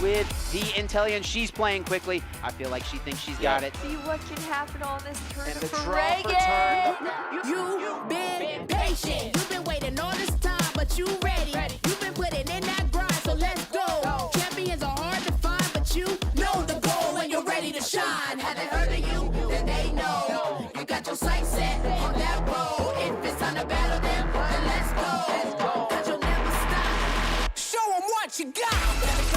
with the Intellion. She's playing quickly. I feel like she thinks she's got it. See what can happen on this turn And the for draw for Reagan. You've been patient. You've been waiting all this time, but you ready. You've been putting in that grind, so let's go. Champions are hard to find, but you know the goal when you're ready to shine. Have they heard of you? Then they know. You got your sights set on that road. If it's time to battle them, then let's go. 'Cause you'll never stop. Show them what you got.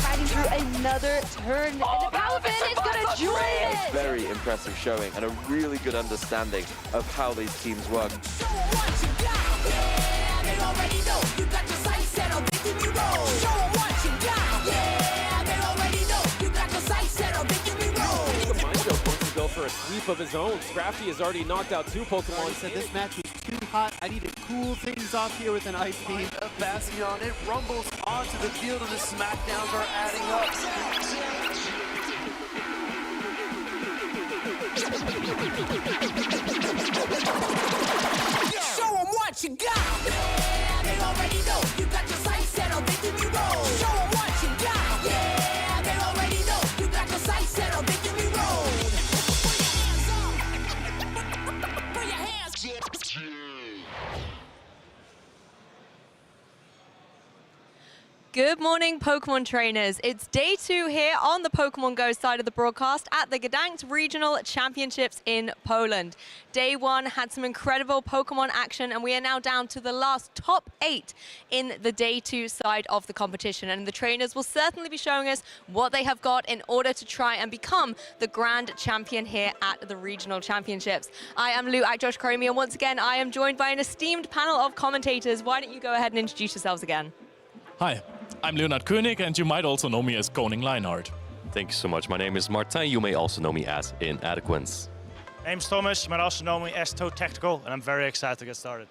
Riding through another turn. And the power pin is going to join it. Very impressive showing and a really good understanding of how these teams work. Show 'em what you got. Yeah, they already know. You got your sights set on Victory Road. Show 'em what you got. Yeah, they already know. You got your sights set on Victory Road. Mindscope wants to go for a sweep of his own. Scrafty has already knocked out 2 Pokemon. He said this match was too hot. I need to cool things off here with an ice beam. Bastion, it rumbles onto the field, and the smackdowns are adding up. Show 'em what you got. Yeah, they already know. You got your sights set on Victory Road. Show 'em what you got. Yeah, they already know. You got your sights set on Victory Road. Put your hands up. Good morning, Pokemon trainers. It's day 2 here on the Pokemon Go side of the broadcast at the Gdańsk Regional Championships in Poland. Day 1 had some incredible Pokemon action, and we are now down to the last top 8 in the day 2 side of the competition. And the trainers will certainly be showing us what they have got in order to try and become the grand champion here at the Regional Championships. I am Lou at Josh Cromie, and once again, I am joined by an esteemed panel of commentators. Why don't you go ahead and introduce yourselves again? Hi, I'm Leonard König, and you might also know me as Koning Leinhardt. Thank you so much. My name is Martijn. You may also know me as Inadequance. Name's Thomas. You might also know me as Toad Tactical, and I'm very excited to get started.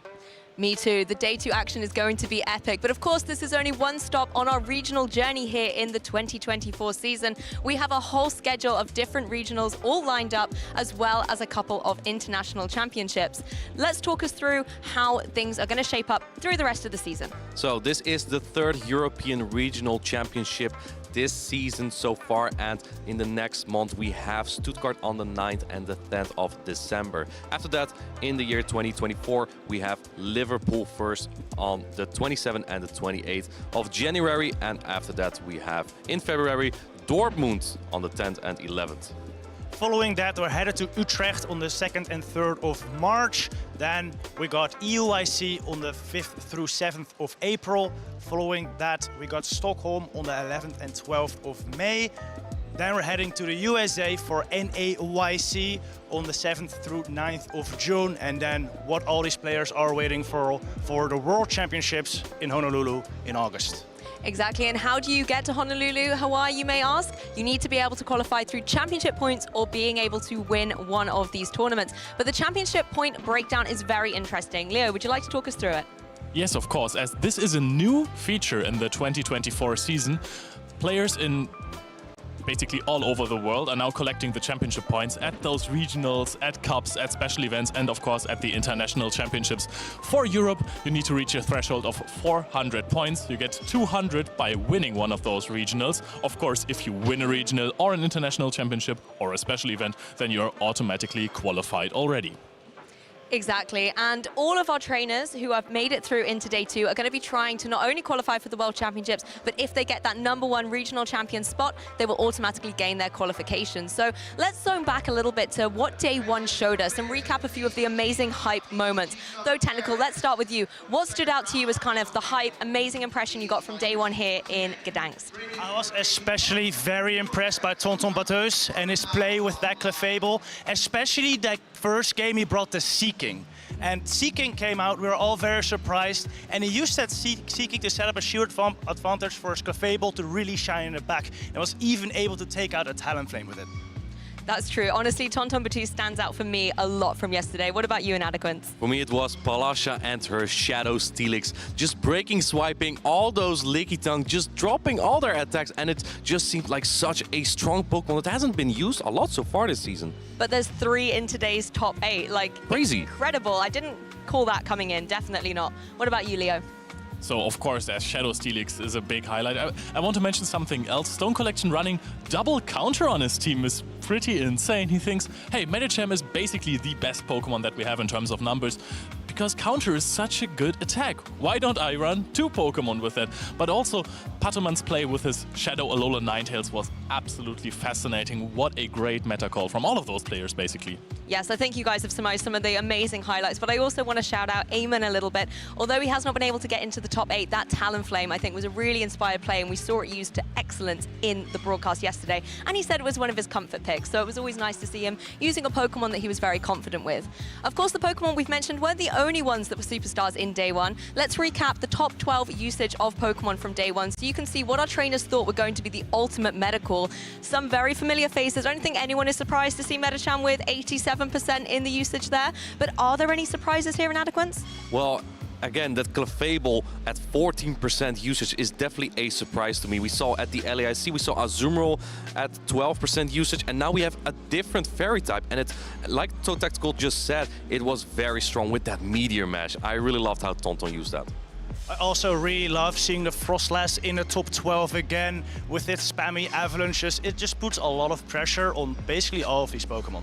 Me too. The day 2 action is going to be epic. But of course, this is only one stop on our regional journey here in the 2024 season. We have a whole schedule of different regionals all lined up, as well as a couple of international championships. Let's talk us through how things are going to shape up through the rest of the season. So this is the 3rd European Regional Championship this season so far, and in the next month we have Stuttgart on the 9th and the 10th of December. After that, in the year 2024, we have Liverpool first on the 27th and the 28th of January, and after that we have in February Dortmund on the 10th and 11th. Following that, we're headed to Utrecht on the 2nd and 3rd of March. Then we got EUIC on the 5th through 7th of April. Following that, we got Stockholm on the 11th and 12th of May. Then we're heading to the USA for NAYC on the 7th through 9th of June. And then what all these players are waiting for the World Championships in Honolulu in August. Exactly, and how do you get to Honolulu, Hawaii, you may ask? You need to be able to qualify through championship points or being able to win one of these tournaments. But the championship point breakdown is very interesting. Leo, would you like to talk us through it? Yes, of course, as this is a new feature in the 2024 season. Players in basically all over the world are now collecting the championship points at those regionals, at cups, at special events, and of course at the international championships. For Europe, you need to reach a threshold of 400 points. You get 200 by winning one of those regionals. Of course, if you win a regional or an international championship or a special event, then you're automatically qualified already. Exactly, and all of our trainers who have made it through into day 2 are going to be trying to not only qualify for the World Championships, but if they get that #1 regional champion spot, they will automatically gain their qualification. So let's zone back a little bit to what day 1 showed us and recap a few of the amazing hype moments. Though Technical, let's start with you. What stood out to you as kind of the hype, amazing impression you got from day 1 here in Gdańsk? I was especially very impressed by Tonton and his play with that Clefable, especially that first game he brought the Seeking. And Seeking came out, we were all very surprised, and he used that Seeking to set up a sheer advantage for his Clefable to really shine in the back, and was even able to take out a Talonflame with it. That's true. Honestly, Tonton stands out for me a lot from yesterday. What about you, Inadequance? For me, it was Palasha and her Shadow Steelix. Just breaking, swiping, all those Licky Tongue, just dropping all their attacks, and it just seemed like such a strong Pokemon that hasn't been used a lot so far this season. But there's 3 in today's top 8. Like, crazy. Incredible. I didn't call that coming in. Definitely not. What about you, Leo? So of course, as Shadow Steelix is a big highlight. I want to mention something else. Stone Collection running double counter on his team is pretty insane. He thinks, hey, Medicham is basically the best Pokemon that we have in terms of numbers, because counter is such a good attack. Why don't I run 2 Pokemon with that? But also, Patoman's play with his Shadow Alola Ninetales was absolutely fascinating. What a great meta call from all of those players, basically. Yes, I think you guys have surmised some of the amazing highlights, but I also want to shout out Eamon a little bit. Although he has not been able to get into the top 8, that Talonflame, I think, was a really inspired play, and we saw it used to excellence in the broadcast yesterday. And he said it was one of his comfort picks, so it was always nice to see him using a Pokemon that he was very confident with. Of course, the Pokemon we've mentioned weren't the only ones that were superstars in Day 1. Let's recap the top 12 usage of Pokemon from Day 1, so you can see what our trainers thought were going to be the ultimate meta call. Some very familiar faces. I don't think anyone is surprised to see Medicham with 87% in the usage there, but are there any surprises here in Adequance? Well, again, that Clefable at 14% usage is definitely a surprise to me. We saw at the LAIC, we saw Azumarill at 12% usage, and now we have a different fairy type. And it, like Totactical just said, it was very strong with that Meteor Mash. I really loved how Tonton used that. I also really love seeing the Frostlass in the top 12 again with its spammy avalanches. It just puts a lot of pressure on basically all of these Pokemon.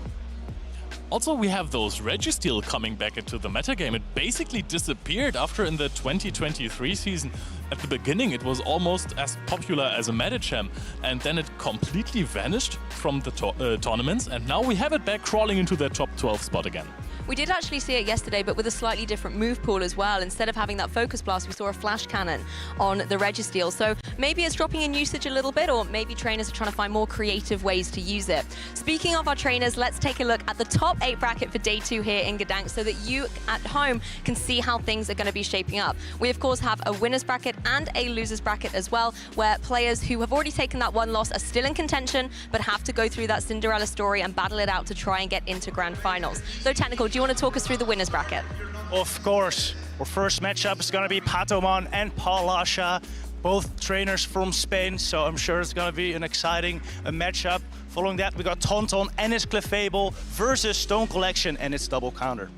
Also, we have those Registeel coming back into the metagame. It basically disappeared after in the 2023 season. At the beginning, it was almost as popular as a Medicham, and then it completely vanished from the tournaments, and now we have it back crawling into the top 12 spot again. We did actually see it yesterday, but with a slightly different move pool as well. Instead of having that Focus Blast, we saw a Flash Cannon on the Registeel. So maybe it's dropping in usage a little bit, or maybe trainers are trying to find more creative ways to use it. Speaking of our trainers, let's take a look at the top 8 bracket for Day 2 here in Gdańsk so that you at home can see how things are going to be shaping up. We, of course, have a winner's bracket and a loser's bracket as well, where players who have already taken that one loss are still in contention, but have to go through that Cinderella story and battle it out to try and get into grand finals. So, Technical, do you want to talk us through the winner's bracket? Of course. Our first matchup is going to be Patoman and Palasha, both trainers from Spain, so I'm sure it's going to be an exciting matchup. Following that, we got Tonton and his Clefable versus Stone Collection and its double counter.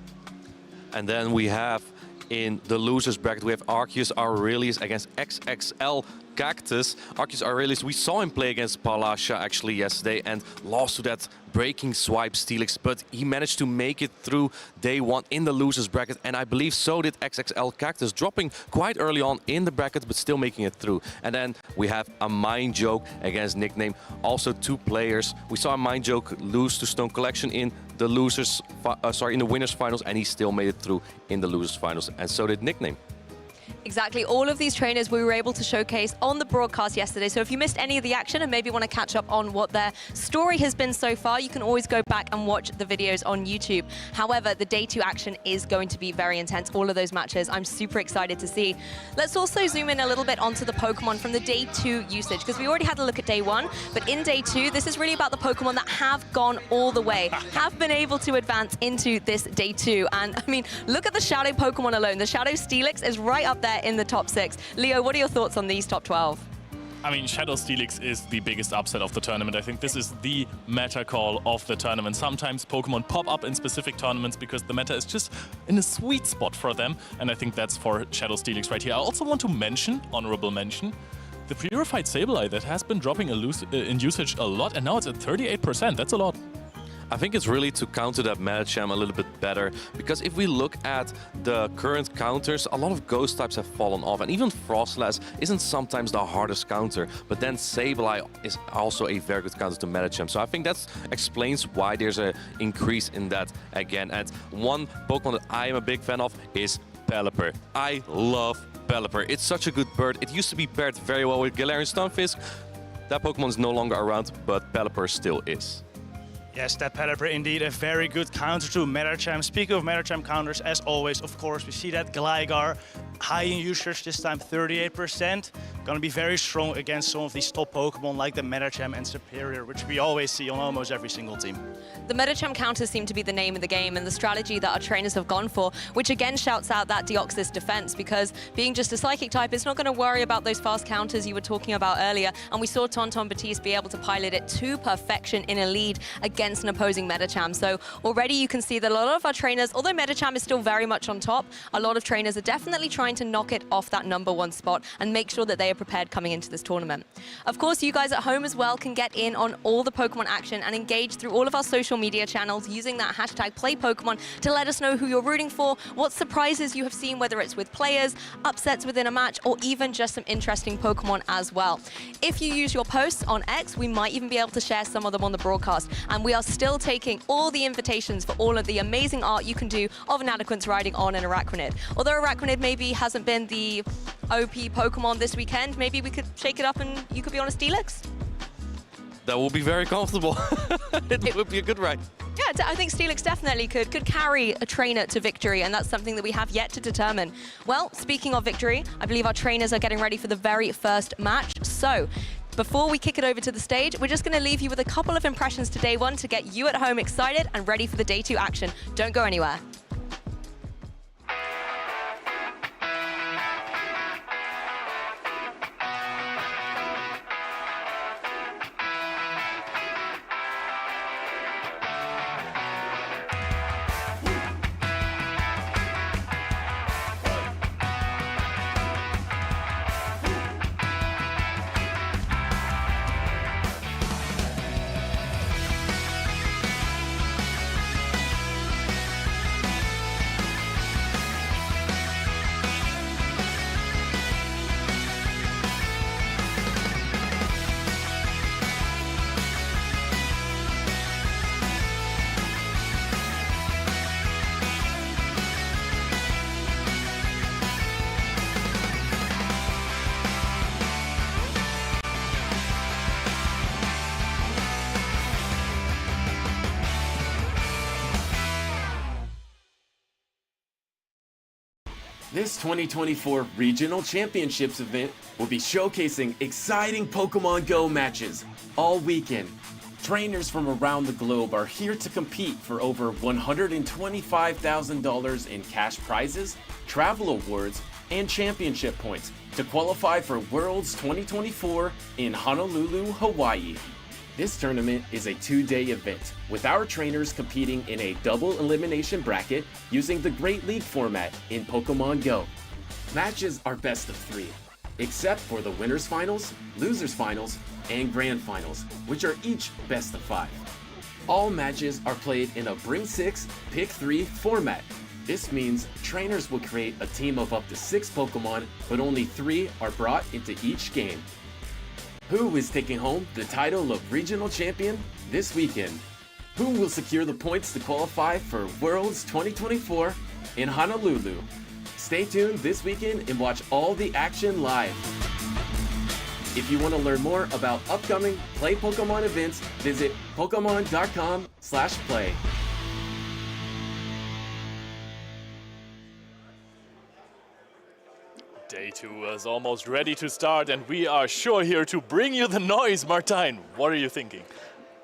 And then we have in the losers bracket, we have Arceus Aurelius against XXL Cactus. Arceus Aurelius, we saw him play against Palasha actually yesterday and lost to that breaking swipe Steelix, but he managed to make it through Day 1 in the losers bracket, and I believe so did XXL Cactus, dropping quite early on in the bracket but still making it through. And then we have a Mind Joke against Nickname, also 2 players. We saw a Mind Joke lose to Stone Collection in the losers, in the winners finals, and he still made it through in the losers finals, and so did Nickname. Exactly. All of these trainers we were able to showcase on the broadcast yesterday. So if you missed any of the action and maybe want to catch up on what their story has been so far, you can always go back and watch the videos on YouTube. However, the Day 2 action is going to be very intense. All of those matches I'm super excited to see. Let's also zoom in a little bit onto the Pokemon from the Day 2 usage, because we already had a look at Day 1, but in Day 2, this is really about the Pokemon that have gone all the way, have been able to advance into this Day 2. And I mean, look at the Shadow Pokemon alone. The Shadow Steelix is right up there in the top 6. Leo, what are your thoughts on these top 12? I mean, Shadow Steelix is the biggest upset of the tournament. I think this is the meta call of the tournament. Sometimes Pokemon pop up in specific tournaments because the meta is just in a sweet spot for them, and I think that's for Shadow Steelix right here. I also want to mention, honorable mention, the Purified Sableye that has been dropping in usage a lot, and now it's at 38%. That's a lot. I think it's really to counter that Medicham a little bit better, because if we look at the current counters, a lot of ghost types have fallen off, and even Frostlass isn't sometimes the hardest counter, but then Sableye is also a very good counter to Medicham. So I think that explains why there's an increase in that again. And one Pokemon that I am a big fan of is Pelipper. I love Pelipper. It's such a good bird. It used to be paired very well with Galarian Stunfisk. That Pokemon is no longer around, but Pelipper still is. Yes, that Pelipper indeed a very good counter to Medicham. Speaking of Medicham counters, as always, of course, we see that Gligar high in usage, this time 38%. Gonna be very strong against some of these top Pokemon like the Medicham and Superior, which we always see on almost every single team. The Medicham counters seem to be the name of the game and the strategy that our trainers have gone for, which again shouts out that Deoxys defense, because being just a Psychic type, it's not going to worry about those fast counters you were talking about earlier. And we saw Tonton Batiste be able to pilot it to perfection in a lead against an opposing Medicham. So already you can see that a lot of our trainers, although Medicham is still very much on top, a lot of trainers are definitely trying trying to knock it off that #1 spot and make sure that they are prepared coming into this tournament. Of course, you guys at home as well can get in on all the Pokemon action and engage through all of our social media channels using that hashtag #PlayPokemon to let us know who you're rooting for, what surprises you have seen, whether it's with players, upsets within a match, or even just some interesting Pokemon as well. If you use your posts on X, we might even be able to share some of them on the broadcast. And we are still taking all the invitations for all of the amazing art you can do of Inadequance riding on an Araquanid. Although Araquanid maybe hasn't been the OP Pokemon this weekend, maybe we could shake it up and you could be on a Steelix? That will be very comfortable. It would be a good ride. Yeah, I think Steelix definitely could carry a trainer to victory, and that's something that we have yet to determine. Well, speaking of victory, I believe our trainers are getting ready for the very first match. So, before we kick it over to the stage, we're just going to leave you with a couple of impressions to day one to get you at home excited and ready for the day 2 action. Don't go anywhere. This 2024 Regional Championships event will be showcasing exciting Pokemon Go matches all weekend. Trainers from around the globe are here to compete for over $125,000 in cash prizes, travel awards, and championship points to qualify for Worlds 2024 in Honolulu, Hawaii. This tournament is a 2-day event, with our trainers competing in a double elimination bracket using the Great League format in Pokemon Go. Matches are best of 3, except for the winners finals, losers finals, and grand finals, which are each best of 5. All matches are played in a Bring 6, Pick 3 format. This means trainers will create a team of up to 6 Pokemon, but only 3 are brought into each game. Who is taking home the title of Regional Champion this weekend? Who will secure the points to qualify for Worlds 2024 in Honolulu? Stay tuned this weekend and watch all the action live. If you want to learn more about upcoming Play Pokemon events, visit pokemon.com/play. Day 2 is almost ready to start, and we are sure here to bring you the noise. Martijn, what are you thinking?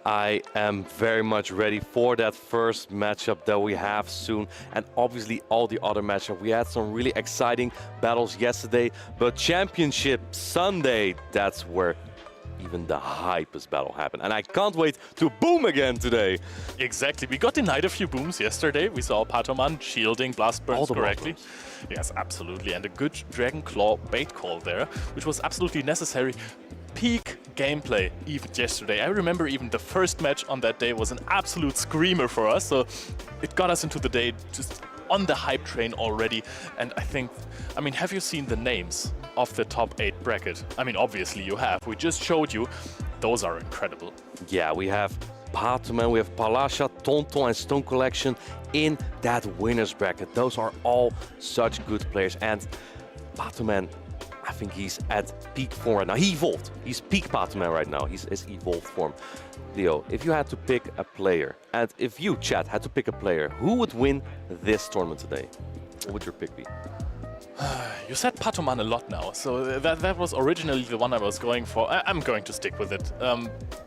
I am very much ready for that first matchup that we have soon, and obviously all the other matchups. We had some really exciting battles yesterday, but Championship Sunday, that's where even the hypest battle happened. And I can't wait to boom again today. Exactly. We got denied a few booms yesterday. We saw Patoman shielding blast burns correctly. Yes, absolutely. And a good Dragon Claw bait call there, which was absolutely necessary. Peak gameplay even yesterday. I remember even the first match on that day was an absolute screamer for us. So it got us into the day just on the hype train already. And I think, I mean, have you seen the names of the top 8 bracket? I mean, obviously you have. We just showed you. Those are incredible. Yeah, we have Patoman, we have Palasha, Tonton, and Stone Collection in that winners bracket. Those are all such good players. And Patoman, I think he's at peak form right now. He evolved. He's peak Patoman right now. He's evolved form. Leo, if you had to pick a player, and if you, chat, had to pick a player, who would win this tournament today? What would your pick be? You said Patoman a lot now, so that was originally the one I was going for. I'm going to stick with it.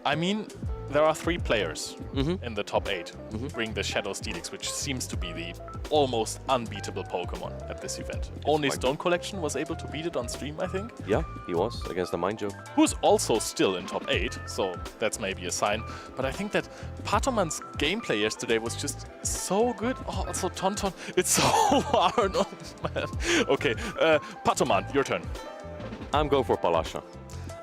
I mean, there are 3 players in the top 8 bring the Shadow Steelix, which seems to be the almost unbeatable Pokemon at this event. Only Stone Collection was able to beat it on stream, I think. Yeah, he was against the Mind Joke. Who's also still in top 8, so that's maybe a sign. But I think that Patoman's gameplay yesterday was just so good. Oh, also Tonton, it's so hard. Oh, man. Okay, Patoman, your turn. I'm going for Palasha.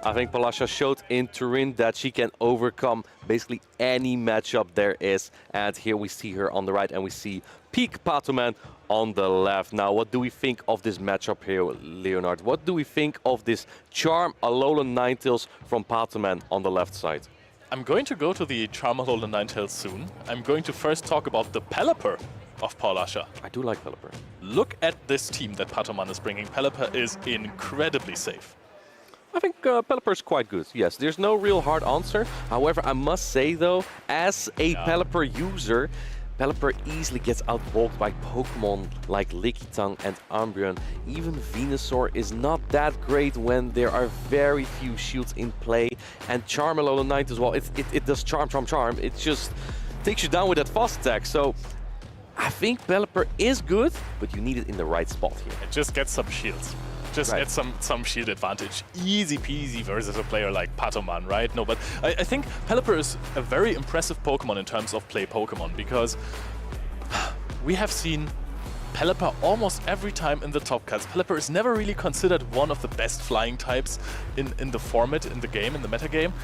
I think Palasha showed in Turin that she can overcome basically any matchup there is. And here we see her on the right and we see peak Patoman on the left. Now, what do we think of this matchup here, Leonard? What do we think of this Charm Alolan Ninetales from Patoman on the left side? I'm going to go to the Charm Alolan Ninetales soon. I'm going to first talk about the Pelipper of Palasha. I do like Pelipper. Look at this team that Patoman is bringing. Pelipper is incredibly safe. I think Pelipper is quite good, yes. There's no real hard answer. However, I must say, though, as a Pelipper user, Pelipper easily gets outwalked by Pokemon like Lickitung and Umbreon. Even Venusaur is not that great when there are very few shields in play. And Charm Alolan Knight as well, it does Charm. It just takes you down with that fast attack. So I think Pelipper is good, but you need it in the right spot here. It just gets some shields. Just get some shield advantage. Easy peasy versus a player like Patoman, right? No, but I think Pelipper is a very impressive Pokemon in terms of play Pokemon, because we have seen Pelipper almost every time in the top cuts. Pelipper is never really considered one of the best flying types in the format, in the game, in the metagame.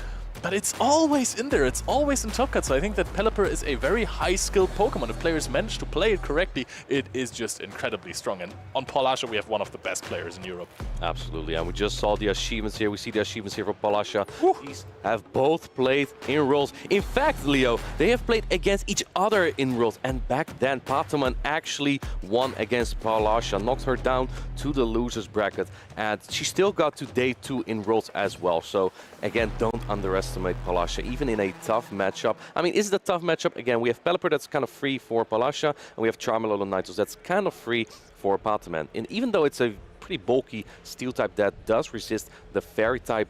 But it's always in there, it's always in top cuts. So I think that Pelipper is a very high-skilled Pokemon. If players manage to play it correctly, it is just incredibly strong. And on Palasha, we have one of the best players in Europe. Absolutely, and we just saw the achievements here. We see the achievements here for Palasha. These have both played in Worlds. In fact, Leo, they have played against each other in Worlds. And back then, Patoman actually won against Palasha, knocked her down to the loser's bracket. And she still got to day 2 in Worlds as well. So again, don't underestimate Palasha, even in a tough matchup. I mean, is it a tough matchup? Again, we have Pelipper that's kind of free for Palasha, and we have Charm Alolan Ninetales that's kind of free for Patoman. And even though it's a pretty bulky steel type that does resist the fairy type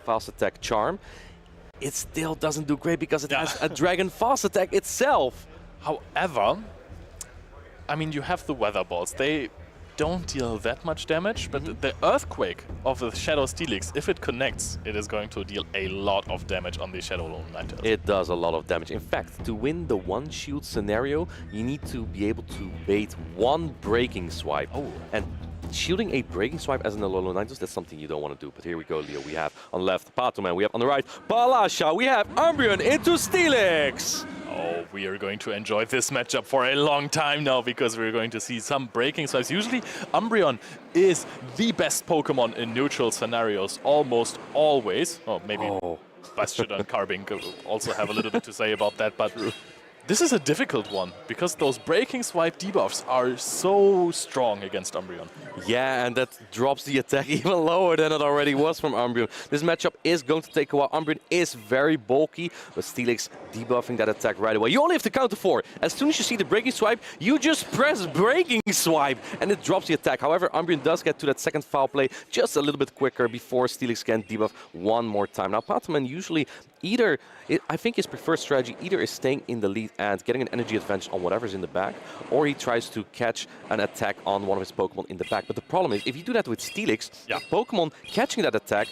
fast attack Charm, it still doesn't do great because it has a dragon fast attack itself. However, I mean, you have the Weather Balls. They don't deal that much damage, but the Earthquake of the Shadow Steelix, if it connects, it is going to deal a lot of damage on the Shadow Alolan Ninetales. It does a lot of damage. In fact, to win the one shield scenario, you need to be able to bait one breaking swipe. Oh. And shielding a breaking swipe as an Alolan Ninetales, that's something you don't want to do. But here we go, Leo. We have on the left Patoman, we have on the right Palasha, we have Umbreon into Steelix. Oh, we are going to enjoy this matchup for a long time now, because we're going to see some breaking swipes. Usually, Umbreon is the best Pokemon in neutral scenarios, almost always. Oh, maybe Bastion and Carbink also have a little bit to say about that, but this is a difficult one, because those breaking swipe debuffs are so strong against Umbreon. Yeah, and that drops the attack even lower than it already was from Umbreon. This matchup is going to take a while. Umbreon is very bulky, but Steelix debuffing that attack right away. You only have to count to 4. As soon as you see the breaking swipe, you just press breaking swipe, and it drops the attack. However, Umbreon does get to that second foul play just a little bit quicker before Steelix can debuff one more time. Now, Patoman usually I think his preferred strategy either is staying in the lead and getting an energy advantage on whatever's in the back, or he tries to catch an attack on one of his Pokemon in the back. But the problem is, if you do that with Steelix, Pokemon catching that attack,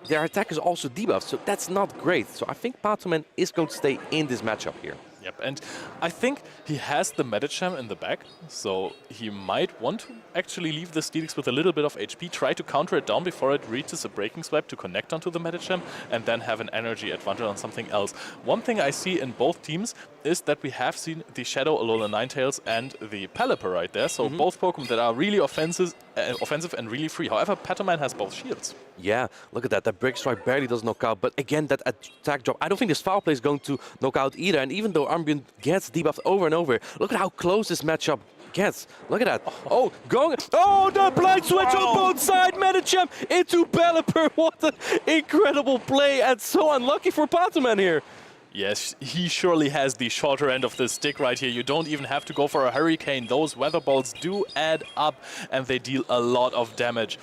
their attack is also debuffed, so that's not great. So I think Patoman is going to stay in this matchup here. Yep, and I think he has the Medicham in the back, so he might want to actually leave the Steelix with a little bit of HP, try to counter it down before it reaches a breaking swipe to connect onto the Medicham, and then have an energy advantage on something else. One thing I see in both teams is that we have seen the Shadow Alolan Ninetales and the Pelipper right there, so both Pokemon that are really offensive and really free. However, Patoman has both shields. Yeah, look at that. That break strike barely does knock out, but again, that attack drop, I don't think this foul play is going to knock out either. And even though Umbreon gets debuffed over and over, look at how close this matchup gets. Look at that. Oh, the blind switch on both sides. Medicham into Pelipper. What an incredible play, and so unlucky for Patoman here. Yes, he surely has the shorter end of the stick right here. You don't even have to go for a Hurricane. Those Weather Balls do add up, and they deal a lot of damage.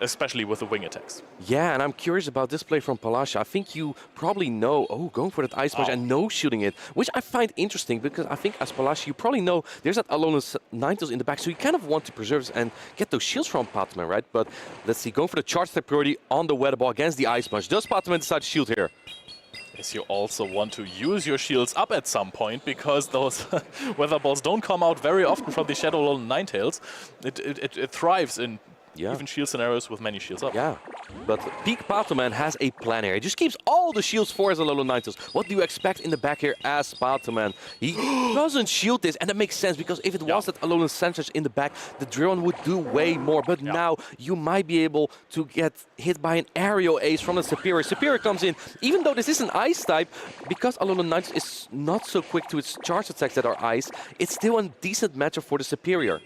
especially with the wing attacks. Yeah, and I'm curious about this play from Palasha. I think you probably know, going for that Ice Punch and no shooting it, which I find interesting because I think as Palasha, you probably know there's that Alolan Ninetales in the back, so you kind of want to preserve and get those shields from Pataman, right? But let's see, going for the charge step priority on the Weather Ball against the Ice Punch. Does Pataman decide to shield here? Yes, you also want to use your shields up at some point because those Weather Balls don't come out very often from the Shadow Alolan Ninetales. It thrives in even shield scenarios with many shields up. Yeah, but Peak Pataman has a plan here. He just keeps all the shields for his Alolan Ninetales. What do you expect in the back here as Pataman? He doesn't shield this, and that makes sense because if it was that Alolan Sandwich in the back, the Drill would do way more. But now you might be able to get hit by an aerial ace from the Superior. Superior comes in, even though this is an ice type, because Alolan Ninetales is not so quick to its charge attacks that are ice, it's still a decent matchup for the Superior.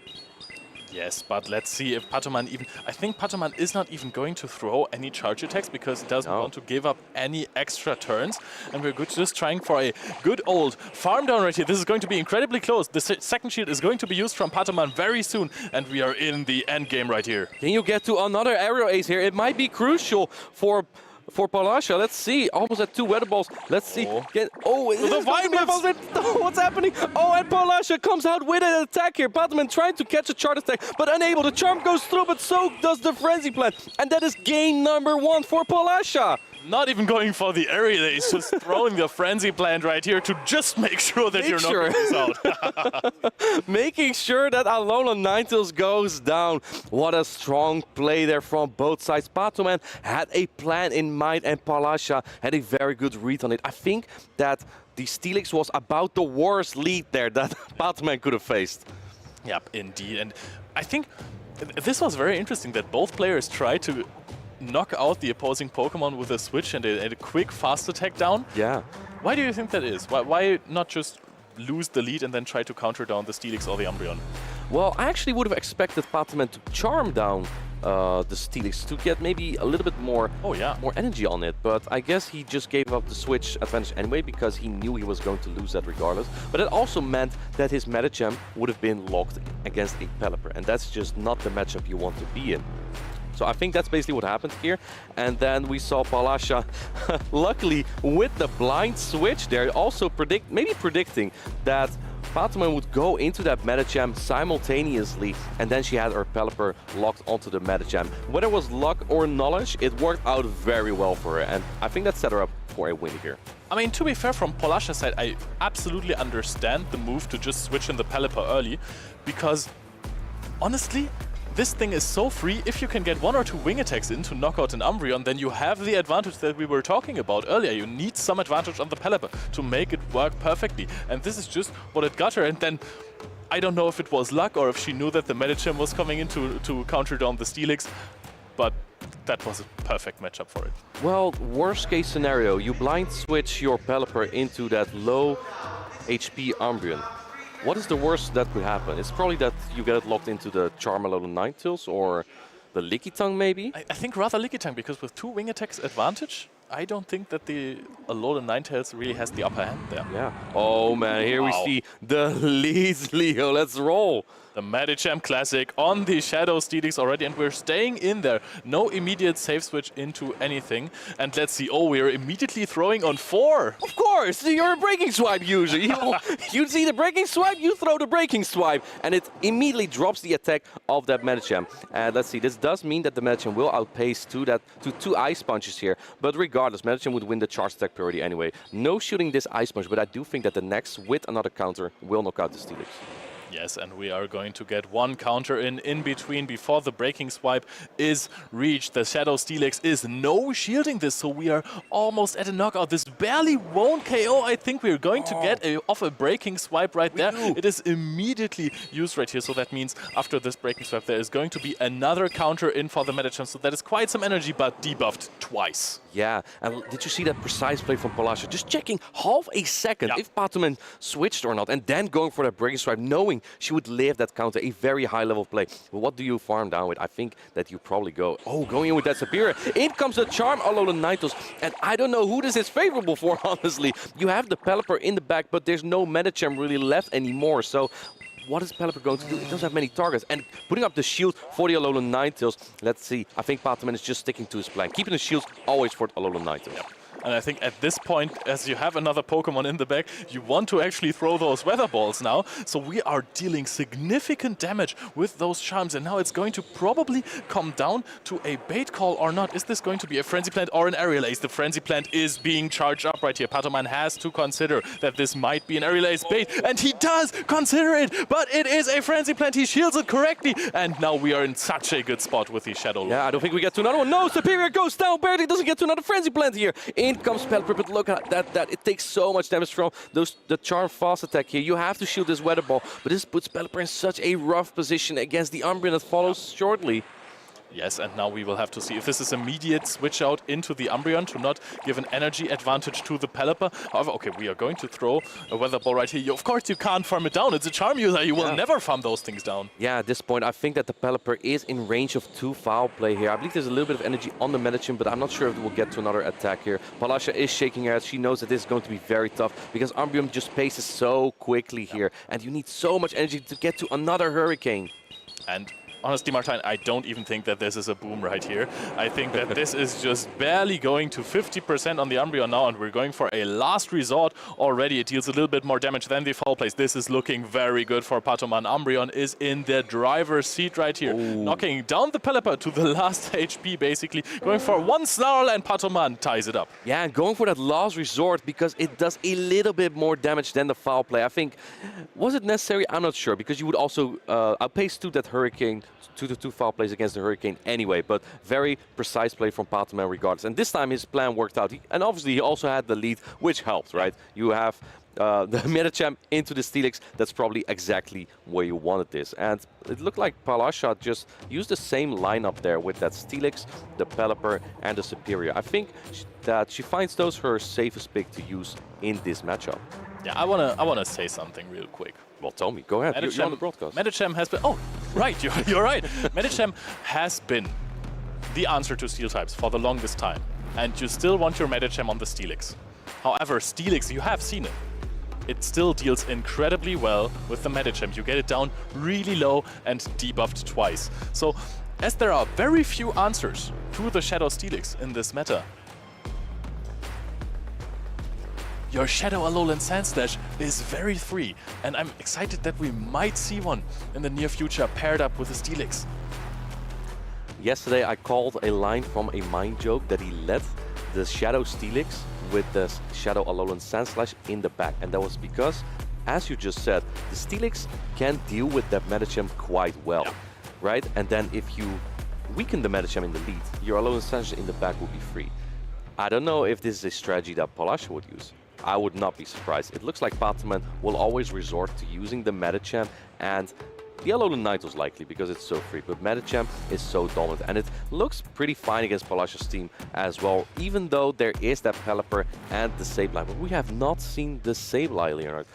Yes, but let's see if Pataman even... I think Pataman is not even going to throw any charge attacks because he doesn't want to give up any extra turns. And we're just trying for a good old farm down right here. This is going to be incredibly close. The second shield is going to be used from Pataman very soon. And we are in the end game right here. Can you get to another aerial ace here? It might be crucial for Palasha. Let's see. Almost at 2 Weather Balls. Let's see. The Vine What's happening? Oh, and Palasha comes out with an attack here. Pataman trying to catch a charge attack, but unable. The charm goes through, but so does the Frenzy Plant. And that is game number 1 for Palasha. Not even going for the aerial ace, just throwing the Frenzy Plant right here to just make sure that you're not going to lose out. Making sure that Alolan Ninetales goes down. What a strong play there from both sides. Pataman had a plan in mind and Palasha had a very good read on it. I think that the Steelix was about the worst lead there that Pataman could have faced. Yep, indeed. And I think this was very interesting that both players tried to knock out the opposing Pokemon with a switch and a quick fast attack down. Yeah. Why do you think that is? Why not just lose the lead and then try to counter down the Steelix or the Umbreon? Well, I actually would have expected Pataman to charm down the Steelix to get maybe a little bit more more energy on it, but I guess he just gave up the switch advantage anyway because he knew he was going to lose that regardless. But it also meant that his Medicham would have been locked against a Pelipper, and that's just not the matchup you want to be in. So I think that's basically what happened here. And then we saw Palasha, luckily with the blind switch there, also predicting that Pataman would go into that Medicham simultaneously, and then she had her Pelipper locked onto the Medicham. Whether it was luck or knowledge, it worked out very well for her, and I think that set her up for a win here. I mean, to be fair, from Palasha's side, I absolutely understand the move to just switch in the Pelipper early, because honestly, this thing is so free. If you can get 1 or 2 wing attacks in to knock out an Umbreon, then you have the advantage that we were talking about earlier. You need some advantage on the Pelipper to make it work perfectly. And this is just what it got her. And then I don't know if it was luck or if she knew that the Medicham was coming in to counter down the Steelix, but that was a perfect matchup for it. Well, worst case scenario, you blind switch your Pelipper into that low HP Umbreon. What is the worst that could happen? It's probably that you get it locked into the Charmander Ninetales or the Lickitung maybe? I think rather Lickitung, because with 2 wing attacks advantage, I don't think that the Alolan Ninetales really has the upper hand there. Yeah. Oh man, here we see the leads, Leo. Let's roll. The Medicham Classic on the Shadow Steelix already, and we're staying in there. No immediate save switch into anything. And let's see, we're immediately throwing on 4. Of course, you're a Breaking Swipe user. You see the Breaking Swipe, you throw the Breaking Swipe, and it immediately drops the attack of that Medicham. And let's see, this does mean that the Medicham will outpace to 2 Ice Punches here. But regardless, Medicham would win the charge attack priority anyway. No shooting this Ice Punch, but I do think that the next with another counter will knock out the Steelix. Yes, and we are going to get 1 counter in between before the Breaking Swipe is reached. The Shadow Steelix is no shielding this, so we are almost at a knockout. This barely won't KO. I think we're going to get off a Breaking Swipe right there. It is immediately used right here, so that means after this Breaking Swipe there is going to be another counter in for the Medicham, so that is quite some energy, but debuffed twice. Yeah, and did you see that precise play from Palasha? Just checking half a second if Pataman switched or not, and then going for that Breaking Swipe, knowing she would live that counter, a very high level play. But what do you farm down with? I think that you probably go, going in with that Superior. In comes the Charm Alolan Ninetales, and I don't know who this is favorable for, honestly. You have the Pelipper in the back, but there's no Medicham really left anymore, so what is Pelipper going to do? It doesn't have many targets. And putting up the shield for the Alolan Ninetales, let's see. I think Pataman is just sticking to his plan. Keeping the shields always for the Alolan Ninetales. Yep. And I think at this point, as you have another Pokemon in the back, you want to actually throw those Weather Balls now. So we are dealing significant damage with those Charms. And now it's going to probably come down to a bait call or not. Is this going to be a Frenzy Plant or an Aerial Ace? The Frenzy Plant is being charged up right here. Patoman has to consider that this might be an Aerial Ace bait. And he does consider it. But it is a Frenzy Plant. He shields it correctly. And now we are in such a good spot with the Shadow Lord. Yeah, I don't think we get to another one. No, Superior goes down. Barely doesn't get to another Frenzy Plant here. In comes Pelipper, but look at that. It takes so much damage from the Charm Fast attack here. You have to shield this Weather Ball, but this puts Pelipper in such a rough position against the Umbreon that follows shortly. Yes, and now we will have to see if this is immediate switch out into the Umbreon to not give an energy advantage to the Pelipper. However, okay, we are going to throw a Weather Ball right here. Of course, you can't farm it down. It's a Charm user. You will never farm those things down. Yeah, at this point, I think that the Pelipper is in range of 2 foul play here. I believe there's a little bit of energy on the Medicham, but I'm not sure if we'll get to another attack here. Palasha is shaking her head. She knows that this is going to be very tough because Umbreon just paces so quickly here, and you need so much energy to get to another Hurricane. And honestly, Martijn, I don't even think that this is a boom right here. I think that this is just barely going to 50% on the Umbreon now, and we're going for a last resort already. It deals a little bit more damage than the foul plays. This is looking very good for Patoman. Umbreon is in the driver's seat right here, knocking down the Pelipper to the last HP, basically. Going for one Snarl, and Patoman ties it up. Yeah, and going for that last resort because it does a little bit more damage than the foul play. I think, was it necessary? I'm not sure, because you would also outpace to that Hurricane, 2 foul plays against the Hurricane anyway, but very precise play from Pataman regardless. And this time his plan worked out. And obviously he also had the lead, which helped, right? You have the Medicham into the Steelix. That's probably exactly where you wanted this. And it looked like Palasha just used the same lineup there with that Steelix, the Pelipper, and the Superior. I think that she finds those her safest pick to use in this matchup. Yeah, I wanna say something real quick. Well, tell me. Go ahead. You're on the broadcast. Medicham has been... Oh, right. You're right. Medicham has been the answer to Steel types for the longest time. And you still want your Medicham on the Steelix. However, Steelix, you have seen it. It still deals incredibly well with the Medicham. You get it down really low and debuffed twice. So, as there are very few answers to the Shadow Steelix in this meta, your Shadow Alolan Sandslash is very free, and I'm excited that we might see one in the near future paired up with a Steelix. Yesterday I called a line from a Mind Joke that he led the Shadow Steelix with the Shadow Alolan Sandslash in the back, and that was because, as you just said, the Steelix can deal with that Medicham quite well, right? And then if you weaken the Medicham in the lead, your Alolan Sandslash in the back will be free. I don't know if this is a strategy that Palasha would use. I would not be surprised. It looks like Pataman will always resort to using the Medicham, and the Alolan Ninetales likely because it's so free, but Medicham is so dominant, and it looks pretty fine against Palasha's team as well, even though there is that Pelipper and the Sableye. But we have not seen the Sableye, Leonard.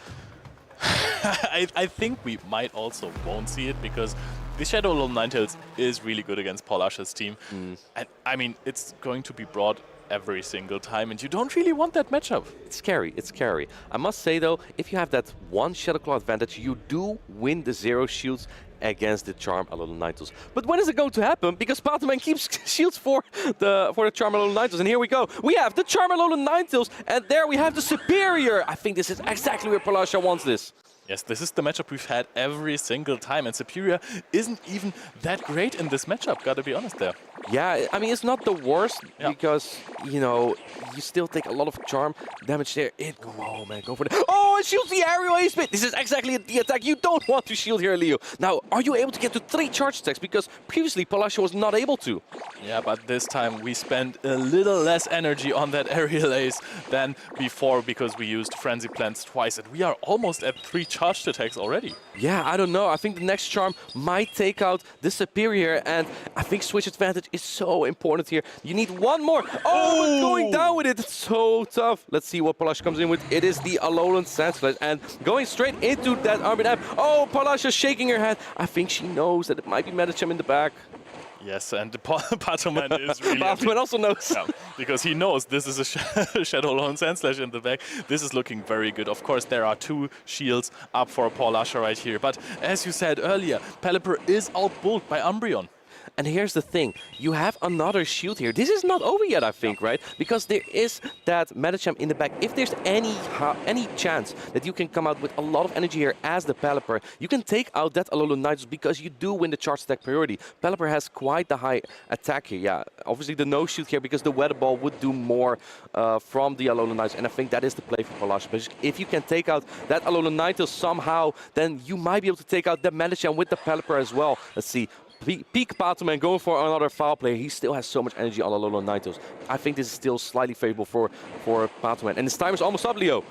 I think we might also won't see it because the Shadow Alolan Ninetales is really good against Palasha's team. And I mean, it's going to be brought every single time, and you don't really want that matchup. It's scary, it's scary. I must say though, if you have that one Shadow Claw advantage, you do win the 0 shields against the Charm Alolan Ninetales. But when is it going to happen? Because Pataman keeps shields for the Charm Alolan Ninetales. And here we go. We have the Charm Alolan Ninetales, and there we have the Superior. I think this is exactly where Palasha wants this. Yes, this is the matchup we've had every single time, and Superior isn't even that great in this matchup, gotta be honest there. Yeah, I mean, it's not the worst because, you know, you still take a lot of charm damage there. Oh, man, go for it. Oh, it shields the aerial ace bit. This is exactly the attack you don't want to shield here, Leo. Now, are you able to get to 3 charge attacks? Because previously, Palasha was not able to. Yeah, but this time we spent a little less energy on that aerial ace than before because we used Frenzy Plants twice, and we are almost at 3 charged attacks already. Yeah, I don't know. I think the next charm might take out the Superior, and I think Switch Advantage is so important here. You need one more. Oh, but going down with it. It's so tough. Let's see what Palasha comes in with. It is the Alolan Sandslash, and going straight into that Umbreon. Oh, Palasha shaking her head. I think she knows that it might be Medicham in the back. Yes, and Patoman is really... Patoman also knows. Yeah, because he knows this is a Shadow Lone Sandslash in the back. This is looking very good. Of course, there are 2 shields up for Paul Asher right here. But as you said earlier, Pelipper is outbulled by Umbreon. And here's the thing, you have another shield here. This is not over yet, I think, right? Because there is that Medicham in the back. If there's any chance that you can come out with a lot of energy here as the Pelipper, you can take out that Alolan Nitrous because you do win the charge attack priority. Pelipper has quite the high attack here. Yeah, obviously the no shield here because the Weather Ball would do more from the Alolan Nitrous. And I think that is the play for Palash. But if you can take out that Alolan Nitrous somehow, then you might be able to take out the Medicham with the Pelipper as well. Let's see. Peak Patoman going for another foul play. He still has so much energy on Alolan Nitrous. I think this is still slightly favorable for Patoman. And his time is almost up, Leo.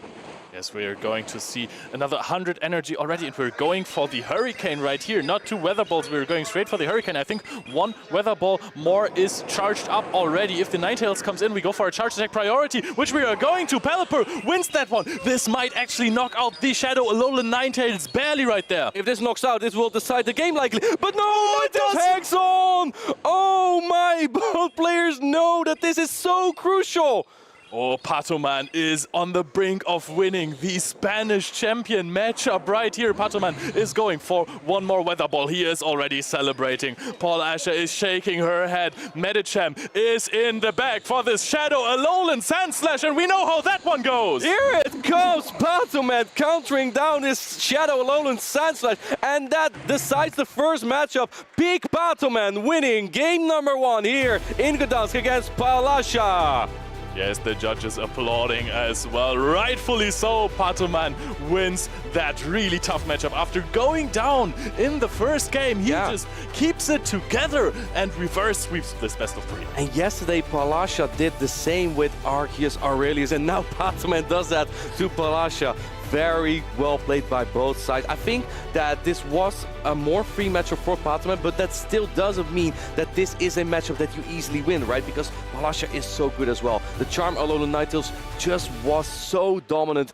Yes, we are going to see another 100 energy already, and we're going for the Hurricane right here. Not 2 Weather Balls, we're going straight for the Hurricane. I think 1 Weather Ball more is charged up already. If the Ninetales comes in, we go for a charge attack priority, which we are going to. Pelipper wins that one. This might actually knock out the Shadow Alolan Ninetales barely right there. If this knocks out, this will decide the game likely. But no, it does! Hangs on! Oh my, both players know that this is so crucial. Oh, Patoman is on the brink of winning the Spanish champion matchup right here. Patoman is going for 1 more Weather Ball. He is already celebrating. Paul Asher is shaking her head. Medicham is in the back for this Shadow Alolan Sandslash, and we know how that one goes. Here it comes, Patoman countering down his Shadow Alolan Sandslash, and that decides the first matchup. Peak Patoman winning game number 1 here in Gdańsk against Paul Asher. Yes, the judges applauding as well. Rightfully so, Patoman wins that really tough matchup. After going down in the first game, he just keeps it together and reverse sweeps this best of 3. And yesterday, Palasha did the same with Arceus Aurelius, and now Patoman does that to Palasha. Very well played by both sides. I think that this was a more free matchup for Patoman, but that still doesn't mean that this is a matchup that you easily win, right? Because Palasha is so good as well. The Charm Alolan Ninetales just was so dominant,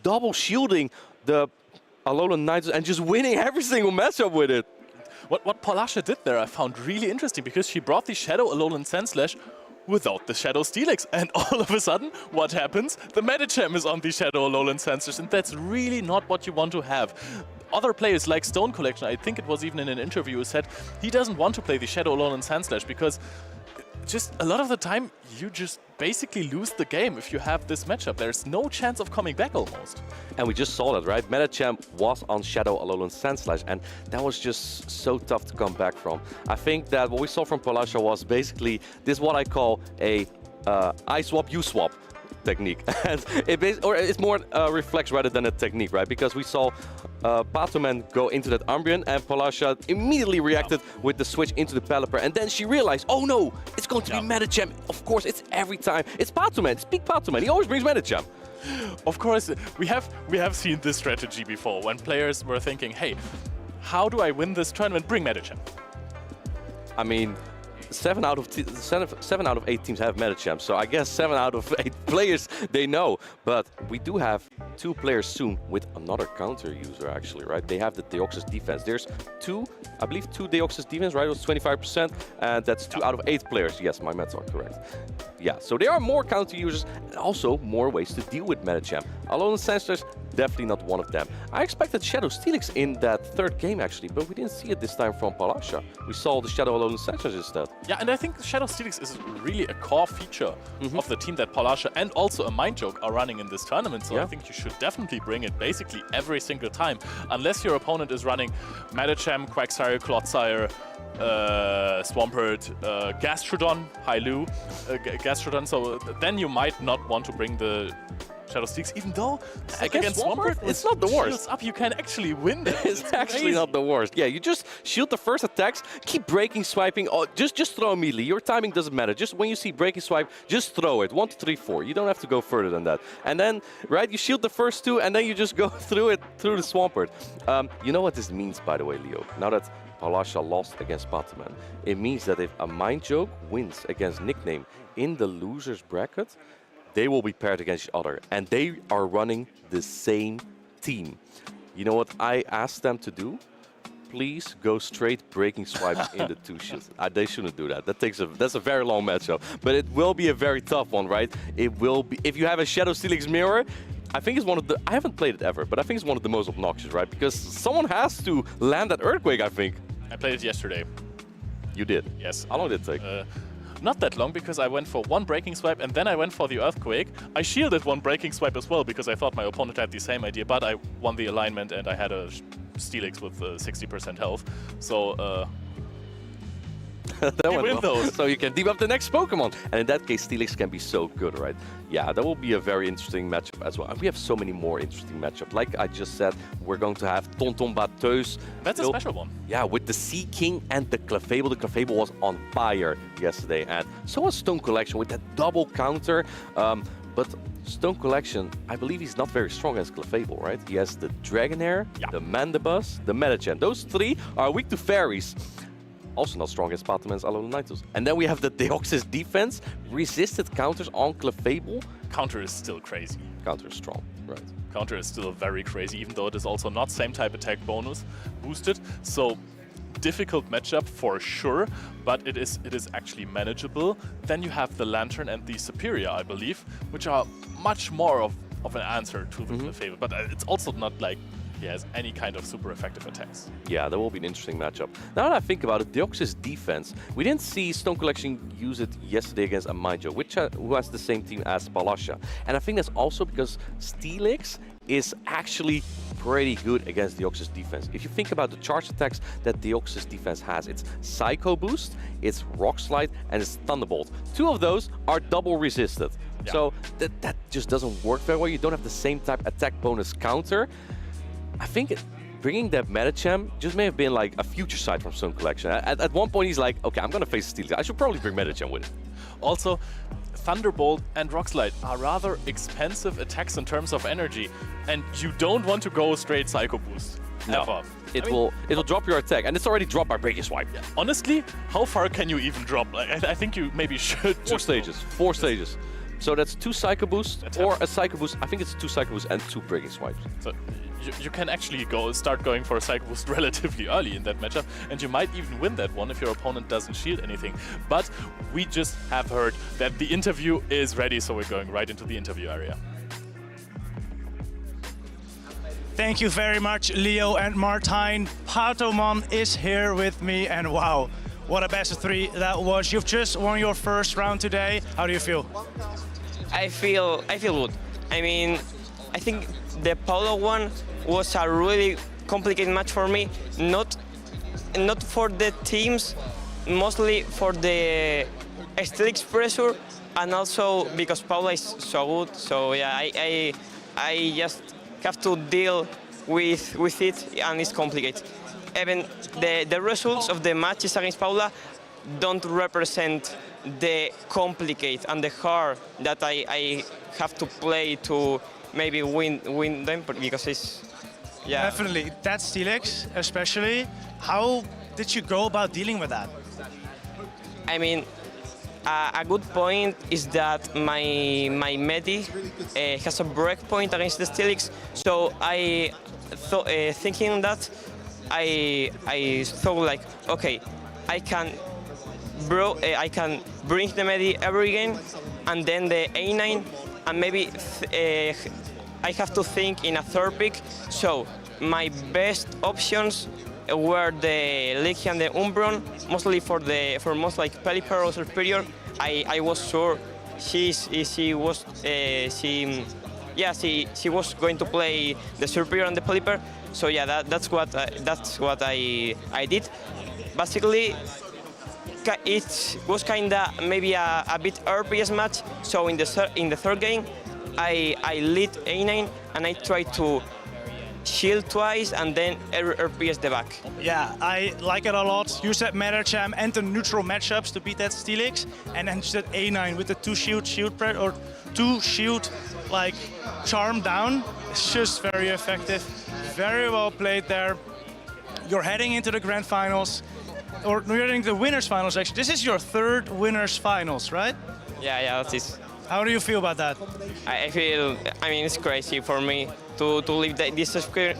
double shielding the Alolan Ninetales and just winning every single matchup with it. What Palasha did there I found really interesting, because she brought the Shadow Alolan Sandslash without the Shadow Steelix. And all of a sudden, what happens? The Medicham is on the Shadow Alolan Sandslash, and that's really not what you want to have. Other players like Stone Collection, I think it was even in an interview, said he doesn't want to play the Shadow Alolan Sandslash because just a lot of the time you just basically lose the game if you have this matchup. There's no chance of coming back almost. And we just saw that, right? Medicham was on Shadow Alolan Sandslash, and that was just so tough to come back from. I think that what we saw from Palasha was basically this, what I call a I swap, you swap technique. And it's more reflex rather than a technique, right? Because we saw Patoman go into that Umbreon, and Palasha immediately reacted with the switch into the Pelipper, and then she realized, oh no, it's going to be Medicham. Of course, it's every time. It's Patoman, it's Peak Patoman. He always brings Medicham. Of course, we have seen this strategy before when players were thinking, hey, how do I win this tournament? Bring Medicham. I mean, 7 out of 8 teams have Medicham, so I guess 7 out of 8 players, they know. But we do have 2 players soon with another counter user, actually, right? They have the Deoxys defense. There's 2, I believe 2 Deoxys defense, right? It was 25%, and that's 2 out of 8 players. Yes, my maths are correct. Yeah, so there are more counter users and also more ways to deal with Medicham. Alolan Sandslash, definitely not one of them. I expected Shadow Steelix in that 3rd game, actually, but we didn't see it this time from Palasha. We saw the Shadow Alolan Sandslash instead. Yeah, and I think Shadow Steelix is really a core feature of the team that Palasha and also a Mind Joke are running in this tournament, so I think you should definitely bring it basically every single time, unless your opponent is running Medicham, Quagsire, Clodsire, Swampert, Gastrodon, Hailu, Gastrodon, so then you might not want to bring the Shadow Steelix, even though against Swampert, it's not the worst. Shields up, you can actually win. It's actually not the worst. Yeah, you just shield the first attacks, keep breaking, swiping, just throw immediately. Your timing doesn't matter. Just when you see breaking swipe, just throw it. 1, 2, 3, 4. You don't have to go further than that. And then, right, you shield the first 2, and then you just go through the Swampert. You know what this means, by the way, Leo? Now that Palasha lost against Patoman, it means that if a Mind Joke wins against Nickname in the loser's bracket, they will be paired against each other, and they are running the same team. You know what I asked them to do? please go straight breaking swipe in the 2 shields. They shouldn't do that. That's a very long matchup. But it will be a very tough one, right? It will be. If you have a Shadow Steelix mirror, I think it's one of the. I haven't played it ever, but I think it's one of the most obnoxious, right? Because someone has to land that Earthquake, I think. I played it yesterday. You did? Yes. How long did it take? Not that long, because I went for 1 breaking swipe and then I went for the Earthquake. I shielded 1 breaking swipe as well because I thought my opponent had the same idea, but I won the alignment and I had a Steelix with 60% health. So that you win those. So you can debuff the next Pokemon. And in that case, Steelix can be so good, right? Yeah, that will be a very interesting matchup as well. And we have so many more interesting matchups. Like I just said, we're going to have Tonton Bateus. That's a special one. Yeah, with the Sea King and the Clefable. The Clefable was on fire yesterday. And so was Stone Collection with that double counter. But Stone Collection, I believe he's not very strong as Clefable, right? He has the Dragonair, the Mandibuzz, the Medicham. Those 3 are weak to fairies. Also not strong as Patamans, Aloninitus. And then we have the Deoxys defense, resisted counters on Clefable. Counter is still crazy. Counter is strong, right. Counter is still very crazy, even though it is also not same type attack bonus boosted. So difficult matchup for sure, but it is actually manageable. Then you have the Lantern and the Superior, I believe, which are much more of an answer to the Clefable. But it's also not like he has any kind of super effective attacks. Yeah, that will be an interesting matchup. Now that I think about it, Deoxys defense, we didn't see Stone Collection use it yesterday against Amaijo, who has the same team as Palasha. And I think that's also because Steelix is actually pretty good against Deoxys defense. If you think about the charge attacks that Deoxys defense has, it's Psycho Boost, it's Rock Slide, and it's Thunderbolt. 2 of those are double resisted. Yeah. So that just doesn't work very well. You don't have the same type attack bonus counter. I think bringing that Medicham just may have been like a future sight from Stone Collection. At one point, he's like, okay, I'm going to face Steelix. I should probably bring Medicham with it. Also, Thunderbolt and Rock Slide are rather expensive attacks in terms of energy, and you don't want to go straight Psycho Boost. No, it'll drop your attack, and it's already dropped by Breaking Swipe. Yeah. Honestly, how far can you even drop? Like, I think you maybe should. 4 stages. 4 stages. So that's 2 Psycho Boosts or a Psycho Boost. I think it's 2 Psycho Boosts and 2 Breaking Swipes. So you can actually start going for a Psycho Boost relatively early in that matchup, and you might even win that one if your opponent doesn't shield anything. But we just have heard that the interview is ready, so we're going right into the interview area. Thank you very much, Leo and Martijn. Patamon is here with me, and wow, what a best of 3 that was. You've just won your first round today. How do you feel? I feel good. I mean, I think the Paulo one was a really complicated match for me. Not for the teams, mostly for the Steelix pressure, and also because Paulo is so good. So yeah, I just have to deal with it, and it's complicated. Even the results of the matches against Paula don't represent the complicate and the hard that I have to play to maybe win them, because it's, yeah. Definitely, that's Steelix especially. How did you go about dealing with that? I mean, a good point is that my Medi has a break point against the Steelix, so I thinking that I thought like, okay, I can bring the Medi every game, and then the A9, and maybe I have to think in a 3rd pick. So my best options were the Legia and the Umbreon, mostly for most like Pelipper or Superior. I was sure she was going to play the Superior and the Pelipper. So yeah, that's what I did. Basically, it was kinda maybe a bit RPS match. So in the 3rd game, I lead A9 and I tried to shield twice and then RPS the back. Yeah, I like it a lot. Use that Medicham and the neutral matchups to beat that Steelix, and then just that A9 with the 2 shield like charm down. It's just very effective. Very well played there. You're heading into the grand finals, or you're heading to the winners finals actually. This is your 3rd winners finals, right? Yeah, that is. How do you feel about that? I mean, it's crazy for me. to live this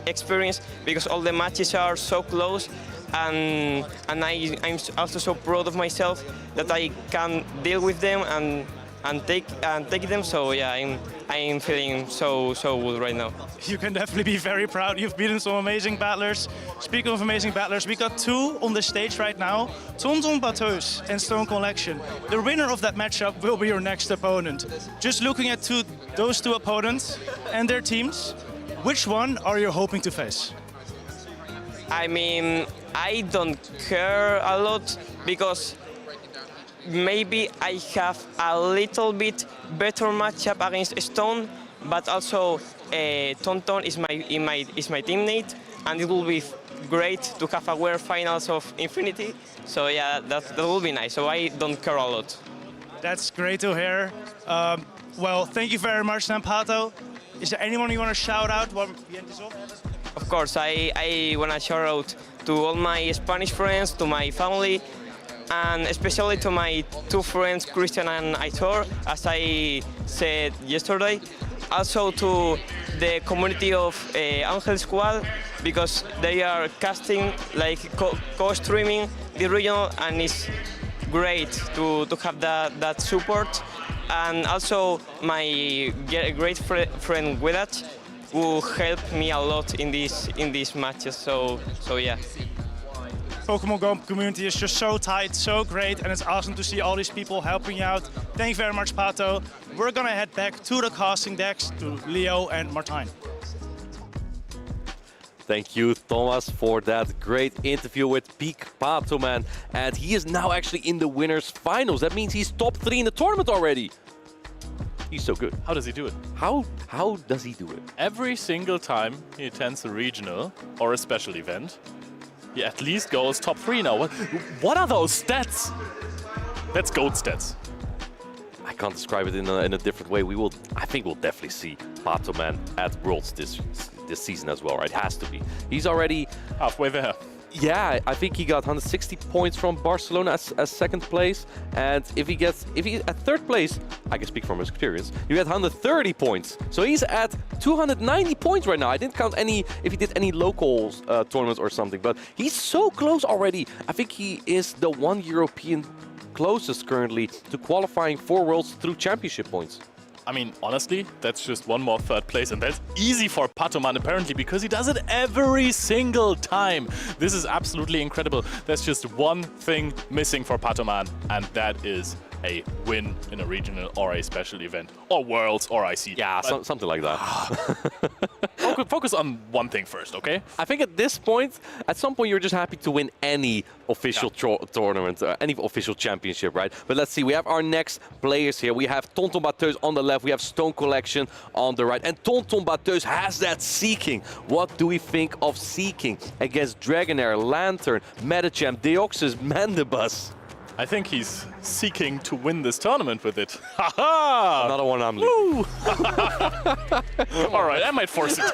experience because all the matches are so close, and I'm also so proud of myself that I can deal with them and take them. So yeah, I'm feeling so good right now. You can definitely be very proud. You've beaten some amazing battlers. Speaking of amazing battlers, we got two on the stage right now. Tonton and Stone Collection. The winner of that matchup will be your next opponent. Just looking at those two opponents and their teams, which one are you hoping to face? I mean, I don't care a lot because maybe I have a little bit better matchup against Stone, but also Tonton is my teammate, and it will be great to have a World Finals of Infinity. So yeah, that will be nice. So I don't care a lot. That's great to hear. Well, thank you very much, Pato. Is there anyone you want to shout out while we end this off? Of course, I want to shout out to all my Spanish friends, to my family, and especially to my two friends, Christian and Aitor, as I said yesterday. Also to the community of Angel Squad, because they are casting, like co-streaming the regional, and it's great to have that support. And also my great friend Vedat, who helped me a lot in these matches. So yeah. Pokémon Go community is just so tight, so great, and it's awesome to see all these people helping you out. Thank you very much, Pato. We're gonna head back to the casting decks to Leo and Martijn. Thank you, Thomas, for that great interview with Peak Pato, man. And he is now actually in the winners finals. That means he's top 3 in the tournament already. He's so good. How does he do it? How does he do it? Every single time he attends a regional or a special event, he at least goes top 3 now. What are those stats? That's GOAT stats. I can't describe it in a different way. I think we'll definitely see Pato, man, at Worlds this season as well, right? Has to be. He's already halfway there. Yeah, I think he got 160 points from Barcelona as second place, and if he at third place, I can speak from experience, you get 130 points. So he's at 290 points right now. I didn't count if he did any local tournaments or something, but he's so close already. I think he is the one European closest currently to qualifying for Worlds through championship points. I mean, honestly, that's just one more third place, and that's easy for Patoman apparently, because he does it every single time. This is absolutely incredible. There's just one thing missing for Patoman, and that is a win in a regional or a special event, or Worlds or IC. Yeah, something like that. Focus on one thing first, okay? I think at some point, you're just happy to win any official tournament, any official championship, right? But let's see, we have our next players here. We have Tonton on the left, we have Stone Collection on the right, and Tonton has that Seeking. What do we think of Seeking against Dragonair, Lantern, Medicham, Deoxys, Mandibus? I think he's seeking to win this tournament with it. Ha-ha! Another one I'm leaving. All right, I might force it.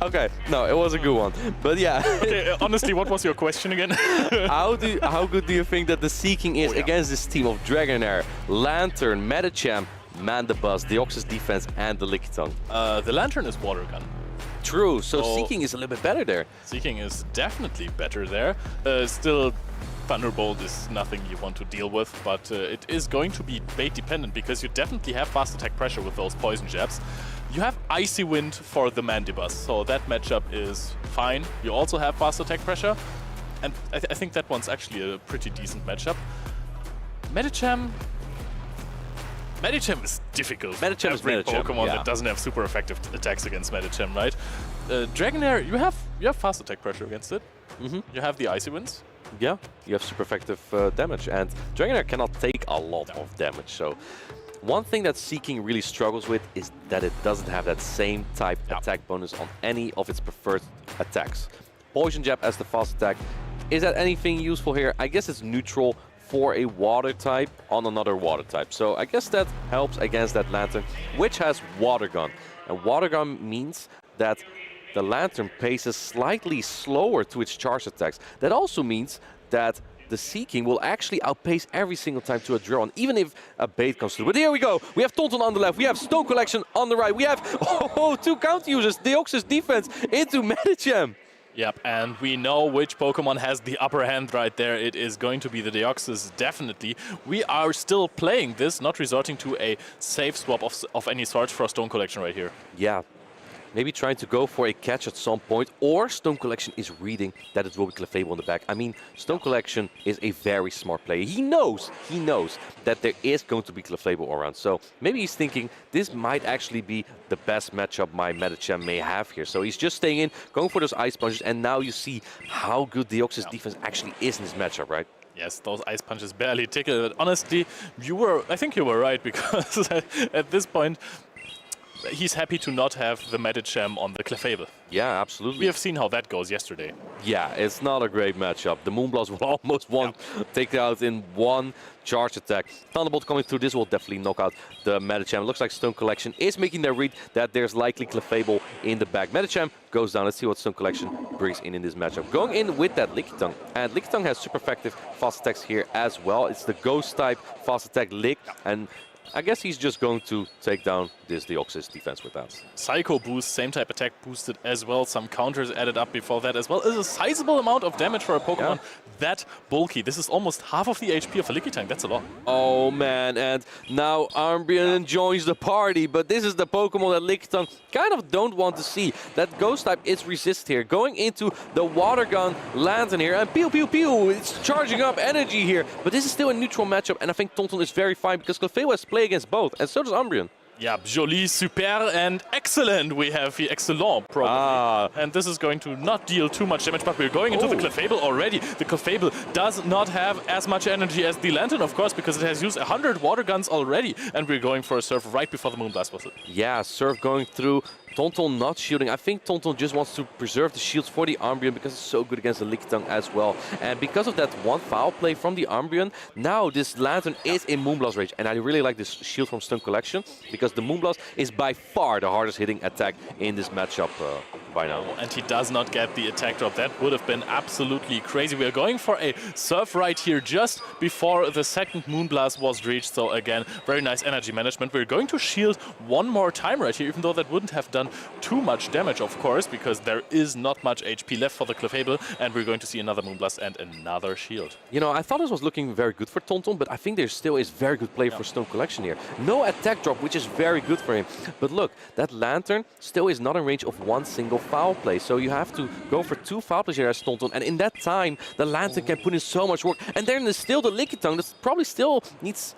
Okay, no, it was a good one. But yeah. Okay, honestly, what was your question again? How good do you think that the Seeking is against this team of Dragonair, Lantern, Medicham, Mandibus, Deoxys defense, and the Lickitung? The Lantern is water gun. True, so Seeking is a little bit better there. Seeking is definitely better there. Still, Thunderbolt is nothing you want to deal with, but it is going to be bait dependent, because you definitely have fast attack pressure with those poison jabs. You have Icy Wind for the Mandibus, so that matchup is fine. You also have fast attack pressure, and I think that one's actually a pretty decent matchup. Medicham is difficult. Medicham is every Pokemon that doesn't have super effective attacks against Medicham, right? Dragonair, you have fast attack pressure against it. You have the Icy Winds. Yeah, you have super effective damage, and Dragonair cannot take a lot of damage. So one thing that Seeking really struggles with is that it doesn't have that same type attack bonus on any of its preferred attacks. Poison Jab as the fast attack. Is that anything useful here? I guess it's neutral for a water type on another water type. So I guess that helps against that Lantern, which has Water Gun. And Water Gun means that the Lantern paces slightly slower to its charge attacks. That also means that the Seeking will actually outpace every single time to a draw, even if a bait comes through. But here we go. We have Tonton on the left. We have Stone Collection on the right. We have two counter users. Deoxys defense into Medicham. Yep, and we know which Pokemon has the upper hand right there. It is going to be the Deoxys, definitely. We are still playing this, not resorting to a safe swap of any sort for a Stone Collection right here. Yeah. Maybe trying to go for a catch at some point, or Stone Collection is reading that it will be Clefable on the back. I mean, Stone Collection is a very smart player. He knows that there is going to be Clefable around. So maybe he's thinking this might actually be the best matchup my Medicham may have here. So he's just staying in, going for those Ice Punches, and now you see how good Deoxys defense actually is in this matchup, right? Yes, those Ice Punches barely tickle. But honestly, I think you were right, because at this point, he's happy to not have the Medicham on the Clefable. Yeah, absolutely. We have seen how that goes yesterday. Yeah, it's not a great matchup. The Moonblast will almost take it out in one charge attack. Thunderbolt coming through, this will definitely knock out the Medicham. It looks like Stone Collection is making their read that there's likely Clefable in the back. Medicham goes down. Let's see what Stone Collection brings in this matchup. Going in with that Lickitung. And Lickitung has super effective fast attacks here as well. It's the Ghost type fast attack Lick. And I guess he's just going to take down this Deoxys defense with that. Psycho boost, same type attack boosted as well. Some counters added up before that as well. It's a sizable amount of damage for a Pokemon that bulky. This is almost half of the HP of a Lickitung. That's a lot. Oh man, and now Umbreon joins the party, but this is the Pokemon that Lickitung kind of don't want to see. That Ghost type is resist here. Going into the Water Gun Lantern here, and pew pew pew, it's charging up energy here. But this is still a neutral matchup, and I think Tonton is very fine because Clefable has played against both, and so does Umbreon. Yeah, joli, super, and excellent. We have the excellent, probably. And this is going to not deal too much damage, but we're going into the Clefable already. The Clefable does not have as much energy as the Lantern, of course, because it has used 100 Water Guns already. And we're going for a Surf right before the Moonblast was it. Yeah, Surf going through. Tonton not shielding. I think Tonton just wants to preserve the shields for the Umbreon because it's so good against the Lickitung as well. And because of that one foul play from the Umbreon, now this Lantern is in Moonblast range. And I really like this shield from Stone Collection because the Moonblast is by far the hardest hitting attack in this matchup by now. And he does not get the attack drop. That would have been absolutely crazy. We are going for a Surf right here just before the second Moonblast was reached. So again, very nice energy management. We're going to shield one more time right here, even though that wouldn't have done too much damage, of course, because there is not much HP left for the Clefable, and we're going to see another Moonblast and another shield. You know, I thought this was looking very good for Tonton, but I think there still is very good play for Stone Collection here. No attack drop, which is very good for him. But look, that Lantern still is not in range of one single foul play, so you have to go for 2 foul plays here as Tonton, and in that time, the Lantern can put in so much work. And then there's still the Lickitung that probably still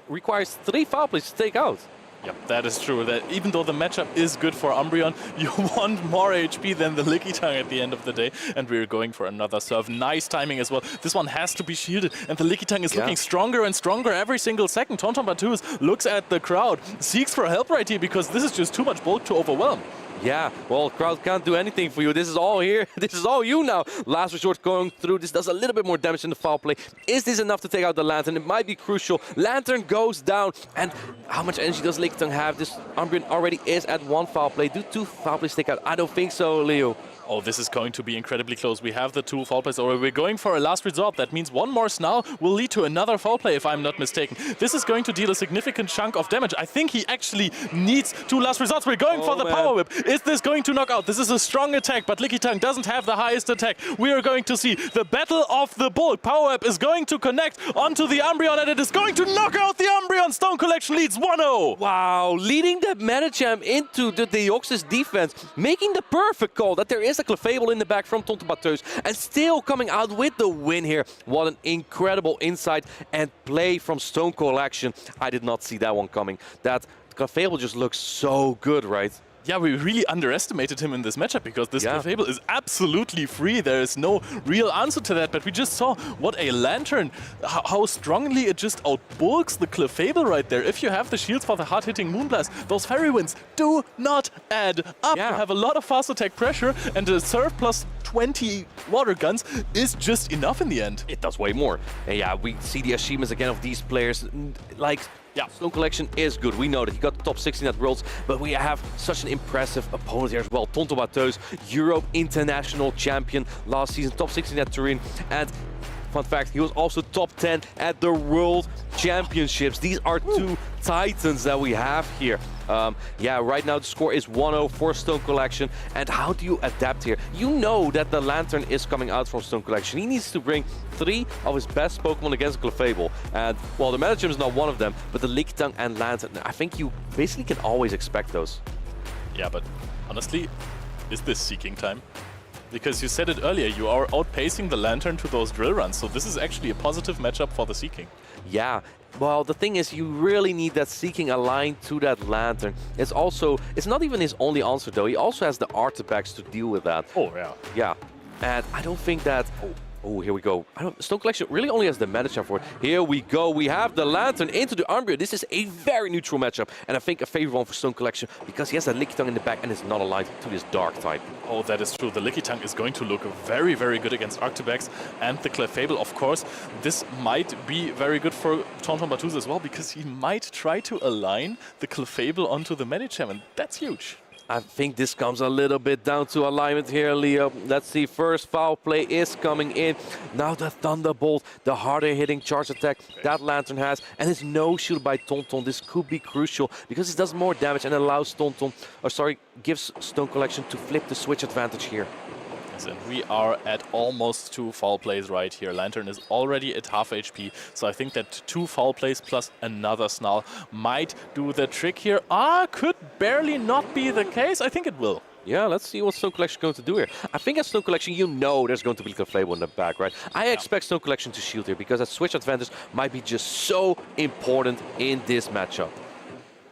requires 3 foul plays to take out. Yep, that is true. That even though the matchup is good for Umbreon, you want more HP than the Lickitung at the end of the day. And we're going for another Surf. Nice timing as well. This one has to be shielded. And the Lickitung is looking stronger and stronger every single second. Tonton Batus looks at the crowd, seeks for help right here because this is just too much bulk to overwhelm. Yeah, well, crowd can't do anything for you. This is all here. This is all you now. Last resort going through. This does a little bit more damage than the foul play. Is this enough to take out the Lantern? It might be crucial. Lantern goes down. And how much energy does Lickitung have? This Umbreon already is at 1 foul play. Do 2 foul plays take out? I don't think so, Leo. Oh, this is going to be incredibly close. We have the 2 foul plays already. We're going for a last resort. That means one more Snarl will lead to another foul play, if I'm not mistaken. This is going to deal a significant chunk of damage. I think he actually needs 2 last resorts. We're going for the Power Whip. Is this going to knock out? This is a strong attack, but Lickitung doesn't have the highest attack. We are going to see the battle of the bulk. Power Whip is going to connect onto the Umbreon, and it is going to knock out the Umbreon. Stone Collection leads 1-0. Wow, leading that Medicham into the Deoxys defense, making the perfect call that there is a Clefable in the back from Tonton Batus, and still coming out with the win here. What an incredible insight and play from Stone Collection. I did not see that one coming. That Clefable just looks so good, right? Yeah, we really underestimated him in this matchup because this Clefable is absolutely free. There is no real answer to that, but we just saw what a Lantern, how strongly it just outbulks the Clefable right there. If you have the shields for the hard-hitting Moonblast, those Fairy Winds do not add up. You have a lot of fast attack pressure, and the Surf plus 20 Water Guns is just enough in the end. It does way more. And yeah, we see the achievements again of these players, like... Yeah, Stone Collection is good. We know that he got top 16 at Worlds, but we have such an impressive opponent here as well. Tonton Batus, Europe International Champion last season, top 16 at Turin. And Fun fact, he was also top 10 at the World Championships. These are two titans that we have here. Yeah, right now the score is 1-0 for Stone Collection. And how do you adapt here? You know that the Lantern is coming out from Stone Collection. He needs to bring 3 of his best Pokemon against Clefable. And, well, the Medicham is not one of them, but the Lickitung and Lantern, I think you basically can always expect those. Yeah, but honestly, is this Seeking time? Because you said it earlier, you are outpacing the Lantern to those drill runs, so this is actually a positive matchup for the Seeking. Yeah, well, the thing is, you really need that Seeking aligned to that Lantern. It's not even his only answer, though. He also has the artifacts to deal with that. Oh, yeah. Yeah, and I don't think that... Oh, here we go. Stone Collection really only has the Medicham for it. Here we go. We have the Lantern into the Umbreon. This is a very neutral matchup, and I think a favorite one for Stone Collection because he has that Lickitung in the back and it's not aligned to this Dark type. Oh, that is true. The Lickitung is going to look very, very good against Arctibax and the Clefable, of course. This might be very good for Tonton Batuz as well because he might try to align the Clefable onto the Medicham, and that's huge. I think this comes a little bit down to alignment here, Leo. Let's see, first foul play is coming in. Now the Thunderbolt, the harder hitting charge attack that Lantern has. And it's no shield by Tonton. This could be crucial because it does more damage and allows gives Stone Collection to flip the switch advantage here. And we are at almost 2 foul plays right here. Lantern is already at half HP, so I think that 2 foul plays plus another Snarl might do the trick here. Could barely not be the case. I think it will. Yeah, let's see what Stone Collection is going to do here. I think at Stone Collection, you know there's going to be Clefable in the back, right? I expect Stone Collection to shield here because that switch advantage might be just so important in this matchup.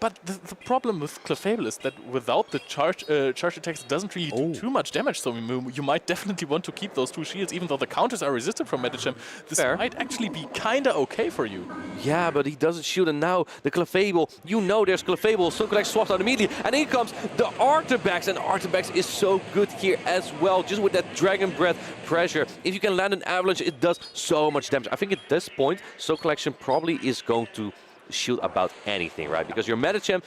But the problem with Clefable is that without the charge attacks, it doesn't really do too much damage. So you might definitely want to keep those 2 shields, even though the counters are resisted from Medicham. This might actually be kinda okay for you. Yeah, but he doesn't shield, and now the Clefable, you know there's Clefable. Stone Collection swaps out immediately, and here comes the Arctibax, and Arctibax is so good here as well, just with that Dragon Breath pressure. If you can land an Avalanche, it does so much damage. I think at this point, Stone Collection probably is going to shield about anything, right? Because your Medicham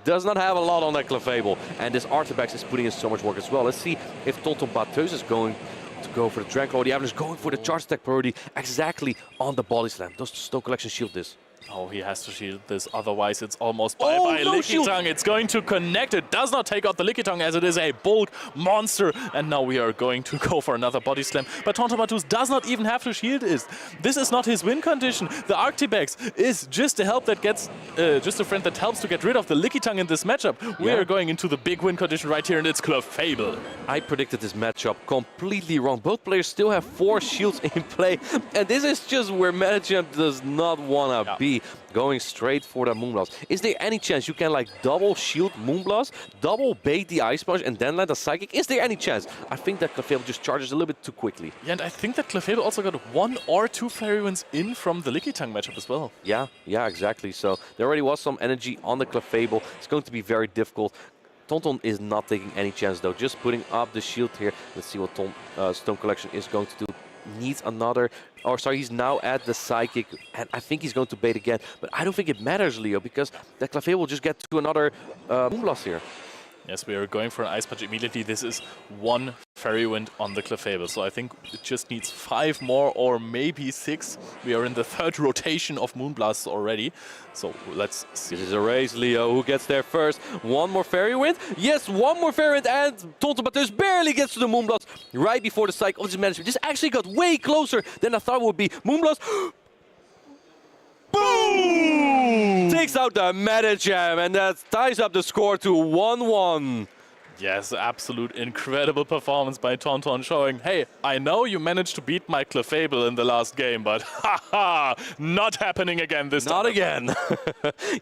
does not have a lot on that Clefable, and this Arctibax is putting in so much work as well. Let's see if Tonton Batuz is going to go for the Dragon or the Avalanche, going for the charge attack priority exactly on the Body Slam. Does Stone Collection shield this? Oh, he has to shield this, otherwise it's almost bye-bye Lickitung. It's going to connect. It does not take out the Lickitung as it is a bulk monster. And now we are going to go for another Body Slam. But Tonton Batuz does not even have to shield it. This is not his win condition. The Arctibax is just a help that gets, just a friend that helps to get rid of the Lickitung in this matchup. We are going into the big win condition right here, and it's Clefable. I predicted this matchup completely wrong. Both players still have 4 shields in play, and this is just where Medicham does not want to be. Going straight for the Moonblast. Is there any chance you can like double shield Moonblast, double bait the Ice Punch, and then land a Psychic? Is there any chance? I think that Clefable just charges a little bit too quickly. Yeah, and I think that Clefable also got 1 or 2 Fairy Winds in from the Lickitung matchup as well. Yeah, exactly. So there already was some energy on the Clefable. It's going to be very difficult. Tonton is not taking any chance though, just putting up the shield here. Let's see what Stone Collection is going to do. Needs another, he's now at the Psychic, and I think he's going to bait again, but I don't think it matters, Leo, because the Clefable will just get to another Moonblast here. Yes, we are going for an Ice Punch immediately. This is 1 Fairy Wind on the Clefable, so I think it just needs 5 more or maybe 6. We are in the 3rd rotation of Moonblasts already, so let's see. This is a race, Leo. Who gets there first? 1 more Fairy Wind? Yes, 1 more Fairy Wind, and Tonton Batuz barely gets to the Moonblast right before the Psych of this management. This actually got way closer than I thought it would be. Moonblast. Boom! Takes out the Medicham, and that ties up the score to 1-1. Yes, absolute incredible performance by Tonton, showing, hey, I know you managed to beat my Clefable in the last game, but haha, not happening again this time. Not again.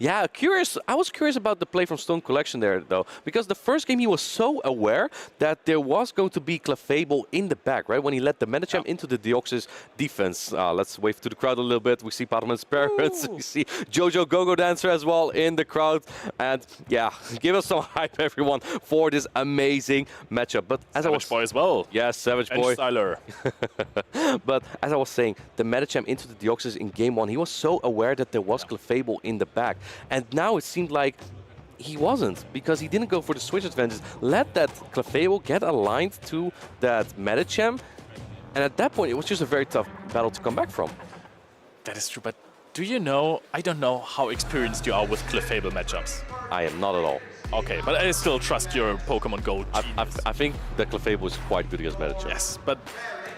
Yeah, curious. I was curious about the play from Stone Collection there, though, because the first game he was so aware that there was going to be Clefable in the back, right? When he let the Medicham into the Deoxys defense. Let's wave to the crowd a little bit. We see Padman's parents. We see Jojo Go-Go Dancer as well in the crowd. And yeah, give us some hype, everyone, for this amazing matchup. But as Savage Boy as well. Yes, Savage Boy. And Styler. But as I was saying, the Medicham into the Deoxys in game 1, he was so aware that there was Clefable in the back. And now it seemed like he wasn't, because he didn't go for the switch advantage. Let that Clefable get aligned to that Medicham. And at that point, it was just a very tough battle to come back from. That is true, but do you know, I don't know how experienced you are with Clefable matchups. I am not at all. Okay, but I still trust your Pokemon Go I think that Clefable is quite good against Medicham. Yes, but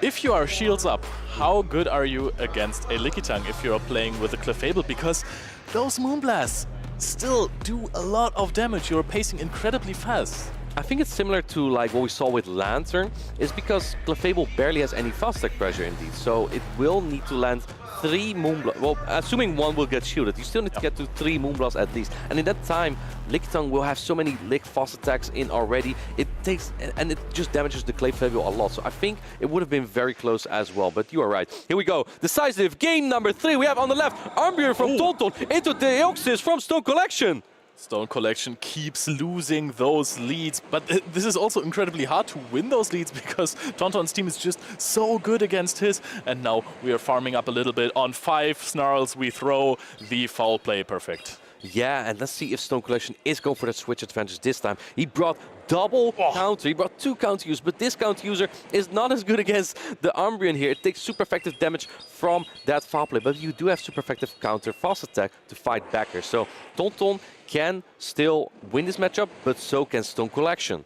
if you are shields up, how good are you against a Lickitung if you are playing with a Clefable? Because those Moonblasts still do a lot of damage. You're pacing incredibly fast. I think it's similar to like what we saw with Lantern, is because Clefable barely has any fast attack pressure indeed. So it will need to land 3 Moonblasts. Well, assuming 1 will get shielded, you still need to get to 3 Moonblasts at least. And in that time, Lickitung will have so many Lick fast attacks in already. It takes, and it just damages the Clefable a lot. So I think it would have been very close as well. But you are right. Here we go. Decisive game number 3. We have on the left Umbreon from Tonton into Deoxys from Stone Collection. Stone Collection keeps losing those leads, but this is also incredibly hard to win those leads because Tonton's team is just so good against his. And now we are farming up a little bit. On 5 Snarls, we throw the foul play. Perfect. Yeah, and let's see if Stone Collection is going for that switch advantage this time. He brought double counter, he brought 2 counter use, but this counter user is not as good against the Umbreon here. It takes super effective damage from that foul play, but you do have super effective counter fast attack to fight back here. So Tonton can still win this matchup, but so can Stone Collection.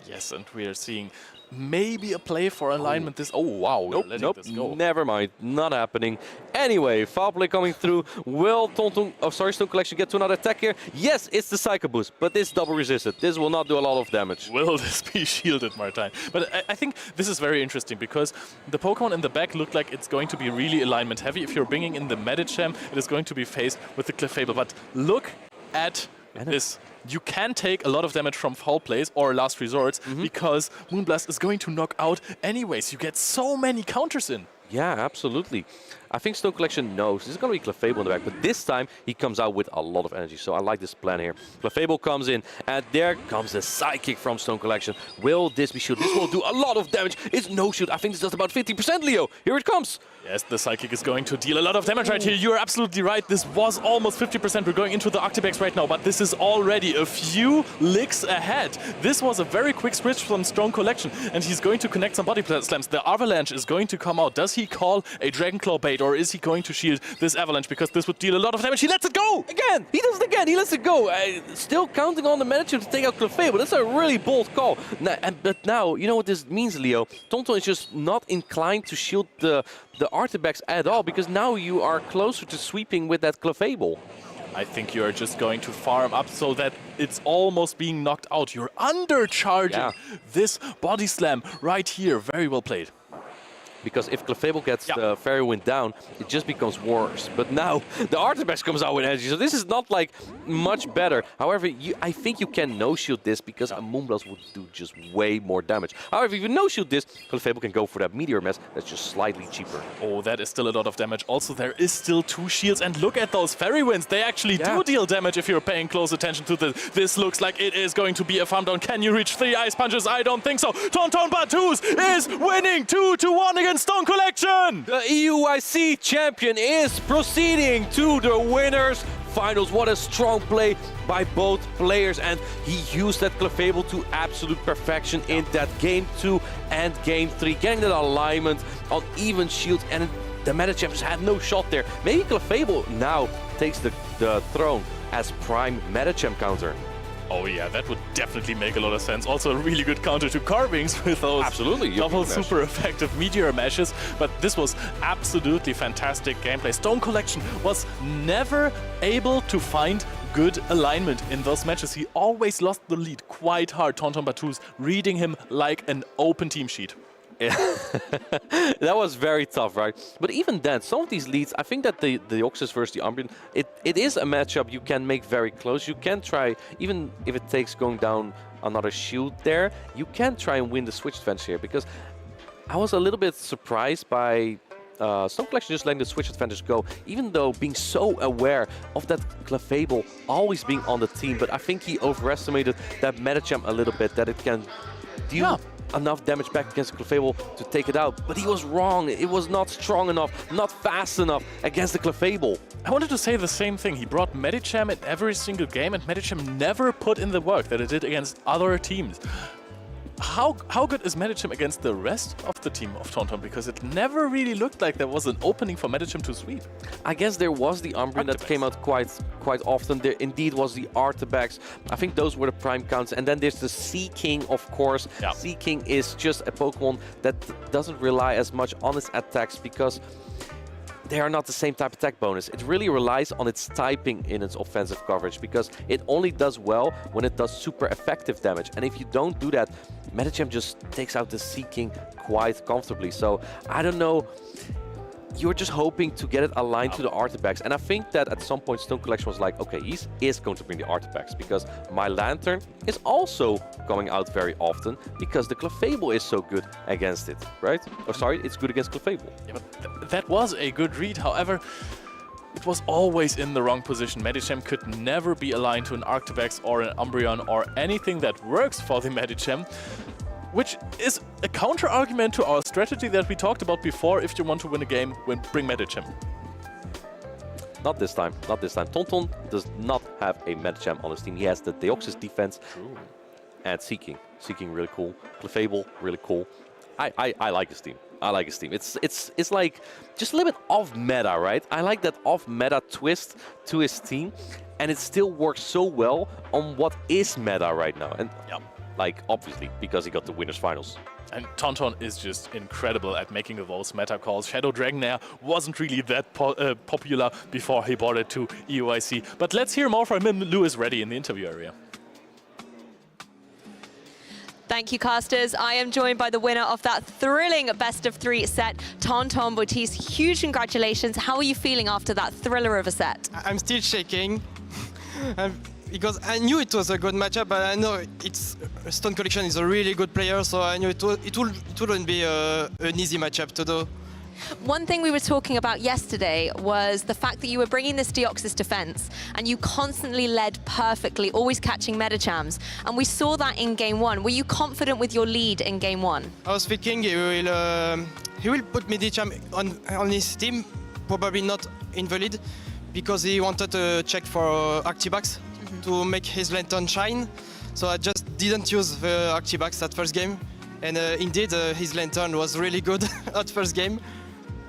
Yes, and we are seeing maybe a play for alignment. This. Oh wow! Nope. Never mind. Not happening. Anyway, foul play coming through. Will Tonton? Oh, sorry, Stone Collection get to another attack here? Yes, it's the Psycho Boost, but this double resisted. This will not do a lot of damage. Will this be shielded, Martijn? But I think this is very interesting because the Pokemon in the back look like it's going to be really alignment heavy. If you're bringing in the Medicham, it is going to be faced with the Clefable. But look at this. You can take a lot of damage from foul plays or last resorts because Moonblast is going to knock out anyways. You get so many counters in. Yeah, absolutely. I think Stone Collection knows this is going to be Clefable in the back, but this time he comes out with a lot of energy. So I like this plan here. Clefable comes in, and there comes the Psychic from Stone Collection. Will this be shield? This will do a lot of damage. It's no shield. I think this does about 50%, Leo. Here it comes. Yes, the Psychic is going to deal a lot of damage right here. You're absolutely right. This was almost 50%. We're going into the Octibex right now, but this is already a few licks ahead. This was a very quick switch from Stone Collection, and he's going to connect some body slams. The Avalanche is going to come out. Does he call a Dragon Claw bait, or is he going to shield this Avalanche because this would deal a lot of damage? He lets it go! Again! He does it again! He lets it go! Still counting on the Medicham to take out Clefable. That's a really bold call. But now, you know what this means, Leo? Tonton is just not inclined to shield the Artibex at all, because now you are closer to sweeping with that Clefable. I think you're just going to farm up so that it's almost being knocked out. You're undercharging this body slam right here. Very well played. Because if Clefable gets the Fairy Wind down, it just becomes worse. But now the Artibex comes out with energy, so this is not like much better. However, I think you can no-shield this because a Moonblast would do just way more damage. However, if you no-shield this, Clefable can go for that Meteor Mass that's just slightly cheaper. Oh, that is still a lot of damage. Also, there is still 2 shields, and look at those Fairy Winds. They actually do deal damage if you're paying close attention to this. This looks like it is going to be a farm down. Can you reach 3 Ice Punches? I don't think so. Tonton Batus is winning 2-1 against Stone Collection! The EUIC champion is proceeding to the winners finals. What a strong play by both players, and he used that Clefable to absolute perfection in that Game 2 and Game 3, getting that alignment on even shields, and the Medicham just had no shot there. Maybe Clefable now takes the throne as prime Medicham counter. Oh yeah, that would definitely make a lot of sense. Also a really good counter to Carvings with those double super effective Meteor Mashes. But this was absolutely fantastic gameplay. Stone Collection was never able to find good alignment in those matches. He always lost the lead quite hard. Tonton Batus reading him like an open team sheet. Yeah. That was very tough, right? But even then, some of these leads, I think that the Deoxys versus the Umbreon, it is a matchup you can make very close. You can try, even if it takes going down another shield there, you can try and win the switch advantage here, because I was a little bit surprised by Stone Collection just letting the switch advantage go, even though being so aware of that Clefable always being on the team. But I think he overestimated that Medicham a little bit, that it can deal enough damage back against the Clefable to take it out. But he was wrong. It was not strong enough, not fast enough against the Clefable. I wanted to say the same thing. He brought Medicham in every single game, and Medicham never put in the work that it did against other teams. how good is Medicham against the rest of the team of Tonton? Because it never really looked like there was an opening for Medicham to sweep. I guess there was the Umbreon that came out quite often. There indeed was the Artabax. I think those were the prime counts. And then there's the Sea King, of course. Yeah. Sea King is just a Pokemon that doesn't rely as much on its attacks because they are not the same type of attack bonus. It really relies on its typing in its offensive coverage because it only does well when it does super effective damage. And if you don't do that, Medicham just takes out the Sea King quite comfortably. So I don't know. You're just hoping to get it aligned to the Artabax. And I think that at some point Stone Collection was like, okay, he is going to bring the Artabax because my Lantern is also going out very often because the Clefable is so good against it, right? Oh, sorry, it's good against Clefable. Yeah, but that was a good read. However, it was always in the wrong position. Medicham could never be aligned to an Artabax or an Umbreon or anything that works for the Medicham, which is a counter-argument to our strategy that we talked about before. If you want to win a game, bring Medicham. Not this time, not this time. Tonton does not have a Medicham on his team. He has the Deoxys defense and Sea King. Sea King really cool. Clefable, really cool. I like his team. I like his team. It's like just a little bit off meta, right? I like that off meta twist to his team, and it still works so well on what is meta right now. And yeah, like obviously because he got the winners finals. And Tonton is just incredible at making those meta calls. Shadow Dragonair wasn't really that popular before he brought it to EUIC. But let's hear more from him. Lou is ready in the interview area. Thank you, casters. I am joined by the winner of that thrilling best-of-3 set, Tonton Baptiste. Huge congratulations. How are you feeling after that thriller of a set? I'm still shaking because I knew it was a good matchup, but I know Stone Collection is a really good player, so I knew it wouldn't be an easy matchup to do. One thing we were talking about yesterday was the fact that you were bringing this Deoxys defense and you constantly led perfectly, always catching Medichams. And we saw that in Game 1. Were you confident with your lead in Game 1? I was thinking he will put Medicham on his team, probably not invalid, because he wanted to check for Artabax to make his Lantern shine. So I just didn't use the Artabax at first game. And indeed, his Lantern was really good at first game.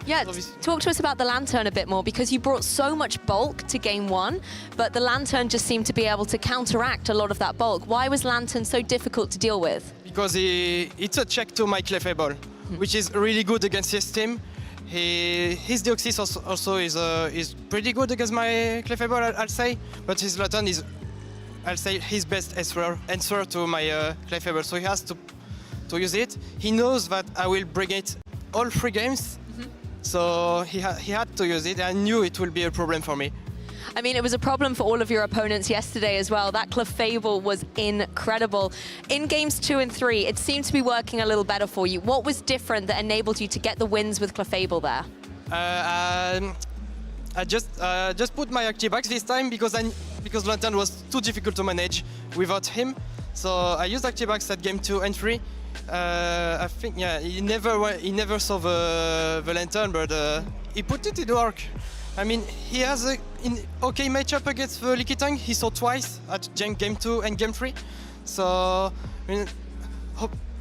Yeah, talk to us about the Lantern a bit more, because you brought so much bulk to Game 1, but the Lantern just seemed to be able to counteract a lot of that bulk. Why was Lantern so difficult to deal with? Because it's a check to my Clefable, which is really good against his team. His Deoxys also is pretty good against my Clefable, I'll say, but his Lantern is, I'll say, his best answer to my Clefable, so he has to use it. He knows that I will bring it all 3 games, so he had to use it. I knew it will be a problem for me. I mean, it was a problem for all of your opponents yesterday as well. That Clefable was incredible. In games 2 and 3, it seemed to be working a little better for you. What was different that enabled you to get the wins with Clefable there? I just put my Artabax this time because Lantern was too difficult to manage without him. So I used Artabax at game 2 and 3. I think, yeah, he never saw the Lantern, but he put it in work. I mean, he has an okay matchup against the Lickitung. He saw twice at game 2 and game 3. So, I mean,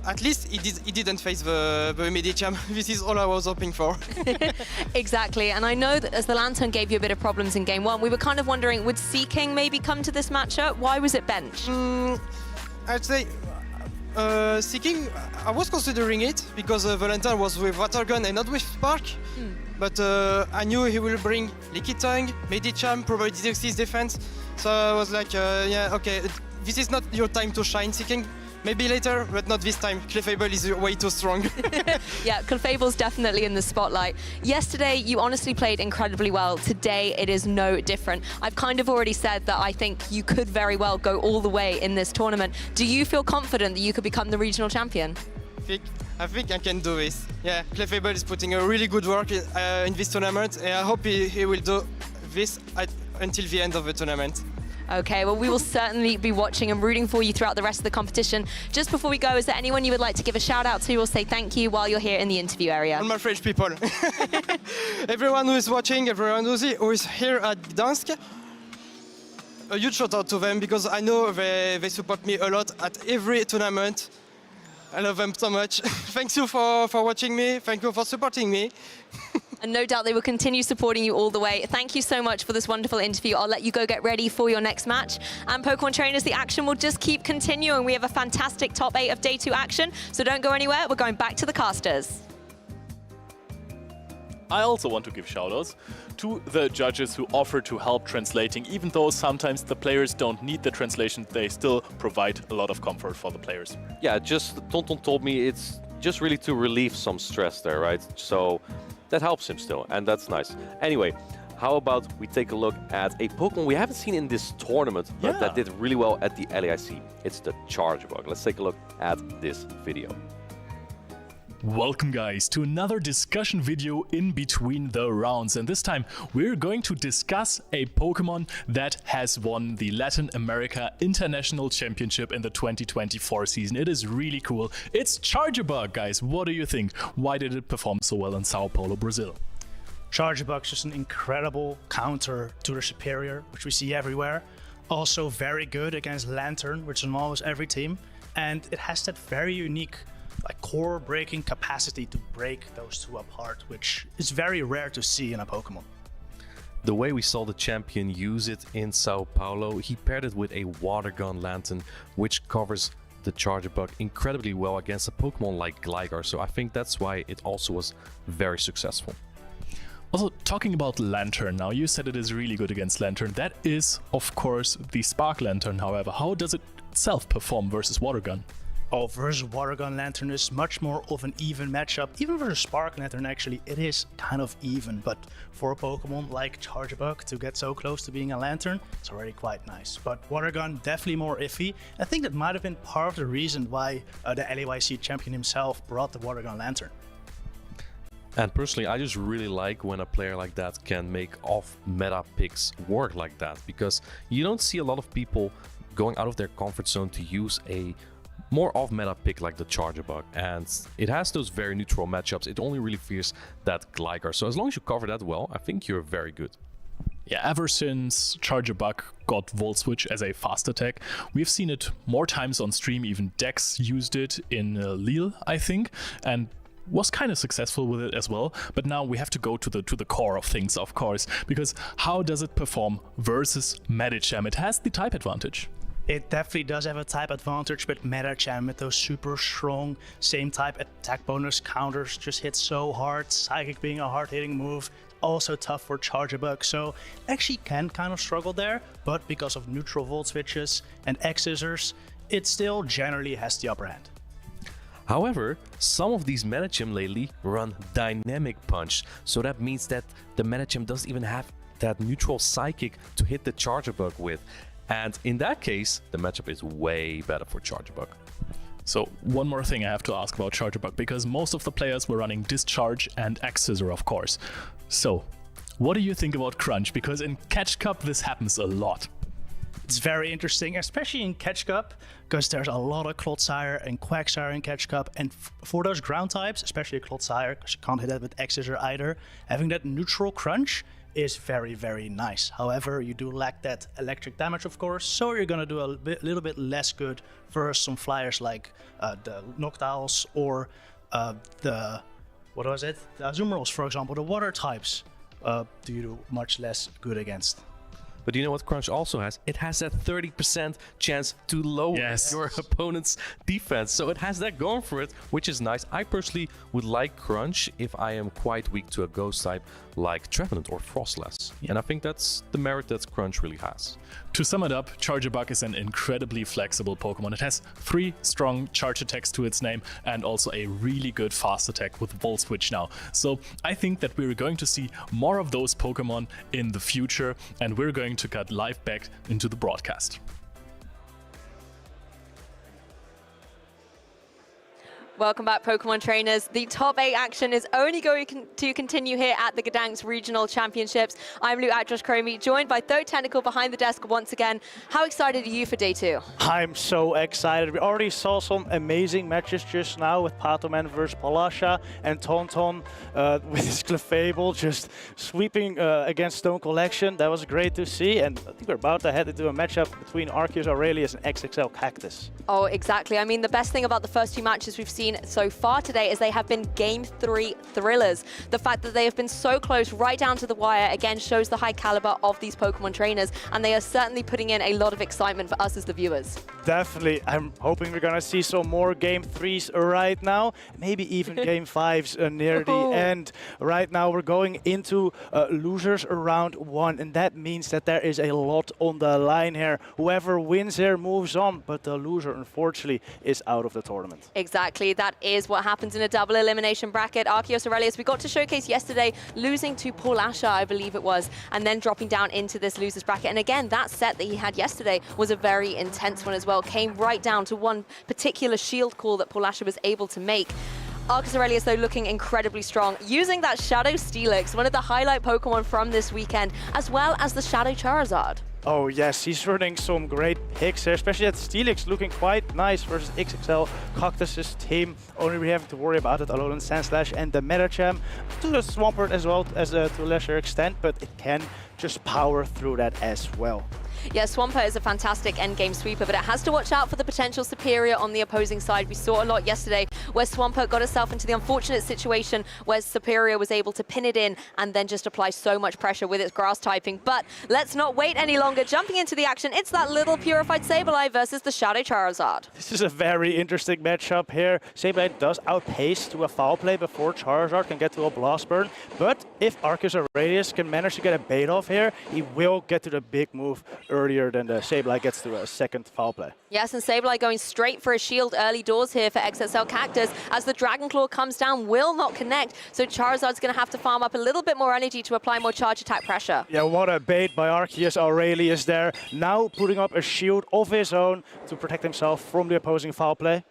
at least he didn't face the Medicham. This is all I was hoping for. Exactly, and I know that as the Lantern gave you a bit of problems in Game 1, we were kind of wondering, would Sea King maybe come to this matchup? Why was it bench? I'd say Sea King, I was considering it because the Lantern was with Water Gun and not with Spark. But I knew he will bring Lickitung, Medicham, probably Deoxys defense. So I was like, yeah, okay, this is not your time to shine, Sea King. Maybe later, but not this time. Clefable is way too strong. Yeah, Clefable's definitely in the spotlight. Yesterday, you honestly played incredibly well. Today, it is no different. I've kind of already said that I think you could very well go all the way in this tournament. Do you feel confident that you could become the regional champion? I think I can do this. Yeah, Clefable is putting a really good work in this tournament, and I hope he will do this until the end of the tournament. Okay, well, we will certainly be watching and rooting for you throughout the rest of the competition. Just before we go, is there anyone you would like to give a shout out to or say thank you while you're here in the interview area? All my French people. Everyone who is watching, everyone who is here at Gdańsk. A huge shout out to them because I know they support me a lot at every tournament. I love them so much. Thank you for watching me. Thank you for supporting me. And no doubt they will continue supporting you all the way. Thank you so much for this wonderful interview. I'll let you go get ready for your next match. And Pokemon trainers, the action will just keep continuing. We have a fantastic top 8 of Day 2 action, so don't go anywhere. We're going back to the casters. I also want to give shoutouts to the judges who offer to help translating. Even though sometimes the players don't need the translation, they still provide a lot of comfort for the players. Yeah, just Tonton told me it's just really to relieve some stress there, right? So that helps him still, and that's nice. Anyway, how about we take a look at a Pokemon we haven't seen in this tournament, but that did really well at the LAIC. It's the Chargerbug. Let's take a look at this video. Welcome guys to another discussion video in between the rounds, and this time we're going to discuss a Pokemon that has won the Latin America International Championship in the 2024 season. It is really cool. It's Chargerbug, guys. What do you think? Why did it perform so well in Sao Paulo, Brazil? Chargerbug's just an incredible counter to the superior, which we see everywhere. Also very good against Lantern, which is in almost every team, and it has that very unique core breaking capacity to break those two apart, which is very rare to see in a Pokemon. The way we saw the champion use it in Sao Paulo, he paired it with a Water Gun Lantern, which covers the Chargerbug incredibly well against a Pokemon like Gligar, so I think that's why it also was very successful. Also, talking about Lantern now, you said it is really good against Lantern. That is, of course, the Spark Lantern, however. How does it itself perform versus Water Gun? Oh, versus Water Gun Lantern is much more of an even matchup. Even versus Spark Lantern, actually, it is kind of even. But for a Pokemon like Chargerbug to get so close to being a Lantern, it's already quite nice. But Water Gun, definitely more iffy. I think that might have been part of the reason why the LAYC champion himself brought the Water Gun Lantern. And personally, I just really like when a player like that can make off-meta picks work like that, because you don't see a lot of people going out of their comfort zone to use a more off-meta pick like the Chargerbug, and it has those very neutral matchups. It only really fears that Gligar, so as long as you cover that well, I think you're very good. Yeah, ever since Chargerbug got Volt Switch as a fast attack, we've seen it more times on stream. Even Dex used it in Lille, I think, and was kind of successful with it as well. But now we have to go to the core of things, of course, because how does it perform versus Medicham? It has the type advantage. It definitely does have a type advantage, but Medicham with those super strong same type attack bonus counters just hit so hard. Psychic being a hard hitting move, also tough for Chargerbug, so actually can kind of struggle there, but because of neutral Volt Switches and X-Scissors, it still generally has the upper hand. However, some of these Medicham lately run Dynamic Punch, so that means that the Medicham doesn't even have that neutral Psychic to hit the Chargerbug with. And in that case, the matchup is way better for Chargerbug. So one more thing I have to ask about Chargerbug, because most of the players were running Discharge and X-Scissor, of course. So what do you think about Crunch? Because in Catch Cup, this happens a lot. It's very interesting, especially in Catch Cup, because there's a lot of Clodsire and Quagsire in Catch Cup, and for those ground types, especially Clodsire, because you can't hit that with X-Scissor either, having that neutral Crunch is very, very nice. However, you do lack that electric damage, of course, so you're gonna do a little bit less good versus some flyers like the Noctowls or the Azumarill, for example. The water types do you do much less good against. But you know what Crunch also has? It has that 30% chance to lower your opponent's defense. So it has that going for it, which is nice. I personally would like Crunch if I am quite weak to a ghost type like Trevenant or Frostless. And I think that's the merit that Crunch really has. To sum it up, Chargerbug is an incredibly flexible Pokemon. It has 3 strong charge attacks to its name and also a really good fast attack with Volt Switch now. So I think that we're going to see more of those Pokemon in the future, and we're going to cut live back into the broadcast. Welcome back, Pokemon trainers. The top 8 action is only going to continue here at the Gdańsk Regional Championships. I'm Lou Chromie, joined by Third Technical behind the desk once again. How excited are you for day 2? I'm so excited. We already saw some amazing matches just now with Patoman versus Polasha and Tonton with his Clefable just sweeping against Stone Collection. That was great to see, and I think we're about to head into a matchup between Arceus Aurelius and XXL Cactus. Oh, exactly. I mean, the best thing about the first 2 matches we've seen so far today is they have been Game 3 thrillers. The fact that they have been so close right down to the wire again shows the high caliber of these Pokemon trainers, and they are certainly putting in a lot of excitement for us as the viewers. Definitely. I'm hoping we're gonna see some more Game 3s right now, maybe even Game 5s near the end. Right now we're going into losers round 1, and that means that there is a lot on the line here. Whoever wins here moves on, but the loser unfortunately is out of the tournament. Exactly. That is what happens in a double elimination bracket. Arceus Aurelius, we got to showcase yesterday, losing to Polasha, I believe it was, and then dropping down into this losers bracket. And again, that set that he had yesterday was a very intense one as well. Came right down to one particular shield call that Polasha was able to make. Arceus Aurelius, though, looking incredibly strong, using that Shadow Steelix, one of the highlight Pokemon from this weekend, as well as the Shadow Charizard. Oh yes, he's running some great picks here, especially that Steelix looking quite nice versus XXL Cactus's team. Only we have to worry about it, Alolan Sandslash and the Medicham. To the Swampert as well, as to a lesser extent, but it can just power through that as well. Yeah, Swampert is a fantastic endgame sweeper, but it has to watch out for the potential Superior on the opposing side. We saw a lot yesterday where Swampert got herself into the unfortunate situation where Superior was able to pin it in and then just apply so much pressure with its grass typing. But let's not wait any longer. Jumping into the action, it's that little Purified Sableye versus the Shadow Charizard. This is a very interesting matchup here. Sableye does outpace to a foul play before Charizard can get to a Blast Burn. But if Arceus Aurelius can manage to get a bait off here, he will get to the big move earlier than the Sableye gets to a second foul play. Yes, and Sableye going straight for a shield early doors here for XXL Cactus, as the Dragon Claw comes down, will not connect, so Charizard's going to have to farm up a little bit more energy to apply more charge attack pressure. Yeah, what a bait by Arceus Aurelius there, now putting up a shield of his own to protect himself from the opposing foul play.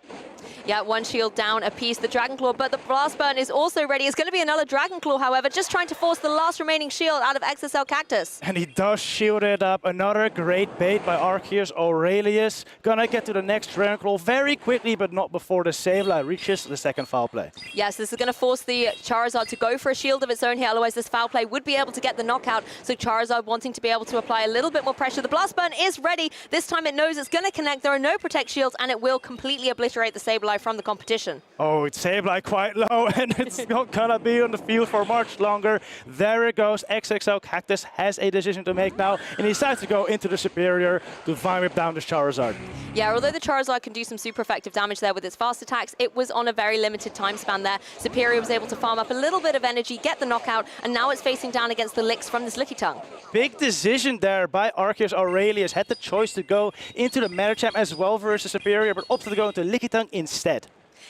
Yeah, one shield down apiece, the Dragon Claw, but the Blast Burn is also ready. It's going to be another Dragon Claw, however, just trying to force the last remaining shield out of XXL Cactus. And he does shield it up. Another great bait by Arceus Aurelius. Gonna get to the next Dragon Claw very quickly, but not before the Sableye reaches the second foul play. Yes, this is going to force the Charizard to go for a shield of its own here, otherwise this foul play would be able to get the knockout. So Charizard wanting to be able to apply a little bit more pressure. The Blast Burn is ready. This time it knows it's going to connect. There are no Protect Shields, and it will completely obliterate the Sableye from the competition. Oh, it's Sableye quite low, and it's not gonna be on the field for much longer. There it goes. XXL Cactus has a decision to make now, and he decides to go into the Superior to Vine Whip down this Charizard. Yeah, although the Charizard can do some super effective damage there with its fast attacks, it was on a very limited time span there. Superior was able to farm up a little bit of energy, get the knockout, and now it's facing down against the licks from this Lickitung. Big decision there by Arceus Aurelius. Had the choice to go into the Medicham as well versus Superior, but opted to go into Lickitung instead.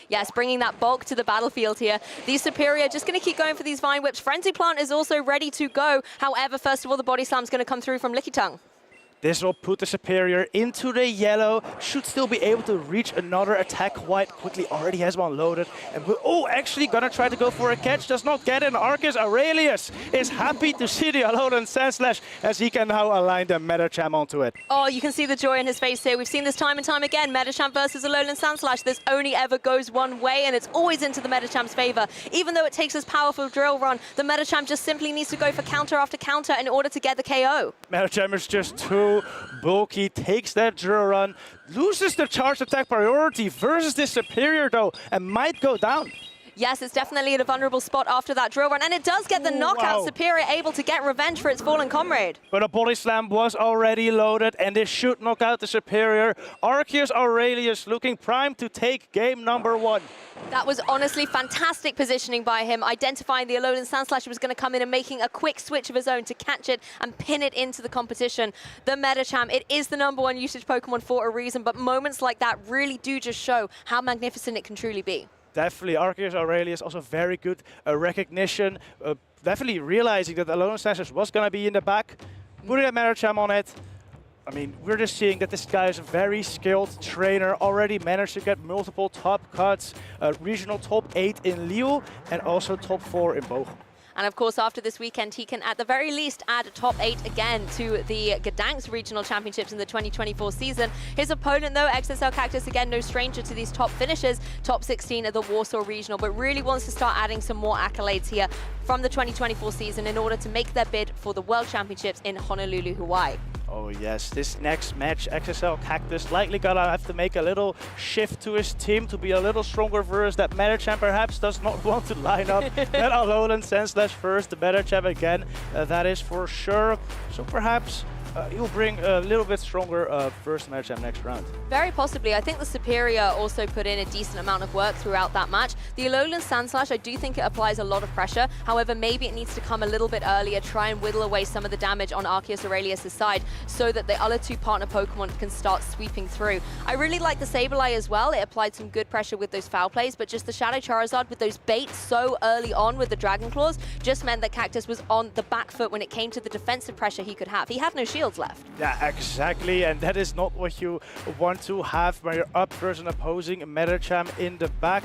Yes, bringing that bulk to the battlefield here. The Superior just going to keep going for these Vine Whips. Frenzy Plant is also ready to go. However, first of all, the Body Slam is going to come through from Lickitung. This will put the Superior into the yellow. Should still be able to reach another attack quite quickly. Already has one loaded. And actually gonna try to go for a catch. Does not get it. Arceus Aurelius is happy to see the Alolan Sandslash as he can now align the Medicham onto it. Oh, you can see the joy in his face here. We've seen this time and time again. Medicham versus Alolan Sandslash. This only ever goes one way, and it's always into the Medicham's favor. Even though it takes this powerful Drill Run, the Medicham just simply needs to go for counter after counter in order to get the KO. Medicham is just too bulky, takes that Drill Run, loses the charge attack priority versus this Superior though, and might go down. Yes, it's definitely in a vulnerable spot after that Drill Run, and it does get the knockout. Wow. Superior able to get revenge for its fallen comrade. But a Body Slam was already loaded, and this should knock out the Superior. Arceus Aurelius looking primed to take game number 1. That was honestly fantastic positioning by him, identifying the Alolan Sandslash was going to come in and making a quick switch of his own to catch it and pin it into the competition. The Medicham, it is the #1 usage Pokemon for a reason, but moments like that really do just show how magnificent it can truly be. Definitely, Arceus Aurelius also very good recognition. Definitely realizing that Alolan Sandslash was going to be in the back. Putting a Medicham on it. I mean, we're just seeing that this guy is a very skilled trainer, already managed to get multiple top cuts, regional top 8 in Lille, and also top 4 in Bochum. And of course, after this weekend, he can at the very least add top 8 again to the Gdańsk Regional Championships in the 2024 season. His opponent, though, XSL Cactus, again, no stranger to these top finishes, top 16 at the Warsaw Regional, but really wants to start adding some more accolades here from the 2024 season in order to make their bid for the World Championships in Honolulu, Hawaii. Oh yes, this next match, XSL Cactus likely gonna have to make a little shift to his team to be a little stronger versus that Meta Champ perhaps does not want to line up that Alolan Sandslash first, the Meta Champ again, that is for sure. So perhaps he'll bring a little bit stronger first Meta Champ next round. Very possibly. I think the Superior also put in a decent amount of work throughout that match. The Alolan Sandslash, I do think it applies a lot of pressure. However, maybe it needs to come a little bit earlier, try and whittle away some of the damage on Arceus Aurelius' side so that the other two partner Pokemon can start sweeping through. I really like the Sableye as well. It applied some good pressure with those foul plays, but just the Shadow Charizard with those baits so early on with the Dragon Claws just meant that Cactus was on the back foot when it came to the defensive pressure he could have. He had no shields left. Yeah, exactly, and that is not what you want to have when you're up versus an opposing Metacham in the back.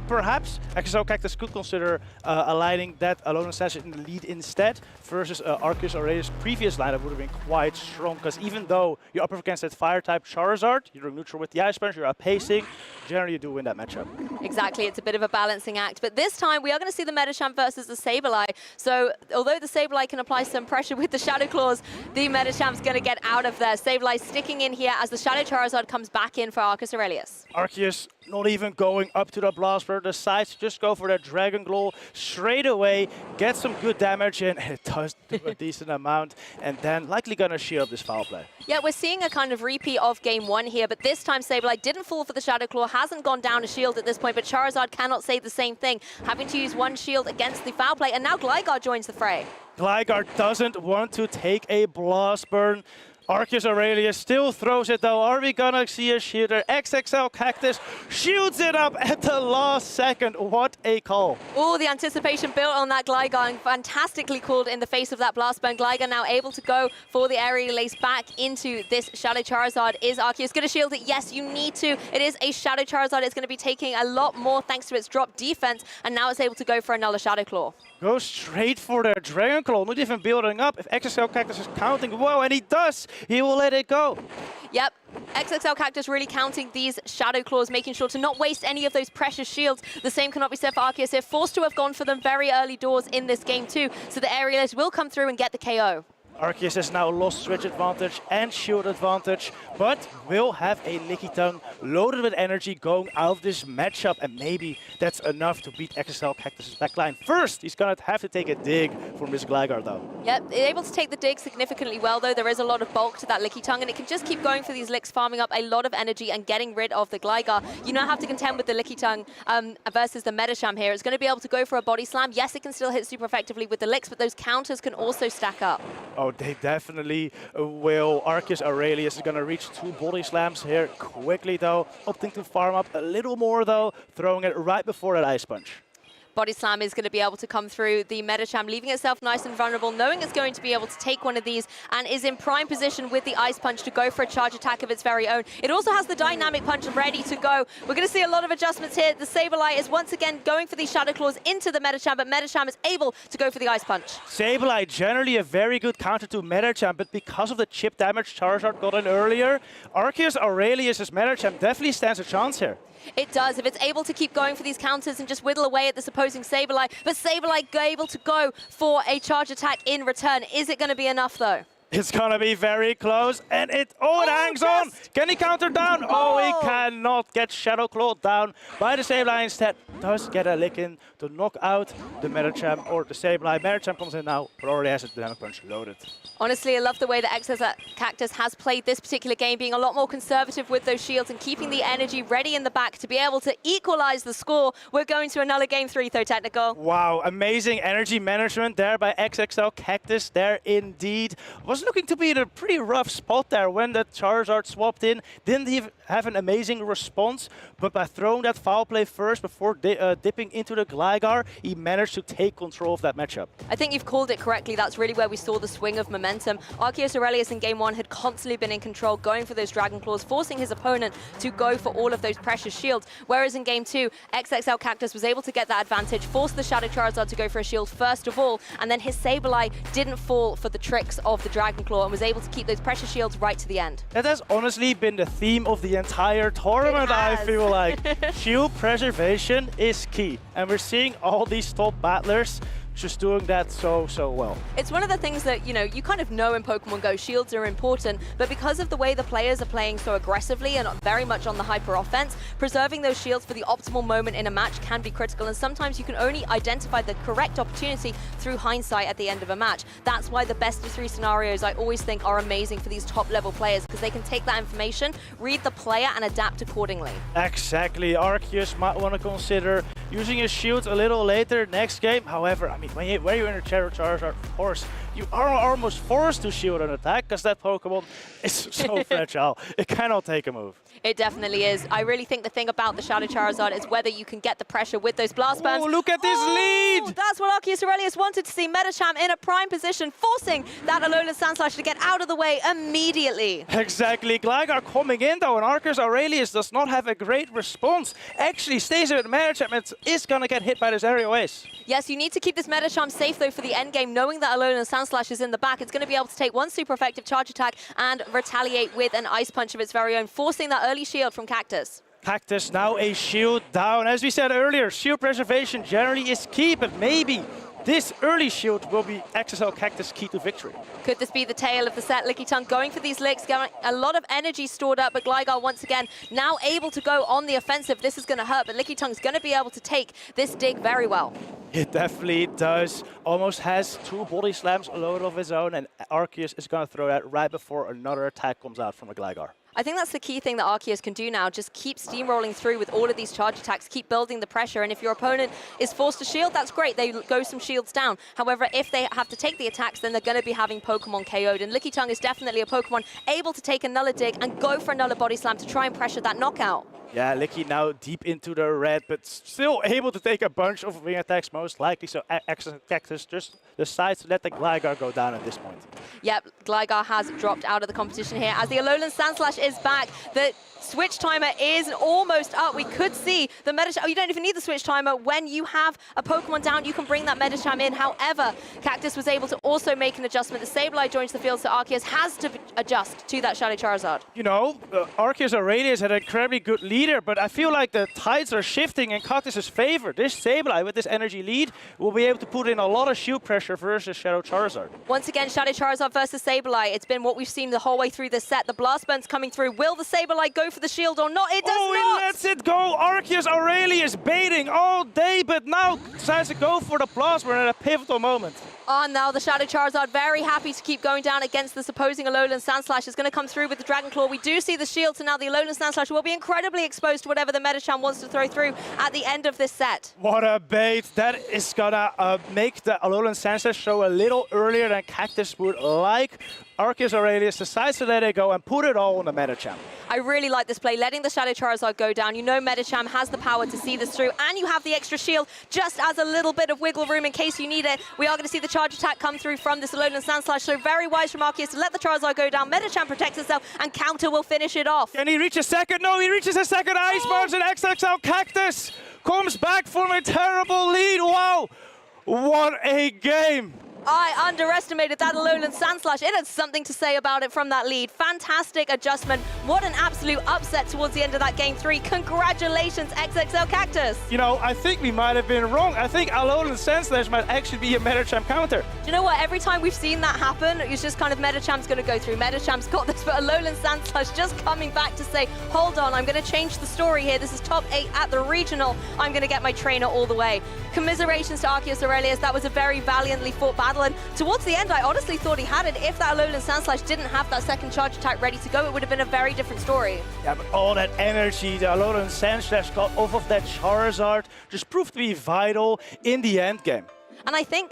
Perhaps XSL Cactus could consider aligning that Alolan Sandslash in the lead instead versus Arceus Aurelius' previous lineup would have been quite strong, because even though you're up against that Fire-type Charizard, you're doing neutral with the Ice Punch, you're outpacing, generally you do win that matchup. Exactly, it's a bit of a balancing act, but this time we are going to see the Metachamp versus the Sableye. So although the Sableye can apply some pressure with the Shadow Claws, the Metachamp's going to get out of there. Sableye sticking in here as the Shadow Charizard comes back in for Arceus Aurelius. Arceus not even going up to the Blast Burst, decides to just go for that Dragon Claw straight away, get some good damage in, it does do a decent amount, and then likely gonna shield this foul play. Yeah, we're seeing a kind of repeat of game 1 here, but this time Sableye didn't fall for the Shadow Claw, hasn't gone down a shield at this point, but Charizard cannot say the same thing, having to use one shield against the foul play, and now Gligar joins the fray. Gligar doesn't want to take a Blast Burn. Arceus Aurelius still throws it though. Are we gonna see a shielder? XXL Cactus shields it up at the last second. What a call. Oh, the anticipation built on that Gligar and fantastically called in the face of that Blast Burn. Gligar now able to go for the Aerial Ace back into this Shadow Charizard. Is Arceus gonna shield it? Yes, you need to. It is a Shadow Charizard. It's gonna be taking a lot more thanks to its drop defense, and now it's able to go for another Shadow Claw. Go straight for the Dragon Claw, not even building up. If XXL Cactus is counting, whoa, and he does, he will let it go. Yep, XXL Cactus really counting these Shadow Claws, making sure to not waste any of those precious shields. The same cannot be said for Arceus. They're forced to have gone for them very early doors in this game too, so the Aerial Ace will come through and get the KO. Arceus has now lost switch advantage and shield advantage, but will have a Licky Tongue loaded with energy going out of this matchup, and maybe that's enough to beat XSL Cactus' backline. First, he's gonna have to take a dig from Miss Gligar though. Yep, able to take the dig significantly well though. There is a lot of bulk to that Licky Tongue, and it can just keep going for these licks, farming up a lot of energy and getting rid of the Gligar. You now have to contend with the Licky Tongue versus the Metacham here. It's going to be able to go for a body slam. Yes, it can still hit super effectively with the licks, but those counters can also stack up. Oh, they definitely will. Arceus Aurelius is going to reach 2 body slams here quickly though, opting to farm up a little more though, throwing it right before that Ice Punch. Body Slam is going to be able to come through the Metacham, leaving itself nice and vulnerable, knowing it's going to be able to take one of these and is in prime position with the Ice Punch to go for a charge attack of its very own. It also has the Dynamic Punch ready to go. We're going to see a lot of adjustments here. The Sableye is once again going for these Shadow Claws into the Metacham, but Metacham is able to go for the Ice Punch. Sableye, generally a very good counter to Metacham, but because of the chip damage Charizard got in earlier, Arceus Aurelius' Metacham definitely stands a chance here. It does, if it's able to keep going for these counters and just whittle away at this opposing Sableye. But Sableye able to go for a charge attack in return. Is it going to be enough, though? It's going to be very close, and it hangs on. Can he counter down? Oh, he cannot get Shadow Claw down by the Sableye. Instead, does get a lick in to knock out the Metacham, or the Sableye. Metacham comes in now, but already has a Dynamic Punch loaded. Honestly, I love the way that XSL Cactus has played this particular game, being a lot more conservative with those shields and keeping the energy ready in the back to be able to equalize the score. We're going to another game 3, though, Technical. Wow, amazing energy management there by XXL Cactus there indeed. Was looking to be in a pretty rough spot there when the Charizard swapped in. Didn't even have an amazing response, but by throwing that foul play first before dipping into the Gligar, he managed to take control of that matchup. I think you've called it correctly. That's really where we saw the swing of momentum. Arceus Aurelius in Game 1 had constantly been in control, going for those Dragon Claws, forcing his opponent to go for all of those precious shields. Whereas in Game 2, XXL Cactus was able to get that advantage, forced the Shadow Charizard to go for a shield first of all, and then his Sableye didn't fall for the tricks of the Dragon Claw and was able to keep those precious shields right to the end. That has honestly been the theme of the entire tournament, I feel like. Shield preservation is key, and we're seeing all these top battlers just doing that so well. It's one of the things that, you kind of know in Pokemon Go, shields are important, but because of the way the players are playing so aggressively and very much on the hyper offense, preserving those shields for the optimal moment in a match can be critical, and sometimes you can only identify the correct opportunity through hindsight at the end of a match. That's why the best of 3 scenarios I always think are amazing for these top level players, because they can take that information, read the player and adapt accordingly. Exactly, Arceus might want to consider using his shield a little later next game. However, I mean, when you're in a Charizard, of course, you are almost forced to shield an attack because that Pokemon is so fragile. It cannot take a move. It definitely is. I really think the thing about the Shadow Charizard is whether you can get the pressure with those Blast Burns. Oh, look at this lead! That's what Arceus Aurelius wanted to see. Medicham in a prime position, forcing that Alolan Sandslash to get out of the way immediately. Exactly. Gligar coming in though, and Arceus Aurelius does not have a great response. Actually stays with Medicham and is going to get hit by this aerial ace. Yes, you need to keep this Medicham safe though for the end game, knowing that Alolan Sandslash is in the back. It's going to be able to take one super effective charge attack and retaliate with an Ice Punch of its very own, forcing that early shield from Cactus. Cactus now a shield down. As we said earlier, shield preservation generally is key, but maybe this early shield will be XXL Cactus key to victory. Could this be the tail of the set? Lickitung going for these licks, getting a lot of energy stored up, but Gligar once again now able to go on the offensive. This is going to hurt, but Lickitung going to be able to take this dig very well. It definitely does. Almost has 2 body slams loaded of his own, and Arceus is going to throw that right before another attack comes out from the Gligar. I think that's the key thing that Arceus can do now. Just keep steamrolling through with all of these charge attacks, keep building the pressure, and if your opponent is forced to shield, that's great. They go some shields down. However, if they have to take the attacks, then they're going to be having Pokemon KO'd, and Lickitung is definitely a Pokemon able to take another dig and go for another body slam to try and pressure that knockout. Yeah, Licky now deep into the red, but still able to take a bunch of wing attacks, most likely. So Cactus just decides to let the Gligar go down at this point. Yep, Gligar has dropped out of the competition here as the Alolan Sandslash is back. The switch timer is almost up. We could see the Medicham. Oh, you don't even need the switch timer. When you have a Pokemon down, you can bring that Medicham in. However, Cactus was able to also make an adjustment. The Sableye joins the field, so Arceus has to adjust to that Shadow Charizard. You know, Arceus Aurelius had an incredibly good leader, but I feel like the tides are shifting in Cactus's favor. This Sableye, with this energy lead, will be able to put in a lot of shield pressure versus Shadow Charizard. Once again, Shadow Charizard versus Sableye. It's been what we've seen the whole way through this set. The Blast Burns coming through. Will the Sableye go for the shield or not? It does not! Oh, he lets it go! Arceus Aurelius baiting all day, but now decides to go for the Blast Burn at a pivotal moment. Oh, now the Shadow Charizard very happy to keep going down against this opposing Alolan Sandslash. Is going to come through with the Dragon Claw. We do see the shield, so now the Alolan Sandslash will be incredibly exposed to whatever the Medicham wants to throw through at the end of this set. What a bait. That is gonna make the Alolan Sandslash show a little earlier than Cactus would like. Arceus Aurelius decides to let it go and put it all on the Medicham. I really like this play, letting the Shadow Charizard go down. You know Medicham has the power to see this through, and you have the extra shield just as a little bit of wiggle room in case you need it. We are going to see the charge attack come through from this Alolan Sandslash, so very wise from Arceus to let the Charizard go down. Medicham protects itself, and Counter will finish it off. Can he reach a second? No, he reaches a second. Ice Punch, and XXL Cactus comes back from a terrible lead. Wow, what a game. I underestimated that Alolan Sandslash. It had something to say about it from that lead. Fantastic adjustment. What an absolute upset towards the end of that Game 3. Congratulations, XXL Cactus. You know, I think we might have been wrong. I think Alolan Sandslash might actually be a Medicham counter. Do you know what? Every time we've seen that happen, it's just kind of Medicham's going to go through. Medicham's got this, but Alolan Sandslash just coming back to say, hold on, I'm going to change the story here. This is top 8 at the regional. I'm going to get my trainer all the way. Commiserations to Arceus Aurelius. That was a very valiantly fought battle. And towards the end, I honestly thought he had it. If that Alolan Sandslash didn't have that second charge attack ready to go, it would have been a very different story. Yeah, but all that energy the Alolan Sandslash got off of that Charizard just proved to be vital in the end game. And I think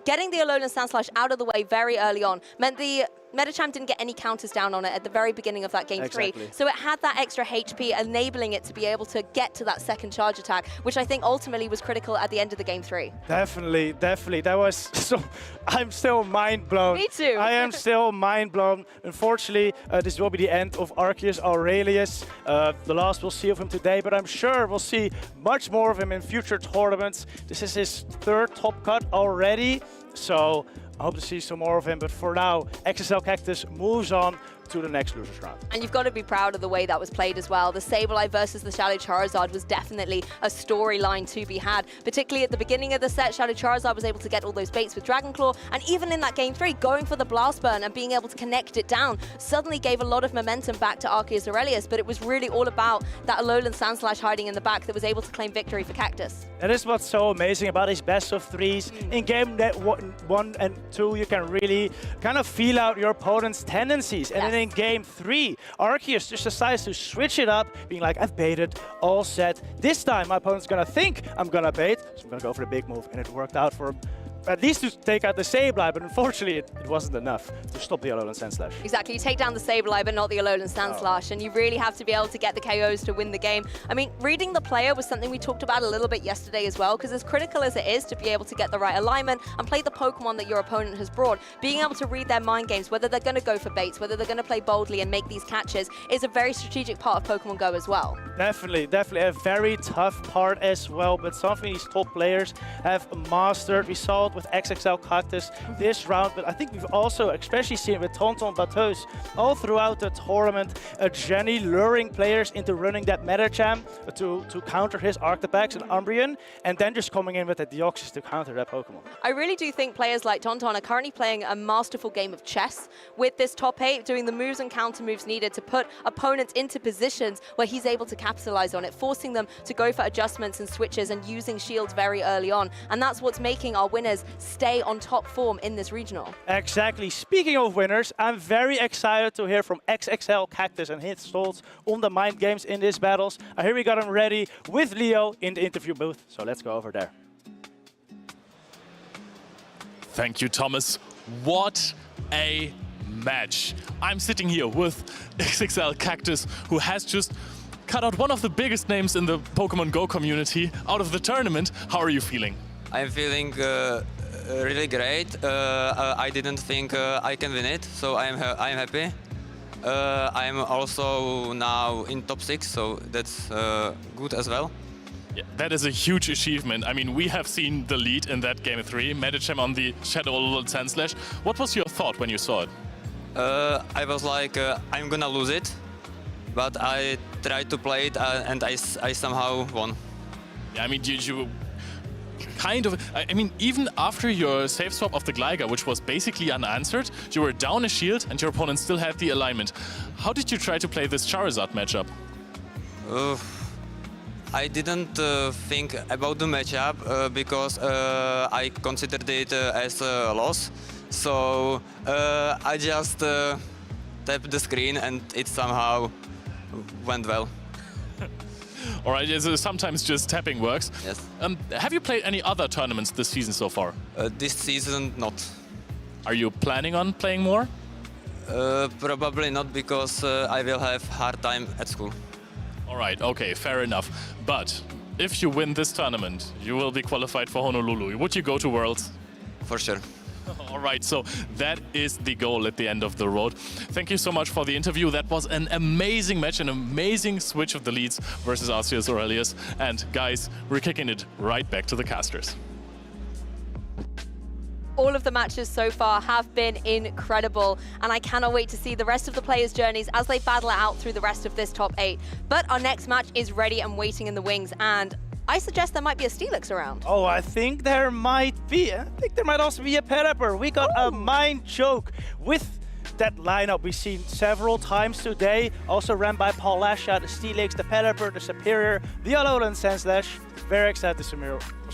getting the Alolan Sandslash out of the way very early on meant the Medicham didn't get any counters down on it at the very beginning of that game 3. So it had that extra HP, enabling it to be able to get to that second charge attack, which I think ultimately was critical at the end of the game 3. Definitely, definitely. That was so... I'm still mind blown. Me too. I am still mind blown. Unfortunately, this will be the end of Arceus Aurelius. The last we'll see of him today, but I'm sure we'll see much more of him in future tournaments. This is his 3rd top cut already, so I hope to see some more of him. But for now, XXL Cactus moves on to the next losers round. And you've got to be proud of the way that was played as well. The Sableye versus the Shadow Charizard was definitely a storyline to be had. Particularly at the beginning of the set, Shadow Charizard was able to get all those baits with Dragon Claw, and even in that game 3, going for the Blast Burn and being able to connect it down suddenly gave a lot of momentum back to Arceus Aurelius, but it was really all about that Alolan Sandslash hiding in the back that was able to claim victory for Cactus. That is what's so amazing about his best of 3s. In game 1 and 2, you can really kind of feel out your opponent's tendencies. And then in game 3, Arceus just decides to switch it up, being like, I've baited, all set. This time, my opponent's gonna think I'm gonna bait, so I'm gonna go for the big move, and it worked out for him. At least to take out the Sableye, but unfortunately it wasn't enough to stop the Alolan Sandslash. Exactly, you take down the Sableye, but not the Alolan Sandslash, and you really have to be able to get the KOs to win the game. I mean, reading the player was something we talked about a little bit yesterday as well, because as critical as it is to be able to get the right alignment and play the Pokemon that your opponent has brought, being able to read their mind games, whether they're going to go for baits, whether they're going to play boldly and make these catches, is a very strategic part of Pokemon Go as well. Definitely, definitely a very tough part as well, but something these top players have mastered. We saw it with XXL Cactus this round, but I think we've also especially seen it with Tonton Bateaus all throughout the tournament. Jenny luring players into running that Medicham to counter his Arctopax and Umbreon, and then just coming in with the Deoxys to counter that Pokemon. I really do think players like Tonton are currently playing a masterful game of chess with this top 8, doing the moves and counter moves needed to put opponents into positions where he's able to capitalize on it, forcing them to go for adjustments and switches and using shields very early on. And that's what's making our winners stay on top form in this regional. Exactly. Speaking of winners, I'm very excited to hear from XXL Cactus and his thoughts on the mind games in these battles. I hear we got him ready with Leo in the interview booth, so let's go over there. Thank you, Thomas. What a match. I'm sitting here with XXL Cactus, who has just cut out one of the biggest names in the Pokemon Go community out of the tournament. How are you feeling? I'm feeling really great. I didn't think I can win it, so I'm happy. I'm also now in top 6, so that's good as well. Yeah, that is a huge achievement. I mean, we have seen the lead in that game 3, Medicham on the Shadow Sandslash. What was your thought when you saw it? I was like, I'm gonna lose it, but I tried to play it and I somehow won. Yeah, I mean, you kind of, I mean, even after your safe swap of the Gligar, which was basically unanswered, you were down a shield and your opponent still had the alignment. How did you try to play this Charizard matchup? I didn't think about the matchup because I considered it as a loss. So I just tapped the screen and it somehow went well. All right, so sometimes just tapping works. Yes. Have you played any other tournaments this season so far? This season, not. Are you planning on playing more? Probably not, because I will have hard time at school. All right, okay, fair enough. But if you win this tournament, you will be qualified for Honolulu. Would you go to Worlds? For sure. All right, so that is the goal at the end of the road. Thank you so much for the interview. That was an amazing match, an amazing switch of the leads versus Arceus Aurelius. And guys, we're kicking it right back to the casters. All of the matches so far have been incredible, and I cannot wait to see the rest of the players' journeys as they battle it out through the rest of this top 8. But our next match is ready and waiting in the wings, and I suggest there might be a Steelix around. Oh, I think there might be. I think there might also be a Pelipper. We got a Mind Choke with that lineup we've seen several times today. Also ran by Paul Lasha, the Steelix, the Pelipper, the Superior, the Alolan Sandslash. Very excited to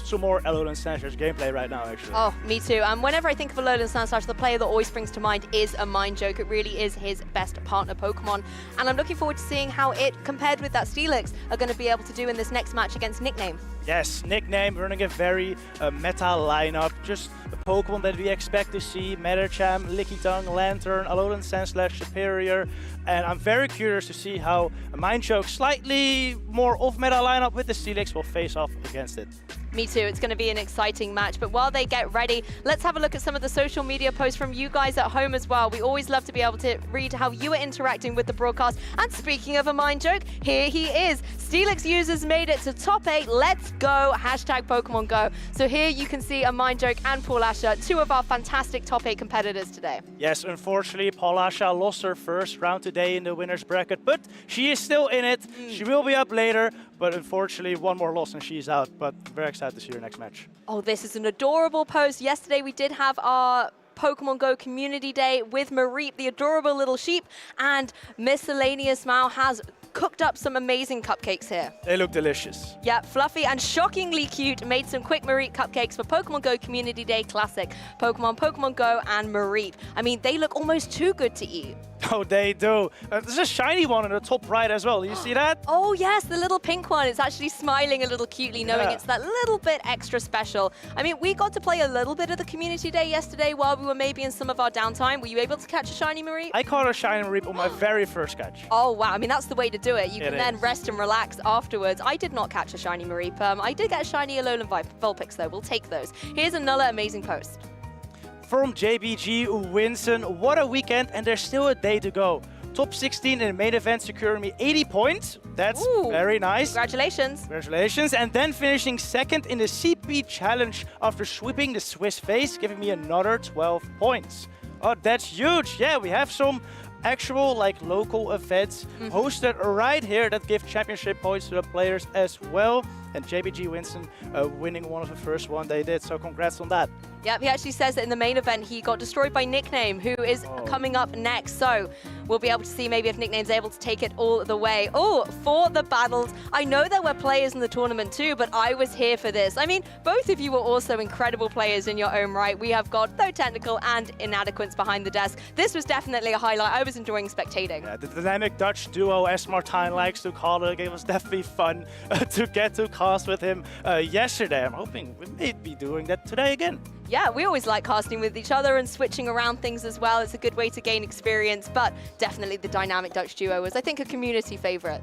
some more Alolan Sandslash gameplay right now, actually. Oh, me too. And whenever I think of Alolan Sandslash, the player that always springs to mind is a Mind Joke. It really is his best partner Pokemon. And I'm looking forward to seeing how it, compared with that Steelix, are going to be able to do in this next match against Nickname. Yes, Nickname running a very meta lineup. Just the Pokemon that we expect to see. Medicham, Lickitung, Lantern, Alolan Sandslash, Superior. And I'm very curious to see how a Mind Joke, slightly more off-meta lineup with the Steelix, will face off against it. Me too. It's going to be an exciting match. But while they get ready, let's have a look at some of the social media posts from you guys at home as well. We always love to be able to read how you are interacting with the broadcast. And speaking of a Mind Joke, here he is. Steelix users made it to top 8. Let's go. Hashtag Pokemon Go. So here you can see a Mind Joke and Paul Asher, two of our fantastic top 8 competitors today. Yes, unfortunately, Paul Asher lost her first round today in the winner's bracket, but she is still in it. She will be up later, but unfortunately, one more loss and she's out. But very excited to see her next match. Oh, this is an adorable post. Yesterday, we did have our Pokemon Go Community Day with Mareep, the adorable little sheep, and Miscellaneous Mal has cooked up some amazing cupcakes here. They look delicious. Yeah, fluffy and shockingly cute. Made some quick Mareep cupcakes for Pokemon Go Community Day Classic. Pokemon Go, and Mareep. I mean, they look almost too good to eat. Oh, they do. There's a shiny one in the top right as well. Do you see that? Oh, yes, the little pink one. It's actually smiling a little cutely, knowing it's that little bit extra special. I mean, we got to play a little bit of the Community Day yesterday while we were maybe in some of our downtime. Were you able to catch a shiny Mareep? I caught a shiny Mareep on my very first catch. Oh, wow. I mean, that's the way to do it. You can then rest and relax afterwards. I did not catch a shiny Mareep. I did get a shiny Alolan Vulpix, though. We'll take those. Here's another amazing post. From JBG Winston, what a weekend, and there's still a day to go. Top 16 in the main event, securing me 80 points. That's very nice. Congratulations. Congratulations. And then finishing second in the CP Challenge after sweeping the Swiss face, giving me another 12 points. Oh, that's huge. Yeah, we have some actual local events hosted right here that give championship points to the players as well. And JBG Winston winning one of the first one they did, so congrats on that. Yep, he actually says that in the main event he got destroyed by Nickname, who is coming up next. So we'll be able to see maybe if Nickname's able to take it all the way. Oh, for the battles. I know there were players in the tournament too, but I was here for this. I mean, both of you were also incredible players in your own right. We have got Though Technical and Inadequates behind the desk. This was definitely a highlight. I was enjoying spectating. Yeah, the dynamic Dutch duo, as Martijn likes to call it, it was definitely fun to get to cast with him yesterday. I'm hoping we may be doing that today again. Yeah, we always like casting with each other and switching around things as well. It's a good way to gain experience, but definitely the dynamic Dutch duo was, I think, a community favorite.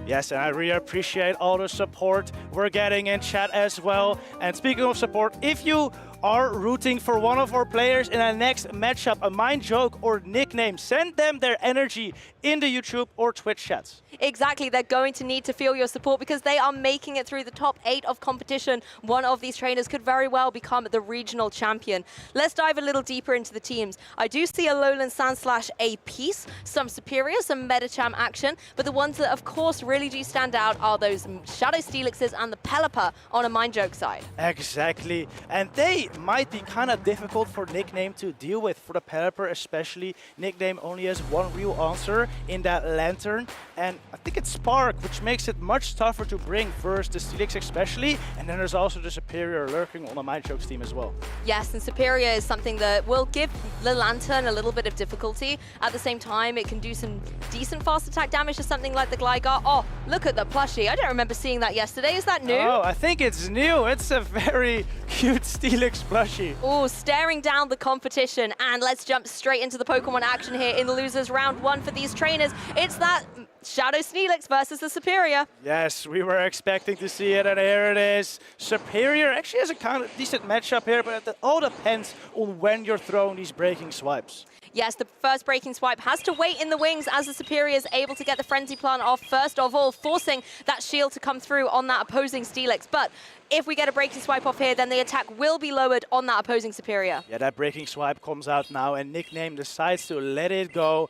Yes, and I really appreciate all the support we're getting in chat as well. And speaking of support, if you are rooting for one of our players in our next matchup, a Mind Joke or Nickname, send them their energy in the YouTube or Twitch chats. Exactly, they're going to need to feel your support because they are making it through the top 8 of competition. One of these trainers could very well become the regional champion. Let's dive a little deeper into the teams. I do see Alolan Sandslash a piece, some Superior, some Medicham action, but the ones that of course really do stand out are those Shadow Steelixes and the Pelipper on a Mind Joke side. Exactly, and they might be kind of difficult for Nickname to deal with. For the Pelipper especially, Nickname only has one real answer in that Lantern, and I think it's Spark, which makes it much tougher to bring versus the Steelix especially, and then there's also the Superior lurking on the Mind Joke's team as well. Yes, and Superior is something that will give the Lantern a little bit of difficulty. At the same time, it can do some decent fast attack damage to something like the Gligar. Oh, look at the plushie. I don't remember seeing that yesterday. Is that new? Oh, I think it's new. It's a very cute Steelix plushie. Oh, staring down the competition. And let's jump straight into the Pokemon action here in the losers round 1 for these trainers. It's that Shadow Steelix versus the Superior. Yes, we were expecting to see it, and here it is. Superior actually has a kind of decent matchup here, but it all depends on when you're throwing these breaking swipes. Yes, the first breaking swipe has to wait in the wings as the Superior is able to get the Frenzy Plant off first of all, forcing that shield to come through on that opposing Steelix. But if we get a breaking swipe off here, then the attack will be lowered on that opposing Superior. Yeah, that breaking swipe comes out now, and Nickname decides to let it go.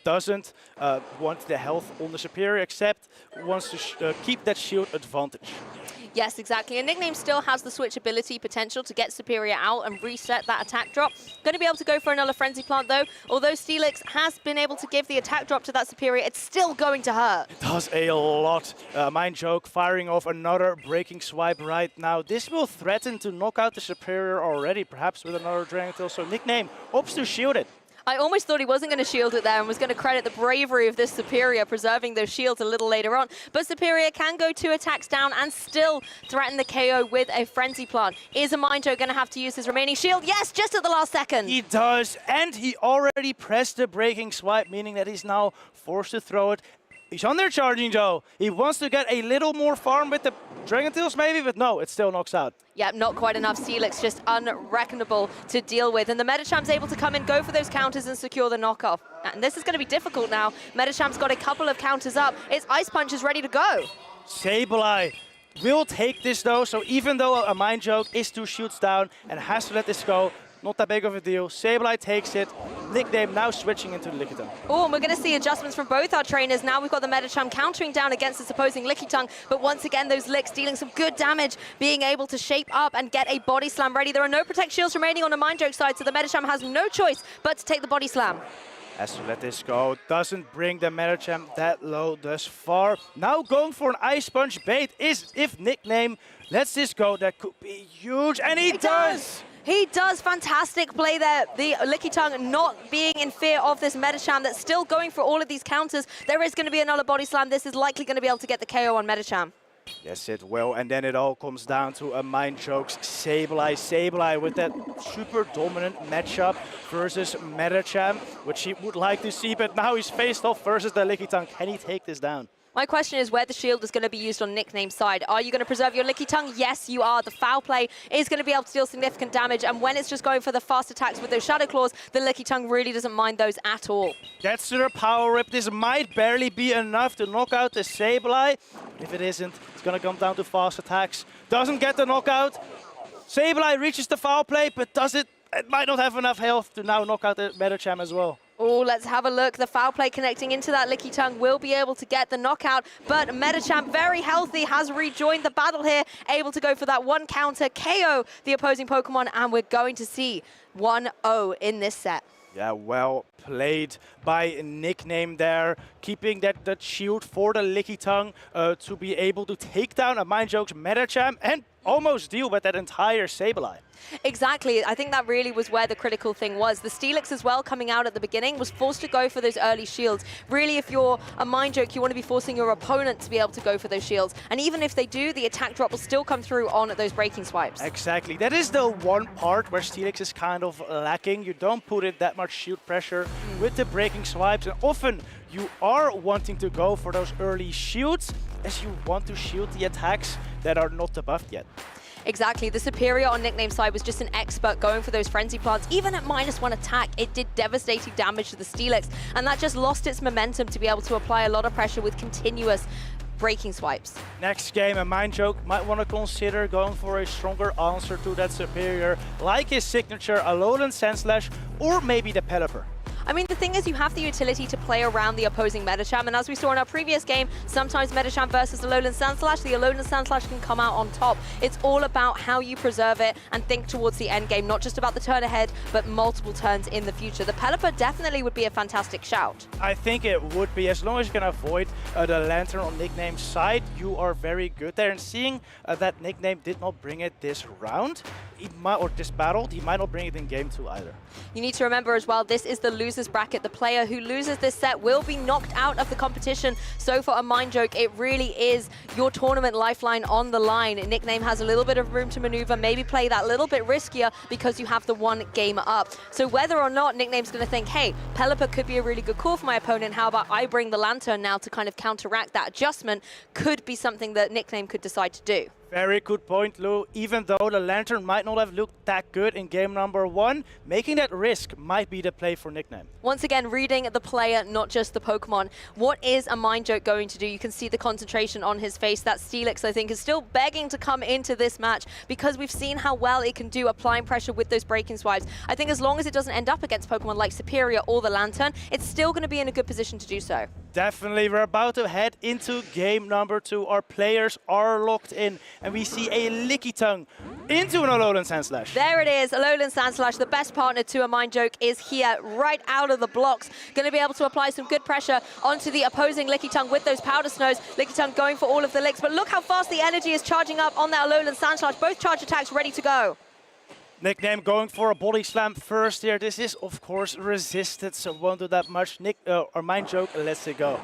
Doesn't want the health on the Superior, except wants to keep that shield advantage. Yes, exactly. And Nickname still has the switchability potential to get Superior out and reset that attack drop. Going to be able to go for another Frenzy Plant, though. Although Steelix has been able to give the attack drop to that Superior, it's still going to hurt. It does a lot. Mind Joke firing off another breaking swipe right now. This will threaten to knock out the Superior already, perhaps with another Dragon Tail. So Nickname opts to shield it. I almost thought he wasn't going to shield it there and was going to credit the bravery of this Superior preserving those shields a little later on. But Superior can go 2 attacks down and still threaten the KO with a Frenzy Plant. Is a Mind Joke going to have to use his remaining shield? Yes, just at the last second. He does, and he already pressed the breaking swipe, meaning that he's now forced to throw it. He's under charging though. He wants to get a little more farm with the Dragon Tails maybe, but no, it still knocks out. Yep, not quite enough. Steelix just unreckonable to deal with. And the Medichamp's able to come in, go for those counters and secure the knockoff. And this is going to be difficult now. Medichamp's got a couple of counters up. Its Ice Punch is ready to go. Sableye will take this though, so even though a Mind Joke is 2 shields down and has to let this go, not that big of a deal. Sableye takes it. Nickname now switching into the Lickitung. Oh, and we're going to see adjustments from both our trainers. Now we've got the Medicham countering down against its opposing Lickitung, but once again, those Licks dealing some good damage, being able to shape up and get a Body Slam ready. There are no Protect Shields remaining on the Mind Joke side, so the Medicham has no choice but to take the Body Slam. Has to let this go. Doesn't bring the Medicham that low thus far. Now going for an Ice Punch bait is if Nickname lets this go, that could be huge, and he does! He does. Fantastic play there. The Lickitung not being in fear of this Medicham that's still going for all of these counters. There is going to be another Body Slam. This is likely going to be able to get the KO on Medicham. Yes, it will. And then it all comes down to a Mind Joke's Sableye. Sableye with that super dominant matchup versus Medicham, which he would like to see, but now he's faced off versus the Lickitung. Can he take this down? My question is where the shield is going to be used on Nickname's side. Are you going to preserve your Lickitung? Yes, you are. The foul play is going to be able to deal significant damage, and when it's just going for the fast attacks with those Shadow Claws, the Lickitung really doesn't mind those at all. Gets to the Power Rip. This might barely be enough to knock out the Sableye. But if it isn't, it's going to come down to fast attacks. Doesn't get the knockout. Sableye reaches the foul play, but does it? It might not have enough health to now knock out the Medicham as well. Oh, let's have a look. The foul play connecting into that Lickitung will be able to get the knockout, but Medicham, very healthy, has rejoined the battle here, able to go for that one counter, KO the opposing Pokemon, and we're going to see 1-0 in this set. Yeah, well played by Nickname there, keeping that shield for the Lickitung to be able to take down a Mind Joke's Medicham and almost deal with that entire Sableye. Exactly. I think that really was where the critical thing was. The Steelix as well, coming out at the beginning, was forced to go for those early shields. Really, if you're a Mind Joke, you want to be forcing your opponent to be able to go for those shields. And even if they do, the attack drop will still come through on those breaking swipes. Exactly. That is the one part where Steelix is kind of lacking. You don't put in that much shield pressure with the breaking swipes. And often you are wanting to go for those early shields as you want to shield the attacks that are not debuffed yet. Exactly. The Superior on Nickname's side was just an expert going for those Frenzy Plants. Even at -1 attack, it did devastating damage to the Steelix, and that just lost its momentum to be able to apply a lot of pressure with continuous breaking swipes. Next game, a Mind Joke might want to consider going for a stronger answer to that Superior, like his signature Alolan Sandslash, or maybe the Pelipper. I mean, the thing is, you have the utility to play around the opposing Medicham, and as we saw in our previous game, sometimes Medicham versus Alolan Sandslash, the Alolan Sandslash can come out on top. It's all about how you preserve it and think towards the end game, not just about the turn ahead, but multiple turns in the future. The Pelipper definitely would be a fantastic shout. I think it would be, as long as you can avoid the Lantern on Nickname's side, you are very good there. And seeing that Nickname did not bring it this round, or this battle, he might not bring it in game 2 either. You need to remember as well, this is the loser's bracket. The player who loses this set will be knocked out of the competition. So for a Mind Joke, it really is your tournament lifeline on the line. Nickname has a little bit of room to maneuver, maybe play that little bit riskier because you have the one game up. So whether or not Nickname's going to think, hey, Pelipper could be a really good call for my opponent, how about I bring the Lantern now to kind of counteract that adjustment, could be something that Nickname could decide to do. Very good point, Lou. Even though the Lantern might not have looked that good in game number 1, making that risk might be the play for Nickname. Once again, reading the player, not just the Pokemon. What is a Mind Joke going to do? You can see the concentration on his face. That Steelix, I think, is still begging to come into this match because we've seen how well it can do applying pressure with those breaking swipes. I think as long as it doesn't end up against Pokemon like Superior or the Lantern, it's still going to be in a good position to do so. Definitely, we're about to head into game number 2. Our players are locked in, and we see a Licky Tongue into an Alolan Sandslash. There it is, Alolan Sandslash, the best partner to a Mind Joke, is here right out of the blocks. Going to be able to apply some good pressure onto the opposing Licky Tongue with those Powder Snows. Licky Tongue going for all of the licks, but look how fast the energy is charging up on that Alolan Sandslash. Both charge attacks ready to go. Nickname going for a body slam first here. This is, of course, resisted, so won't do that much. Or Mind Joke lets it go.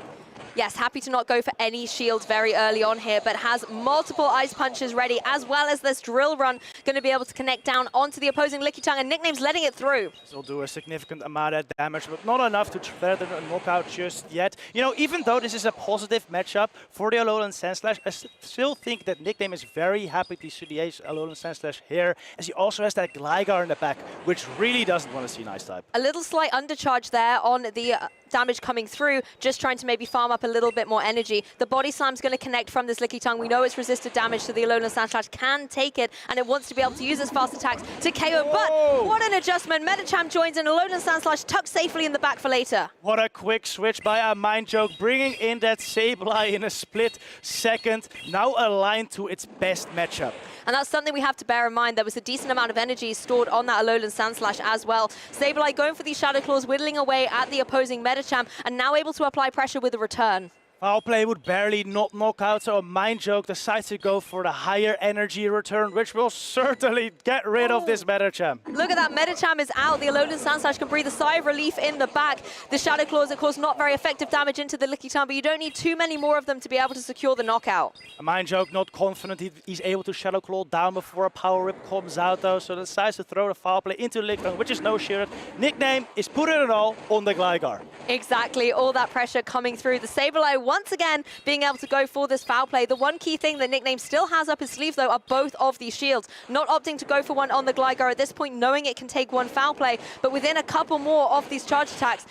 Yes, happy to not go for any shields very early on here, but has multiple ice punches ready, as well as this drill run, going to be able to connect down onto the opposing Licky Tongue, and Nickname's letting it through. This will do a significant amount of damage, but not enough to threaten a knockout just yet. You know, even though this is a positive matchup for the Alolan Sandslash, I still think that Nickname is very happy to see the Alolan Sandslash here, as he also has that Gligar in the back, which really doesn't want to see an Ice type. A little slight undercharge there on the damage coming through, just trying to maybe farm up a little bit more energy. The body slam's going to connect from this Licky Tongue. We know it's resisted damage, so the Alolan Sandslash can take it, and it wants to be able to use its fast attacks to KO. Whoa. But what an adjustment. Metacham joins in, Alolan Sandslash tucked safely in the back for later. What a quick switch by a Mind Joke, bringing in that Sableye in a split second, now aligned to its best matchup. And that's something we have to bear in mind. There was a decent amount of energy stored on that Alolan Sandslash as well. Sableye going for these Shadow Claws, whittling away at the opposing Metacham, and now able to apply pressure with a return. Foul play would barely not knock out, so a Mind Joke decides to go for the higher energy return, which will certainly get rid of this Metacham. Look at that, Metacham is out. The Alolan Sandslash can breathe a sigh of relief in the back. The Shadow Claws, of course, not very effective damage into the Licky Tongue, but you don't need too many more of them to be able to secure the knockout. A Mind Joke not confident he's able to Shadow Claw down before a Power Whip comes out, though, so decides to throw the foul play into Licky Tongue, which is no shielded. Nickname is putting it all on the Gligar. Exactly, all that pressure coming through. The Sableye once again being able to go for this foul play. The one key thing that Nickname still has up his sleeve, though, are both of these shields. Not opting to go for one on the Gligar at this point, knowing it can take one foul play, but within a couple more of these charge attacks,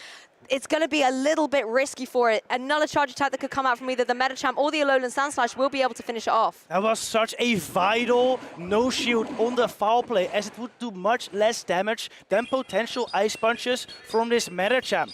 it's going to be a little bit risky for it. Another charge attack that could come out from either the Metacham or the Alolan Sandslash will be able to finish it off. That was such a vital no shield on the foul play, as it would do much less damage than potential ice punches from this Metacham.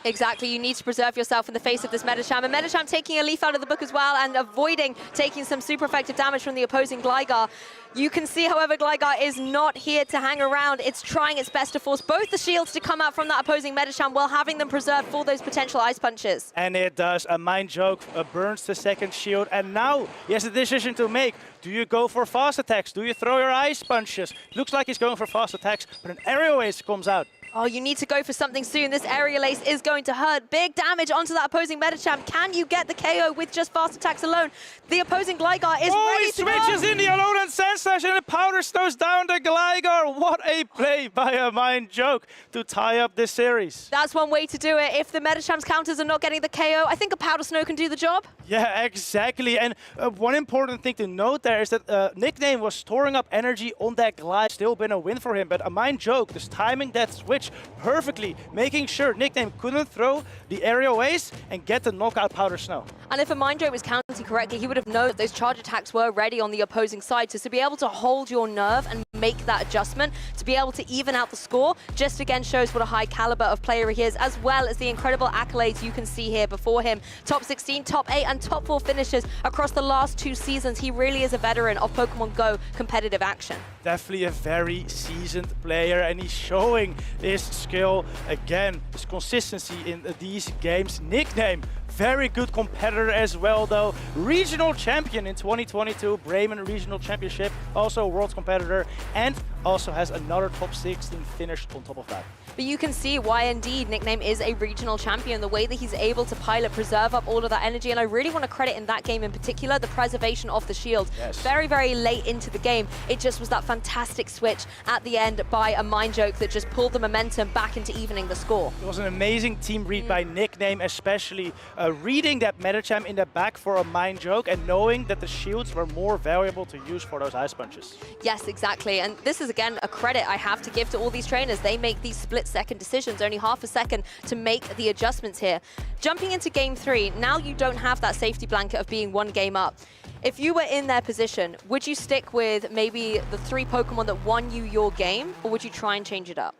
Exactly, you need to preserve yourself in the face of this Metacham. And Metacham taking a leaf out of the book as well and avoiding taking some super effective damage from the opposing Gligar. You can see, however, Gligar is not here to hang around. It's trying its best to force both the shields to come out from that opposing Metacham while having them preserved for those potential ice punches. And it does. A Mind Joke burns the second shield. And now he has a decision to make. Do you go for fast attacks? Do you throw your ice punches? Looks like he's going for fast attacks, but an aerial ace comes out. Oh, you need to go for something soon. This aerial ace is going to hurt. Big damage onto that opposing Metacham. Can you get the KO with just fast attacks alone? The opposing Gligar is ready to go. He switches in the Alolan Sandslash and the Powder Snows down the Gligar. What a play by a Mind Joke to tie up this series. That's one way to do it. If the Metacham's counters are not getting the KO, I think a Powder Snow can do the job. Yeah, exactly. And one important thing to note there is that Nickname was storing up energy on that Glide. Still been a win for him, but a Mind Joke just timing that switch perfectly, making sure Nickname couldn't throw the aerial ace and get the knockout Powder Snow. And if a Mind Joke was counting correctly, he would have known that those charge attacks were ready on the opposing side. So to be able to hold your nerve and make that adjustment, to be able to even out the score, just again shows what a high caliber of player he is, as well as the incredible accolades you can see here before him. Top 16, top 8, and top 4 finishes across the last 2 seasons. He really is a veteran of Pokemon Go competitive action. Definitely a very seasoned player, and he's showing his skill again, his consistency in these games. Nickname, very good competitor as well, though. Regional champion in 2022, Bremen Regional Championship, also a world competitor, and also has another top 16 finish on top of that. But you can see why indeed Nickname is a regional champion, the way that he's able to pilot, preserve up all of that energy. And I really want to credit in that game in particular, the preservation of the shield. Yes. Very, very late into the game, it just was that fantastic switch at the end by a Mind Joke that just pulled the momentum back into evening the score. It was an amazing team read by Nickname, especially reading that Metacham in the back for a Mind Joke and knowing that the shields were more valuable to use for those ice punches. Yes, exactly. And this is, again, a credit I have to give to all these trainers. They make these split-second decisions, only half a second to make the adjustments here. Jumping into game 3, now you don't have that safety blanket of being 1 game up. If you were in their position, would you stick with maybe the 3 Pokemon that won you your game, or would you try and change it up?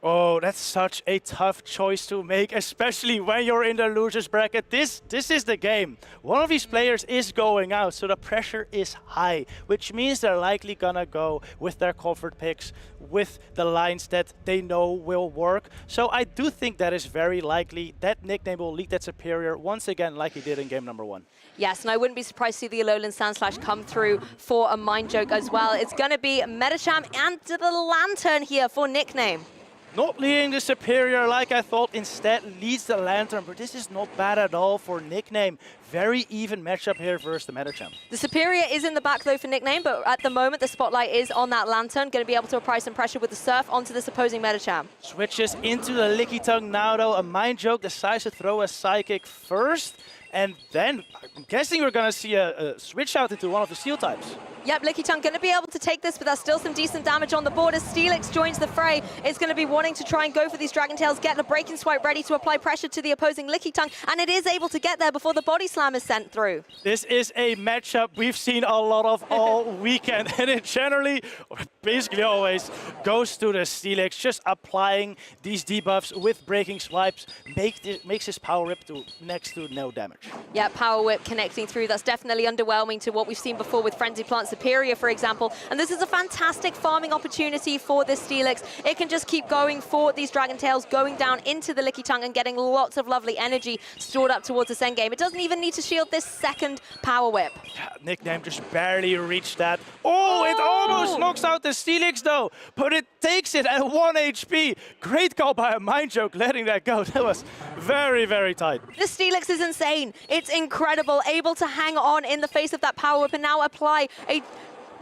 Oh, that's such a tough choice to make, especially when you're in the losers bracket. This is the game. One of these players is going out, so the pressure is high, which means they're likely gonna go with their comfort picks, with the lines that they know will work. So I do think that is very likely that Nickname will lead that Superior once again like he did in game number 1. Yes, and I wouldn't be surprised to see the Alolan Sandslash come through for a Mind Joke as well. It's going to be Metacham and the Lantern here for Nickname. Not leading the Superior like I thought, instead leads the Lantern, but this is not bad at all for Nickname. Very even matchup here versus the Metacham. The Superior is in the back though for Nickname, but at the moment the spotlight is on that Lantern, going to be able to apply some pressure with the Surf onto this opposing Metacham. Switches into the Licky Tongue now though, a Mind Joke decides to throw a Psychic first, and then I'm guessing we're going to see a switch out into one of the Steel types. Yep, Licky Tongue going to be able to take this, but there's still some decent damage on the board as Steelix joins the fray. It's going to be wanting to try and go for these Dragon Tails, get the Breaking Swipe ready to apply pressure to the opposing Licky Tongue, and it is able to get there before the Body Slam is sent through. This is a matchup we've seen a lot of all weekend, and it generally, or basically always, goes to the Steelix, just applying these debuffs with Breaking Swipes, makes his Power Whip to next to no damage. Yeah, Power Whip connecting through. That's definitely underwhelming to what we've seen before with Frenzy Plant Superior, for example. And this is a fantastic farming opportunity for this Steelix. It can just keep going for these Dragon Tails, going down into the Licky Tongue and getting lots of lovely energy stored up towards this endgame. It doesn't even need to shield this second Power Whip. Nickname just barely reached that. Oh, it almost knocks out the Steelix though, but it takes it at 1 HP. Great call by a Mind Joke letting that go. That was very, very tight. The Steelix is insane. It's incredible, able to hang on in the face of that Power Whip and now apply a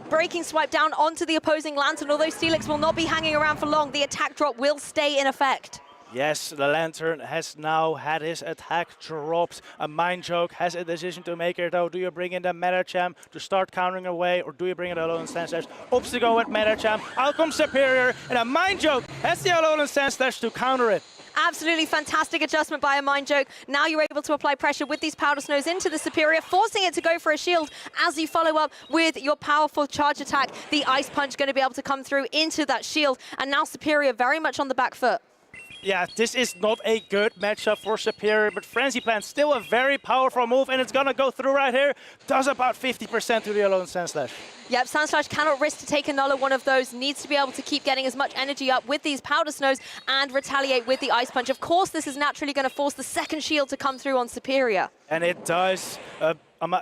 Breaking Swipe down onto the opposing Lantern. Although Steelix will not be hanging around for long, the attack drop will stay in effect. Yes, the Lantern has now had his attack dropped. A Mind Joke has a decision to make here though. Do you bring in the Metacham to start countering away, or do you bring in the Alolan Sandslash? Opts to go with Metacham. Out comes Superior, and a Mind Joke has the Alolan Sandslash to counter it. Absolutely fantastic adjustment by a Mind Joke. Now you're able to apply pressure with these Powder Snows into the Superior, forcing it to go for a shield as you follow up with your powerful charge attack. The Ice Punch going to be able to come through into that shield, and now Superior very much on the back foot. Yeah, this is not a good matchup for Superior, but Frenzy Plant still a very powerful move, and it's gonna go through right here. Does about 50% to the Alolan Sandslash. Yep, Sandslash cannot risk to take another one of those. Needs to be able to keep getting as much energy up with these Powder Snows and retaliate with the Ice Punch. Of course, this is naturally going to force the second shield to come through on Superior. And it does.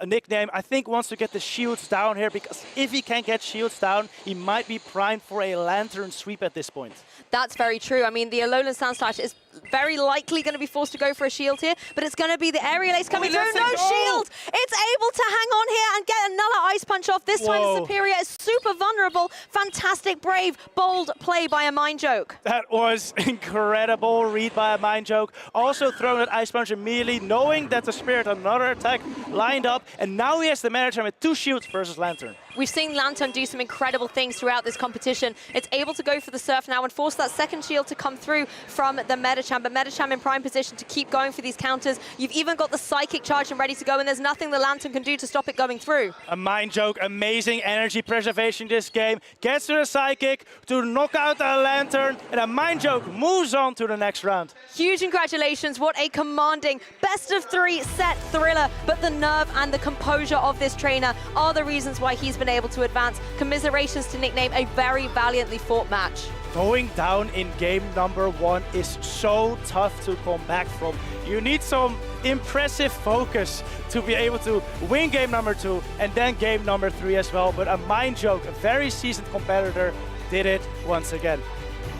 Nickname, I think, wants to get the shields down here, because if he can get shields down, he might be primed for a Lantern sweep at this point. That's very true. I mean, the Alolan Sandslash is very likely going to be forced to go for a shield here, but it's going to be the Aerial Ace coming through. No shield! It's able to hang on here and get another Ice Punch off. This time the Superior is super vulnerable. Fantastic, brave, bold play by a Mind Joke. That was incredible read by a Mind Joke. Also throwing that Ice Punch immediately, knowing that the Spirit had another attack lined up, and now he has the Metacham with 2 shields versus Lantern. We've seen Lantern do some incredible things throughout this competition. It's able to go for the Surf now and force that second shield to come through from the Metacham, but Metacham in prime position to keep going for these counters. You've even got the Psychic charge and ready to go, and there's nothing the Lantern can do to stop it going through. A Mind Joke, amazing energy preservation this game. Gets to the Psychic to knock out the Lantern, and a Mind Joke moves on to the next round. Huge congratulations. What a commanding best-of-3 set thriller, but the nerve and the composure of this trainer are the reasons why he's been able to advance. Commiserations to Nickname, a very valiantly fought match. Going down in game number 1 is so tough to come back from. You need some impressive focus to be able to win game number 2 and then game number 3 as well. But a Mind Joke, a very seasoned competitor, did it once again.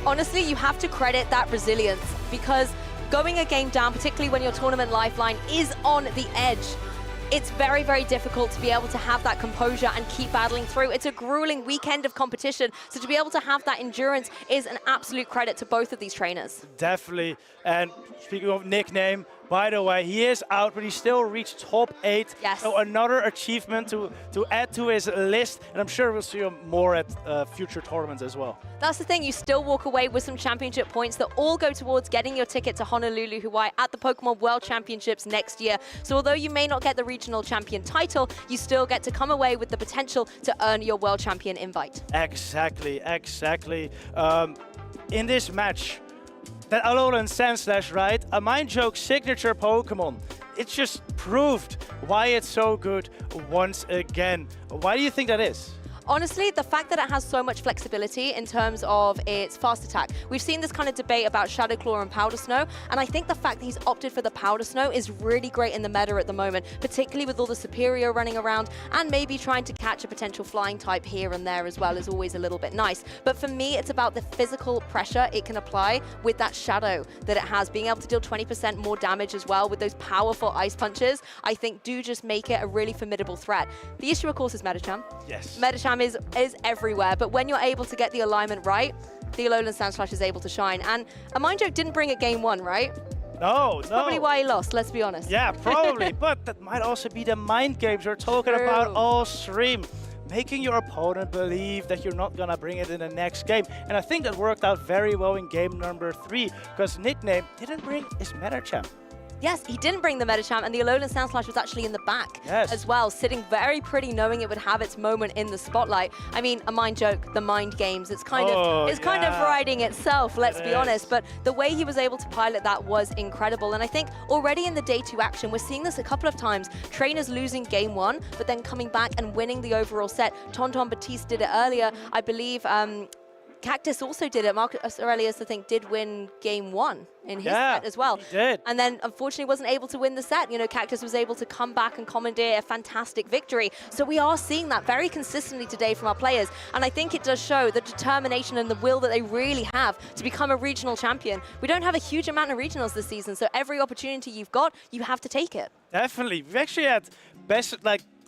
Honestly, you have to credit that resilience, because going a game down, particularly when your tournament lifeline is on the edge, it's very, very difficult to be able to have that composure and keep battling through. It's a grueling weekend of competition, so to be able to have that endurance is an absolute credit to both of these trainers. Definitely. And speaking of Nickname, by the way, he is out, but he still reached top 8. Yes. So another achievement to add to his list, and I'm sure we'll see him more at future tournaments as well. That's the thing, you still walk away with some championship points that all go towards getting your ticket to Honolulu, Hawaii at the Pokémon World Championships next year. So although you may not get the regional champion title, you still get to come away with the potential to earn your world champion invite. Exactly, exactly. In this match, that Alolan Sandslash, right? A Mind Joke signature Pokemon. It's just proved why it's so good once again. Why do you think that is? Honestly, the fact that it has so much flexibility in terms of its fast attack. We've seen this kind of debate about Shadow Claw and Powder Snow, and I think the fact that he's opted for the Powder Snow is really great in the meta at the moment, particularly with all the Superior running around, and maybe trying to catch a potential flying type here and there as well is always a little bit nice. But for me, it's about the physical pressure it can apply with that Shadow that it has. Being able to deal 20% more damage as well with those powerful Ice Punches, I think do just make it a really formidable threat. The issue, of course, is Medicham. Yes. Medicham is everywhere, but when you're able to get the alignment right, the Alolan Sandslash is able to shine. And a Mind Joke didn't bring it game 1, right? No, Probably why he lost, let's be honest. Yeah, probably, but that might also be the mind games we're talking about all stream. Making your opponent believe that you're not gonna bring it in the next game. And I think that worked out very well in game number 3, because Nickname didn't bring his Medicham. Yes, he didn't bring the Medicham, and the Alolan Sandslash was actually in the back as well, sitting very pretty, knowing it would have its moment in the spotlight. I mean, a Mind Joke, the mind games, it's kind of riding itself, let's be honest. But the way he was able to pilot that was incredible. And I think already in the day 2 action, we're seeing this a couple of times. Trainers losing game 1, but then coming back and winning the overall set. Tonton Batiste did it earlier. I believe Cactus also did it. Marcus Aurelius, I think, did win game 1 in his set as well. He did. And then, unfortunately, wasn't able to win the set. You know, Cactus was able to come back and commandeer a fantastic victory. So we are seeing that very consistently today from our players. And I think it does show the determination and the will that they really have to become a regional champion. We don't have a huge amount of regionals this season, so every opportunity you've got, you have to take it. Definitely. We've actually had best,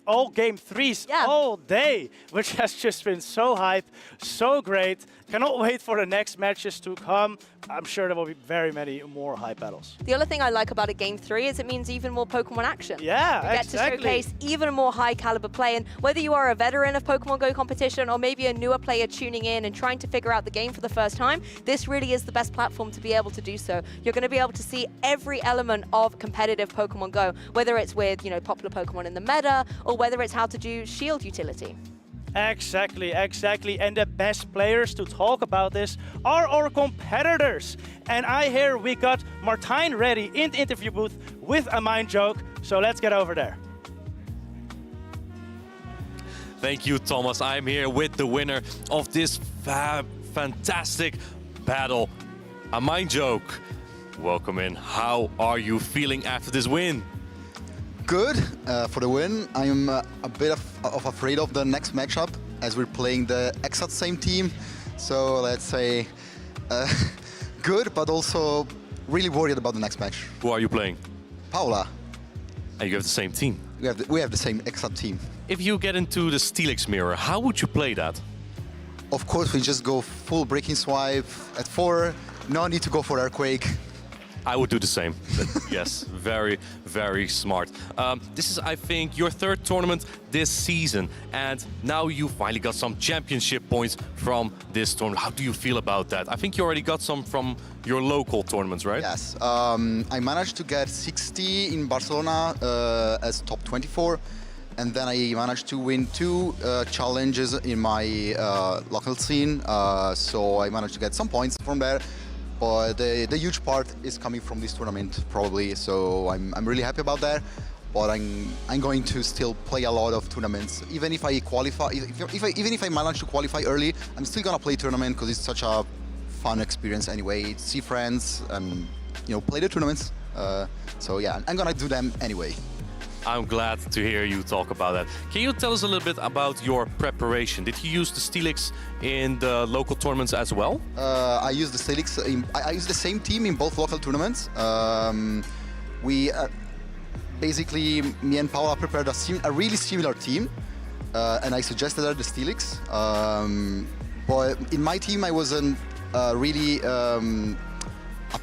all game 3s all day, which has just been so hype, so great. Cannot wait for the next matches to come. I'm sure there will be very many more hype battles. The other thing I like about a game 3 is it means even more Pokemon action. Yeah, you get to showcase even more high caliber play, and whether you are a veteran of Pokemon Go competition or maybe a newer player tuning in and trying to figure out the game for the first time, this really is the best platform to be able to do so. You're going to be able to see every element of competitive Pokemon Go, whether it's with, you know, popular Pokemon in the meta or whether it's how to do shield utility. Exactly. And the best players to talk about this are our competitors. And I hear we got Martijn ready in the interview booth with a Mind Joke. So let's get over there. Thank you, Thomas. I'm here with the winner of this fantastic battle, a Mind Joke. Welcome in. How are you feeling after this win? Good for the win. I'm a bit of afraid of the next matchup as we're playing the exact same team. So let's say good, but also really worried about the next match. Who are you playing? Paula. And you have the same team? We have the same exact team. If you get into the Steelix mirror, how would you play that? Of course, we just go full breaking swipe at 4. No need to go for Earthquake. I would do the same. Yes, very, very smart. This is, I think, your 3rd tournament this season, and now you finally got some championship points from this tournament. How do you feel about that? I think you already got some from your local tournaments, right? Yes. I managed to get 60 in Barcelona as top 24, and then I managed to win 2 challenges in my local scene, so I managed to get some points from there. But the huge part is coming from this tournament, probably. So I'm really happy about that. But I'm going to still play a lot of tournaments. Even if I qualify, even if I manage to qualify early, I'm still gonna play tournament because it's such a fun experience anyway. See friends and play the tournaments. So yeah, I'm gonna do them anyway. I'm glad to hear you talk about that. Can you tell us a little bit about your preparation? Did you use the Steelix in the local tournaments as well? I used the Steelix. I used the same team in both local tournaments. We basically, me and Paula prepared a really similar team, and I suggested her the Steelix. But in my team, I wasn't really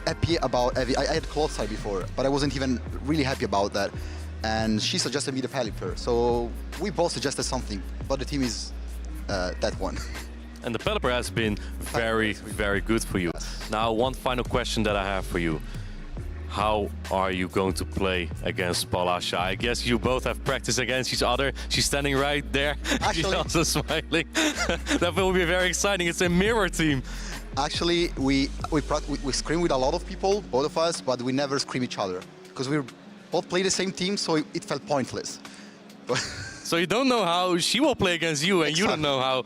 happy about. I had Clotheside before, but I wasn't even really happy about that. And she suggested me the Pelipper, so we both suggested something, but the team is that one. And the Pelipper has been very, very good for you. Now, one final question that I have for you. How are you going to play against Palasha? I guess you both have practiced against each other. She's standing right there. She's also smiling. That will be very exciting. It's a mirror team. Actually, we scrim with a lot of people, both of us, but we never scrim each other because we both play the same team, so it felt pointless. So you don't know how she will play against you, and you don't know how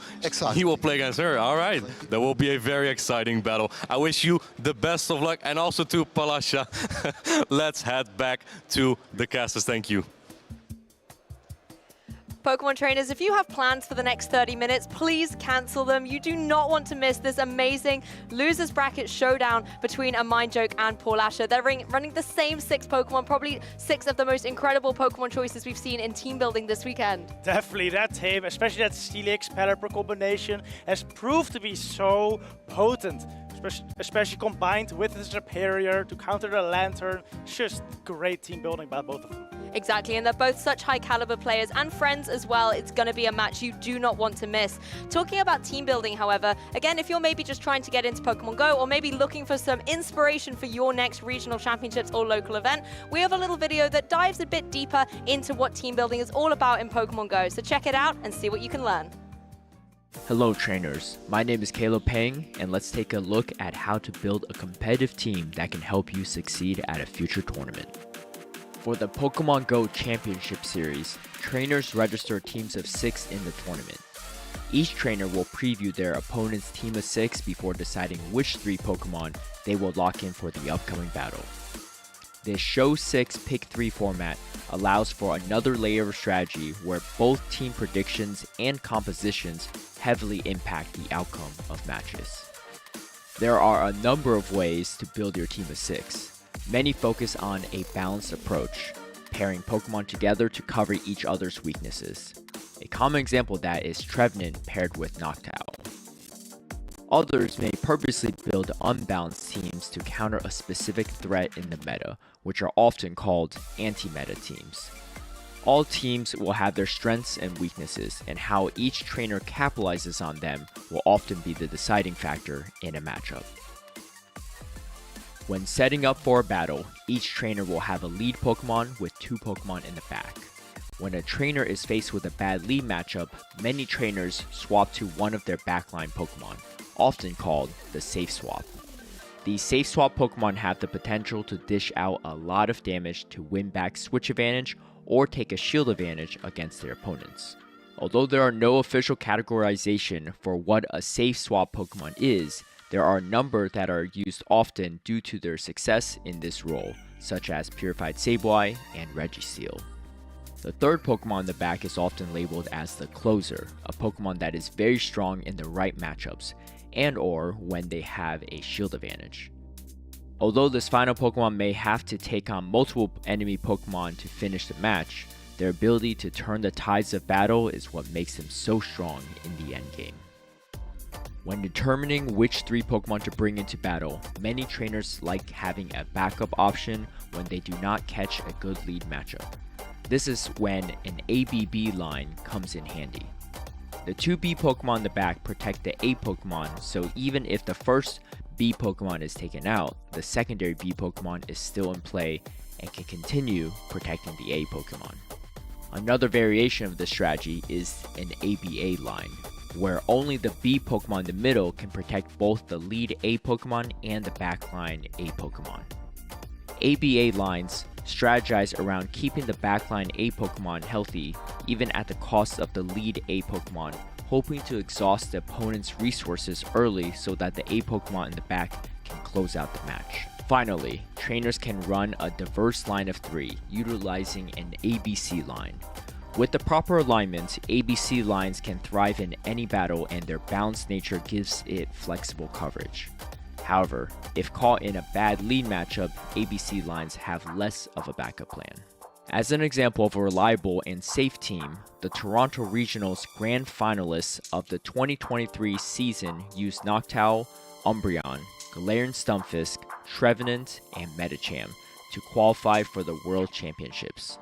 he will play against her. All right, that will be a very exciting battle. I wish you the best of luck, and also to Palasha. Let's head back to the Cactus. Thank you. Pokemon trainers, if you have plans for the next 30 minutes, please cancel them. You do not want to miss this amazing losers bracket showdown between a Mind Joke and Palasha. They're running the same 6 Pokemon, probably 6 of the most incredible Pokemon choices we've seen in team building this weekend. Definitely, that team, especially that Steelix Pelipper combination, has proved to be so potent. Especially combined with the Superior to counter the Lantern. It's just great team building by both of them. Exactly, and they're both such high caliber players and friends as well. It's going to be a match you do not want to miss. Talking about team building, however, again, if you're maybe just trying to get into Pokemon Go or maybe looking for some inspiration for your next regional championships or local event, we have a little video that dives a bit deeper into what team building is all about in Pokemon Go. So check it out and see what you can learn. Hello trainers, my name is Caleb Pang, and let's take a look at how to build a competitive team that can help you succeed at a future tournament. For the Pokemon Go Championship Series, trainers register teams of 6 in the tournament. Each trainer will preview their opponent's team of 6 before deciding which 3 Pokemon they will lock in for the upcoming battle. This Show 6 Pick 3 format allows for another layer of strategy where both team predictions and compositions heavily impact the outcome of matches. There are a number of ways to build your team of 6. Many focus on a balanced approach, pairing Pokemon together to cover each other's weaknesses. A common example of that is Trevenant paired with Noctowl. Others may purposely build unbalanced teams to counter a specific threat in the meta, which are often called anti-meta teams. All teams will have their strengths and weaknesses, and how each trainer capitalizes on them will often be the deciding factor in a matchup. When setting up for a battle, each trainer will have a lead Pokemon with 2 Pokemon in the back. When a trainer is faced with a bad lead matchup, many trainers swap to one of their backline Pokemon, often called the safe swap. These safe swap Pokemon have the potential to dish out a lot of damage to win back switch advantage or take a shield advantage against their opponents. Although there are no official categorization for what a safe swap Pokemon is, there are a number that are used often due to their success in this role, such as Purified Sableye and Registeel. The third Pokemon in the back is often labeled as the Closer, a Pokemon that is very strong in the right matchups, and or when they have a shield advantage. Although this final Pokemon may have to take on multiple enemy Pokemon to finish the match, their ability to turn the tides of battle is what makes them so strong in the endgame. When determining which 3 Pokemon to bring into battle, many trainers like having a backup option when they do not catch a good lead matchup. This is when an ABB line comes in handy. The 2 B Pokemon in the back protect the A Pokemon, so even if the first B Pokemon is taken out, the secondary B Pokemon is still in play and can continue protecting the A Pokemon. Another variation of this strategy is an ABA line, where only the B Pokemon in the middle can protect both the lead A Pokemon and the backline A Pokemon. ABA lines strategize around keeping the backline A Pokemon healthy even at the cost of the lead A Pokemon, hoping to exhaust the opponent's resources early so that the A Pokemon in the back can close out the match. Finally, trainers can run a diverse line of 3, utilizing an ABC line. With the proper alignment, ABC lines can thrive in any battle and their balanced nature gives it flexible coverage. However, if caught in a bad lead matchup, ABC lines have less of a backup plan. As an example of a reliable and safe team, the Toronto Regionals grand finalists of the 2023 season used Noctowl, Umbreon, Galarian Stunfisk, Trevenant, and Medicham to qualify for the World Championships.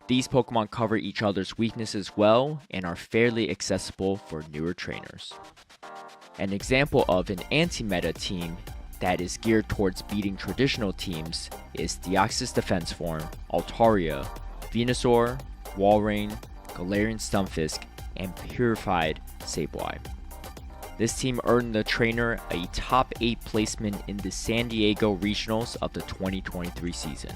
These Pokemon cover each other's weaknesses well and are fairly accessible for newer trainers. An example of an anti-meta team that is geared towards beating traditional teams is Deoxys Defense Form, Altaria, Venusaur, Walrein, Galarian Stunfisk, and Purified Sableye. This team earned the trainer a top 8 placement in the San Diego Regionals of the 2023 season.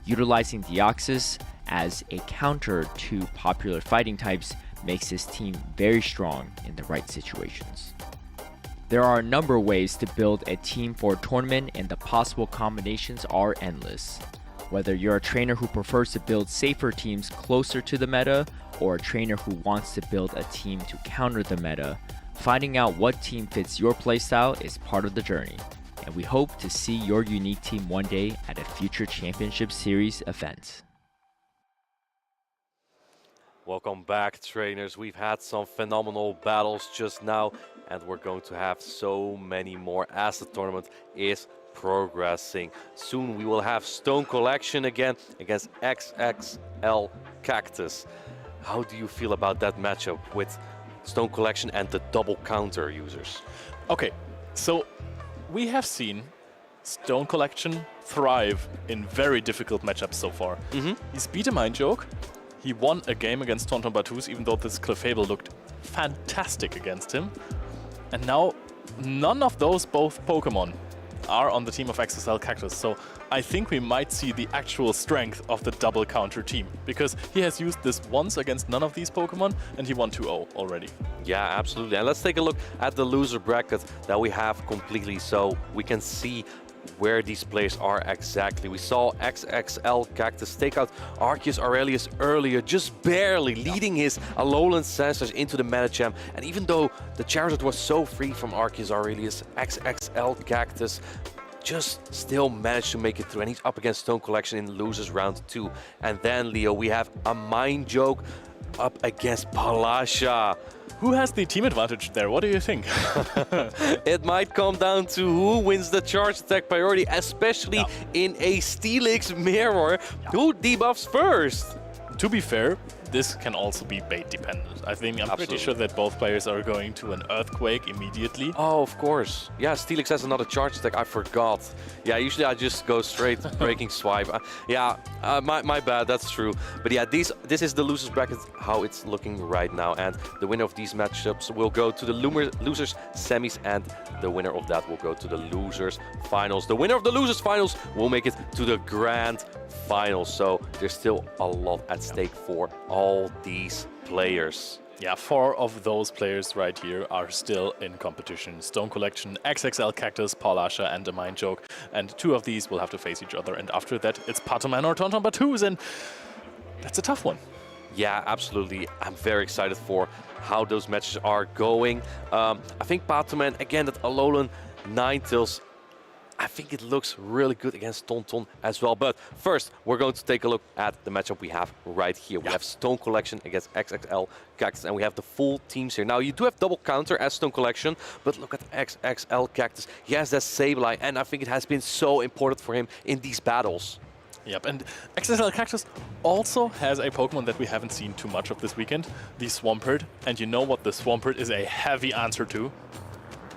Utilizing Deoxys as a counter to popular fighting types makes this team very strong in the right situations. There are a number of ways to build a team for a tournament, and the possible combinations are endless. Whether you're a trainer who prefers to build safer teams closer to the meta, or a trainer who wants to build a team to counter the meta, finding out what team fits your playstyle is part of the journey, and we hope to see your unique team one day at a future Championship Series event. Welcome back, trainers. We've had some phenomenal battles just now, and we're going to have so many more as the tournament is progressing. Soon we will have Stone Collection again against XXL Cactus. How do you feel about that matchup with Stone Collection and the double counter users? Okay, so we have seen Stone Collection thrive in very difficult matchups so far. He's beat a Mind Joke. He won a game against Tonton Batus, even though this Clefable looked fantastic against him. And now, none of those both Pokemon are on the team of XXL Cactus, so I think we might see the actual strength of the double counter team, because he has used this once against none of these Pokemon, and he won 2-0 already. Yeah, absolutely. And let's take a look at the loser bracket that we have completely, so we can see where these players are exactly. We saw XXL Cactus take out Arceus Aurelius earlier, just barely leading his Alolan Sandslash into the Medicham. And even though the Charizard was so free from Arceus Aurelius, XXL Cactus just still managed to make it through. And he's up against Stone Collection in losers round 2. And then, Leo, we have a Mind Joke up against Palasha. Who has the team advantage there? What do you think? It might come down to who wins the charge attack priority, especially in a Steelix mirror. Who debuffs first? To be fair, this can also be bait dependent. I'm pretty sure that both players are going to an Earthquake immediately. Oh, of course. Yeah, Steelix has another charge attack. I forgot. Yeah, usually I just go straight Breaking Swipe. My bad. That's true. But yeah, this is the losers bracket, how it's looking right now. And the winner of these matchups will go to the losers semis, and the winner of that will go to the losers finals. The winner of the losers finals will make it to the grand finals. So there's still a lot at stake for all these players. Yeah, 4 of those players right here are still in competition. Stone Collection, XXL Cactus, Palasha, and the Mind Joke. And 2 of these will have to face each other. And after that, it's Patoman or Tonton Batus, and that's a tough one. Yeah, absolutely. I'm very excited for how those matches are going. I think Patoman, again, that Alolan Ninetales, I think it looks really good against Tonton as well. But first, we're going to take a look at the matchup we have right here. We have Stone Collection against XXL Cactus, and we have the full teams here. Now, you do have double counter as Stone Collection, but look at XXL Cactus. He has that Sableye, and I think it has been so important for him in these battles. Yep, and XXL Cactus also has a Pokemon that we haven't seen too much of this weekend, the Swampert. And you know what the Swampert is a heavy answer to?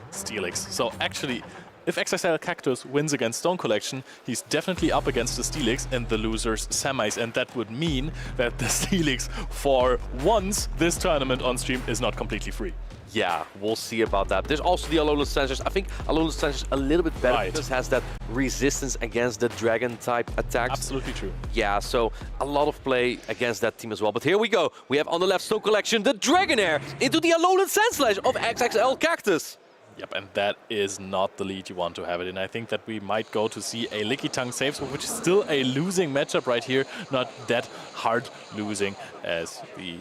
Steelix. So actually, if XXL Cactus wins against Stone Collection, he's definitely up against the Steelix in the losers semis, and that would mean that the Steelix, for once this tournament on stream, is not completely free. Yeah, we'll see about that. There's also the Alolan Sandslash. I think Alolan Sandslash a little bit better because it has that resistance against the dragon type attacks. Absolutely true. Yeah, so a lot of play against that team as well. But here we go. We have on the left Stone Collection the Dragonair into the Alolan Sandslash of XXL Cactus. Yep, and that is not the lead you want to have it in. I think that we might go to see a Lickitung saves, which is still a losing matchup right here. Not that hard losing as the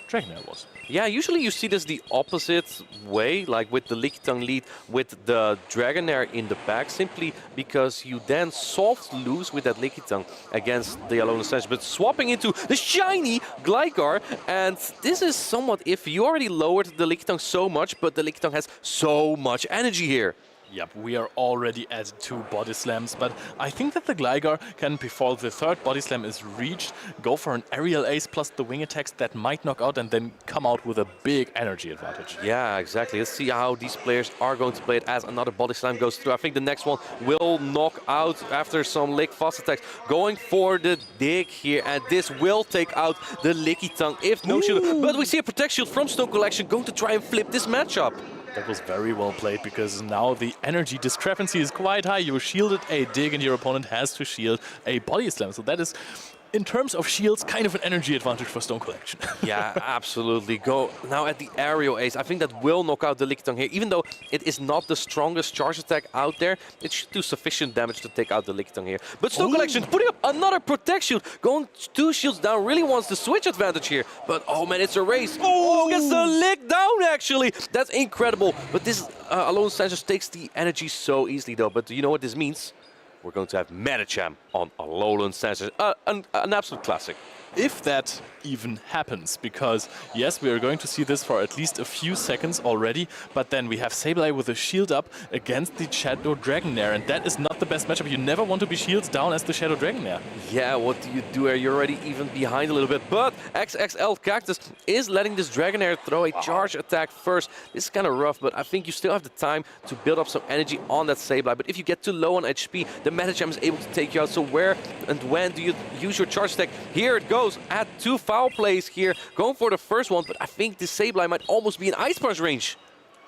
Dragonair was. Yeah, usually you see this the opposite way, like with the Lickitung lead with the Dragonair in the back, simply because you then soft lose with that Lickitung against the Alolan Sandslash, but swapping into the shiny Gligar, and this is somewhat iffy. You already lowered the Lickitung so much, but the Lickitung has so much energy here. Yep, we are already at 2 body slams, but I think that the Gligar can, before the 3rd body slam is reached, go for an aerial ace plus the wing attacks that might knock out and then come out with a big energy advantage. Yeah, exactly. Let's see how these players are going to play it as another body slam goes through. I think the next one will knock out after some Lick fast attacks. Going for the dig here, and this will take out the Lickitung if no shield. But we see a Protect Shield from Stone Collection going to try and flip this matchup. That was very well played, because now the energy discrepancy is quite high. You shielded a dig and your opponent has to shield a body slam. So that is, in terms of shields, kind of an energy advantage for Stone Collection. Yeah, absolutely. Go now at the aerial ace. I think that will knock out the Lickitung here. Even though it is not the strongest charge attack out there, it should do sufficient damage to take out the Lickitung here. But Stone Collection putting up another Protect Shield. Going 2 shields down, really wants the switch advantage here. But oh man, it's a race. Oh, gets the lick down actually. That's incredible. But this Alolan Sanchez takes the energy so easily though. But do you know what this means? We're going to have Medicham on Alolan Sanchez. An absolute classic. If that even happens, because yes, we are going to see this for at least a few seconds already, but then we have Sableye with a shield up against the Shadow Dragonair, and that is not the best matchup. You never want to be shields down as the Shadow Dragonair. Yeah, what do you do here? You're already even behind a little bit, but XXL Cactus is letting this Dragonair throw a charge attack first. This is kind of rough, but I think you still have the time to build up some energy on that Sableye. But if you get too low on HP, the Medicham is able to take you out. So where and when do you use your charge attack? Here it goes. At 2 foul plays here, going for the first one, but I think the Sableye might almost be in Ice Punch range.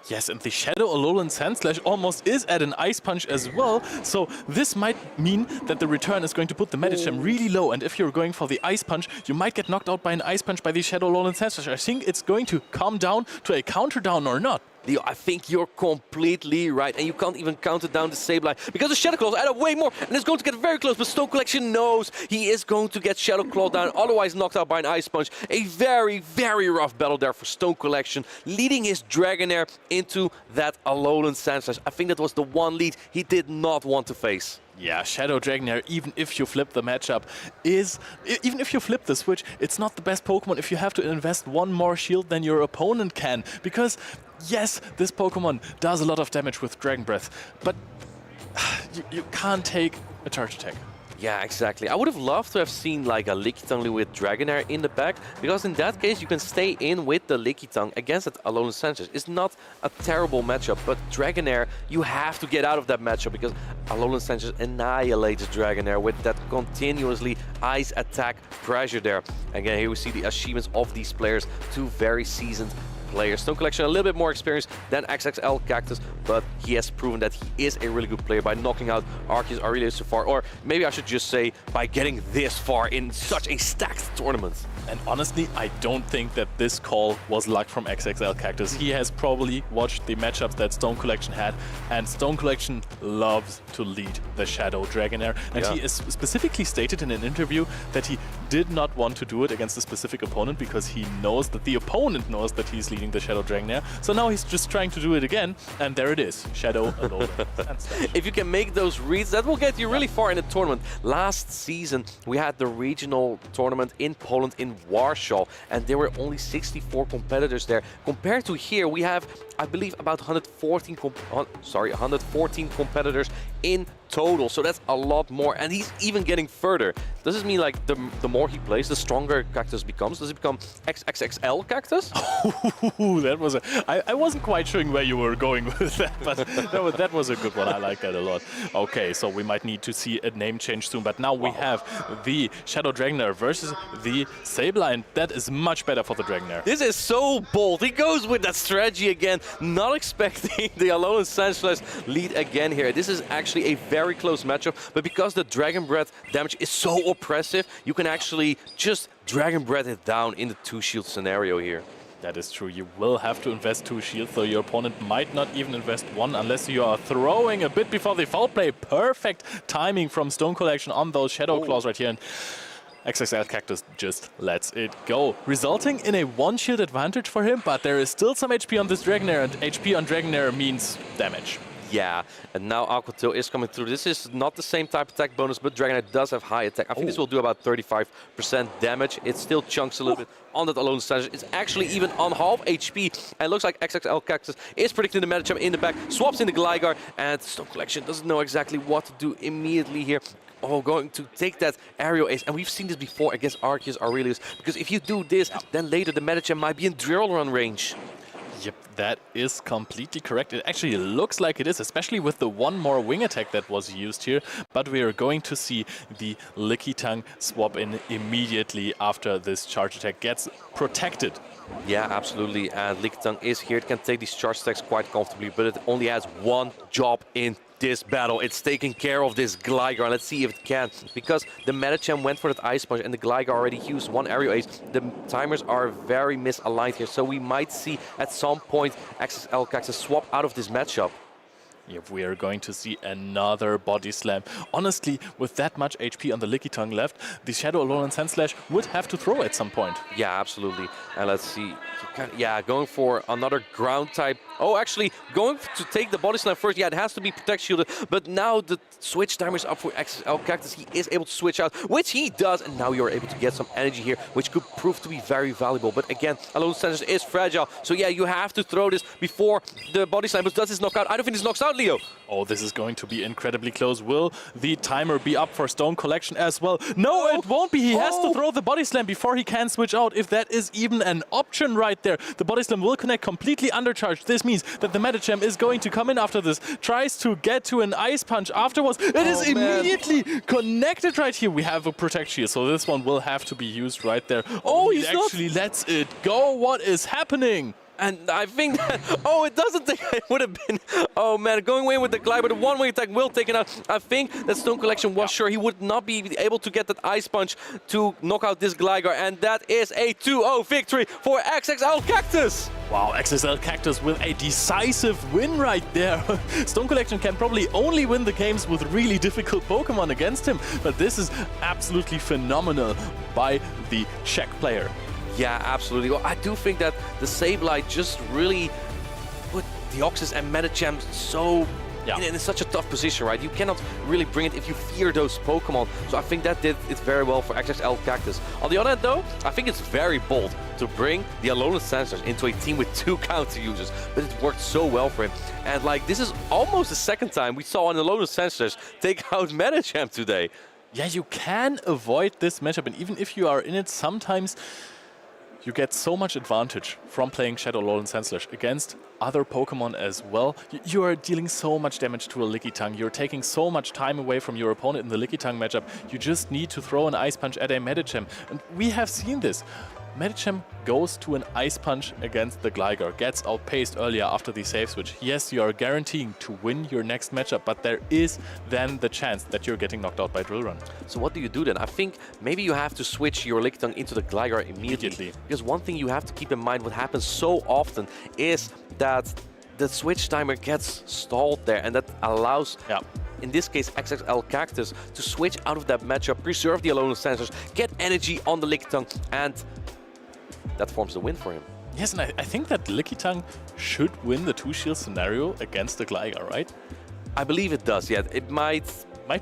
Yes, and the Shadow Alolan Sandslash almost is at an Ice Punch as well, so this might mean that the return is going to put the Medicham really low, and if you're going for the Ice Punch, you might get knocked out by an Ice Punch by the Shadow Alolan Sandslash. I think it's going to come down to a counter down or not. Leo, I think you're completely right, and you can't even counter down the Sableye because the Shadow Claws add up way more, and it's going to get very close, but Stone Collection knows he is going to get Shadow Claw down, otherwise knocked out by an Ice Punch. A very, very rough battle there for Stone Collection, leading his Dragonair into that Alolan Sandslash. I think that was the one lead he did not want to face. Yeah, Shadow Dragonair, even if you flip the matchup, even if you flip the switch, it's not the best Pokemon if you have to invest 1 more shield than your opponent can. Because, yes, this Pokemon does a lot of damage with Dragon Breath, but you can't take a charge attack. Yeah, exactly. I would have loved to have seen like a Lickitung with Dragonair in the back, because in that case you can stay in with the Lickitung against that Alolan Sanchez. It's not a terrible matchup, but Dragonair, you have to get out of that matchup because Alolan Sanchez annihilates Dragonair with that continuously ice attack pressure there. Again, here we see the achievements of these players, 2 very seasoned players. Stone Collection a little bit more experienced than XXL Cactus, but he has proven that he is a really good player by knocking out Arceus Aurelius so far, or maybe I should just say by getting this far in such a stacked tournament. And honestly, I don't think that this call was luck from XXL Cactus. He has probably watched the matchups that Stone Collection had, and Stone Collection loves to lead the Shadow Dragonair. And he is specifically stated in an interview that he did not want to do it against a specific opponent because he knows that the opponent knows that he's leading the Shadow Dragonair. So now he's just trying to do it again, and there it is. Shadow Alolan Sandslash. If you can make those reads, that will get you really far in the tournament. Last season, we had the regional tournament in Poland, in Warsaw, and there were only 64 competitors there. Compared to here, we have, I believe, about 114 competitors in total, so that's a lot more, and he's even getting further. Does this mean like the more he plays, the stronger Cactus becomes? Does it become XXXL Cactus? That was I wasn't quite sure where you were going with that, but that was a good one. I like that a lot. Okay, so we might need to see a name change soon, but now we have the Shadow Dragonair versus the Sableye, and that is much better for the Dragonair. This is so bold. He goes with that strategy again, not expecting the Alolan Sandslash lead again here. This is actually a very close matchup, but because the Dragon Breath damage is so oppressive, you can actually just Dragon Breath it down in the 2-shield scenario here. That is true. You will have to invest 2 shields, so your opponent might not even invest 1 unless you are throwing a bit before the foul play. Perfect timing from Stone Collection on those Shadow Claws right here. And XXL Cactus just lets it go, resulting in a 1-shield advantage for him, but there is still some HP on this Dragonair, and HP on Dragonair means damage. Yeah, and now Aqua Tail is coming through. This is not the same type attack bonus, but Dragonair does have high attack. I think this will do about 35% damage. It still chunks a little bit on that Alolan Sandslash. It's actually even on half HP. And it looks like XXL Cactus is predicting the Medicham in the back, swaps in the Gligar, and Stone Collection doesn't know exactly what to do immediately here. Oh, going to take that aerial ace. And we've seen this before against Arceus Aurelius, because if you do this, then later the Medicham might be in Drill Run range. Yep, that is completely correct. It actually looks like it is, especially with the one more wing attack that was used here. But we are going to see the Lickitung swap in immediately after this charge attack gets protected. Yeah, absolutely. And Lickitung is here. It can take these charge attacks quite comfortably, but it only has one job in this battle. It's taking care of this Gligar. Let's see if it can, because the Medicham went for that Ice Punch and the Gligar already used one aerial ace. The timers are very misaligned here, so we might see at some point XXL Cactus swap out of this matchup. Yep, we are going to see another body slam. Honestly, with that much HP on the Lickitung left, the Shadow Alolan Sandslash would have to throw at some point. Yeah, absolutely. And let's see. Yeah, going for another ground type. Oh, actually, going to take the body slam first. Yeah, it has to be protect shielded. But now the switch timer is up for XXL Cactus. He is able to switch out, which he does. And now you're able to get some energy here, which could prove to be very valuable. But again, Alolan Sandslash is fragile. So yeah, you have to throw this before the body slam. But does this knock out? I don't think this knocks out, Leo. Oh, this is going to be incredibly close. Will the timer be up for Stone Collection as well? No, it won't be. He has to throw the body slam before he can switch out, if that is even an option right there. The body slam will connect completely undercharged. This means that the Medicham is going to come in after this. Tries to get to an Ice Punch afterwards. It is immediately connected right here. We have a Protect Shield, so this one will have to be used right there. Oh, he actually lets it go. What is happening? And I think that, oh, it doesn't think it would have been, oh man, going away with the Gligar, but the one wing attack will take it out. I think that Stone Collection was sure he would not be able to get that Ice Punch to knock out this Gligar, and that is a 2-0 victory for XXL Cactus. Wow, XXL Cactus with a decisive win right there. Stone Collection can probably only win the games with really difficult Pokemon against him, but this is absolutely phenomenal by the Czech player. Yeah, absolutely. Well, I do think that the Sableye just really put Deoxys and Medicham so in such a tough position, right? You cannot really bring it if you fear those Pokemon. So I think that did it very well for XXL Cactus. On the other hand, though, I think it's very bold to bring the Alolan Sandslash into a team with 2 counter users, but it worked so well for him. And like, this is almost the second time we saw an Alolan Sandslash take out Medicham today. Yeah, you can avoid this matchup, and even if you are in it, sometimes you get so much advantage from playing Shadow Alolan Sandslash against other Pokemon as well. You are dealing so much damage to a Lickitung. You're taking so much time away from your opponent in the Lickitung matchup. You just need to throw an Ice Punch at a Medicham. And we have seen this. Medicham goes to an Ice Punch against the Gligar, gets outpaced earlier after the save switch. Yes, you are guaranteeing to win your next matchup, but there is then the chance that you're getting knocked out by Drill Run. So what do you do then? I think maybe you have to switch your Lickitung into the Gligar immediately. Because one thing you have to keep in mind, what happens so often is that the switch timer gets stalled there, and that allows in this case XXL Cactus to switch out of that matchup, preserve the Alolan Sandslash, get energy on the Lickitung, and that forms the win for him. Yes, and I think that Lickitung should win the 2-shield scenario against the Gligar, right? I believe it does, yeah. It might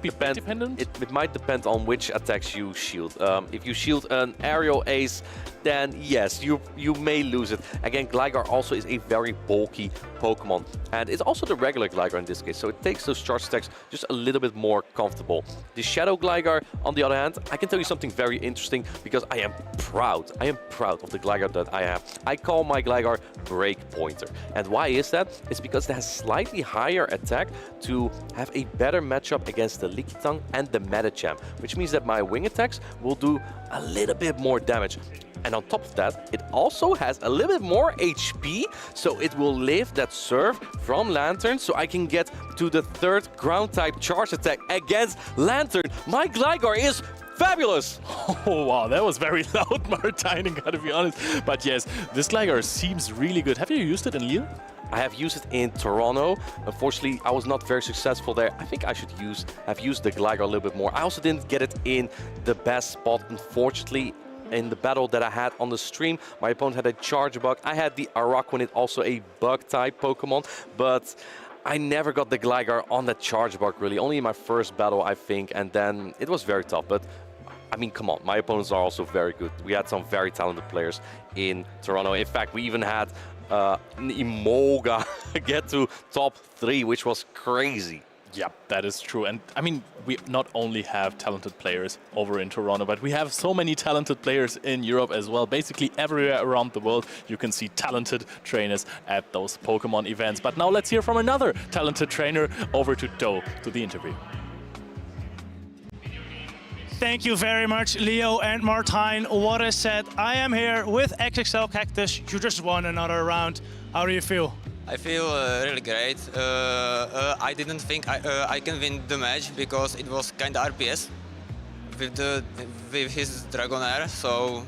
be dependent. It might depend on which attacks you shield. If you shield an aerial ace, then yes, you may lose it. Again, Gligar also is a very bulky Pokemon, and it's also the regular Gligar in this case, so it takes those charge attacks just a little bit more comfortable. The Shadow Gligar, on the other hand, I can tell you something very interesting, because I am proud of the Gligar that I have. I call my Gligar Break Pointer. And why is that? It's because it has slightly higher attack to have a better matchup against the Lickitung and the Medicham, which means that my wing attacks will do a little bit more damage. And on top of that, it also has a little bit more HP, so it will live that serve from Lantern, so I can get to the 3rd ground-type charge attack against Lantern. My Gligar is fabulous! Oh wow, that was very loud, Martine, gotta be honest. But yes, this Gligar seems really good. Have you used it in Lille? I have used it in Toronto. Unfortunately, I was not very successful there. I think I should have used the Gligar a little bit more. I also didn't get it in the best spot, unfortunately. In the battle that I had on the stream, my opponent had a Chargerbug. I had the Araquanid, also a bug-type Pokemon, but I never got the Gligar on that Chargebug, really. Only in my first battle, I think, and then it was very tough. But, I mean, come on, my opponents are also very good. We had some very talented players in Toronto. In fact, we even had Emolga get to top 3, which was crazy. Yeah, that is true. And I mean, we not only have talented players over in Toronto, but we have so many talented players in Europe as well. Basically everywhere around the world, you can see talented trainers at those Pokemon events. But now let's hear from another talented trainer. Over to Do to the interview. Thank you very much, Leo and Martijn. What I said, I am here with XXL Cactus. You just won another round. How do you feel? I feel really great. I didn't think I can win the match because it was kind of RPS with his Dragonair. So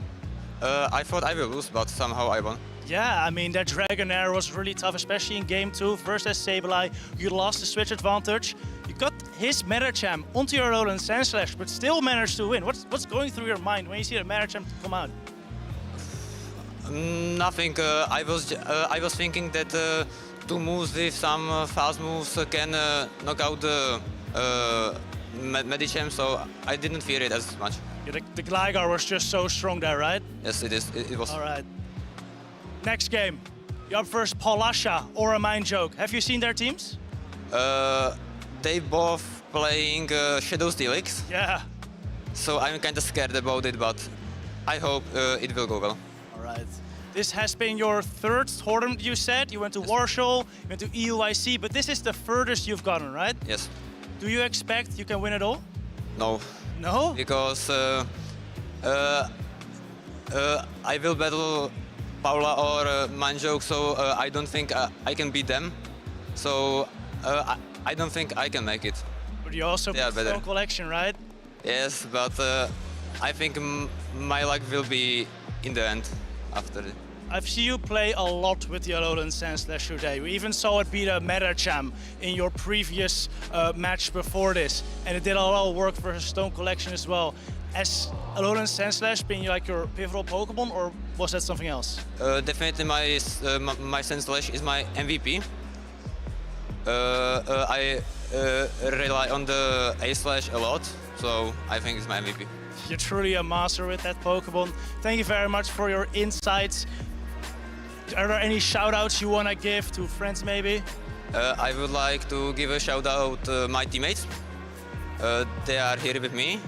I thought I will lose, but somehow I won. Yeah, I mean, that Dragonair was really tough, especially in game 2 versus Sableye. You lost the switch advantage. You got his Medicham onto your Alolan Sandslash, but still managed to win. What's going through your mind when you see the Medicham come out? Nothing. I was thinking that two moves with some fast moves can knock out the Medicham, so I didn't fear it as much. Yeah, the Gligar was just so strong there, right? Yes, it is. It was. All right. Next game, you're up first Paulasha or a Mind Joke. Have you seen their teams? They both playing Shadow Steelix. Yeah. So I'm kind of scared about it, but I hope it will go well. All right. This has been your third tournament, you said. You went to Warsaw, you went to EUIC, but this is the furthest you've gotten, right? Yes. Do you expect you can win it all? No. No? Because I will battle Paula or Manjoke, so I don't think I can beat them. So I don't think I can make it. But you also yeah, put Stone Collection, right? Yes, but I think my luck will be in the end after it. I've seen you play a lot with the Alolan Sandslash today. We even saw it beat a Medicham in your previous match before this, and it did a lot of work for Stone Collection as well. Has Alolan Sandslash been like your pivotal Pokemon, or was that something else? Definitely my Sandslash is my MVP. I rely on the A-Slash a lot, so I think it's my MVP. You're truly a master with that Pokemon. Thank you very much for your insights. Are there any shout-outs you want to give to friends, maybe? I would like to give a shout-out to my teammates. They are here with me.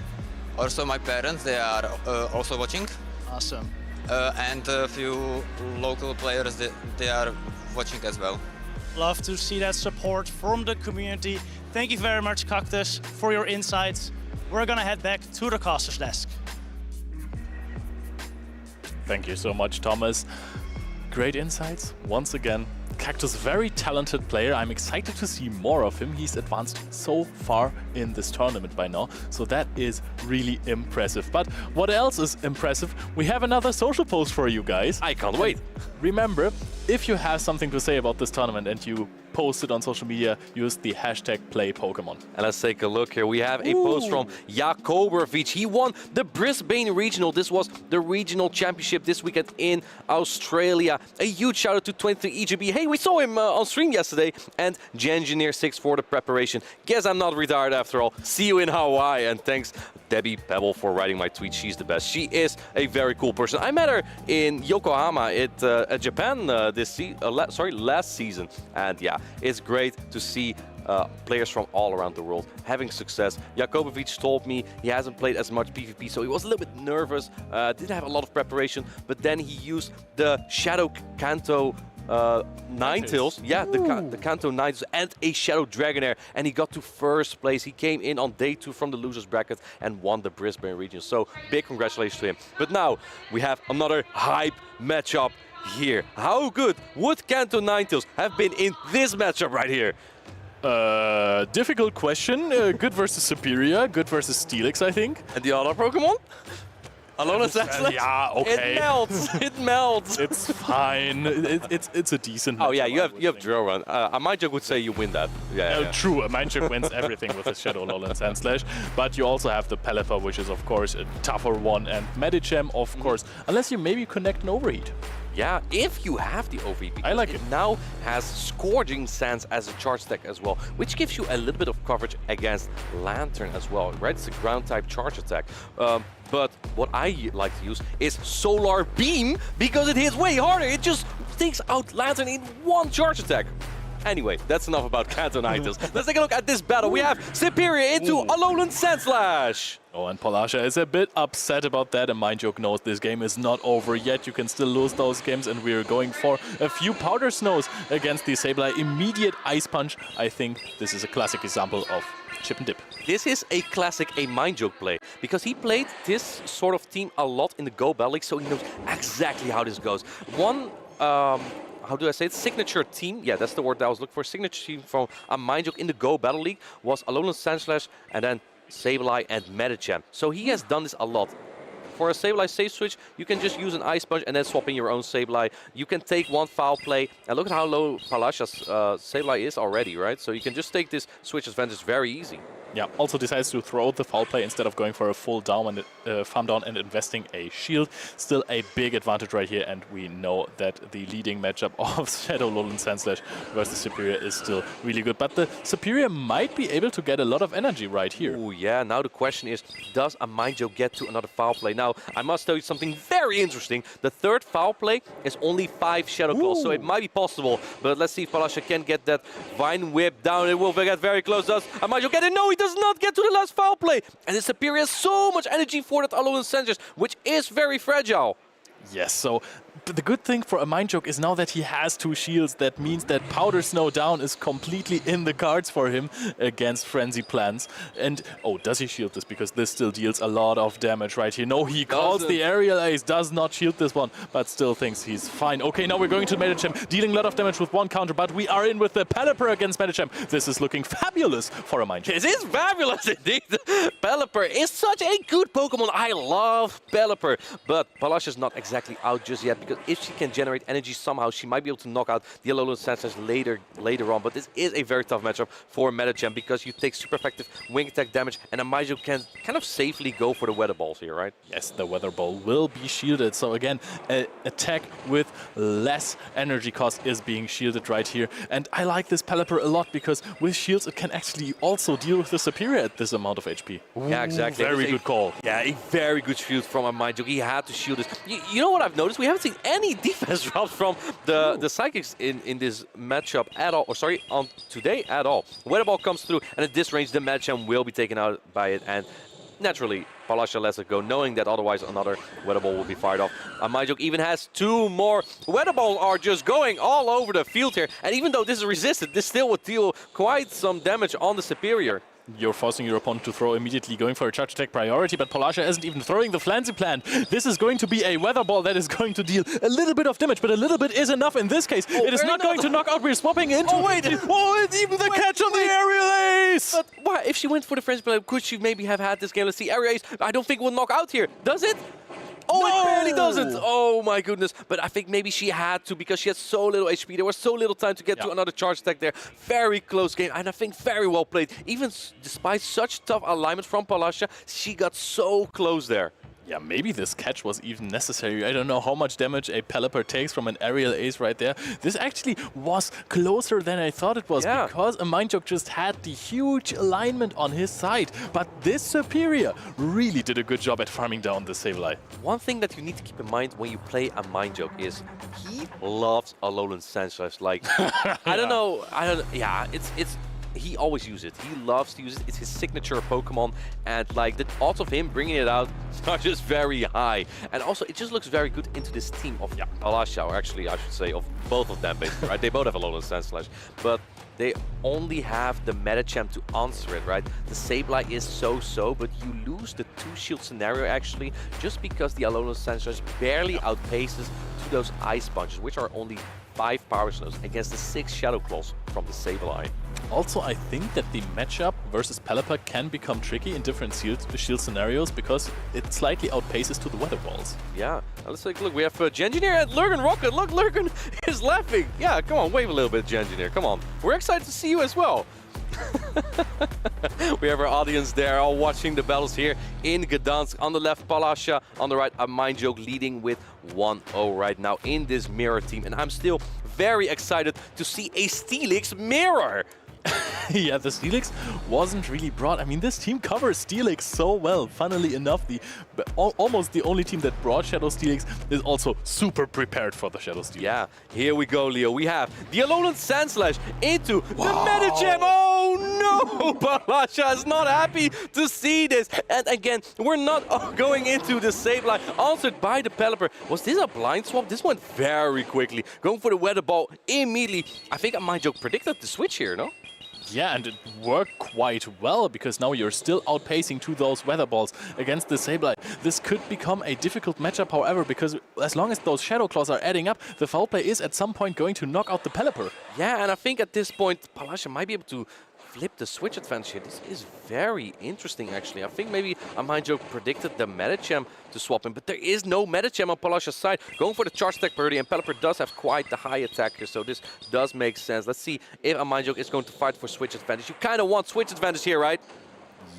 Also my parents, they are also watching. Awesome. And a few local players, they are watching as well. Love to see that support from the community. Thank you very much, Cactus, for your insights. We're gonna head back to the caster's desk. Thank you so much, Thomas. Great insights once again. Cactus, very talented player. I'm excited to see more of him. He's advanced so far in this tournament by now, so that is really impressive. But what else is impressive? We have another social post for you guys. I can't wait. Remember, if you have something to say about this tournament and you post it on social media, use the hashtag #PlayPokemon. And let's take a look here. We have a post from Jakobovic. He won the Brisbane Regional. This was the regional championship this weekend in Australia. A huge shout out to 23 EGB. Hey, we saw him on stream yesterday. And Gengineer6 for the preparation. Guess I'm not retired after all. See you in Hawaii. And thanks Debbie Pebble for writing my tweet. She's the best. She is a very cool person. I met her in Yokohama at Japan last season. And yeah, it's great to see players from all around the world having success. Jakobovic told me he hasn't played as much PvP, so he was a little bit nervous. Didn't have a lot of preparation, but then he used the Shadow Kanto Ninetales, yeah, the Kanto Ninetales and a Shadow Dragonair, and he got to first place. He came in on day 2 from the losers bracket and won the Brisbane region. So big congratulations to him. But now we have another hype matchup here. How good would Kanto Ninetales have been in this matchup right here? Difficult question. Good versus Superior, good versus Steelix, I think. And the other Pokemon? Alolan Sandslash? Yeah, okay. It melts. It melts. It's fine. It's a decent. Oh yeah, you have Drill Run. A Mindjoke would say you win that. Yeah. True. A Mindjoke wins everything with his Shadow Alolan Sandslash, but you also have the Pelipper, which is of course a tougher one, and Medicham, of course, unless you maybe connect an Overheat. Yeah, if you have the Overheat, I like it. Now has Scourging Sands as a charge attack as well, which gives you a little bit of coverage against Lantern as well, right? It's a ground type charge attack. But what I like to use is Solar Beam because it hits way harder. It just takes out Lantern in one charge attack. Anyway, that's enough about Cantonitis. Let's take a look at this battle. We have Superior into Alolan Sandslash. Oh, and Polasha is a bit upset about that, and Mindjoke knows this game is not over yet. You can still lose those games, and we're going for a few Powder Snows against the Sableye. Immediate Ice Punch. I think this is a classic example of chip and dip. This is a classic Mindjoke play, because he played this sort of team a lot in the Go Battle League, so he knows exactly how this goes. One, how do I say it? Signature team, yeah, that's the word that I was looking for. Signature team from a Mindjoke in the Go Battle League was Alolan Sandslash and then Sableye and Medicham. So he has done this a lot. For a Sableye safe switch, you can just use an Ice Punch and then swap in your own Sableye. You can take one foul play, and look at how low Palasha's Sableye is already, right? So you can just take this switch advantage very easy. Yeah, also decides to throw the foul play instead of going for a full down and farm down and investing a shield. Still a big advantage right here, and we know that the leading matchup of Shadow Alolan Sandslash versus Superior is still really good. But the Superior might be able to get a lot of energy right here. Oh yeah, now the question is, does a Mindjoke get to another foul play? Now, I must tell you something very interesting. The third foul play is only 5 Shadow Claws, so it might be possible. But let's see if Palasha can get that Vine Whip down. It will get very close. Does a Mindjoke get it? No, he does not get to the last foul play. And the Superior has so much energy for that Alolan Sandslash, which is very fragile. Yes, so the good thing for a Mindjoke is now that he has 2 shields. That means that Powder Snow down is completely in the cards for him against Frenzy Plants. And, oh, does he shield this? Because this still deals a lot of damage right here. No, he calls the Aerial Ace, does not shield this one, but still thinks he's fine. Okay, now we're going to Medicham, dealing a lot of damage with one counter, but we are in with the Pelipper against Medicham. This is looking fabulous for a Mindjoke. This is fabulous indeed. Pelipper is such a good Pokemon. I love Pelipper, but Palasha is not exactly out just yet, because if she can generate energy somehow, she might be able to knock out the Alolan Sandslash later on. But this is a very tough matchup for Medicham, because you take super effective wing attack damage, and a Mindjoke can kind of safely go for the Weather Balls here, right? Yes, the Weather Ball will be shielded. So again, an attack with less energy cost is being shielded right here. And I like this Pelipper a lot, because with shields it can actually also deal with the Superior at this amount of HP. Yeah, exactly. Very good call. Yeah, a very good shield from a Mindjoke. He had to shield this. You know what I've noticed? We haven't seen any defense drops from the Psychics in this matchup at all. Or sorry, on today at all. Weather Ball comes through, and at this range, the Medicham will be taken out by it. And naturally, Palasha lets it go, knowing that otherwise another Weather Ball will be fired off. A Mindjoke even has 2 more. Weather Balls are just going all over the field here. And even though this is resisted, this still would deal quite some damage on the Superior. You're forcing your opponent to throw immediately, going for a charge attack priority, but Palasha isn't even throwing the Flancy Plant. This is going to be a Weather Ball that is going to deal a little bit of damage, but a little bit is enough in this case. It is not going to knock out. We're swapping into... Oh, wait! Oh, it's even the catch on the Aerial Ace! But why? If she went for the Frenzy Plant, could she maybe have had this game? Let's see, Aerial Ace, I don't think will knock out here. Does it? Oh, no! It barely doesn't. Oh, my goodness. But I think maybe she had to, because she had so little HP. There was so little time to get to another charge attack there. Very close game, and I think very well played. Even despite such tough alignment from Palasha, she got so close there. Yeah, maybe this catch was even necessary. I don't know how much damage a Pelipper takes from an Aerial Ace right there. This actually was closer than I thought it was, because a Mindjoke just had the huge alignment on his side. But this Superior really did a good job at farming down the Sableye. One thing that you need to keep in mind when you play a Mindjoke is he loves Alolan Sandslash. Like, I don't know. Yeah, it's he always uses it. He loves to use it. It's his signature Pokemon, and like the odds of him bringing it out are just very high. And also, it just looks very good into this team of Palasha, or actually, I should say, of both of them, basically, right? They both have Alolan Sandslash, but they only have the Medicham to answer it, right? The Sableye is so-so, but you lose the 2-shield scenario, actually, just because the Alolan Sandslash barely outpaces to those Ice Punches, which are only 5 Power Snows against the 6 Shadow Claws from the Sableye. Also, I think that the matchup versus Pelipper can become tricky in different shield scenarios, because it slightly outpaces to the Weather Balls. Yeah, let's take a look. We have Gengineer and Lurgan Rocket. Look, Lurgan is laughing. Yeah, come on, wave a little bit, Gengineer. Come on. We're excited to see you as well. We have our audience there, all watching the battles here in Gdansk. On the left, Palasha. On the right, a Mindjoke leading with 1-0 right now in this mirror team. And I'm still very excited to see a Steelix mirror. Yeah, the Steelix wasn't really brought. I mean, this team covers Steelix so well. Funnily enough, almost the only team that brought Shadow Steelix is also super prepared for the Shadow Steelix. Yeah, here we go, Leo. We have the Alolan Sandslash into the Medicham. Oh no! Palasha is not happy to see this. And again, we're not going into the Sableye. Answered by the Pelipper. Was this a blind swap? This went very quickly. Going for the Weather Ball immediately. I think MindJoke predicted the switch here, no? Yeah, and it worked quite well, because now you're still outpacing to those Weather Balls against the Sableye. This could become a difficult matchup, however, because as long as those Shadow Claws are adding up, the foul play is at some point going to knock out the Pelipper. Yeah, and I think at this point, Palasha might be able to flip the switch advantage here. This is very interesting, actually. I think maybe MindJoke predicted the Medicham to swap him, but there is no Medicham on Palasha's side. Going for the charge attack priority, and Pelipper does have quite the high attack here, so this does make sense. Let's see if MindJoke is going to fight for switch advantage. You kind of want switch advantage here, right?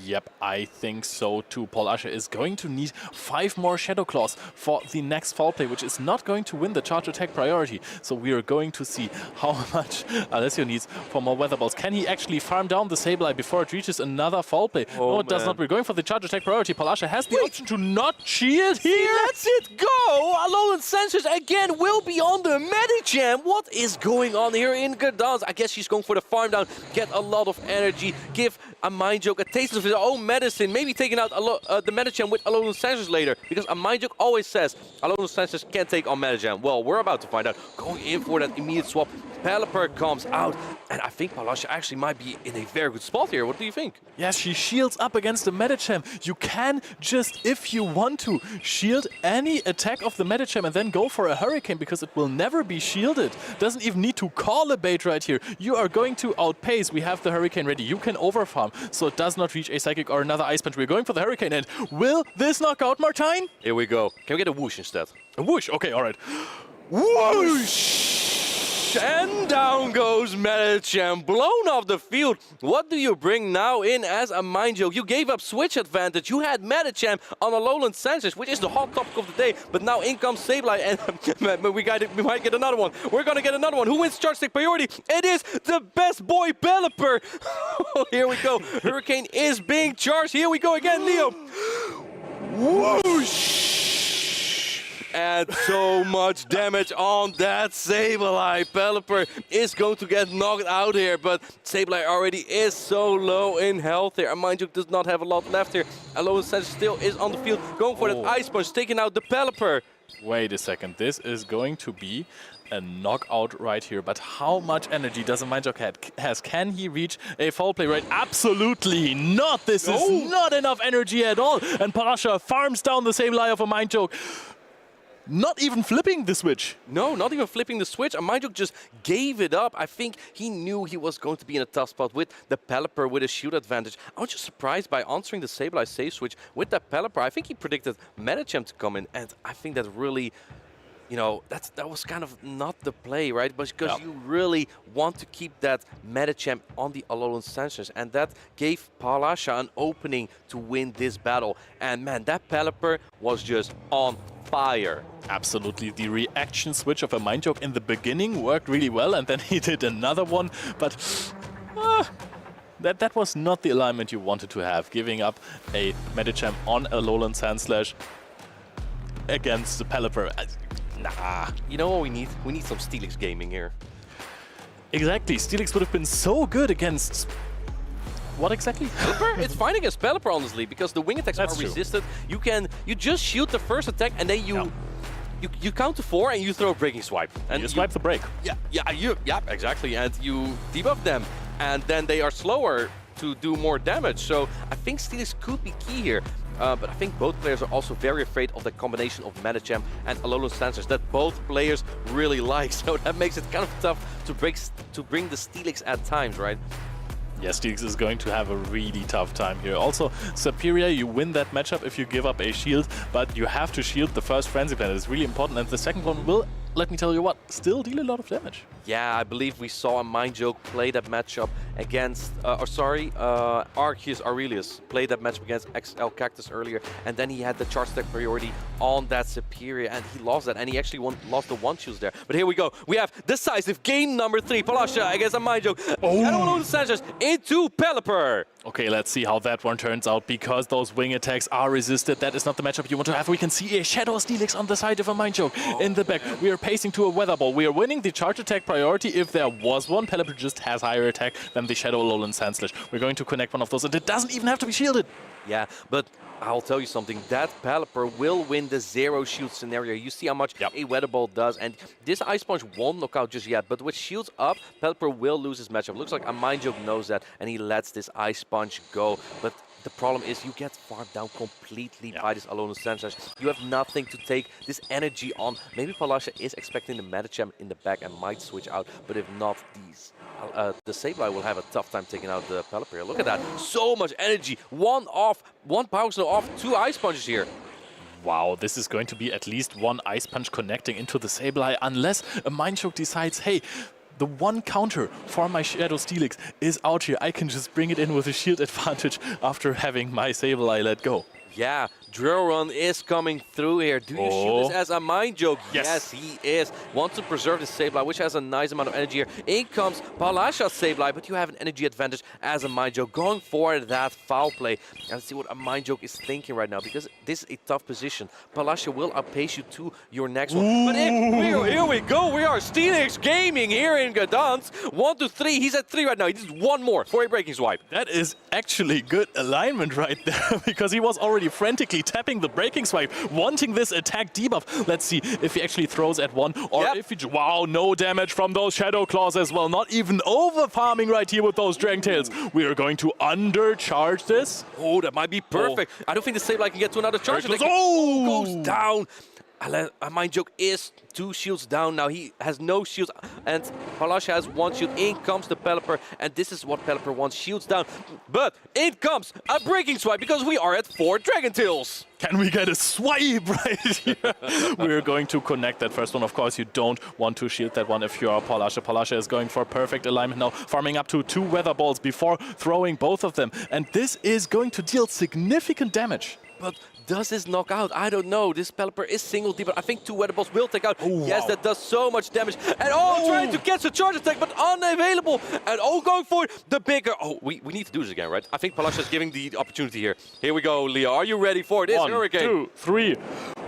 Yep, I think so too. Palasha is going to need 5 more Shadow Claws for the next foul play, which is not going to win the charge attack priority. So we are going to see how much Alessio needs for more Weather Balls. Can he actually farm down the Sableye before it reaches another foul play? Oh, no, it does not. We're going for the charge attack priority. Palasha has the option to not shield here. He lets it go! Alolan Sensors again will be on the Medicham. What is going on here in Gdańsk? I guess she's going for the farm down, get a lot of energy, give MindJoke a taste of his own medicine, maybe taking out the Medicham with Alolan Sensors later, because MindJoke always says Alolan Sensors can't take on Medicham. Well, we're about to find out. Going in for that immediate swap. Pelipper comes out, and I think Palasha actually might be in a very good spot here. What do you think? Yes, she shields up against the Medicham. You can just, if you want to, shield any attack of the Medicham and then go for a Hurricane, because it will never be shielded. Doesn't even need to call a bait right here. You are going to outpace. We have the Hurricane ready. You can overfarm, so it does not reach a Psychic or another Ice Punch. We're going for the Hurricane, and will this knock out Martine? Here we go. Can we get a whoosh instead? A whoosh? Okay, all right. Whoosh! And down goes Medicham, blown off the field. What do you bring now in as a MindJoke? You gave up switch advantage. You had Medicham on Alolan Sensors, which is the hot topic of the day. But now in comes Sableye, and we might get another one. We're gonna get another one. Who wins charge stick priority? It is the best boy Pelipper. Here we go. Hurricane is being charged. Here we go again, Leo. Whoosh! And so much damage on that Sableye. Pelipper is going to get knocked out here, but Sableye already is so low in health here. And MindJoke does not have a lot left here. Alolan Sensor still is on the field, going for that Ice Punch, taking out the Pelipper. Wait a second, this is going to be a knockout right here, but how much energy does a MindJoke has? Can he reach a foul play right? Absolutely not! This is not enough energy at all, and Palasha farms down the Sableye of a MindJoke. Not even flipping the switch. No, not even flipping the switch. MindJoke just gave it up. I think he knew he was going to be in a tough spot with the Pelipper with a shield advantage. I was just surprised by answering the Sableye save switch with that Pelipper. I think he predicted Medicham to come in, and I think that really, you know, that was kind of not the play, right? But because you really want to keep that Medicham on the Alolan Sensors, and that gave Palasha an opening to win this battle. And man, that Pelipper was just on fire. Absolutely. The reaction switch of a MindJoke in the beginning worked really well, and then he did another one, but that was not the alignment you wanted to have, giving up a Medicham on a Alolan Sandslash against the Pelipper. Nah, you know what we need? We need some Steelix gaming here. Exactly. Steelix would have been so good against... What exactly? Pelipper? It's fine against Pelipper, honestly, because the wing attacks are resisted. You just shoot the first attack, and then you count to 4 and you throw a Breaking Swipe. And you swipe the break. Yeah, exactly. And you debuff them, and then they are slower to do more damage. So I think Steelix could be key here. But I think both players are also very afraid of the combination of Medicham and Alolan Sensors that both players really like. So that makes it kind of tough to bring the Steelix at times, right? Yes, Steelix is going to have a really tough time here. Also, Superior, you win that matchup if you give up a shield, but you have to shield the first Frenzy Planet. It's really important, and the second one will, let me tell you what, still deal a lot of damage. Yeah, I believe we saw a Mind Joke play that matchup against, Arceus Aurelius played that matchup against XL Cactus earlier, and then he had the charge attack priority on that Superior, and he lost that, and he actually lost the one choose there. But here we go. We have decisive game number 3. Palasha against a Mind Joke. And Alonso Sanchez into Pelipper. Okay, let's see how that one turns out, because those wing attacks are resisted. That is not the matchup you want to have. We can see a Shadow Steelix on the side of a Mind Joke in the back. We are pacing to a Weather Ball. We are winning the charge attack priority if there was one. Pelipper just has higher attack than the Shadow Alolan Sandslash. We're going to connect one of those, and it doesn't even have to be shielded. Yeah, but I'll tell you something, that Pelipper will win the zero shield scenario. You see how much a Weather Ball does, and this Ice Punch won't knock out just yet, but with shields up, Pelipper will lose his matchup. Looks like a Mind Joke knows that, and he lets this Ice Punch go. But the problem is you get farmed down completely by this Alolan Sandslash. You have nothing to take this energy on. Maybe Palasha is expecting the Medicham in the back and might switch out, but if not, the Sableye will have a tough time taking out the Pelipper. Look at that, so much energy. One Power Snow off, 2 Ice Punches here. Wow, this is going to be at least one Ice Punch connecting into the Sableye, unless a Mind Joke decides, hey, the one counter for my Shadow Steelix is out here. I can just bring it in with a shield advantage after having my Sableye let go. Yeah, Drill Run is coming through here. Do you shoot this as a Mind Joke? Yes, he is. Wants to preserve the Sableye, which has a nice amount of energy here. In comes Palasha's Sableye, but you have an energy advantage as a Mind Joke. Going for that foul play. And see what a Mind Joke is thinking right now, because this is a tough position. Palasha will outpace you to your next one. But here we go. We are Steelix Gaming here in Gdańsk. 1 to 3. He's at 3 right now. He needs one more for a breaking swipe. That is actually good alignment right there, because he was already frantically tapping the breaking swipe, wanting this attack debuff. Let's see if he actually throws at one, or if he... Wow, no damage from those Shadow Claws as well. Not even over farming right here with those Dragon Tails. We are going to undercharge this. Oh, that might be perfect. I don't think the Sableye can get to another charge. Oh! Goes down. A Mind Joke is 2 shields down now. He has no shields, and Palasha has 1 shield. In comes the Pelipper, and this is what Pelipper wants, shields down. But in comes a breaking swipe, because we are at 4 Dragon Tails. Can we get a swipe right here? We're going to connect that first one. Of course, you don't want to shield that one if you are Palasha. Palasha is going for perfect alignment now, farming up to 2 Weather Balls before throwing both of them. And this is going to deal significant damage. But does this knock out? I don't know. This Pelipper is single deep, but I think 2 Weather Balls will take out. Yes, that does so much damage. And trying to catch the charge attack, but unavailable. And going for the bigger... we need to do this again, right? I think Palasha is giving the opportunity here. Here we go, Leah. Are you ready for this hurricane? 1, 2, 3.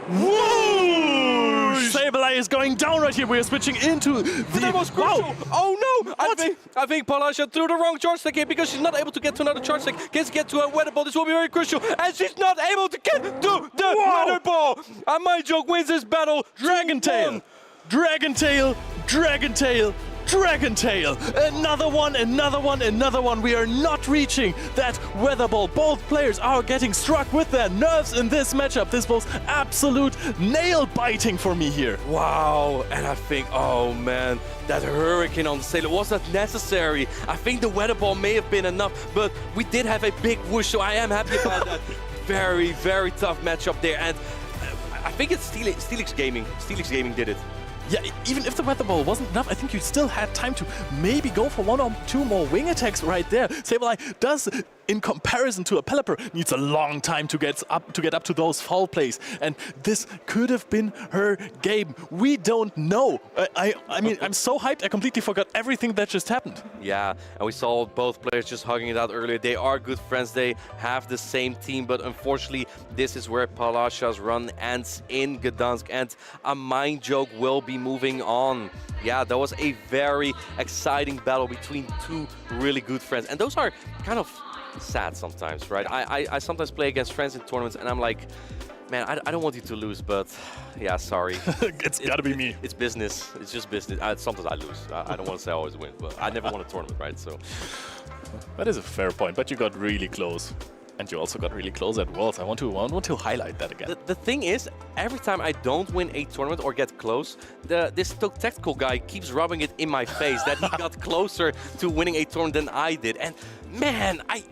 Whoosh! Sableye is going down right here. We are switching into the... That was crucial. Oh no! I think Palasha threw the wrong charge attack here, because she's not able to get to another charge attack. Can't get to a Weather Ball. This will be very crucial. And she's not able to get to the Weather Ball. And Mind Joke wins this battle. Dragon Tail. Dragon Tail. Dragon Tail. Dragon Tail! Another one, another one, another one. We are not reaching that Weather Ball. Both players are getting struck with their nerves in this matchup. This was absolute nail-biting for me here. Wow, and I think, oh man, that Hurricane on the Sailor, was that necessary? I think the Weather Ball may have been enough, but we did have a big whoosh, so I am happy about that. Very, very tough matchup there, and I think it's Steelix Gaming. Steelix Gaming did it. Yeah, even if the Weather Ball wasn't enough, I think you still had time to maybe go for 1 or 2 more wing attacks right there. Sableye does, in comparison to a Pelipper, needs a long time to get up to those foul plays, and this could have been her game. We don't know. I mean, I'm so hyped, I completely forgot everything that just happened. Yeah, and we saw both players just hugging it out earlier. They are good friends. They have the same team, but unfortunately, this is where Palasha's run ends in Gdańsk, and a Mind Joke will be moving on. Yeah, that was a very exciting battle between 2 really good friends, and those are kind of sad sometimes, right? I sometimes play against friends in tournaments, and I'm like, man, I don't want you to lose, but yeah, sorry. It's gotta be me. It's business. It's just business. Sometimes I lose. I don't want to say I always win, but I never won a tournament, right? So that is a fair point, but you got really close. And you also got really close at Worlds. I want to highlight that again. The thing is, every time I don't win a tournament or get close, this tactical guy keeps rubbing it in my face that he got closer to winning a tournament than I did. And man, I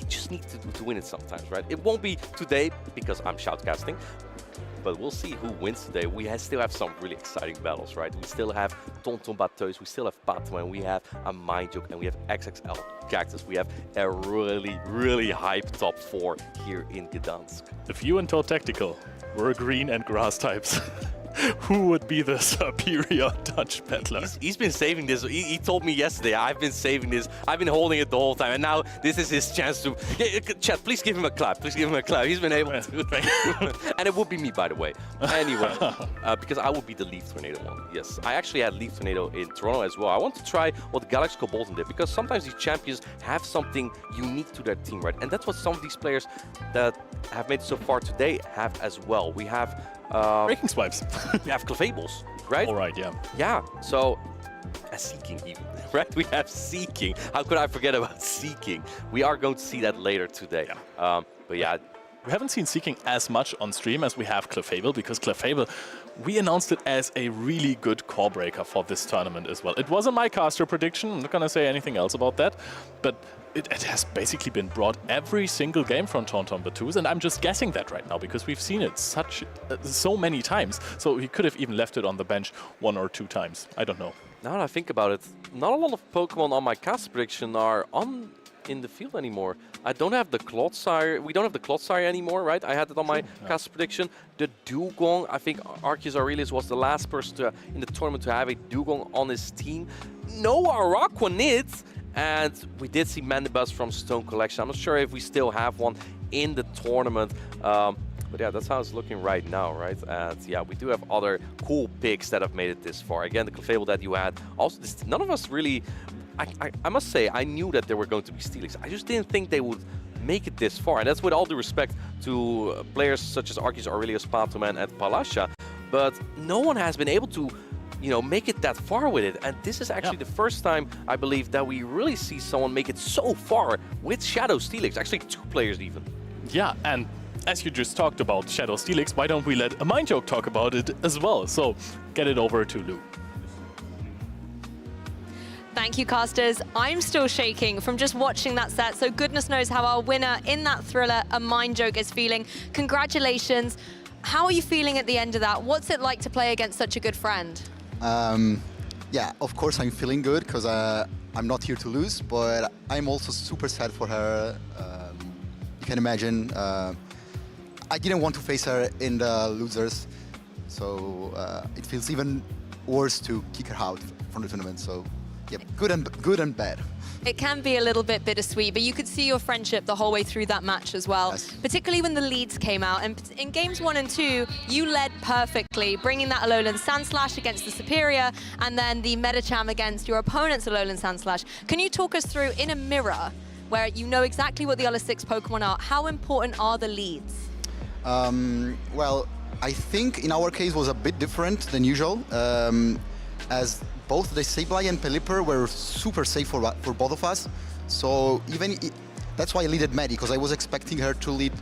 just need to win it sometimes, right? It won't be today because I'm shoutcasting. but we'll see who wins today. We still have some really exciting battles, right? We still have Tonton Bateus, we still have Batman, we have a Mind Joke, and we have XXL Cactus. We have a really, really hype top 4 here in Gdansk. If you and Toad Tactical were green and grass types, who would be the superior Dutch battler? He's been saving this. He told me yesterday, I've been saving this. I've been holding it the whole time. And now this is his chance to... Chat, please give him a clap. Please give him a clap. He's been able to... And it would be me, by the way. Anyway, because I would be the Leaf Tornado one. Yes, I actually had Leaf Tornado in Toronto as well. I want to try what Galaxy Bolton did, because sometimes these champions have something unique to their team, right? And that's what some of these players that have made it so far today have as well. We have... Breaking Swipes. We have Clefables, right? All right, yeah. Yeah, so Seeking even, right? We have Seeking. How could I forget about Seeking? We are going to see that later today. Yeah. But yeah. We haven't seen Seeking as much on stream as we have Clefable, because Clefable, we announced it as a really good core breaker for this tournament as well. It wasn't my caster prediction, I'm not going to say anything else about that, but it has basically been brought every single game from Tonton Bateus, and I'm just guessing that right now because we've seen it so many times. So he could have even left it on the bench 1 or 2 times. I don't know. Now that I think about it, not a lot of Pokemon on my caster prediction are in the field anymore. I don't have the Clodsire. We don't have the Clodsire anymore, right? I had it on my caster prediction. The Dugong, I think Arceus Aurelius was the last person in the tournament to have a Dugong on his team. No Araquanid. And we did see Mandibuzz from Stone Collection. I'm not sure if we still have one in the tournament. But yeah, that's how it's looking right now, right? And yeah, we do have other cool picks that have made it this far. Again, the Clefable that you had. Also, none of us really... I must say, I knew that there were going to be Steelix. I just didn't think they would make it this far. And that's with all due respect to players such as Arceus Aurelius, Patoman, and Palasha. But no one has been able to, you know, make it that far with it. And this is actually the first time, I believe, that we really see someone make it so far with Shadow Steelix. Actually, 2 players even. Yeah, and as you just talked about Shadow Steelix, why don't we let a Mind Joke talk about it as well? So get it over to Lou. Thank you, casters. I'm still shaking from just watching that set, so goodness knows how our winner in that thriller, a Mind Joke, is feeling. Congratulations. How are you feeling at the end of that? What's it like to play against such a good friend? Yeah, of course I'm feeling good, because I'm not here to lose, but I'm also super sad for her. You can imagine, I didn't want to face her in the losers, so it feels even worse to kick her out from the tournament. So. Yep, good and bad. It can be a little bit bittersweet, but you could see your friendship the whole way through that match as well, particularly when the leads came out. And in games 1 and 2, you led perfectly, bringing that Alolan Sandslash against the Superior, and then the Medicham against your opponent's Alolan Sandslash. Can you talk us through, in a mirror, where you know exactly what the other 6 Pokemon are, how important are the leads? Well, I think in our case was a bit different than usual, as both the Sableye and Pelipper were super safe for both of us. So that's why I leaded Maddie, because I was expecting her to lead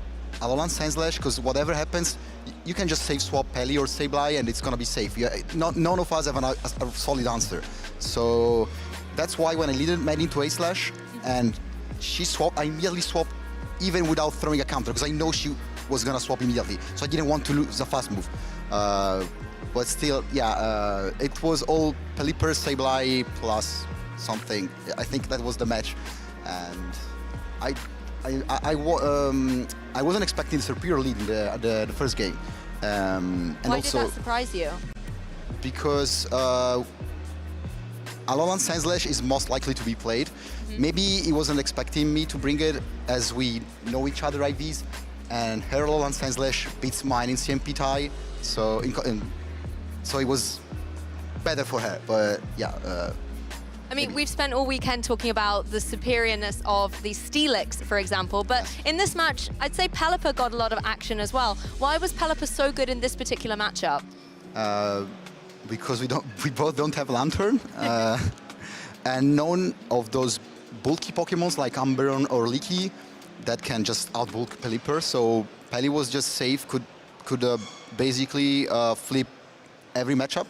Alolan Sandslash, because whatever happens, you can just save swap Peli or Sableye and it's gonna be safe. None of us have a solid answer. So that's why when I leaded Maddie into A-Slash and she swapped, I immediately swapped even without throwing a counter, because I know she was gonna swap immediately. So I didn't want to lose a fast move. But still, yeah, it was all Pelipper, Sableye plus something. I think that was the match, and I wasn't expecting the superior lead in the first game. And why also, did that surprise you? Because Alolan Sandslash is most likely to be played. Maybe he wasn't expecting me to bring it, as we know each other IVs, and her Alolan Sandslash beats mine in CMP tie, so so it was better for her, but yeah. I mean, we've spent all weekend talking about the superiorness of the Steelix, for example, but in this match, I'd say Pelipper got a lot of action as well. Why was Pelipper so good in this particular matchup? Because we both don't have Lantern, and none of those bulky Pokemons like Umbreon or Leaky that can just outbulk Pelipper, so Peli was just safe, could basically flip every matchup.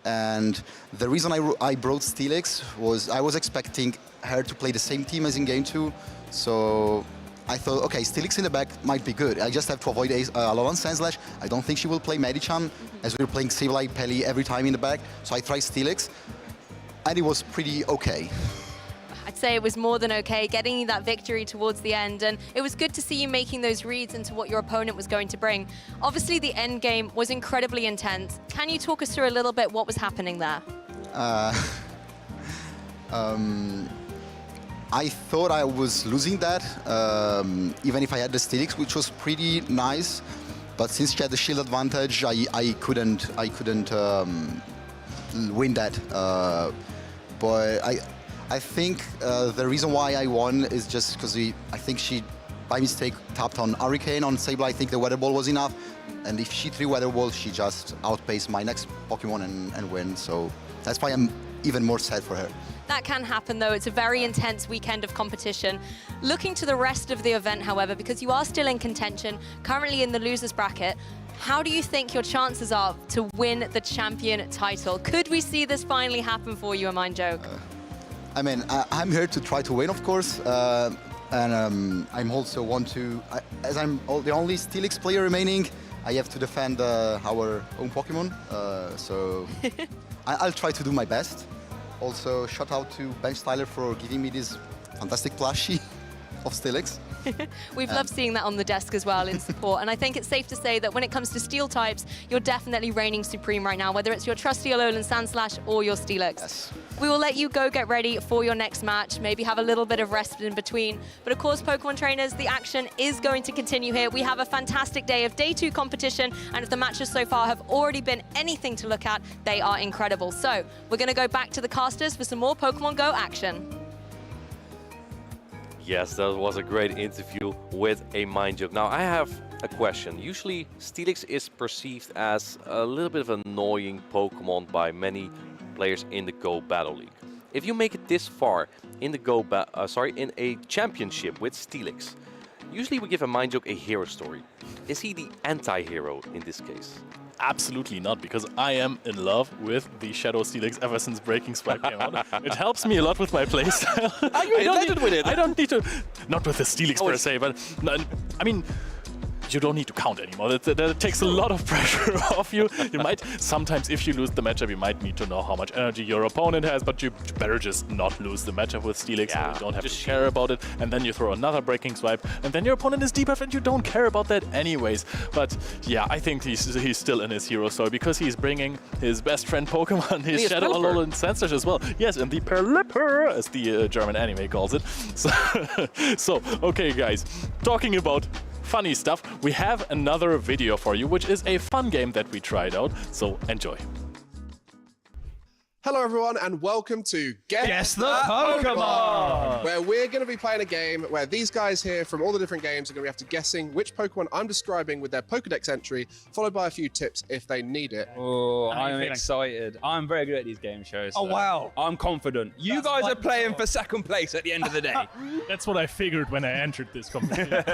And the reason I brought Steelix was I was expecting her to play the same team as in game 2, so I thought, okay, Steelix in the back might be good. I just have to avoid Alolan Sandslash. I don't think she will play Medicham, as we were playing Sableye Pelly every time in the back. So I tried Steelix, and it was pretty okay. I'd say it was more than okay, getting you that victory towards the end, and it was good to see you making those reads into what your opponent was going to bring. Obviously, the end game was incredibly intense. Can you talk us through a little bit what was happening there? I thought I was losing that, even if I had the Steelix, which was pretty nice. But since she had the shield advantage, I couldn't win that. But I think the reason why I won is just because I think she, by mistake, tapped on Hurricane on Sableye. I think the Weather Ball was enough. And if she threw Weather Ball, she just outpaced my next Pokemon and win. So that's why I'm even more sad for her. That can happen, though. It's a very intense weekend of competition. Looking to the rest of the event, however, because you are still in contention, currently in the losers bracket, how do you think your chances are to win the champion title? Could we see this finally happen for you, a mind joke? I mean, I'm here to try to win, of course. And I'm also as I'm the only Steelix player remaining, I have to defend our own Pokemon. So I'll try to do my best. Also, shout out to Bench Tyler for giving me this fantastic plushie of Steelix. We've loved seeing that on the desk as well in support. And I think it's safe to say that when it comes to steel types, you're definitely reigning supreme right now, whether it's your trusty Alolan Sandslash or your Steelix. Yes. We will let you go get ready for your next match, maybe have a little bit of rest in between. But of course, Pokemon trainers, the action is going to continue here. We have a fantastic day of day 2 competition, and if the matches so far have already been anything to look at, they are incredible. So we're going to go back to the casters for some more Pokemon Go action. Yes, that was a great interview with a mind joke. Now, I have a question. Usually, Steelix is perceived as a little bit of an annoying Pokemon by many players in the Go Battle League. If you make it this far in the in a championship with Steelix, usually we give a mind joke a hero story. Is he the anti-hero in this case? Absolutely not, because I am in love with the Shadow Steelix ever since Breaking Swipe came out. It helps me a lot with my playstyle. Are you elated with it? I don't need to, not with the Steelix per se, but I mean, you don't need to count anymore. That takes a lot of pressure off you. You might, sometimes if you lose the matchup, you might need to know how much energy your opponent has, but you better just not lose the matchup with Steelix. Yeah, you don't have to care about it. And then you throw another Breaking Swipe, and then your opponent is debuffed, and you don't care about that anyways. But yeah, I think he's still in his hero story, because he's bringing his best friend Pokemon, his Shadow Alolan Sandslash as well. Yes, and the Perlipper, as the German anime calls it. So, okay guys, talking about funny stuff, we have another video for you, which is a fun game that we tried out, so enjoy. Hello everyone and welcome to Guess the Pokemon! Where we're going to be playing a game where these guys here from all the different games are going to be after guessing which Pokemon I'm describing with their Pokedex entry, followed by a few tips if they need it. Oh, I'm excited. I'm very good at these game shows. Oh, wow. I'm confident. You guys are playing for second place at the end of the day. That's what I figured when I entered this competition.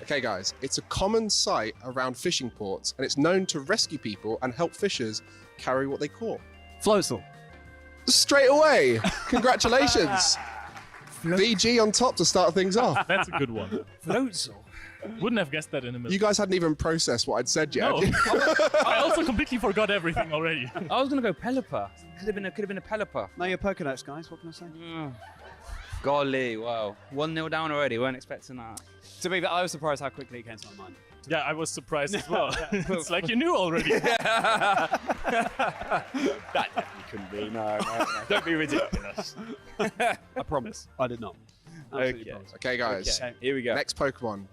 Okay guys, it's a common sight around fishing ports and it's known to rescue people and help fishers carry what they caught. Floatzel. Straight away! Congratulations! VG on top to start things off. That's a good one. Floatzel. Wouldn't have guessed that in a minute. You guys hadn't even processed what I'd said yet. No. I also completely forgot everything already. I was going to go Pelipper. Could have been a Pelipper. Know your Pokedex, guys. What can I say? Golly, wow. 1-0 down already. Weren't expecting that. To be fair, I was surprised how quickly it came to my mind. Yeah, I was surprised as well. It's like you knew already. That definitely couldn't be. No. Don't be ridiculous. I promise. I did not. Okay, guys. Okay, here we go. Next Pokemon.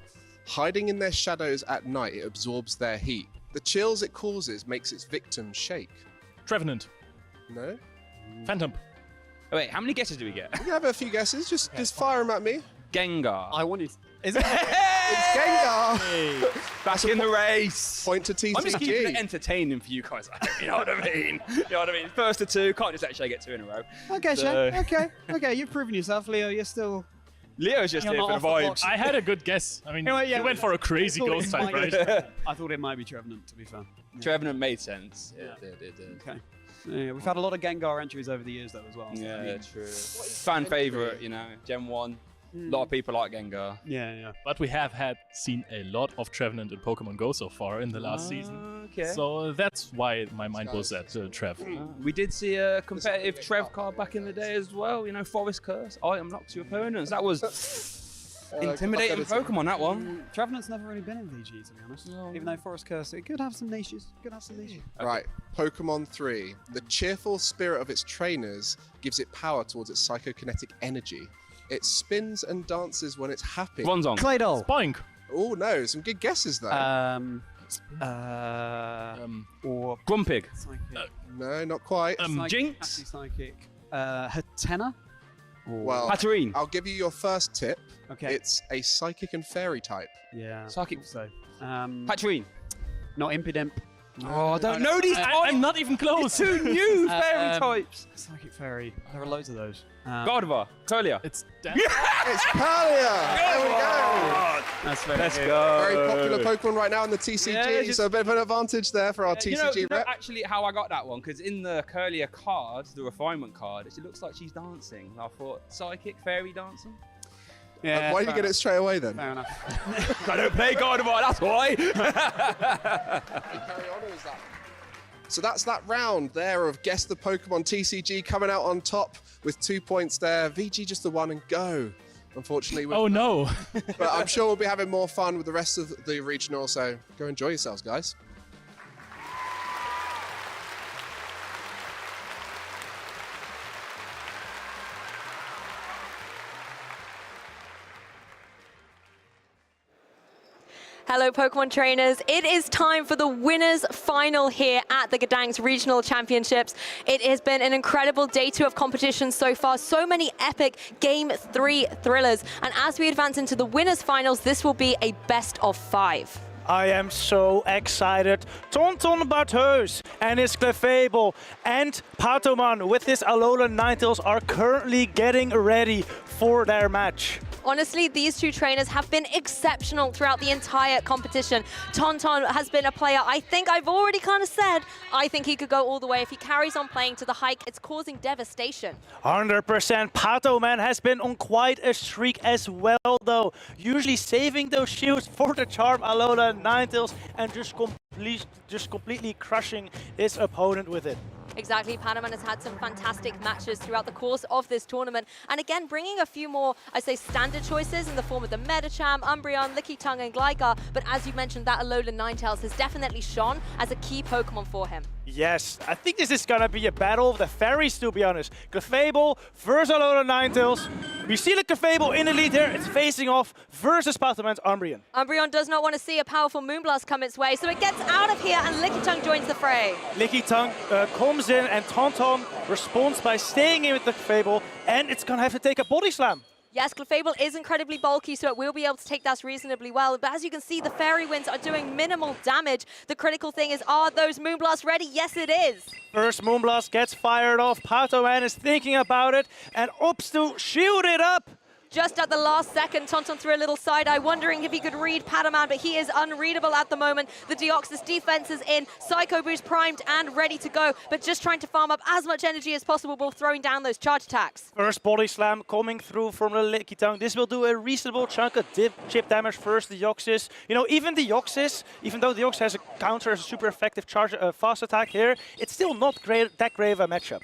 Hiding in their shadows at night, it absorbs their heat. The chills it causes makes its victims shake. Trevenant. No? Phantom. Oh, wait, how many guesses do we get? You can have a few guesses. Just fire them at me. Gengar. I wanted... Is it? It's Gengar! Hey, back in the race! Point to TCG. I'm just keeping it entertaining for you guys. You know what I mean? You know what I mean? First to two, can't just actually get two in a row. Okay, Shay. Okay, you've proven yourself, Leo. You're still... Leo's just here for the vibes. I had a good guess. I mean, you went for a crazy ghost type, right? I thought it might be Trevenant, to be fair. Trevenant made sense. Yeah. It did. Okay. Yeah, we've had a lot of Gengar entries over the years, though, as well. So yeah, true. Fan favourite, you know, Gen 1. A lot of people like Gengar. Yeah. But we have seen a lot of Trevenant in Pokemon Go so far in the last season. Okay. So that's why my mind was at Trev. We did see a competitive Trev card back in the day as well. You know, Forest Curse, item locks your opponents. That was intimidating Pokemon, that one. Trevenant's never really been in VG, to be honest. Even though Forest Curse, it could have some niches. Right, Pokemon 3. The cheerful spirit of its trainers gives it power towards its psychokinetic energy. It spins and dances when it's happy. One's on. Claydol. Spoink. Oh no, some good guesses though. Or Grumpig. No, not quite. Jinx. Psychic. Hatena. Well, Hatterene. I'll give you your first tip. Okay. It's a psychic and fairy type. Yeah. Psychic. So. Hatterene. Not Impidimp. Oh, I don't know these types. I'm not even close. Two new fairy types. Psychic Fairy. There are loads of those. Gardevoir. Curlia. It's It's Palia! There we go! That's very Let's good. go. Very popular Pokemon right now in the TCG, Yeah, so a bit of an advantage there for our TCG you know rep. actually how I got that one, because in the Curlia card, the refinement card, it looks like she's dancing. I thought, psychic, fairy dancing? Yeah. Why did you get it straight away then? Fair enough. I don't play Gardevoir, that's why! Carry on, or is that? So that's that round there of Guess the Pokemon TCG coming out on top with 2 points there. VG just the one and go. Unfortunately. Oh no. But I'm sure we'll be having more fun with the rest of the regional, so go enjoy yourselves, guys. Hello, Pokemon trainers. It is time for the winners' final here at the Gdańsk Regional Championships. It has been an incredible day 2 of competition so far. So many epic Game 3 thrillers. And as we advance into the winners' finals, this will be a best of 5. I am so excited. Tonton Bartheus and his Clefable and Patoman with his Alolan Ninetales are currently getting ready for their match. Honestly, these two trainers have been exceptional throughout the entire competition. Tonton has been a player I think I've already kind of said, I think he could go all the way. If he carries on playing to the hike, it's causing devastation. 100%. Patoman has been on quite a streak as well, though. Usually saving those shields for the Charm Alolan Ninetales and just completely crushing his opponent with it. Exactly, Panaman has had some fantastic matches throughout the course of this tournament. And again, bringing a few more, I say, standard choices in the form of the Medicham, Umbreon, Lickitung, and Gligar. But as you mentioned, that Alolan Ninetales has definitely shone as a key Pokemon for him. Yes, I think this is gonna be a battle of the fairies, to be honest. Clefable versus Alolan Ninetales. We see the Clefable in the lead here. It's facing off versus Patoman's Umbreon. Umbreon does not want to see a powerful Moonblast come its way, so it gets out of here and Lickitung joins the fray. Lickitung comes in and Tonton responds by staying in with the Clefable, and it's gonna have to take a Body Slam. Yes, Clefable is incredibly bulky, so it will be able to take that reasonably well. But as you can see, the Fairy Winds are doing minimal damage. The critical thing is, are those Moonblasts ready? Yes, it is. First Moonblast gets fired off. Patoman is thinking about it and opts to shield it up. Just at the last second, Tonton threw a little side-eye, wondering if he could read Pataman, but he is unreadable at the moment. The Deoxys defense is in, Psycho Boost primed and ready to go, but just trying to farm up as much energy as possible while throwing down those charge attacks. First Body Slam coming through from the Lickitung. This will do a reasonable chunk of chip damage first Deoxys. You know, even Deoxys, even though Deoxys has a counter as a super effective charge fast attack here, it's still not that great of a matchup.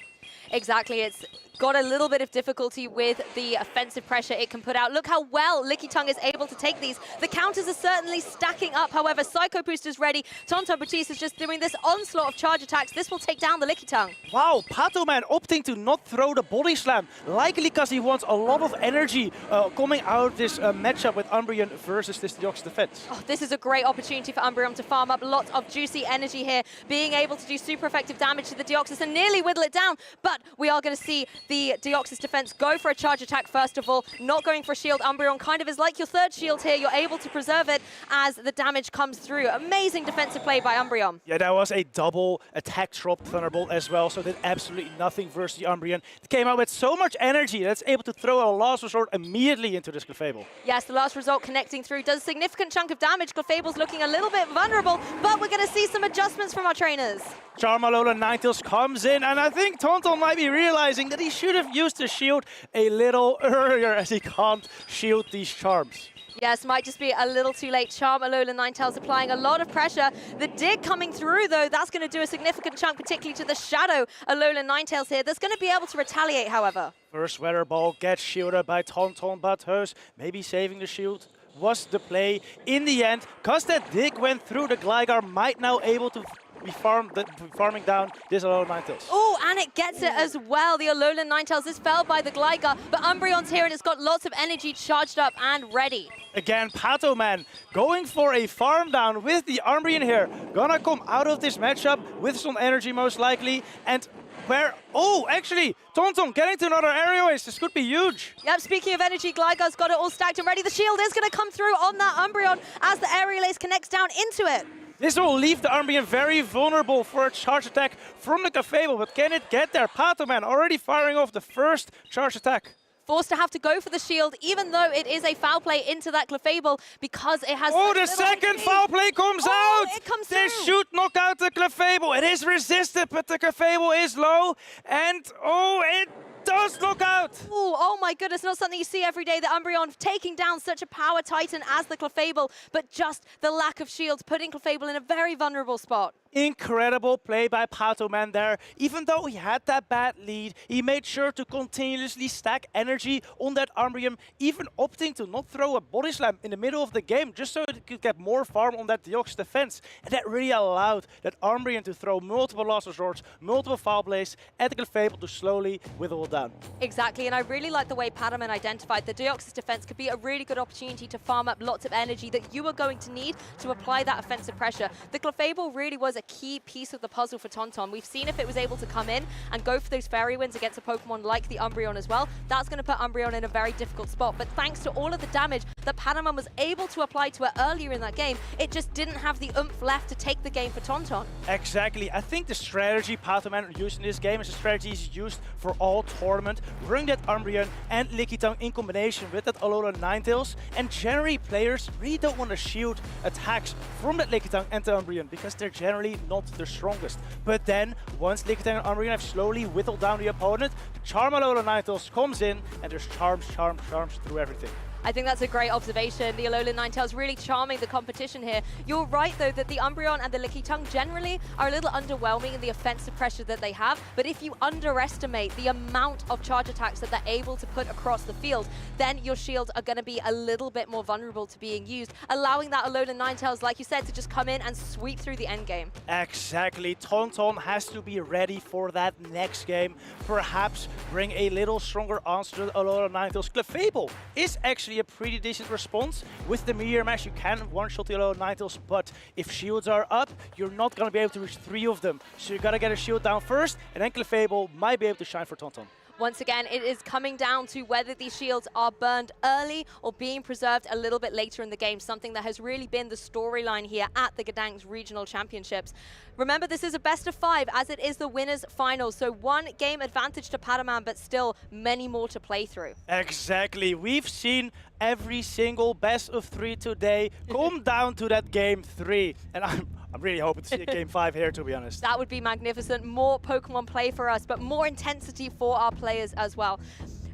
Exactly, it's got a little bit of difficulty with the offensive pressure it can put out. Look how well Lickitung is able to take these. The counters are certainly stacking up. However, Psycho Boost is ready. Tonton Batiste is just doing this onslaught of charge attacks. This will take down the Lickitung. Wow, Patoman opting to not throw the Body Slam, likely because he wants a lot of energy coming out of this matchup with Umbreon versus this Deoxys defense. Oh, this is a great opportunity for Umbreon to farm up lots of juicy energy here, being able to do super effective damage to the Deoxys and nearly whittle it down. But we are going to see the Deoxys defense go for a charge attack first of all, not going for a shield. Umbreon kind of is like your third shield here. You're able to preserve it as the damage comes through. Amazing defensive play by Umbreon. Yeah, that was a double attack drop Thunderbolt as well, so did absolutely nothing versus the Umbreon. It came out with so much energy that it's able to throw a last resort immediately into this Clefable. Yes, the last result connecting through does a significant chunk of damage. Clefable's looking a little bit vulnerable, but we're going to see some adjustments from our trainers. Charm Alolan Ninetales comes in, and I think Tonton might be realizing that he should have used the shield a little earlier as he can't shield these charms. Yes, might just be a little too late. Charm Alolan Ninetales applying a lot of pressure. The dig coming through, though, that's going to do a significant chunk, particularly to the Shadow Alolan Ninetales here. That's going to be able to retaliate, however. First Weather Ball gets shielded by Tonton, but Hers maybe saving the shield was the play in the end. Because that dig went through, the Gligar might now able to be farming down this Alolan Ninetales. Oh, and it gets it as well. The Alolan Ninetales is felled by the Gligar, but Umbreon's here and it's got lots of energy charged up and ready. Again, Patoman going for a farm down with the Umbreon here. Gonna come out of this matchup with some energy most likely. And where, oh, actually, Tonton getting to another aerial ace. This could be huge. Yep, speaking of energy, Gligar's got it all stacked and ready. The shield is going to come through on that Umbreon as the aerial ace connects down into it. This will leave the Umbreon very vulnerable for a charge attack from the Clefable, but can it get there? Patoman already firing off the first charge attack. Forced to have to go for the shield, even though it is a foul play into that Clefable because it has. Oh, the second foul play comes out! It comes this through. should knock out the Clefable. It is resisted, but the Clefable is low, and oh, it does knock out! Ooh, oh my goodness, not something you see every day. The Umbreon taking down such a power titan as the Clefable, but just the lack of shields putting Clefable in a very vulnerable spot. Incredible play by Patoman there. Even though he had that bad lead, he made sure to continuously stack energy on that Umbreon, even opting to not throw a Body Slam in the middle of the game, just so it could get more farm on that Deoxys defense. And that really allowed that Umbreon to throw multiple Last Resorts, multiple Foul Blaze, and the Clefable to slowly whittle down. Exactly, and I really like the way Patoman identified the Deoxys defense could be a really good opportunity to farm up lots of energy that you are going to need to apply that offensive pressure. The Clefable really was a key piece of the puzzle for Tonton. We've seen if it was able to come in and go for those Fairy Winds against a Pokemon like the Umbreon as well, that's going to put Umbreon in a very difficult spot. But thanks to all of the damage that Patoman was able to apply to it earlier in that game, it just didn't have the oomph left to take the game for Tonton. Exactly. I think the strategy Patoman used in this game is a strategy he's used for all tournament. Bring that Umbreon and Lickitung in combination with that Alolan Ninetales, and generally players really don't want to shield attacks from that Lickitung and the Umbreon because they're generally not the strongest. But then, once Lickitung and Umbreon have slowly whittled down the opponent, the Charm Alolan Ninetales comes in and there's charms through everything. I think that's a great observation. The Alolan Ninetales really charming the competition here. You're right, though, that the Umbreon and the Lickitung generally are a little underwhelming in the offensive pressure that they have. But if you underestimate the amount of charge attacks that they're able to put across the field, then your shields are going to be a little bit more vulnerable to being used, allowing that Alolan Ninetales, like you said, to just come in and sweep through the end game. Exactly. Tonton has to be ready for that next game. Perhaps bring a little stronger answer to the Alolan Ninetales. Clefable is actually a pretty decent response. With the Meteor Mash, you can one-shot the Alolan Ninetales, but if shields are up, you're not going to be able to reach 3 of them. So you got to get a shield down first, and then Clefable might be able to shine for Tonton. Once again, it is coming down to whether these shields are burned early or being preserved a little bit later in the game, something that has really been the storyline here at the Gdańsk Regional Championships. Remember, this is a best of 5 as it is the winners final, so 1 game advantage to Patoman, but still many more to play through. Exactly. We've seen every single best of 3 today come down to that game 3, and I'm really hoping to see a game 5 here, to be honest. That would be magnificent. More Pokemon play for us, but more intensity for our players as well.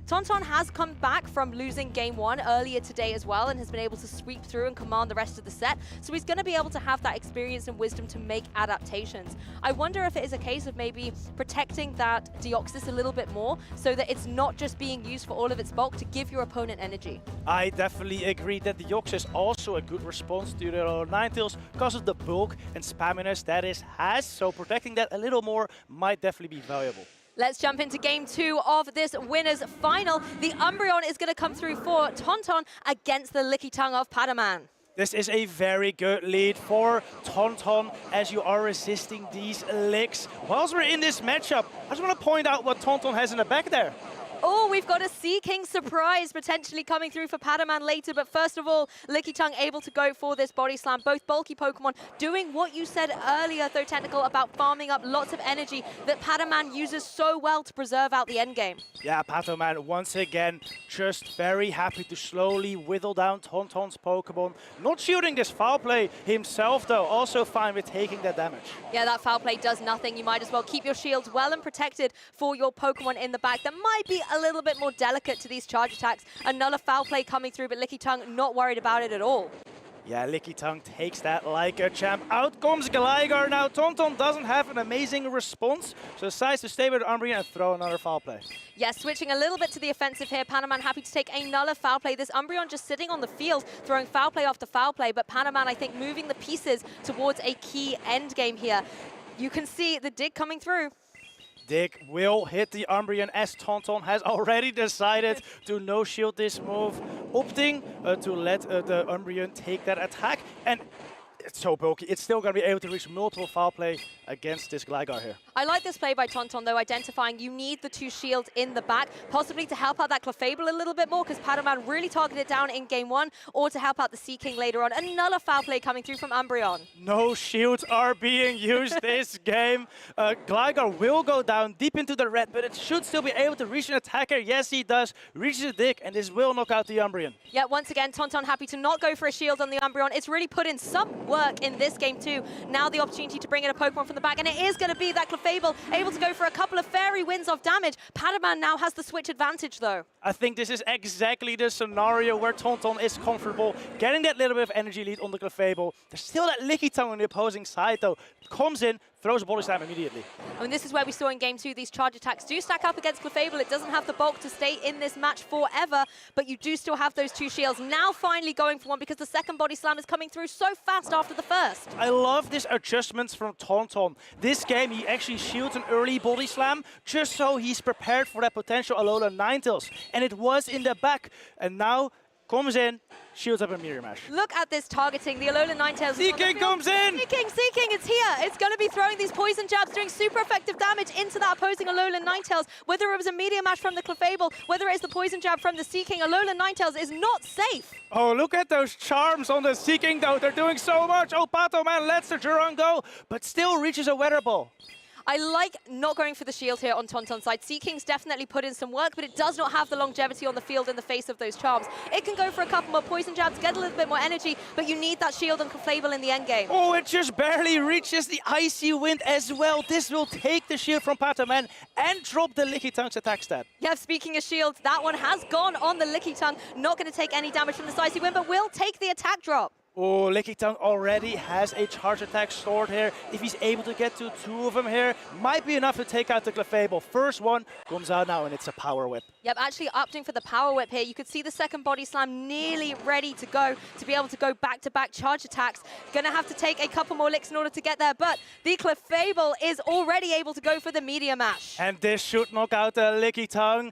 Tonton has come back from losing game 1 earlier today as well and has been able to sweep through and command the rest of the set. So he's going to be able to have that experience and wisdom to make adaptations. I wonder if it is a case of maybe protecting that Deoxys a little bit more so that it's not just being used for all of its bulk to give your opponent energy. I definitely agree that Deoxys is also a good response to the Ninetales because of the bulk and spamminess that it has. So protecting that a little more might definitely be valuable. Let's jump into game 2 of this winners final. The Umbreon is going to come through for Tonton against the Lickitung of Patoman. This is a very good lead for Tonton as you are resisting these licks. Whilst we're in this matchup, I just want to point out what Tonton has in the back there. Oh, we've got a Sea King surprise potentially coming through for Padaman later, but first of all, Lickitung able to go for this body slam. Both bulky Pokemon doing what you said earlier, though, Technical, about farming up lots of energy that Padaman uses so well to preserve out the end game. Yeah, Padaman once again just very happy to slowly whittle down Tonton's Pokemon. Not shooting this foul play himself, though, also fine with taking that damage. Yeah, that foul play does nothing. You might as well keep your shields well and protected for your Pokemon in the back that might be a little bit more delicate to these charge attacks. Another foul play coming through, but Lickitung not worried about it at all. Yeah, Lickitung takes that like a champ. Out comes Gligar now. Tonton doesn't have an amazing response, so decides to stay with Umbreon and throw another foul play. Yeah, switching a little bit to the offensive here. Panaman happy to take another foul play. This Umbreon just sitting on the field, throwing foul play after foul play, but Panaman, I think, moving the pieces towards a key end game here. You can see the dig coming through. Dig will hit the Umbreon as Tonton has already decided to no-shield this move, opting to let the Umbreon take that attack. And it's so bulky, it's still going to be able to reach multiple foul play against this Gligar here. I like this play by Tonton, though, identifying you need the two shields in the back, possibly to help out that Clefable a little bit more, because Padaman really targeted down in game one, or to help out the Sea King later on. Another foul play coming through from Umbreon. No shields are being used this game. Gligar will go down deep into the red, but it should still be able to reach an attacker. Yes, he does. Reaches a dig, and this will knock out the Umbreon. Yeah, once again, Tonton happy to not go for a shield on the Umbreon. It's really put in some work in this game too. Now the opportunity to bring in a Pokemon from the back, and it is going to be that Clefable able to go for a couple of fairy winds of damage. Padaman now has the switch advantage, though. I think this is exactly the scenario where Tonton is comfortable getting that little bit of energy lead on the Clefable. There's still that Lickitung on the opposing side, though. Comes in, throws a body slam immediately. I mean, this is where we saw in game two, these charge attacks do stack up against Clefable. It doesn't have the bulk to stay in this match forever, but you do still have those two shields. Now finally going for one, because the second body slam is coming through so fast after the first. I love these adjustments from Tonton. This game, he actually shields an early body slam, just so he's prepared for that potential Alola Ninetales. And it was in the back, and now comes in, shields up a Meteor Mash. Look at this targeting. The Alola Ninetales. Sea King comes in! Sea King, it's here. It's going to be throwing these poison jabs, doing super effective damage into that opposing Alola Ninetales. Whether it was a Meteor Mash from the Clefable, whether it's the poison jab from the Sea King, Alola Ninetales is not safe. Oh, look at those charms on the Sea King, though. They're doing so much. Oh, Patoman lets the Juron go, but still reaches a Weather Ball. I like not going for the shield here on Tonton's side. Sea King's definitely put in some work, but it does not have the longevity on the field in the face of those charms. It can go for a couple more poison jabs, get a little bit more energy, but you need that shield and Clefable in the end game. Oh, it just barely reaches the Icy Wind as well. This will take the shield from Pataman and drop the Lickitung attack stat. Yeah, speaking of shields, that one has gone on the Lickitung. Not going to take any damage from this Icy Wind, but will take the attack drop. Oh, Lickitung already has a charge attack stored here. If he's able to get to two of them here, might be enough to take out the Clefable. First one comes out now, and it's a Power Whip. Yep, actually opting for the Power Whip here. You could see the second body slam nearly ready to go, to be able to go back-to-back charge attacks. Gonna have to take a couple more licks in order to get there, but the Clefable is already able to go for the Meteor Mash. And this should knock out the Lickitung.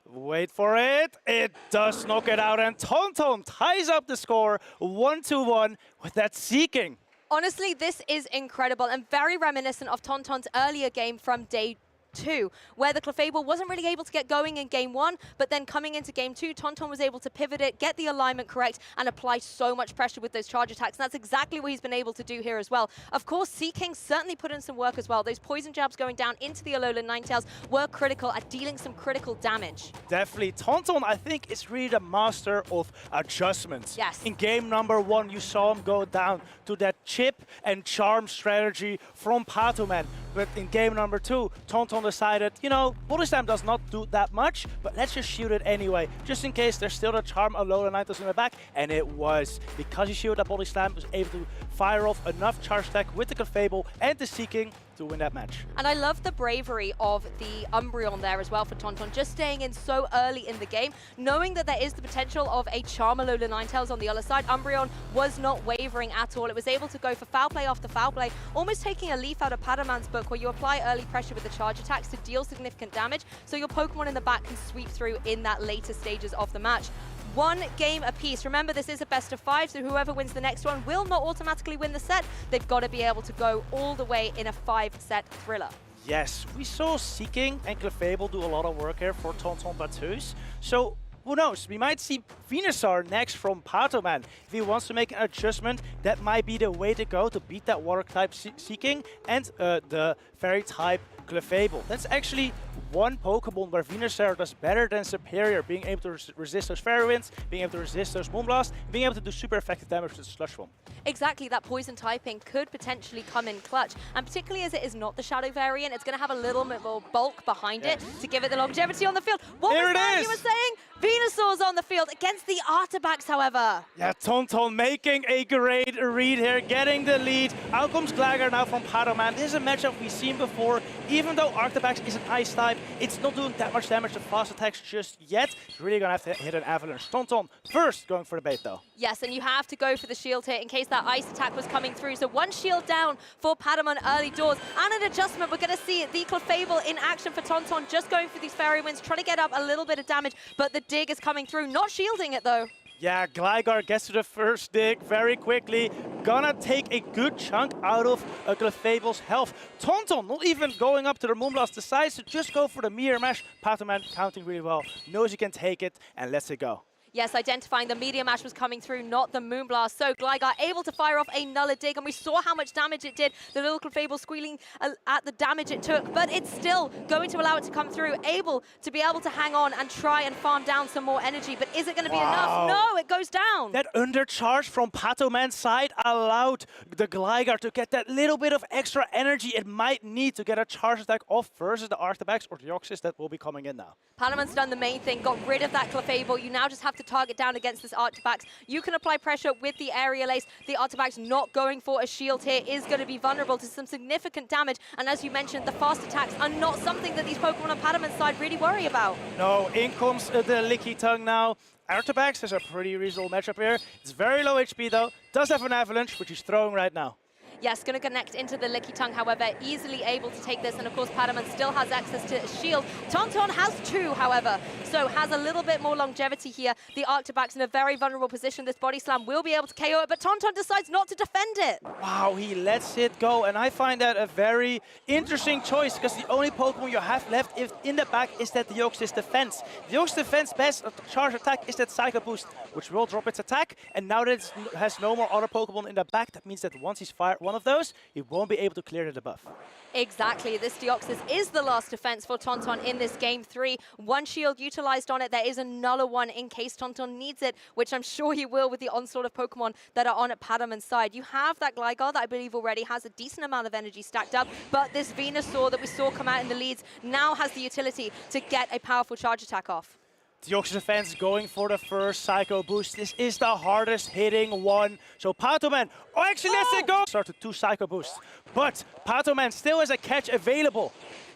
Wait for it. It does knock it out, and Tonton ties up the score 1-1 with that Sea King. Honestly, this is incredible and very reminiscent of Tonton's earlier game from day 2, where the Clefable wasn't really able to get going in game 1, but then coming into game 2, Tonton was able to pivot it, get the alignment correct, and apply so much pressure with those charge attacks. And that's exactly what he's been able to do here as well. Of course, Sea King certainly put in some work as well. Those poison jabs going down into the Alola Ninetales were critical at dealing some critical damage. Definitely. Tonton, I think, is really the master of adjustments. Yes. In game number 1, you saw him go down to that chip and charm strategy from Patoman. But in game number 2, Tonton decided, you know, Body Slam does not do that much, but let's just shoot it anyway, just in case there's still a charm Alola Ninetales in the back, and it was. Because he shielded that Body Slam, was able to fire off enough charge attack with the Clefable and the Sea King to win that match. And I love the bravery of the Umbreon there as well for Tonton, just staying in so early in the game, knowing that there is the potential of a charm Alola Ninetales on the other side. Umbreon was not wavering at all. It was able to go for foul play after foul play, almost taking a leaf out of Padaman's book, where you apply early pressure with the charge attacks to deal significant damage, so your Pokemon in the back can sweep through in that later stages of the match. 1 game apiece. Remember, this is a best of 5, so whoever wins the next one will not automatically win the set. They've got to be able to go all the way in a 5-set thriller. Yes, we saw Seeking and Clefable do a lot of work here for Tonton Batus. So who knows, we might see Venusaur next from Patoman. If he wants to make an adjustment, that might be the way to go to beat that water type Seeking and the fairy type Clefable. That's actually one Pokemon where Venusaur does better than Superior, being able to resist those Fairy Winds, being able to resist those Moonblast, being able to do super effective damage to the Slush Bomb. Exactly, that poison typing could potentially come in clutch, and particularly as it is not the Shadow variant, it's going to have a little bit more bulk behind it to give it the longevity on the field. What was that you were saying? Venusaur's on the field against the Artabax, however. Yeah, Tonton making a great read here, getting the lead. Out comes Gligar now from Patoman. This is a matchup we've seen before. Even though Artabax is an Ice type, it's not doing that much damage to fast attacks just yet. It's really going to have to hit an Avalanche. Tonton first going for the bait though. Yes, and you have to go for the shield here in case that Ice attack was coming through. So one shield down for Padaman early doors. And an adjustment, we're going to see the Clefable in action for Tonton, just going for these Fairy Winds, trying to get up a little bit of damage, but the dig is coming through, not shielding it though. Yeah, Gligar gets to the first dig very quickly. Gonna take a good chunk out of Clefable's health. Tonton, not even going up to the Moonblast, decides to just go for the Mirror Mash. Patoman counting really well, knows he can take it, and lets it go. Yes, identifying the Meteor Mash was coming through, not the Moonblast. So Gligar able to fire off another dig, and we saw how much damage it did. The little Clefable squealing at the damage it took, but it's still going to allow it to come through, able to be able to hang on and try and farm down some more energy. But is it going to be enough? No, it goes down. That undercharge from Patoman's side allowed the Gligar to get that little bit of extra energy it might need to get a charge attack off versus the Artabax or Deoxys that will be coming in now. Padaman's done the main thing, got rid of that Clefable. You now just have to target down against this Artabax. You can apply pressure with the Aerial Ace. The Artabax not going for a shield here is going to be vulnerable to some significant damage. And as you mentioned, the fast attacks are not something that these Pokemon on Padaman's side really worry about. No, in comes the Licky Tongue now. Artabax has a pretty reasonable matchup here. It's very low HP though. Does have an Avalanche, which he's throwing right now. Yes, going to connect into the Licky Tongue, however, easily able to take this. And of course, Padaman still has access to a shield. Tonton has two, however, so has a little bit more longevity here. The Artabax in a very vulnerable position. This Body Slam will be able to KO it, but Tonton decides not to defend it. Wow, he lets it go. And I find that a very interesting choice because the only Pokemon you have left in the back is that Deoxys Defense. Deoxys Defense best charge attack is that Psycho Boost, which will drop its attack. And now that it has no more other Pokemon in the back, that means that once he's fired one of those, he won't be able to clear the debuff. Exactly. This Deoxys is the last defense for Tonton in this game 3. One shield utilized on it. There is another one in case Tonton needs it, which I'm sure he will with the onslaught of Pokemon that are on at Padaman's side. You have that Gligar that I believe already has a decent amount of energy stacked up, but this Venusaur that we saw come out in the leads now has the utility to get a powerful charge attack off. Deoxys Defense going for the first Psycho Boost. This is the hardest hitting one. So Patoman, actually lets it go. Started 2 Psycho Boosts, but Patoman still has a catch available.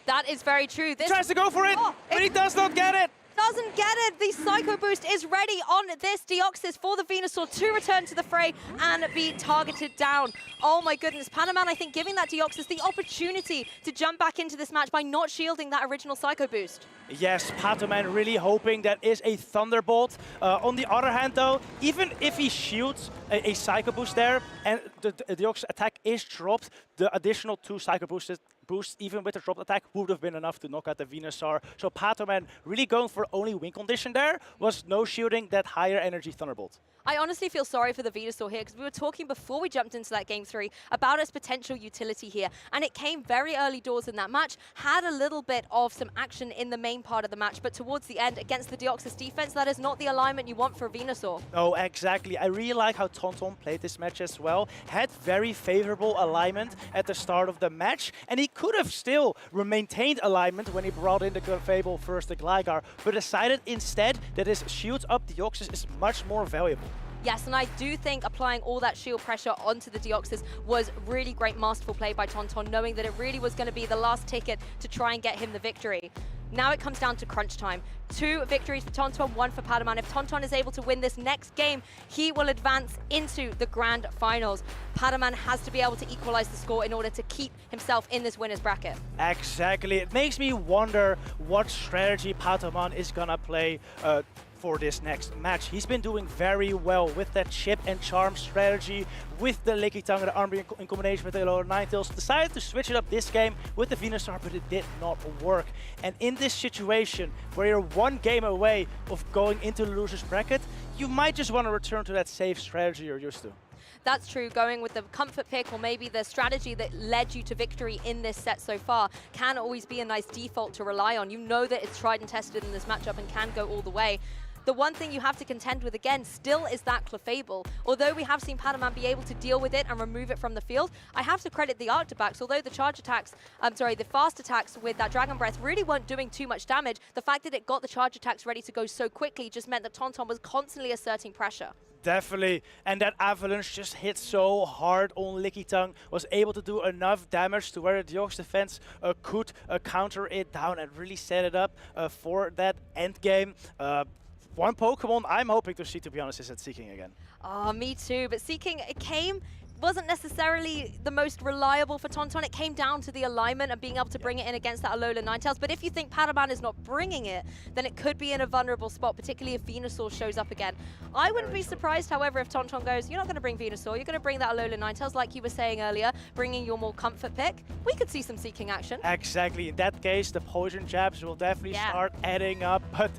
That is very true. This tries to go for it, but he does not get it. Doesn't get it. The Psycho Boost is ready on this Deoxys for the Venusaur to return to the fray and be targeted down. Oh my goodness, Padaman, I think, giving that Deoxys the opportunity to jump back into this match by not shielding that original Psycho Boost. Yes, Patoman really hoping that is a Thunderbolt. On the other hand though, even if he shields a Psycho Boost there and the Deoxys attack is dropped, the additional 2 Psycho Boosts, even with the drop attack, would have been enough to knock out the Venusaur. So Patoman really going for only win condition there, was no shielding that higher energy Thunderbolt. I honestly feel sorry for the Venusaur here because we were talking before we jumped into that game 3 about its potential utility here, and it came very early doors in that match, had a little bit of some action in the main part of the match, but towards the end against the Deoxys defense, that is not the alignment you want for a Venusaur. Oh, exactly. I really like how Tonton played this match as well. Had very favorable alignment at the start of the match, and he could have still maintained alignment when he brought in the Clefable versus the Gligar, but decided instead that his shields up Deoxys is much more valuable. Yes, and I do think applying all that shield pressure onto the Deoxys was really great masterful play by Tonton, knowing that it really was going to be the last ticket to try and get him the victory. Now it comes down to crunch time. 2 victories for Tonton, 1 for Padaman. If Tonton is able to win this next game, he will advance into the grand finals. Padaman has to be able to equalize the score in order to keep himself in this winner's bracket. Exactly. It makes me wonder what strategy Padaman is gonna play for this next match. He's been doing very well with that chip and charm strategy, with the Lickitung and the Armor in combination with the Alola Ninetales. Decided to switch it up this game with the Venusaur, but it did not work. And in this situation, where you're one game away of going into the loser's bracket, you might just want to return to that safe strategy you're used to. That's true. Going with the comfort pick or maybe the strategy that led you to victory in this set so far can always be a nice default to rely on. You know that it's tried and tested in this matchup and can go all the way. The one thing you have to contend with again still is that Clefable. Although we have seen Padaman be able to deal with it and remove it from the field, I have to credit the Arctibax. Although the charge attacks, the fast attacks with that Dragon Breath really weren't doing too much damage, the fact that it got the charge attacks ready to go so quickly just meant that Tonton was constantly asserting pressure. Definitely, and that Avalanche just hit so hard on Lickitung, was able to do enough damage to where the Deoxys defense could counter it down and really set it up for that end game. One Pokemon I'm hoping to see, to be honest, is at Seeking again. Oh, me too, but Seeking, wasn't necessarily the most reliable for Tonton. It came down to the alignment and being able to bring it in against that Alola Ninetales. But if you think Padaman is not bringing it, then it could be in a vulnerable spot, particularly if Venusaur shows up again. I wouldn't be surprised, however, if Tonton goes, you're not going to bring Venusaur, you're going to bring that Alola Ninetales, like you were saying earlier, bringing your more comfort pick. We could see some Seeking action. Exactly. In that case, the poison jabs will definitely start adding up. But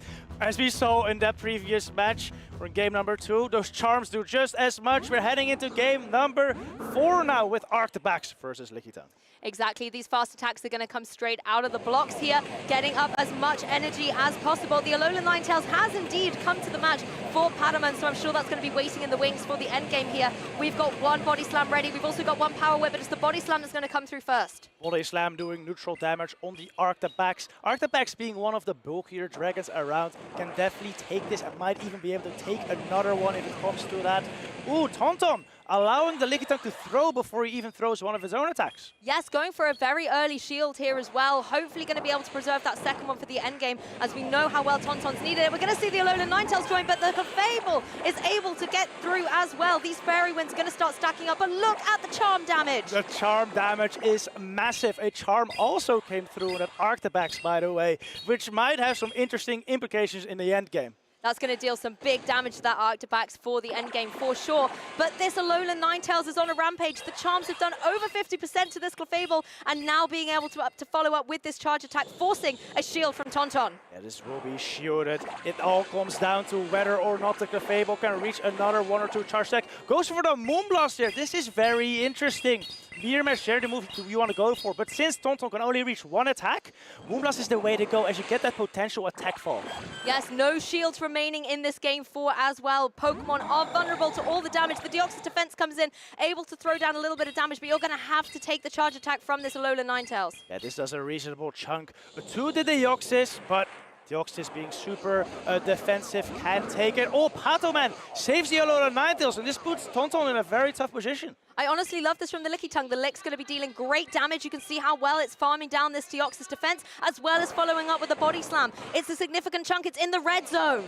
as we saw in that previous match, or in game number 2, those charms do just as much. We're heading into game number 4 now with Arctibax versus Lickitung. Exactly, these fast attacks are going to come straight out of the blocks here, getting up as much energy as possible. The Alola Ninetales has indeed come to the match for Padaman, so I'm sure that's going to be waiting in the wings for the end game here. We've got one Body Slam ready, we've also got one Power Whip, but it's the Body Slam that's going to come through first. Body Slam doing neutral damage on the Arctibax. Arctibax being one of the bulkier dragons around can definitely take this and might even be able to take another one if it comes to that. Ooh, Tonton allowing the Lickitung to throw before he even throws one of his own attacks. Yes, going for a very early shield here as well. Hopefully going to be able to preserve that second one for the end game, as we know how well Tonton's needed it. We're going to see the Alola Ninetales join, but the Clefable is able to get through as well. These Fairy Winds are going to start stacking up, but look at the charm damage. The charm damage is massive. A charm also came through in that Arctibax, by the way, which might have some interesting implications in the end game. That's going to deal some big damage to that Arctibax for the endgame for sure. But this Alola Ninetales is on a rampage. The charms have done over 50% to this Clefable, and now being able to follow up with this charge attack, forcing a shield from Tonton. Yeah, this will be shielded. It all comes down to whether or not the Clefable can reach another 1 or 2 charge attack. Goes for the Moonblast here. This is very interesting. Mirror Match, share the move you want to go for, but since Tonton can only reach 1 attack, Moonblast is the way to go as you get that potential attack fall. Yes, no shields remaining in this game 4 as well. Pokemon are vulnerable to all the damage. The Deoxys defense comes in, able to throw down a little bit of damage, but you're going to have to take the charge attack from this Alola Ninetales. Yeah, this does a reasonable chunk to the Deoxys, but Deoxys being super defensive can take it. Oh, Patoman saves the Alola Ninetales, and this puts Tonton in a very tough position. I honestly love this from the Lickitung. The Lick's going to be dealing great damage. You can see how well it's farming down this Deoxys defense, as well as following up with a Body Slam. It's a significant chunk. It's in the red zone.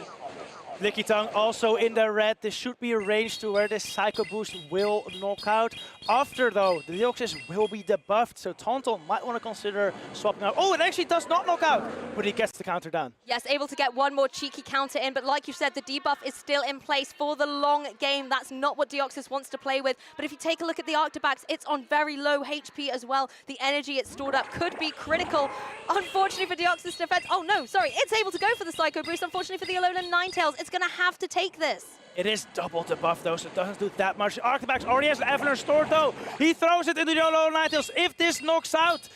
Lickitung also in the red. This should be a range to where this Psycho Boost will knock out. After, though, the Deoxys will be debuffed, so Tonton might want to consider swapping out. Oh, it actually does not knock out, but he gets the counter down. Yes, able to get one more cheeky counter in, but like you said, the debuff is still in place for the long game. That's not what Deoxys wants to play with. But if you take a look at the Arctibax, it's on very low HP as well. The energy it's stored up could be critical. Unfortunately for Deoxys defense, oh no, sorry, it's able to go for the Psycho Boost. Unfortunately for the Alola Ninetales, it's going to have to take this. It is double debuff though, so it doesn't do that much. Arctibax already has an Avalanche stored though. He throws it into the Alola Ninetales. If this knocks out,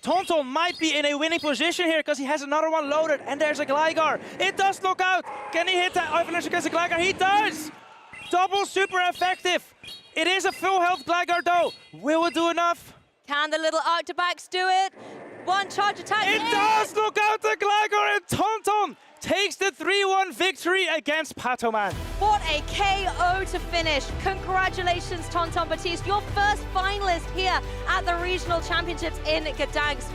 Tonton might be in a winning position here because he has another one loaded, and there's a Gligar. It does knock out. Can he hit that Avalanche against the Gligar? He does! Double super effective. It is a full health Gligar though. Will it do enough? Can the little Arctibax do it? One charge attack. It does knock out the Gligar, and Tonton takes the 3-1 victory against Patoman. What a KO to finish. Congratulations, Tonton Baptiste, your first finalist here at the Regional Championships in Gdańsk.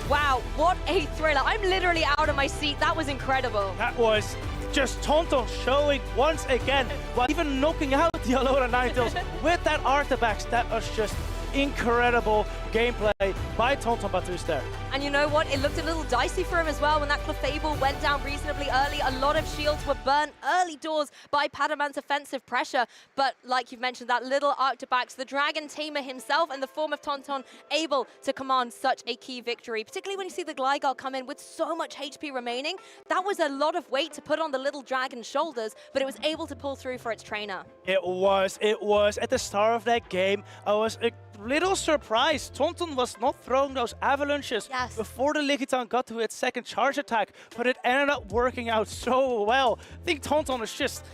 Wow, what a thriller. I'm literally out of my seat. That was incredible. That was just Tonton showing once again, while even knocking out the Alola Ninetales with that Arctibax. That was just incredible gameplay by Tonton Baptiste there. And you know what? It looked a little dicey for him as well when that Clefable went down reasonably early. A lot of shields were burnt early doors by Padaman's offensive pressure. But like you've mentioned, that little Arctibax, the Dragon Tamer himself in the form of Tonton, able to command such a key victory, particularly when you see the Gligar come in with so much HP remaining. That was a lot of weight to put on the little dragon's shoulders, but it was able to pull through for its trainer. It was. At the start of that game, I was a little surprised. Tonton was not throwing those avalanches before the Lickitung got to its second charge attack, but it ended up working out so well. I think Tonton is just,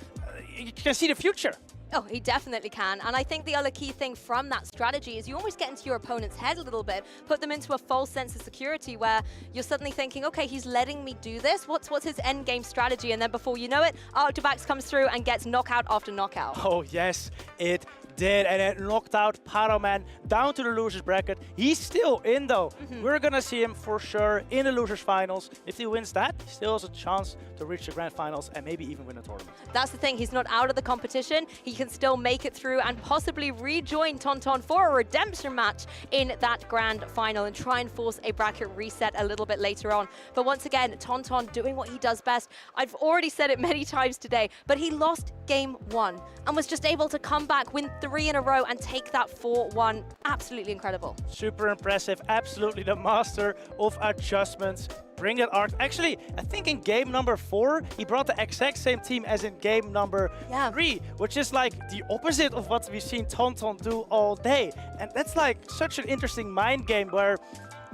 you can see the future. Oh, he definitely can. And I think the other key thing from that strategy is you almost get into your opponent's head a little bit, put them into a false sense of security where you're suddenly thinking, okay, he's letting me do this. What's his end game strategy? And then before you know it, Arctibax comes through and gets knockout after knockout. Oh, yes, it did, and it knocked out Padaman down to the losers bracket. He's still in though. We're gonna see him for sure in the losers finals. If he wins that, he still has a chance to reach the grand finals and maybe even win a tournament. That's the thing, he's not out of the competition. He can still make it through and possibly rejoin Tonton for a redemption match in that grand final and try and force a bracket reset a little bit later on. But once again, Tonton doing what he does best. I've already said it many times today, but he lost game 1 and was just able to come back, win 3 in a row and take that 4-1. Absolutely incredible. Super impressive. Absolutely the master of adjustments. Bring it, Art. Actually, I think in game number 4, he brought the exact same team as in game number 3, which is like the opposite of what we've seen Tonton do all day. And that's like such an interesting mind game where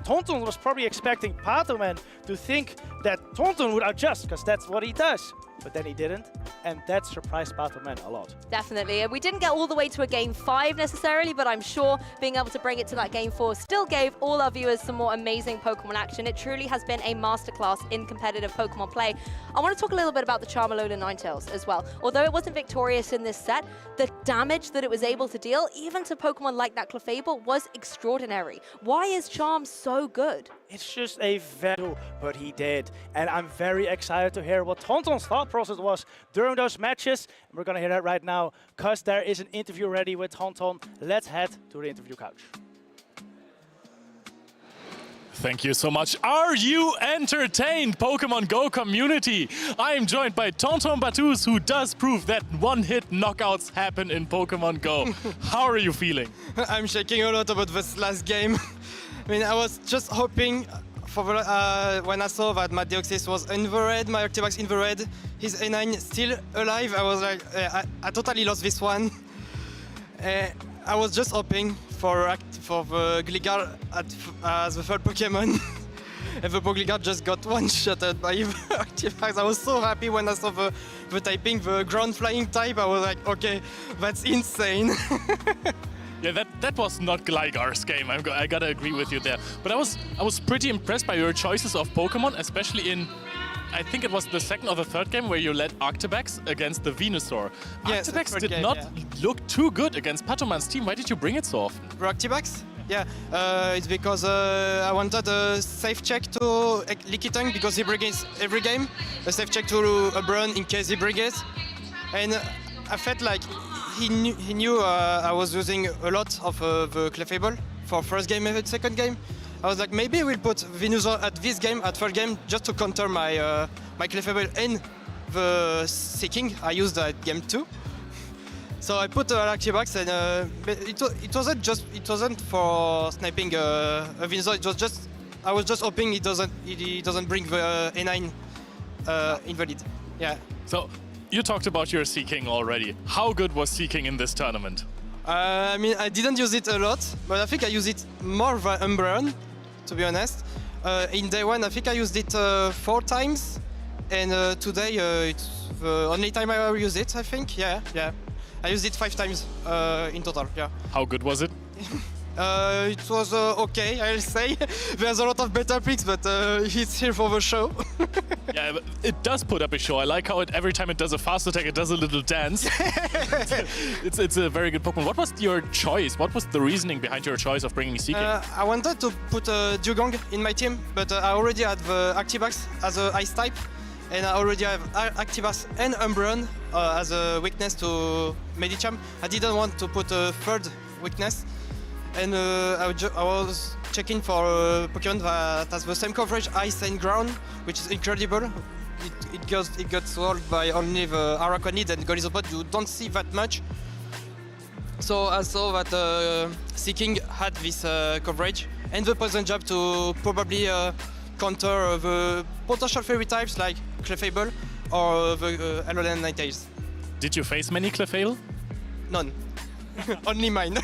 Tonton was probably expecting Padaman to think that Tonton would adjust, because that's what he does. But then he didn't, and that surprised Padaman a lot. Definitely. And we didn't get all the way to a game 5 necessarily, but I'm sure being able to bring it to that game 4 still gave all our viewers some more amazing Pokemon action. It truly has been a masterclass in competitive Pokemon play. I want to talk a little bit about the Charmalola Ninetales as well. Although it wasn't victorious in this set, the damage that it was able to deal, even to Pokemon like that Clefable, was extraordinary. Why is Charm so good? It's just a value, but he did. And I'm very excited to hear what Tonton's thought process was during those matches. And we're going to hear that right now, because there is an interview ready with Tonton. Let's head to the interview couch. Thank you so much. Are you entertained, Pokemon Go community? I am joined by Tonton Batous, who does prove that one-hit knockouts happen in Pokemon Go. How are you feeling? I'm shaking a lot about this last game. I mean, I was just hoping for when I saw that my Deoxys was inverted, my Arctibax inverted, his A9 still alive. I was like, I totally lost this one. I was just hoping for the Gligar as the third Pokemon. And the Gligar just got one-shotted by the Arctibax. I was so happy when I saw the typing, the ground flying type. I was like, okay, that's insane. Yeah, that was not Gligar's game. I gotta agree with you there. But I was pretty impressed by your choices of Pokemon, especially in, I think it was the second or the third game where you led Arctibax against the Venusaur. Yes, Arctibax did not look too good against Padaman's team. Why did you bring it so often? For Arctibax? Yeah, it's because I wanted a safe check to Lickitung because he brings every game. A safe check to Umbreon in case he brings it. And I felt like he knew I was using a lot of the Clefable for first game and second game. I was like, maybe we'll put Venusaur at this game, at third game, just to counter my my Clefable and the Seeking I used at game 2. So I put Arctibax, and it wasn't for sniping a Venusaur. It was just I was just hoping he doesn't bring the A9 invalid. Yeah. So you talked about your Seeking already. How good was Seeking in this tournament? I mean, I didn't use it a lot, but I think I used it more than Umbreon, to be honest. In day 1, I think I used it 4 times, and today it's the only time I used it, I think. Yeah. I used it 5 times in total, yeah. How good was it? It was okay, I'll say. There's a lot of better picks, but it's here for the show. Yeah, it does put up a show. I like how every time it does a fast attack, it does a little dance. It's a very good Pokemon. What was your choice? What was the reasoning behind your choice of bringing Seeking? I wanted to put Dugong in my team, but I already had the Arctibax as an Ice type, and I already have Arctibax and Umbreon as a weakness to Medicham. I didn't want to put a third weakness. And I was checking for Pokemon that has the same coverage ice and ground, which is incredible. It gets solved by only the Araquanid and Golizopod. You don't see that much. So I saw that Seeking had this coverage and the Poison Jab to probably counter the potential fairy types like Clefable or the Alolan Ninetales. Did you face many Clefable? None. Only mine.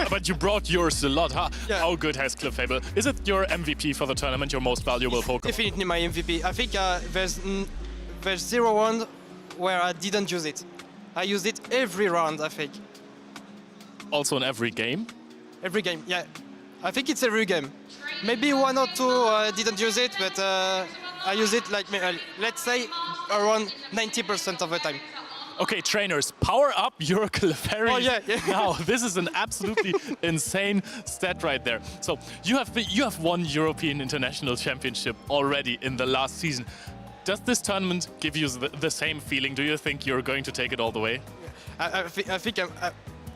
But you brought yours a lot, huh? Yeah. How good has Clefable? Is it your MVP for the tournament, your most valuable Pokemon? Definitely my MVP. I think there's 0 round where I didn't use it. I used it every round, I think. Also in every game? Every game, yeah. I think it's every game. Maybe 1 or 2 I didn't use it, but I use it like, let's say, around 90% of the time. Okay, trainers, power up your Clefairy. Oh, yeah. Now, this is an absolutely insane stat right there. So you have won European International Championship already in the last season. Does this tournament give you the same feeling? Do you think you're going to take it all the way? I think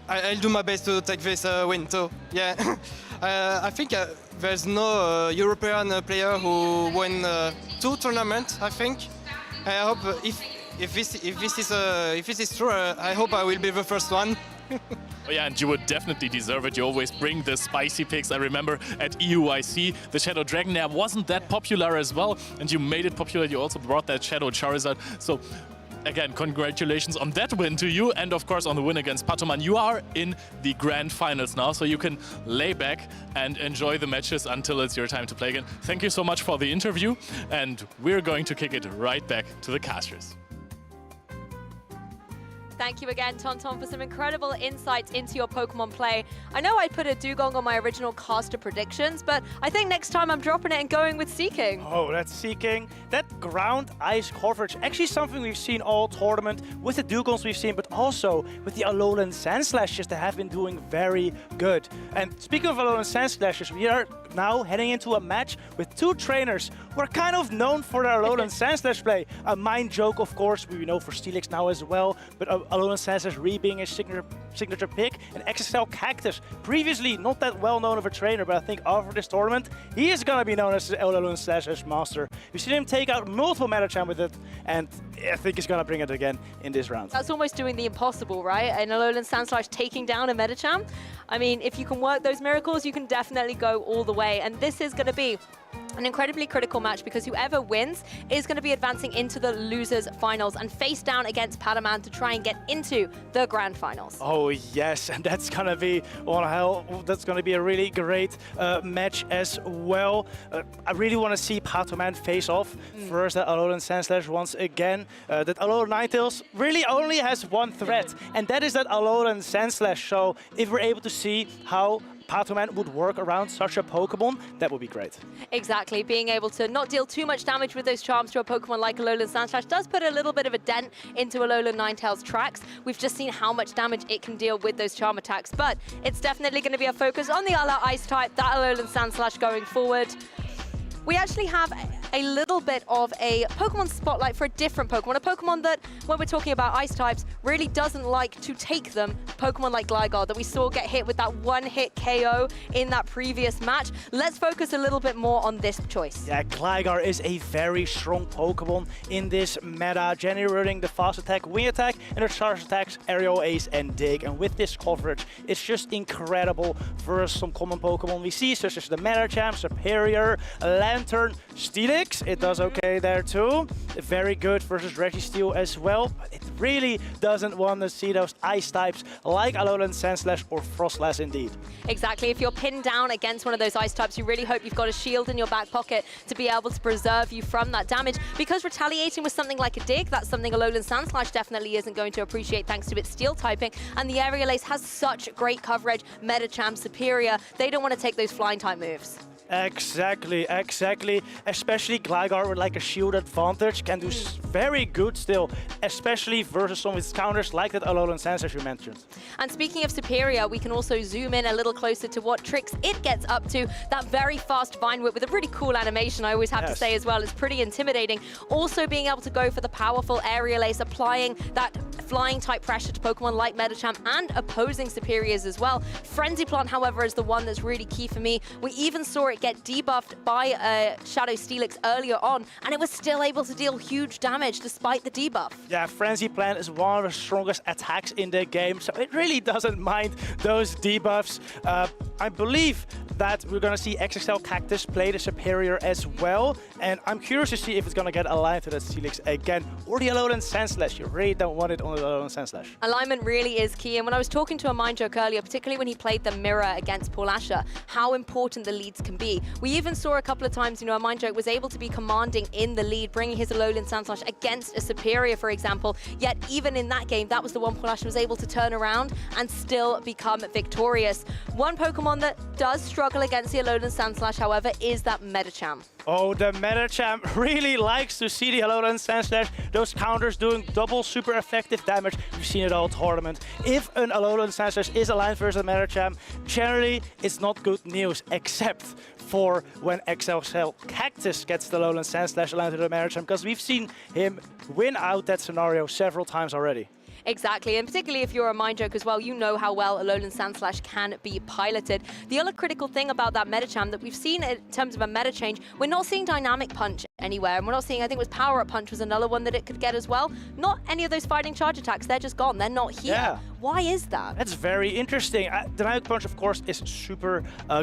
I'll do my best to take this win too. Yeah, I think there's no European player who won 2 tournaments. I think. I hope if this is true, I hope I will be the first one. Oh yeah, and you would definitely deserve it. You always bring the spicy picks. I remember at EUIC, the Shadow Dragonair wasn't that popular as well, and you made it popular. You also brought that Shadow Charizard. So again, congratulations on that win to you, and of course on the win against Patoman. You are in the grand finals now, so you can lay back and enjoy the matches until it's your time to play again. Thank you so much for the interview, and we're going to kick it right back to the casters. Thank you again, Tonton, for some incredible insights into your Pokemon play. I know I put a dugong on my original caster predictions, but I think next time I'm dropping it and going with Seeking. Oh, that's Seeking. That ground ice coverage, actually something we've seen all tournament with the dugongs we've seen, but also with the Alolan Sandslashes that have been doing very good. And speaking of Alolan Sandslashes, we are now heading into a match with 2 trainers who are kind of known for their Alolan Sandslash play. A Mind Joke, of course, we know for Steelix now as well, but Alolan Sandslash Re being a signature pick, and XXL Cactus, previously not that well known of a trainer, but I think after this tournament, he is going to be known as the Alolan Sandslash master. We've seen him take out multiple Metacham with it, and I think he's going to bring it again in this round. That's almost doing the impossible, right? An Alolan Sandslash taking down a Metacham. I mean, if you can work those miracles, you can definitely go all the way. And this is going to be an incredibly critical match because whoever wins is going to be advancing into the losers finals and face down against Padaman to try and get into the grand finals. Oh yes, and that's going to be that's going to be a really great match as well. I really want to see Patoman face off first that Alolan Sandslash once again. That Alolan Ninetales really only has one threat, and that is that Alolan Sandslash. So if we're able to see how Patoman would work around such a Pokemon, that would be great. Exactly. Being able to not deal too much damage with those charms to a Pokemon like Alolan Sandslash does put a little bit of a dent into Alolan Ninetales' tracks. We've just seen how much damage it can deal with those charm attacks, but it's definitely going to be a focus on the Alolan Ice type, that Alolan Sandslash going forward. We actually have a little bit of a Pokemon spotlight for a different Pokemon, a Pokemon that, when we're talking about ice types, really doesn't like to take them. Pokemon like Gligar that we saw get hit with that one-hit KO in that previous match. Let's focus a little bit more on this choice. Yeah, Gligar is a very strong Pokemon in this meta, generating the fast attack, wing attack, and the charge attacks, aerial ace, and dig. And with this coverage, it's just incredible versus some common Pokemon we see, such as the Metacham, Superior, Lantern, Steelix. It does okay there too. Very good versus Registeel as well. But it really doesn't want to see those ice types like Alolan Sandslash or Frostlass indeed. Exactly. If you're pinned down against one of those ice types, you really hope you've got a shield in your back pocket to be able to preserve you from that damage. Because retaliating with something like a dig, that's something Alolan Sandslash definitely isn't going to appreciate thanks to its steel typing. And the Aerial Ace has such great coverage. Metacham, Superior, they don't want to take those flying type moves. Exactly. Especially Gligar with like a shield advantage can do very good still, especially versus some of its counters like that Alolan Sense as you mentioned. And speaking of superior, we can also zoom in a little closer to what tricks it gets up to. That very fast Vine Whip with a really cool animation, I always have to say as well. It's pretty intimidating. Also being able to go for the powerful Aerial Ace, applying that flying type pressure to Pokemon like Medicham and opposing superiors as well. Frenzy Plant, however, is the one that's really key for me. We even saw it get debuffed by Shadow Steelix earlier on, and it was still able to deal huge damage despite the debuff. Yeah, Frenzy Plant is one of the strongest attacks in the game, so it really doesn't mind those debuffs. I believe that we're going to see XXL Cactus play the superior as well, and I'm curious to see if it's going to get aligned to that Steelix again, or the Alolan Sandslash. You really don't want it on the Alolan Sandslash. Alignment really is key, and when I was talking to a Mind Joke earlier, particularly when he played the Mirror against Paul Asher, how important the leads can be. We even saw a couple of times, you know, a Mind Joke was able to be commanding in the lead, bringing his Alolan Sandslash against a superior, for example, yet even in that game, that was the one Paul Asher was able to turn around and still become victorious. One Pokemon that does struggle against the Alolan Sandslash, however, is that Medicham. Oh, the Medicham really likes to see the Alolan Sandslash. Those counters doing double super effective damage. We've seen it all tournament. If an Alolan Sandslash is aligned versus a Medicham, generally it's not good news, except for when XXL Cactus gets the Alolan Sandslash aligned to the Medicham, because we've seen him win out that scenario several times already. Exactly, and particularly if you're a Mind Joke as well, you know how well Alolan Sandslash can be piloted. The other critical thing about that Medicham that we've seen in terms of a meta change, we're not seeing Dynamic Punch anywhere, and we're not seeing, I think it was Power Up Punch was another one that it could get as well. Not any of those fighting charge attacks, they're just gone, they're not here. Yeah. Why is that? That's very interesting. Dynamic Punch, of course, is super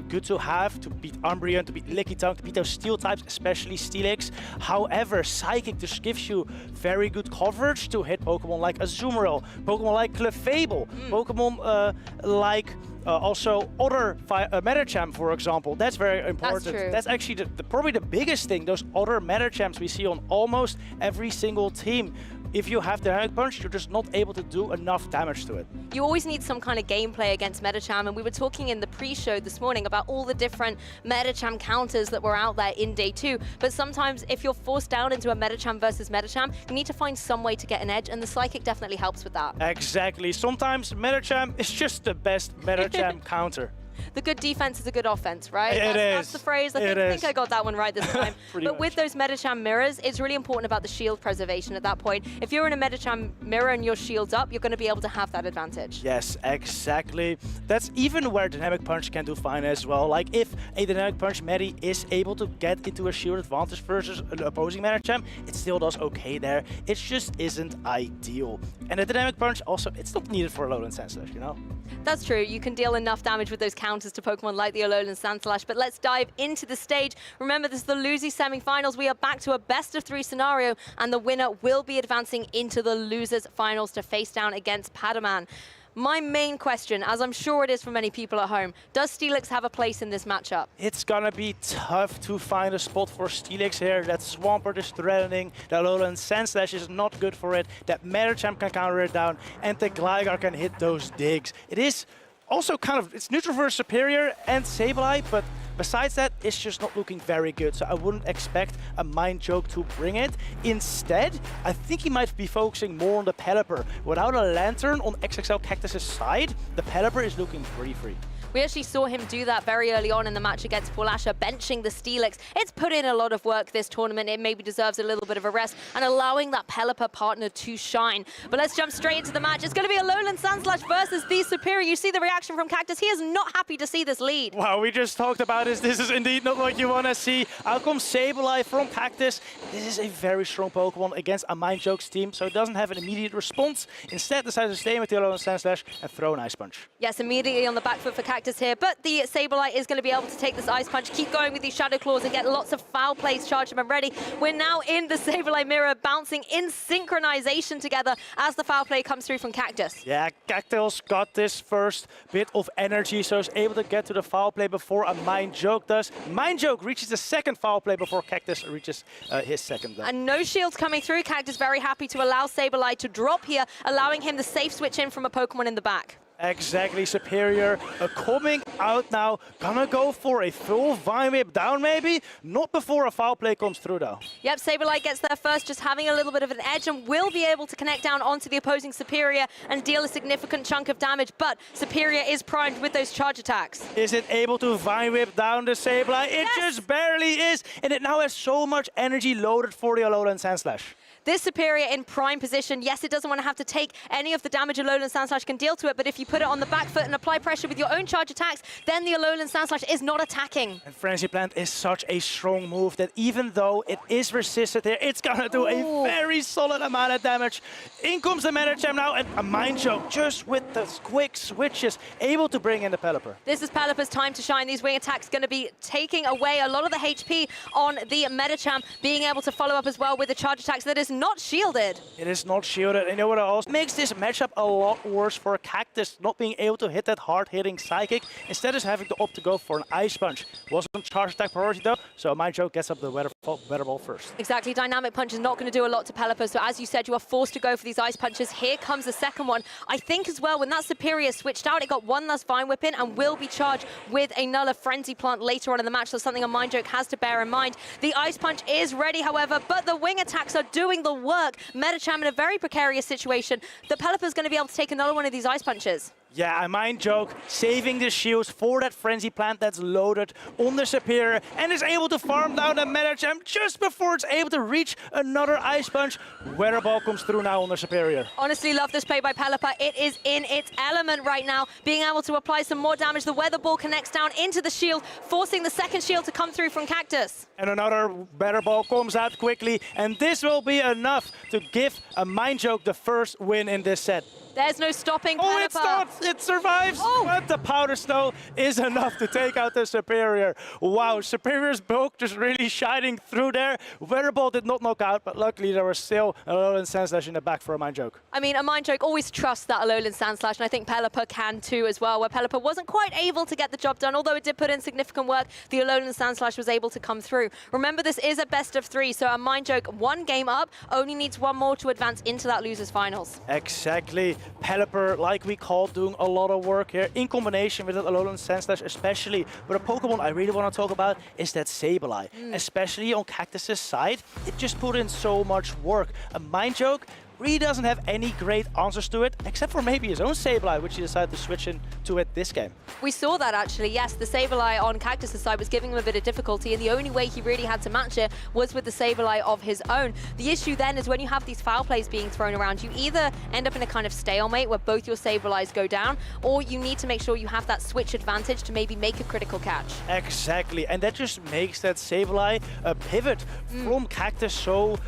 good to have to beat Umbreon, to beat Lickitung, to beat those steel types, especially Steelix. However, Psychic just gives you very good coverage to hit Pokemon like Azumarill, Pokemon like Clefable, Pokemon like also other Medicham, for example. That's very important. That's true. That's actually probably the biggest thing, those other Medichams we see on almost every single team. If you have Dynamic Punch, you're just not able to do enough damage to it. You always need some kind of gameplay against Medicham, and we were talking in the pre-show this morning about all the different Medicham counters that were out there in day 2. But sometimes if you're forced down into a Medicham versus Medicham, you need to find some way to get an edge, and the Psychic definitely helps with that. Exactly. Sometimes Medicham is just the best Medicham counter. The good defense is a good offense, right? It That's the phrase. I think I got that one right this time. But with those Medicham mirrors, it's really important about the shield preservation at that point. If you're in a Medicham mirror and your shield's up, you're going to be able to have that advantage. Yes, exactly. That's even where Dynamic Punch can do fine as well. Like if a Dynamic Punch Medi is able to get into a shield advantage versus an opposing Medicham, it still does okay there. It just isn't ideal. And the Dynamic Punch also, it's not needed for Alolan Sandslash, you know? That's true. You can deal enough damage with those counters to Pokemon like the Alolan Sandslash, but let's dive into the stage. Remember, this is the Losers semi-finals. We are back to a best-of-3 scenario, and the winner will be advancing into the Losers finals to face down against Padaman. My main question, as I'm sure it is for many people at home, does Steelix have a place in this matchup? It's gonna be tough to find a spot for Steelix here. That Swampert is threatening, the Alolan Sandslash is not good for it, that Medicham can counter it down, and the Gligar can hit those digs. It is also kind of, it's neutral versus superior and Sableye, but besides that, it's just not looking very good, so I wouldn't expect a Mind Joke to bring it. Instead, I think he might be focusing more on the Pelipper. Without a Lantern on XXL Cactus's side, the Pelipper is looking pretty free. We actually saw him do that very early on in the match against Paul Asher, benching the Steelix. It's put in a lot of work this tournament. It maybe deserves a little bit of a rest and allowing that Pelipper partner to shine. But let's jump straight into the match. It's going to be Alolan Sandslash versus the Superior. You see the reaction from Cactus. He is not happy to see this lead. Wow, we just talked about this. This is indeed not what you want to see. Out comes Sableye from Cactus. This is a very strong Pokemon against a Mind Joke's team, so it doesn't have an immediate response. Instead, decides to stay with the Alolan Sandslash and throw an Ice Punch. Yes, immediately on the back foot for Cactus here, but the Sableye is going to be able to take this Ice Punch, keep going with these Shadow Claws and get lots of foul plays. Chargerbug ready. We're now in the Sableye mirror, bouncing in synchronization together as the foul play comes through from Cactus. Yeah, Cactus got this first bit of energy, so is able to get to the foul play before a Mind Joke does. Mind Joke reaches the second foul play before Cactus reaches his second. And no shields coming through. Cactus very happy to allow Sableye to drop here, allowing him the safe switch in from a Pokemon in the back. Exactly, Superior coming out now. Gonna go for a full Vine Whip down maybe? Not before a foul play comes through though. Yep, Saberlight gets there first, just having a little bit of an edge and will be able to connect down onto the opposing Superior and deal a significant chunk of damage, but Superior is primed with those charge attacks. Is it able to Vine Whip down the Saberlight? It just barely is, and it now has so much energy loaded for the Alolan Sandslash. This Superior in prime position, yes, it doesn't want to have to take any of the damage Alolan Sandslash can deal to it, but if you put it on the back foot and apply pressure with your own charge attacks, then the Alolan Sandslash is not attacking. And Frenzy Plant is such a strong move that even though it is resisted here, it's gonna do a very solid amount of damage. In comes the Medicham now, and a Mind Choke just with the quick switches, able to bring in the Pelipper. This is Pelipper's time to shine. These wing attacks going to be taking away a lot of the HP on the Medicham, being able to follow up as well with the charge attacks that is not shielded. It is not shielded, and you know what else makes this matchup a lot worse for Cactus, not being able to hit that hard-hitting Psychic, instead of having to opt to go for an Ice Punch. Wasn't charge attack priority though, so Mind Choke gets up the Weather Ball first. Exactly, Dynamic Punch is not going to do a lot to Pelipper, so as you said, you are forced to go for these Ice Punches. Here comes the second one. I think as well, when that Superior switched out, it got one last Vine Whip in and will be charged with another Frenzy Plant later on in the match, so something a Mind Choke has to bear in mind. The Ice Punch is ready, however, but the wing attacks are doing the work. Medicham in a very precarious situation. The Pelipper's going to be able to take another one of these Ice Punches. Yeah, a Mind Choke, saving the shields for that Frenzy Plant that's loaded on the Superior and is able to farm down the Medicham just before it's able to reach another Ice Punch. Weather Ball comes through now on the Superior. Honestly, love this play by Pelipper. It is in its element right now, being able to apply some more damage. The Weather Ball connects down into the shield, forcing the second shield to come through from Cactus. And another Weather Ball comes out quickly, and this will be enough to give a Mind Choke the first win in this set. There's no stopping Pelipper. Oh, it's not! It survives! But the Powder Snow is enough to take out the Superior. Wow, Superior's bulk just really shining through there. Weather Ball did not knock out, but luckily there was still a Alolan Sandslash in the back for a Mind Choke. I mean, a Mind Choke always trusts that Alolan Sandslash, and I think Pelipper can too as well, where Pelipper wasn't quite able to get the job done, although it did put in significant work. The Alolan Sandslash was able to come through. Remember, this is a best of 3, so a Mind Choke one game up only needs one more to advance into that losers finals. Exactly. Pelipper, like we called, doing a lot of work here in combination with the Alolan Sandslash, especially. But a Pokemon I really want to talk about is that Sableye. Especially on Cactus's side, it just put in so much work. A Mind Choke really doesn't have any great answers to it, except for maybe his own Sableye, which he decided to switch into it this game. We saw that actually, yes. The Sableye on Cactus's side was giving him a bit of difficulty, and the only way he really had to match it was with the Sableye of his own. The issue then is when you have these foul plays being thrown around, you either end up in a kind of stalemate where both your Sableyes go down, or you need to make sure you have that switch advantage to maybe make a critical catch. Exactly, and that just makes that Sableye pivot from Cactus so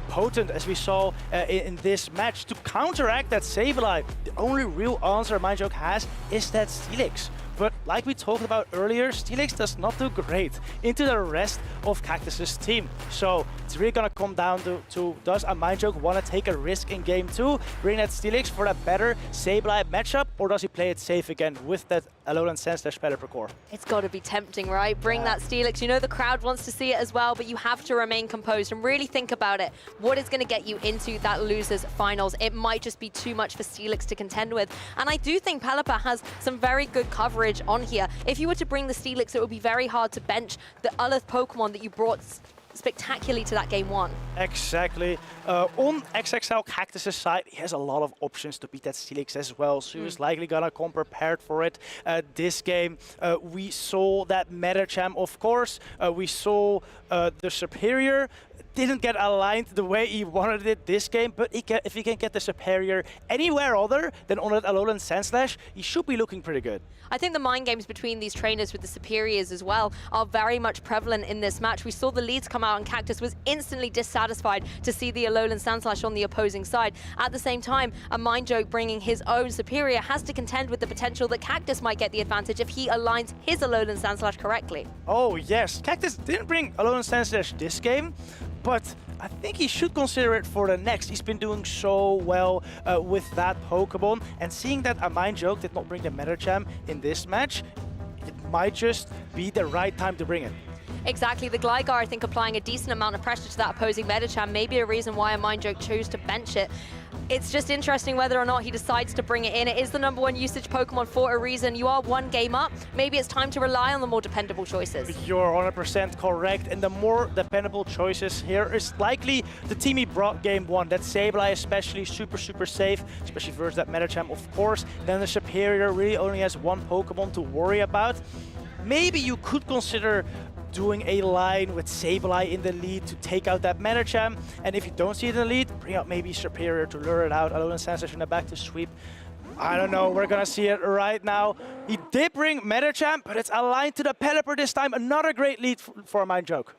potent, as we saw in this match. To counteract that Sableye, the only real answer Mind Choke has is that Steelix. But like we talked about earlier, Steelix does not do great into the rest of Cactus's team. So it's really gonna come down to does a Mind Choke want to take a risk in game 2, bring that Steelix for a better Sableye matchup, or does he play it safe again with that Alolan Sandslash Pelipper core? It's got to be tempting, right? Bring that Steelix. You know the crowd wants to see it as well, but you have to remain composed and really think about it. What is going to get you into that losers finals? It might just be too much for Steelix to contend with. And I do think Pelipper has some very good coverage on here. If you were to bring the Steelix, it would be very hard to bench the other Pokemon that you brought spectacularly to that game 1. Exactly. On XXL Cactus's side, he has a lot of options to beat that Steelix as well, so he's likely gonna come prepared for it. This game, we saw that Medicham, of course. We saw the Superior didn't get aligned the way he wanted it this game, but if he can get the Superior anywhere other than on that Alolan Sandslash, he should be looking pretty good. I think the mind games between these trainers with the Superiors as well are very much prevalent in this match. We saw the leads come out and Cactus was instantly dissatisfied to see the Alolan Sandslash on the opposing side. At the same time, a Mind Choke bringing his own Superior has to contend with the potential that Cactus might get the advantage if he aligns his Alolan Sandslash correctly. Oh yes, Cactus didn't bring Alolan Sandslash this game, but I think he should consider it for the next. He's been doing so well with that Pokemon, and seeing that a Mind Choke did not bring the Medicham in this match, it might just be the right time to bring it. Exactly, the Gligar, I think, applying a decent amount of pressure to that opposing Medicham may be a reason why a Mind Choke chose to bench it. It's just interesting whether or not he decides to bring it in. It is the #1 usage Pokemon for a reason. You are one game up. Maybe it's time to rely on the more dependable choices. You're 100% correct. And the more dependable choices here is likely the team he brought game 1. That Sableye especially super safe, especially versus that Medicham, of course. Then the Superior really only has one Pokemon to worry about. Maybe you could consider doing a line with Sableye in the lead to take out that Medicham. And if you don't see it in the lead, bring out maybe Superior to lure it out. Alolan Sandslash in the back to sweep. I don't know, we're gonna see it right now. He did bring Medicham, but it's aligned to the Pelipper this time. Another great lead for a Mind Joke.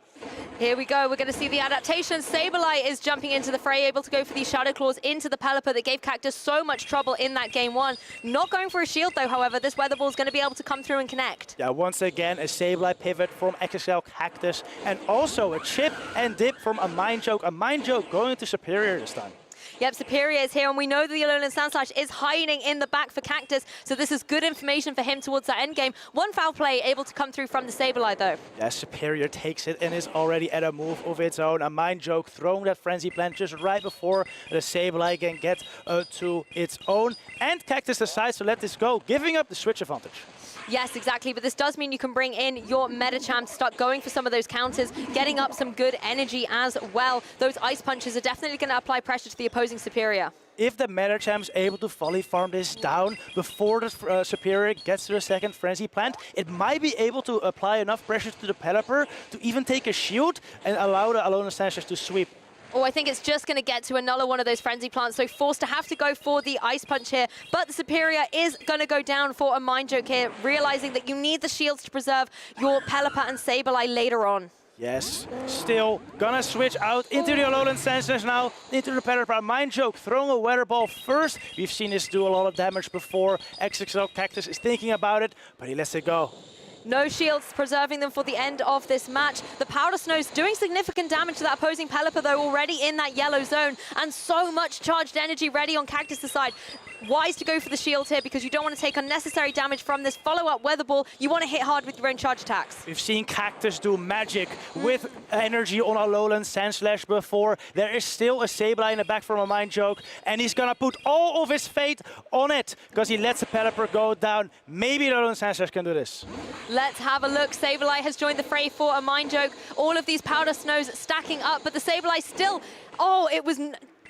Here we go, we're going to see the adaptation. Sableye is jumping into the fray, able to go for these Shadow Claws into the Pelipper that gave Cactus so much trouble in that game 1. Not going for a shield though, however, this Weather Ball is going to be able to come through and connect. Yeah, once again, a Sableye pivot from XXL Cactus, and also a chip and dip from a Mind Joke. A Mind Joke going to Superior this time. Yep, Superior is here, and we know that the Alolan Sandslash is hiding in the back for Cactus, so this is good information for him towards that end game. One foul play able to come through from the Sableye, though. Yeah, Superior takes it and is already at a move of its own. A Mind Joke throwing that Frenzy Plant just right before the Sableye can get to its own. And Cactus decides to let this go, giving up the switch advantage. Yes, exactly, but this does mean you can bring in your Medicham to start going for some of those counters, getting up some good energy as well. Those Ice Punches are definitely going to apply pressure to the opposing Superior. If the Medicham is able to volley farm this down before the Superior gets to the second Frenzy Plant, it might be able to apply enough pressure to the Pelipper to even take a shield and allow the Alolan Sandslash to sweep. Oh, I think it's just going to get to another one of those Frenzy Plants, so forced to have to go for the Ice Punch here. But the Superior is going to go down for a Mind Joke here, realizing that you need the shields to preserve your Pelipper and Sableye later on. Yes, still gonna switch out into the Alolan Sandslash now, into the Pelipper. Mind Joke throwing a Weather Ball first. We've seen this do a lot of damage before. XXL Cactus is thinking about it, but he lets it go. No shields, preserving them for the end of this match. The Powder Snow's doing significant damage to that opposing Pelipper, though, already in that yellow zone. And so much charged energy ready on Cactus' side. Wise to go for the shield here because you don't want to take unnecessary damage from this follow-up Weather Ball. You want to hit hard with your own charge attacks. We've seen Cactus do magic with energy on Alolan Sandslash before. There is still a Sableye in the back from a Mind Joke, and he's gonna put all of his fate on it because he lets the Pelipper go down. Maybe the Alolan Sandslash can do this. Let's have a look. Sableye has joined the fray for a Mind Joke. All of these Powder Snows stacking up, but the Sableye still, it was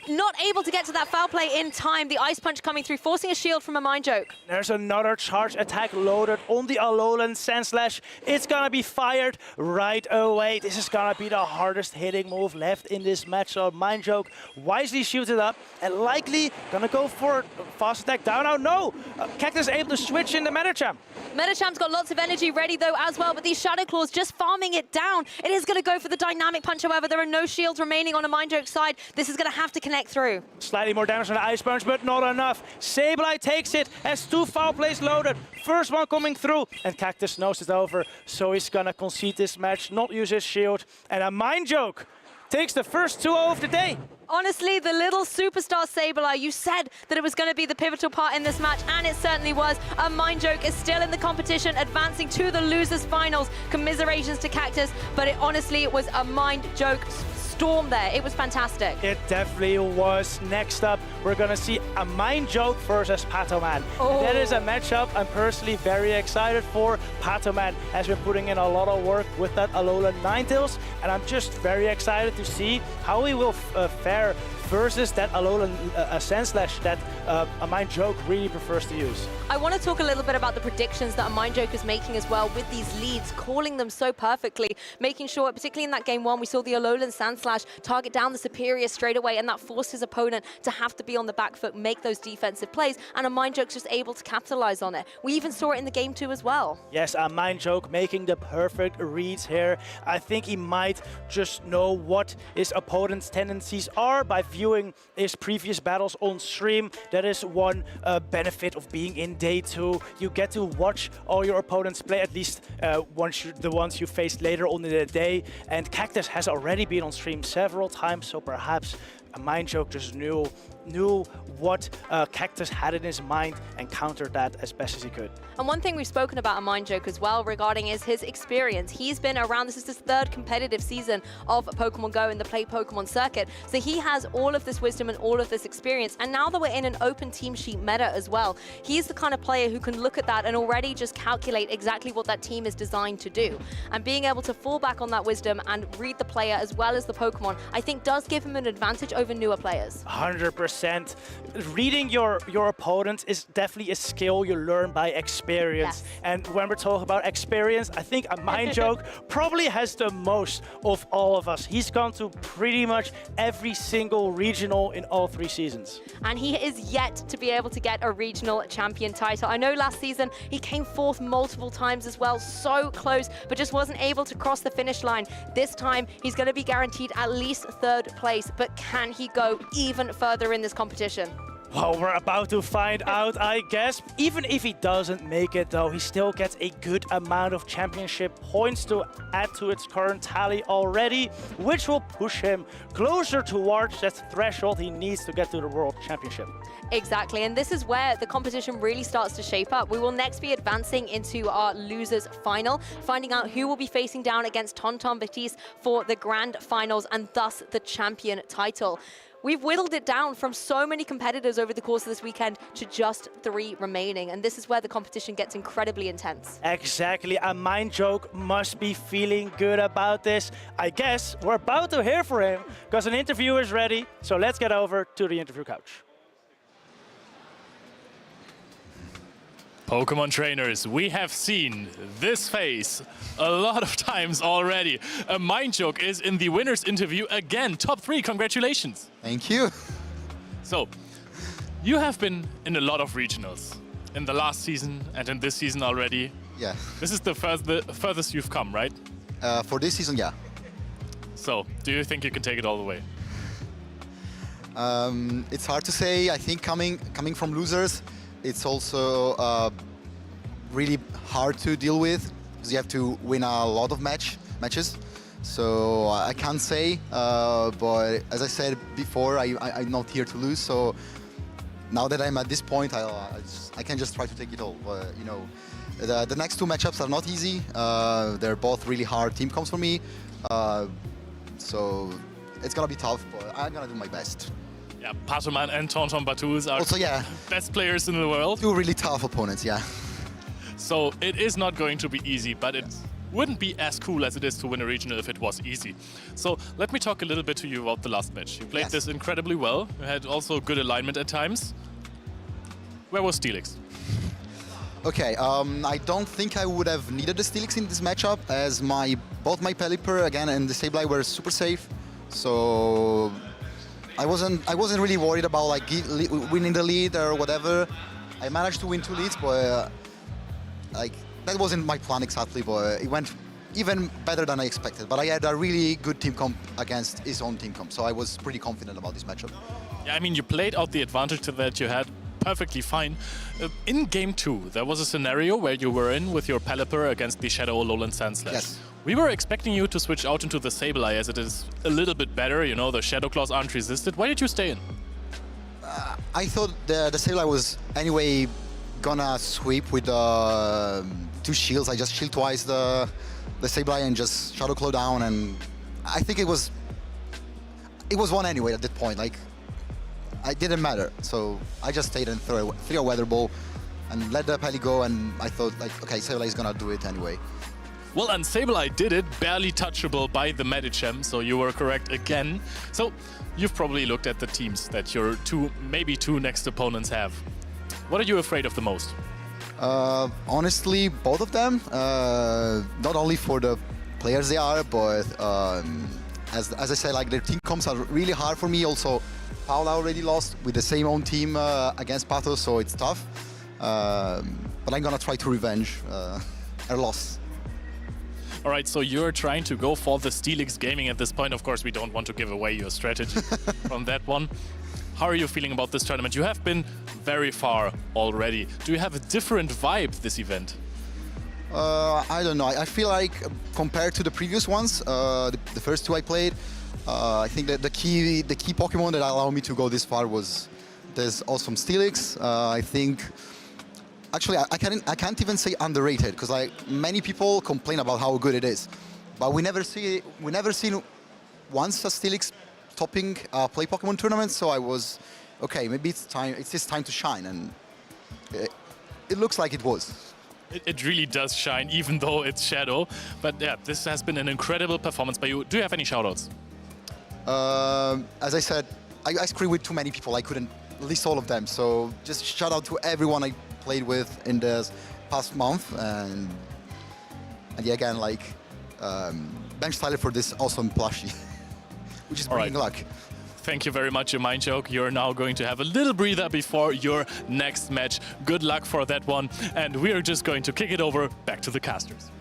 not able to get to that foul play in time. The Ice Punch coming through, forcing a shield from a Mind Joke. There's another charge attack loaded on the Alolan Sandslash. It's gonna be fired right away. This is gonna be the hardest hitting move left in this match. So Mind Joke wisely shoots it up and likely gonna go for a fast attack down. Oh no! Cactus able to switch in the Medicham. Medicham's got lots of energy ready though as well, but these Shadow Claws just farming it down. It is gonna go for the Dynamic Punch, however. There are no shields remaining on a Mind Joke side. This is gonna have to connect through. Slightly more damage on the Ice Punch, but not enough. Sableye takes it, has 2 foul plays loaded. First one coming through, and Cactus knows it's over, so he's gonna concede this match, not use his shield. And a Mind Joke takes the first 2-0 of the day. Honestly, the little superstar Sableye, you said that it was going to be the pivotal part in this match, and it certainly was. A Mind Joke is still in the competition, advancing to the losers finals. Commiserations to Cactus, but it honestly was a Mind Joke storm there. It was fantastic. It definitely was. Next up, we're gonna see a Mind Joke versus Patoman. That is a matchup I'm personally very excited for. Patoman has been putting in a lot of work with that Alolan Ninetales, and I'm just very excited to see how he will fare versus that Alolan Sandslash that a Mind Joke really prefers to use. I want to talk a little bit about the predictions that a Mind Joke is making as well with these leads, calling them so perfectly, making sure, particularly in that game 1, we saw the Alolan Sandslash target down the Superior straight away, and that forced his opponent to have to be on the back foot, make those defensive plays, and a Mind Joke's just able to capitalize on it. We even saw it in the game 2 as well. Yes, a Mind Joke making the perfect reads here. I think he might just know what his opponent's tendencies are by viewing his previous battles on stream. That is one benefit of being in day 2. You get to watch all your opponents play, at least the ones you faced later on in the day. And Cactus has already been on stream several times, so perhaps a Mind Joke just knew knew what Cactus had in his mind and countered that as best as he could. And one thing we've spoken about in Mind Joke as well regarding is his experience. He's been around, this is his third competitive season of Pokemon Go in the Play Pokemon circuit. So he has all of this wisdom and all of this experience. And now that we're in an open team sheet meta as well, he's the kind of player who can look at that and already just calculate exactly what that team is designed to do. And being able to fall back on that wisdom and read the player as well as the Pokemon, I think does give him an advantage over newer players. 100%. Reading your opponent is definitely a skill you learn by experience. Yes. And when we're talking about experience, I think a Mind Joke probably has the most of all of us. He's gone to pretty much every single regional in all 3 seasons. And he is yet to be able to get a regional champion title. I know last season he came 4th multiple times as well, so close, but just wasn't able to cross the finish line. This time he's going to be guaranteed at least 3rd place, but can he go even further in this competition? Well, we're about to find out, I guess. Even if he doesn't make it, though, he still gets a good amount of championship points to add to its current tally already, which will push him closer towards that threshold he needs to get to the World Championship. Exactly, and this is where the competition really starts to shape up. We will next be advancing into our losers final, finding out who will be facing down against Tonton Batiste for the grand finals and thus the champion title. We've whittled it down from so many competitors over the course of this weekend to just 3 remaining, and this is where the competition gets incredibly intense. Exactly, a Mind Joke must be feeling good about this. I guess we're about to hear from him because an interview is ready, so let's get over to the interview couch. Pokemon trainers, we have seen this face a lot of times already. A Mind Joke is in the winner's interview again. Top 3, congratulations. Thank you. So, you have been in a lot of regionals in the last season and in this season already. Yeah. This is the furthest you've come, right? For this season, yeah. So, do you think you can take it all the way? It's hard to say. I think coming from losers, it's also really hard to deal with because you have to win a lot of matches. So I can't say, but as I said before, I'm not here to lose. So now that I'm at this point, I can just try to take it all. You know, the next 2 matchups are not easy. They're both really hard team comps for me. So it's gonna be tough, but I'm gonna do my best. Yeah, Patoman and Tonton Batiste are also, yeah, best players in the world. 2 really tough opponents, yeah. So it is not going to be easy, but it wouldn't be as cool as it is to win a regional if it was easy. So let me talk a little bit to you about the last match. You played this incredibly well. You had also good alignment at times. Where was Steelix? Okay, I don't think I would have needed the Steelix in this matchup as both my Pelipper again and the Sableye were super safe. So I wasn't really worried about like winning the lead or whatever. I managed to win 2 leads, but like that wasn't my plan exactly. But it went even better than I expected. But I had a really good team comp against his own team comp, so I was pretty confident about this matchup. Yeah, I mean, you played out the advantage that you had perfectly fine. In game 2, there was a scenario where you were in with your Pelipper against the Shadow Lowland Sandslash. Yes. We were expecting you to switch out into the Sableye as it is a little bit better, you know, the Shadow Claws aren't resisted. Why did you stay in? I thought the Sableye was anyway gonna sweep with 2 shields. I just shield twice the Sableye and just Shadow Claw down, and I think it was one anyway at that point. Like, it didn't matter, so I just stayed and threw a Weather Ball and let the Pally go, and I thought like, okay, Sableye is gonna do it anyway. Well, and Sableye did it, barely touchable by the Medicham, so you were correct again. So you've probably looked at the teams that your maybe two next opponents have. What are you afraid of the most? Honestly, both of them. Not only for the players they are, but as I said, like their team comps are really hard for me. Also, Paula already lost with the same own team against Pathos, so it's tough. But I'm gonna try to revenge her loss. All right, so you're trying to go for the Steelix Gaming at this point. Of course, we don't want to give away your strategy from that one. How are you feeling about this tournament? You have been very far already. Do you have a different vibe this event? I don't know. I feel like compared to the previous ones, the first 2 I played, I think that the key Pokemon that allowed me to go this far was this awesome Steelix. I think, actually, I can't even say underrated, because like many people complain about how good it is, but we never seen once a Steelix topping play Pokemon tournament. So I was okay. Maybe it's his time to shine, and it looks like it was. It really does shine, even though it's Shadow. But yeah, this has been an incredible performance by you. Do you have any shoutouts? As I said, I screamed with too many people. I couldn't list all of them. So just shout out to everyone I played with in this past month. And yeah, again, like, bench Tyler for this awesome plushie, which is bringing luck. Thank you very much, your Mind Joke. You're now going to have a little breather before your next match. Good luck for that one. And we are just going to kick it over back to the casters.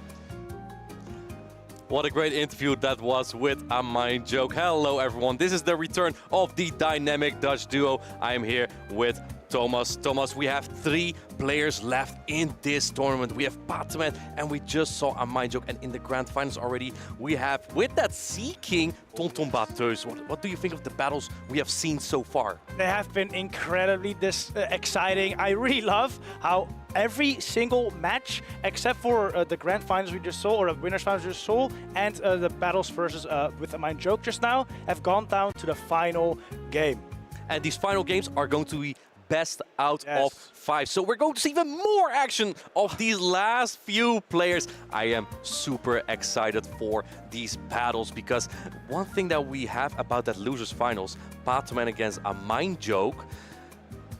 What a great interview that was with a Mind Joke. Hello, everyone. This is the return of the dynamic Dutch duo. I am here with Thomas. Thomas, we have 3 players left in this tournament. We have Pokémon, and we just saw a Mind Joke. And in the grand finals already, we have, with that Sea King, Tonton. What do you think of the battles we have seen so far? They have been incredibly exciting. I really love how every single match, except for the grand finals we just saw, or the winners finals we just saw, and the battles versus with a Mind Joke just now, have gone down to the final game. And these final games are going to be best out of 5. So we're going to see even more action of these last few players. I am super excited for these battles, because one thing that we have about that losers finals, Pokémon against a Mind Joke,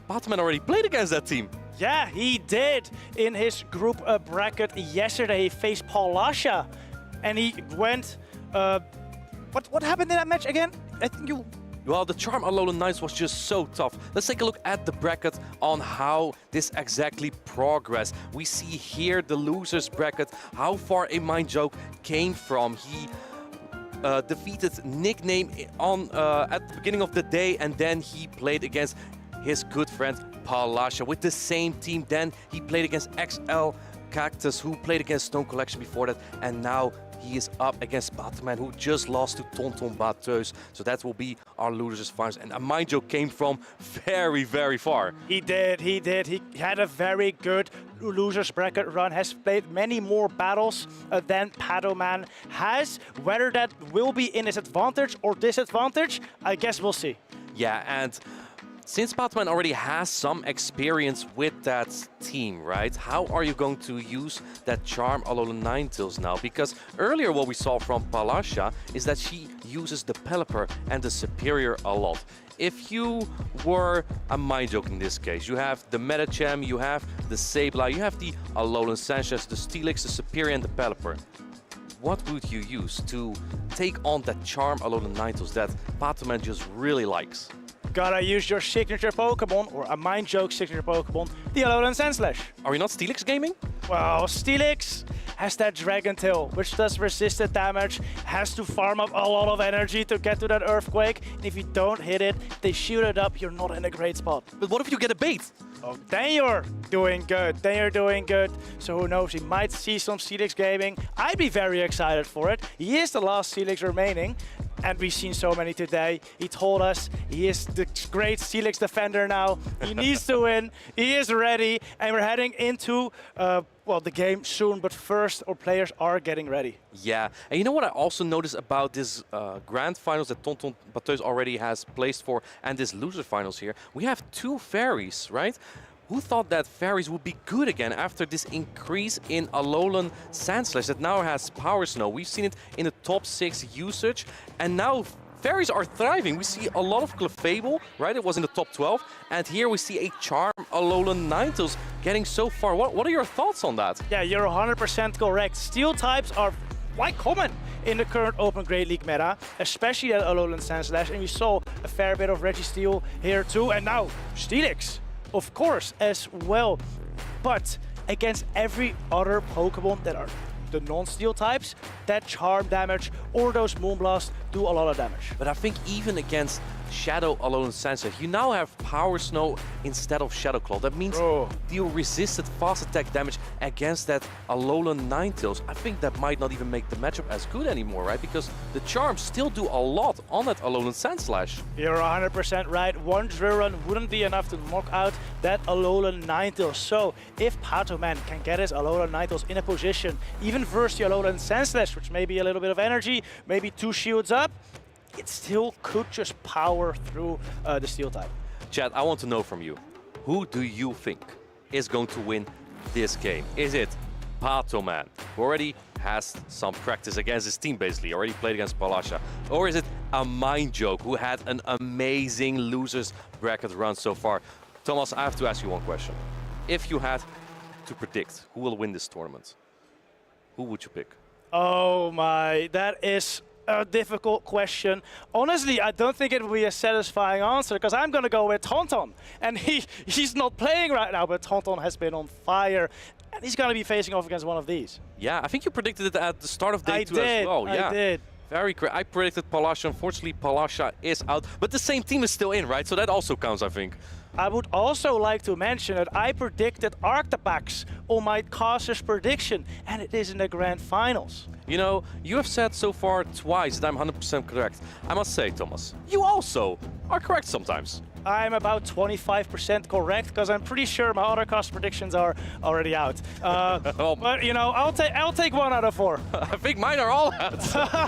Pokémon already played against that team. Yeah, he did. In his group bracket yesterday, he faced Palasha, and he went. What happened in that match again? I think you. Well, the Charm Alolan Knights was just so tough. Let's take a look at the bracket on how this exactly progressed. We see here the losers bracket, how far a Mind Joke came from. He defeated Nickname at the beginning of the day, and then he played against his good friend Palasha with the same team. Then he played against XL Cactus, who played against Stone Collection before that, and now he is up against Pokémon, who just lost to Tonton. So that will be our losers finals. And a Mind Joke came from very, very far. He did. He had a very good losers bracket run, has played many more battles than Padoman has. Whether that will be in his advantage or disadvantage, I guess we'll see. Yeah, and since Pokémon already has some experience with that team, right? How are you going to use that Charm Alolan Ninetales now? Because earlier what we saw from Palasha is that she uses the Pelipper and the Superior a lot. If you were a Mind Joke in this case, you have the Medicham, you have the Sableye, you have the Alolan Sanchez, the Steelix, the Superior, and the Pelipper. What would you use to take on that Charm Alolan Ninetales that Pokémon just really likes? Gotta use your signature Pokemon, or a Mind Joke signature Pokemon, the Alolan Sandslash. Are we not Steelix gaming? Well, Steelix has that Dragon Tail, which does resisted damage, has to farm up a lot of energy to get to that Earthquake, and if you don't hit it, they shoot it up, you're not in a great spot. But what if you get a bait? Oh, then you're doing good. Then you're doing good. So who knows, we might see some Steelix gaming. I'd be very excited for it. He is the last Steelix remaining, and we've seen so many today. He told us he is the great Steelix defender now. He needs to win. He is ready, and we're heading into well, the game soon, but first our players are getting ready. Yeah, and you know what I also noticed about this grand finals that Tonton already has placed for, and this loser finals here? We have 2 fairies, right? Who thought that fairies would be good again after this increase in Alolan Sandslash that now has Power Snow? We've seen it in the top 6 usage, and now fairies are thriving. We see a lot of Clefable, right? It was in the top 12. And here we see a Charm Alolan Ninetales getting so far. What are your thoughts on that? Yeah, you're 100% correct. Steel types are quite common in the current Open Great League meta, especially that Alolan Sandslash. And we saw a fair bit of Registeel here too. And now Steelix, of course, as well. But against every other Pokemon that are the non-steel types, that charm damage or those Moonblast do a lot of damage. But I think even against Shadow Alolan Sensor. You now have Power Snow instead of Shadow Claw. That means you resisted fast attack damage against that Alolan Ninetales. I think that might not even make the matchup as good anymore, right? Because the charms still do a lot on that Alolan Sandslash. You're 100% right. One drill run wouldn't be enough to knock out that Alolan Ninetales. So if Patoman can get his Alolan Ninetales in a position, even versus the Alolan Sandslash, which may be a little bit of energy, maybe 2 shields up, it still could just power through the Steel type. Chad, I want to know from you, who do you think is going to win this game? Is it Patoman, who already has some practice against his team basically, already played against Palasha? Or is it a Mind Joke, who had an amazing losers bracket run so far? Thomas, I have to ask you one question. If you had to predict who will win this tournament, who would you pick? Oh my, that is a difficult question. Honestly, I don't think it will be a satisfying answer, because I'm going to go with Tonton. And he's not playing right now, but Tonton has been on fire. And he's going to be facing off against one of these. Yeah, I think you predicted it at the start of day 2 as well. I did. Very correct. I predicted Palasha. Unfortunately, Palasha is out. But the same team is still in, right? So that also counts, I think. I would also like to mention that I predicted Arctopax on my caster's prediction, and it is in the grand finals. You know, you have said so far twice that I'm 100% correct. I must say, Thomas, you also are correct sometimes. I'm about 25% correct, because I'm pretty sure my other cast predictions are already out. But you know, I'll take 1 out of 4. I think mine are all out.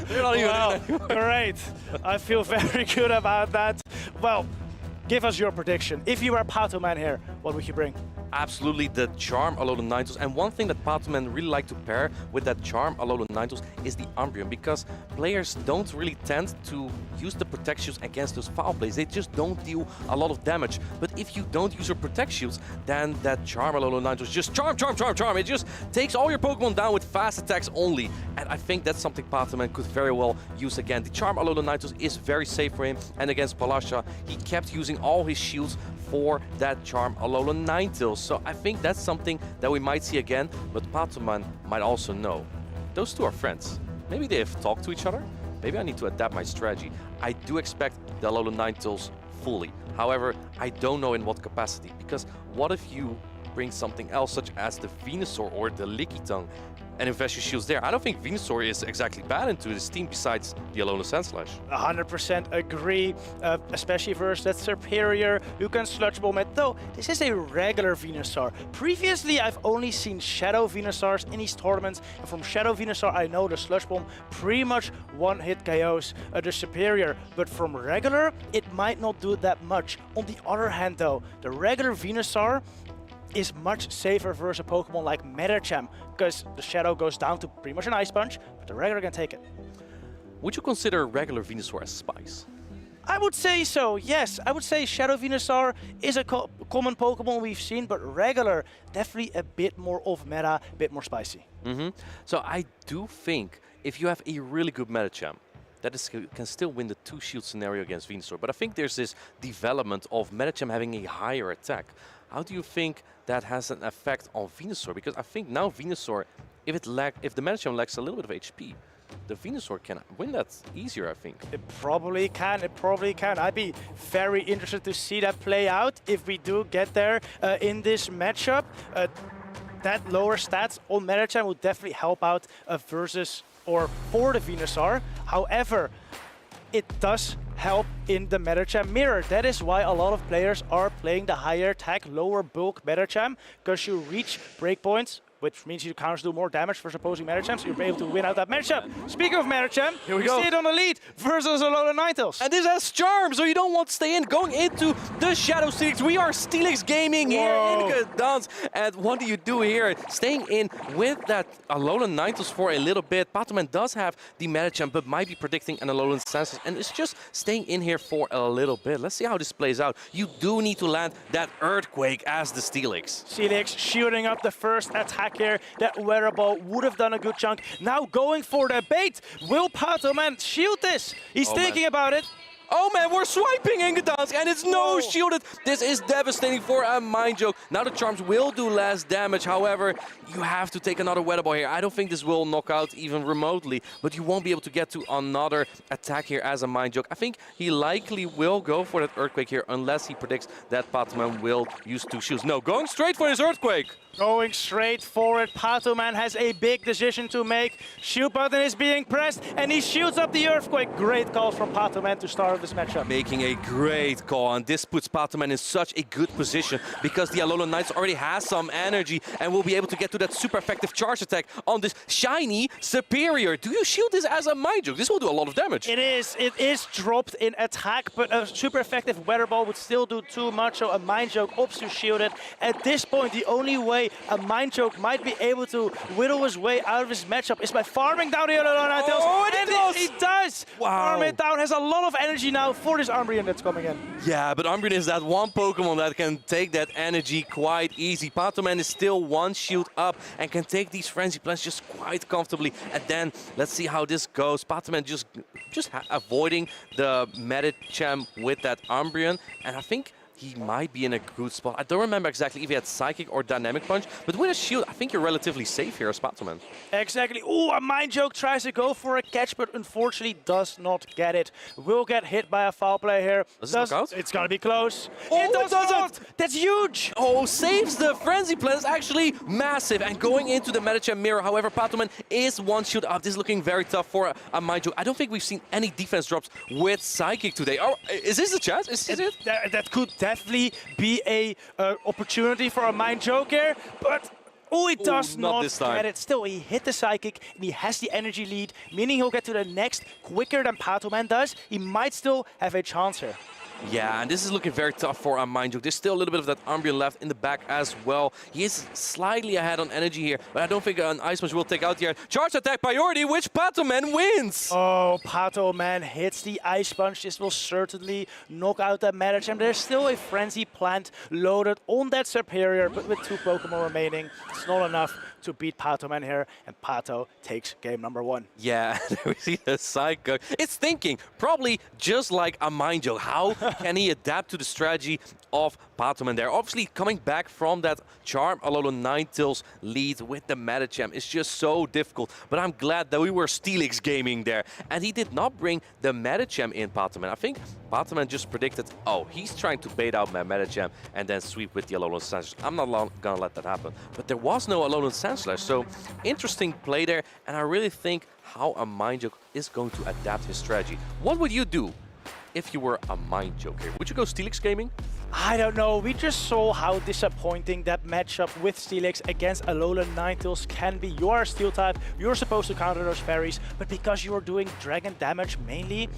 They're not even great. I feel very good about that. Well, give us your prediction. If you were Patoman here, what would you bring? Absolutely the Charm Alolan Ninetales. And one thing that Patoman really like to pair with that Charm Alolan Ninetales is the Umbreon, because players don't really tend to use the Protect Shields against those foul plays. They just don't deal a lot of damage. But if you don't use your Protect Shields, then that Charm Alolan Ninetales just charm. It just takes all your Pokemon down with fast attacks only. And I think that's something Patoman could very well use again. The Charm Alolan Ninetales is very safe for him, and against Palasha, he kept using all his shields for that Charm Alolan Ninetales. So I think that's something that we might see again, but Patoman might also know. Those two are friends. Maybe they have talked to each other. Maybe I need to adapt my strategy. I do expect the Alolan Ninetales fully. However, I don't know in what capacity, because what if you bring something else such as the Venusaur or the Lickitung and invest your shields there? I don't think Venusaur is exactly bad into this team besides the Alolan Sandslash. 100% agree, especially versus that Superior who can Sludge Bomb it. Though, this is a regular Venusaur. Previously, I've only seen Shadow Venusaurs in these tournaments, and from Shadow Venusaur, I know the Sludge Bomb pretty much one-hit KOs the Superior, but from regular, it might not do that much. On the other hand, though, the regular Venusaur is much safer versus a Pokemon like Medicham, because the Shadow goes down to pretty much an Ice Punch, but the regular can take it. Would you consider regular Venusaur as Spice? I would say so, yes. I would say Shadow Venusaur is a common Pokemon we've seen, but regular, definitely a bit more of meta, a bit more spicy. So I do think if you have a really good Medicham, that can still win the 2-shield scenario against Venusaur. But I think there's this development of Medicham having a higher attack. How do you think that has an effect on Venusaur? Because I think now Venusaur, if the Medicham lacks a little bit of HP, the Venusaur can win that easier, I think. It probably can, I'd be very interested to see that play out if we do get there in this matchup. That lower stats on Medicham would definitely help out versus or for the Venusaur. However, it does help in the Medicham mirror. That is why a lot of players are playing the higher attack, lower bulk Medicham, because you reach breakpoints, which means you can do more damage for opposing Medicham, so you're able to win out that matchup. Speaking of Medicham, here we go. See it on the lead versus Alolan Ninetales. And this has Charm, so you don't want to stay in. Going into the Shadow Steelix. We are Steelix Gaming here in Gdańsk. And what do you do here? Staying in with that Alolan Ninetales for a little bit. Patoman does have the Medicham, but might be predicting an Alolan Sandslash, and it's just staying in here for a little bit. Let's see how this plays out. You do need to land that Earthquake as the Steelix. Steelix shooting up the first attack here. That wearable would have done a good chunk. Now going for the bait. Will Patoman shield this? He's thinking about it. Oh man, we're swiping in Gdańsk and it's no shielded. This is devastating for a Mind Joke. Now the charms will do less damage. However, you have to take another Weather Ball here. I don't think this will knock out even remotely, but you won't be able to get to another attack here as a Mind Joke. I think he likely will go for that Earthquake here unless he predicts that Patoman will use 2 shields. No, going straight for his Earthquake. Going straight for it. Patoman has a big decision to make. Shield button is being pressed and he shoots up the Earthquake. Great call from Patoman to start this matchup. Making a great call, and this puts Patoman in such a good position because the Alolan Knights already has some energy and will be able to get to that super effective charge attack on this shiny Superior. Do you shield this as a Mind Joke? This will do a lot of damage. It is dropped in attack, but a super effective Weather Ball would still do too much, so a Mind Joke opts to shield it. At this point, the only way a Mind Joke might be able to whittle his way out of his matchup is by farming down the Alolan Knights. Oh, and he does! Wow. Farm it down, has a lot of energy now for this Umbreon that's coming in. Yeah, but Umbreon is that one Pokemon that can take that energy quite easy. Patoman is still 1 shield up and can take these Frenzy Plants just quite comfortably. And then let's see how this goes. Patoman just avoiding the Medicham with that Umbreon, and I think he might be in a good spot. I don't remember exactly if he had Psychic or Dynamic Punch, but with a shield, I think you're relatively safe here as Patoman. Exactly. Ooh, a Mind Joke tries to go for a catch, but unfortunately does not get it. Will get hit by a foul play here. Does it knock out? It's gonna be close. Oh, it does not! That's huge! Oh, saves the Frenzy Plant. Is actually massive. And going into the Medicham Mirror, however, Patoman is 1 shield up. This is looking very tough for a Mind Joke. I don't think we've seen any defense drops with Psychic today. Oh, is this a chance? Is it? That could definitely be a opportunity for a Mind Joke here, but oh, it does not get it. Still, he hit the Psychic and he has the energy lead, meaning he'll get to the next quicker than Patoman does. He might still have a chance here. Yeah, and this is looking very tough for a Mind Joke. There's still a little bit of that Umbreon left in the back as well. He is slightly ahead on energy here, but I don't think an Ice Punch will take out the charge attack priority, which Patoman wins. Oh, Patoman hits the Ice Punch. This will certainly knock out that Medicham. There's still a Frenzy Plant loaded on that Superior, but with 2 Pokemon remaining, it's not enough to beat Patoman here, and Pato takes game number 1. Yeah, we see the Psycho. It's thinking, probably just like a Mind Joke. How can he adapt to the strategy of Patoman there? Obviously, coming back from that Charm Alolan Ninetales lead with the Medicham is just so difficult. But I'm glad that we were Steelix gaming there. And he did not bring the Medicham in Patoman. I think Patoman just predicted, oh, he's trying to bait out my Medicham and then sweep with the Alolan Sandslash. I'm not gonna let that happen. But there was no Alolan Sandslash, so interesting play there. And I really think how a Mind Joke is going to adapt his strategy. What would you do if you were a Mind Joke here? Would you go Steelix gaming? I don't know. We just saw how disappointing that matchup with Steelix against Alolan Ninetales can be. You are a Steel type, you're supposed to counter those fairies, but because you're doing dragon damage mainly,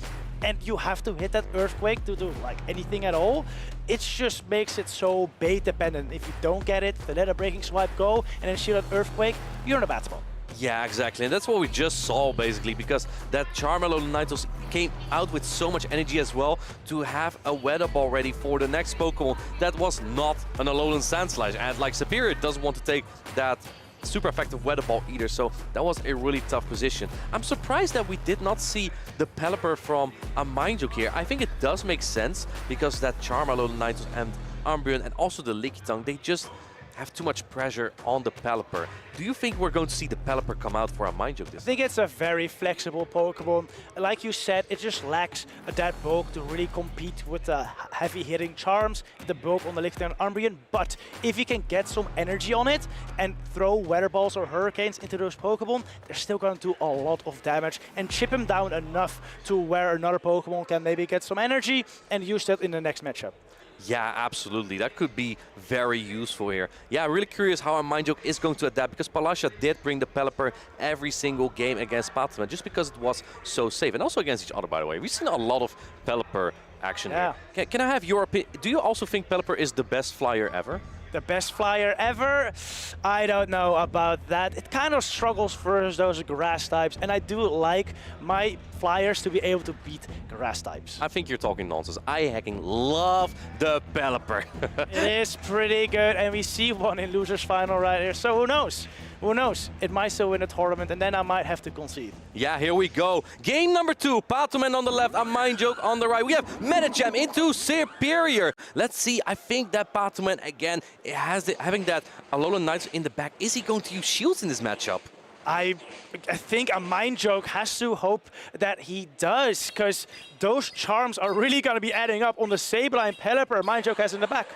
and you have to hit that Earthquake to do like anything at all, it just makes it so bait dependent. If you don't get it, let a Breaking Swipe go, and then shield that Earthquake, you're in a bad spot. Yeah, exactly. And that's what we just saw, basically, because that Charmeleon Ninetales came out with so much energy as well to have a Weather Ball ready for the next Pokemon that was not an Alolan Sandslash. And like Superior doesn't want to take that super effective Weather Ball either, so that was a really tough position. I'm surprised that we did not see the Pelipper from a Mind Joke here. I think it does make sense because that Charmeleon Ninetales and Umbreon and also the Lickitung, they just have too much pressure on the Pelipper. Do you think we're going to see the Pelipper come out for a Mind Joke this I think it's a very flexible Pokemon. Like you said, it just lacks that bulk to really compete with the heavy-hitting charms, the bulk on the Lickitung and Umbreon. But if you can get some energy on it and throw Weather Balls or Hurricanes into those Pokemon, they're still going to do a lot of damage and chip him down enough to where another Pokemon can maybe get some energy and use that in the next matchup. Yeah, absolutely. That could be very useful here. Yeah, I'm really curious how a Mind Joke is going to adapt, because Palasha did bring the Pelipper every single game against Patoman just because it was so safe. And also against each other, by the way. We've seen a lot of Pelipper action here. Can I have your opinion? Do you also think Pelipper is the best flyer ever? the best flyer ever. I don't know about that. It kind of struggles versus those grass types, and I do like my flyers to be able to beat grass types. I think you're talking nonsense. I hecking love the Pelipper. It is pretty good, and we see one in losers final right here, so who knows? Who knows? It might still win a tournament, and then I might have to concede. Yeah, here we go. Game number 2. Patoman on the left, a Mind Joke on the right. We have Medicham into Superior. Let's see. I think that Patoman, again, having that Alolan Knights in the back. Is he going to use shields in this matchup? I think a Mind Joke has to hope that he does, because those charms are really going to be adding up on the Sableye Pelipper Mind Joke has in the back.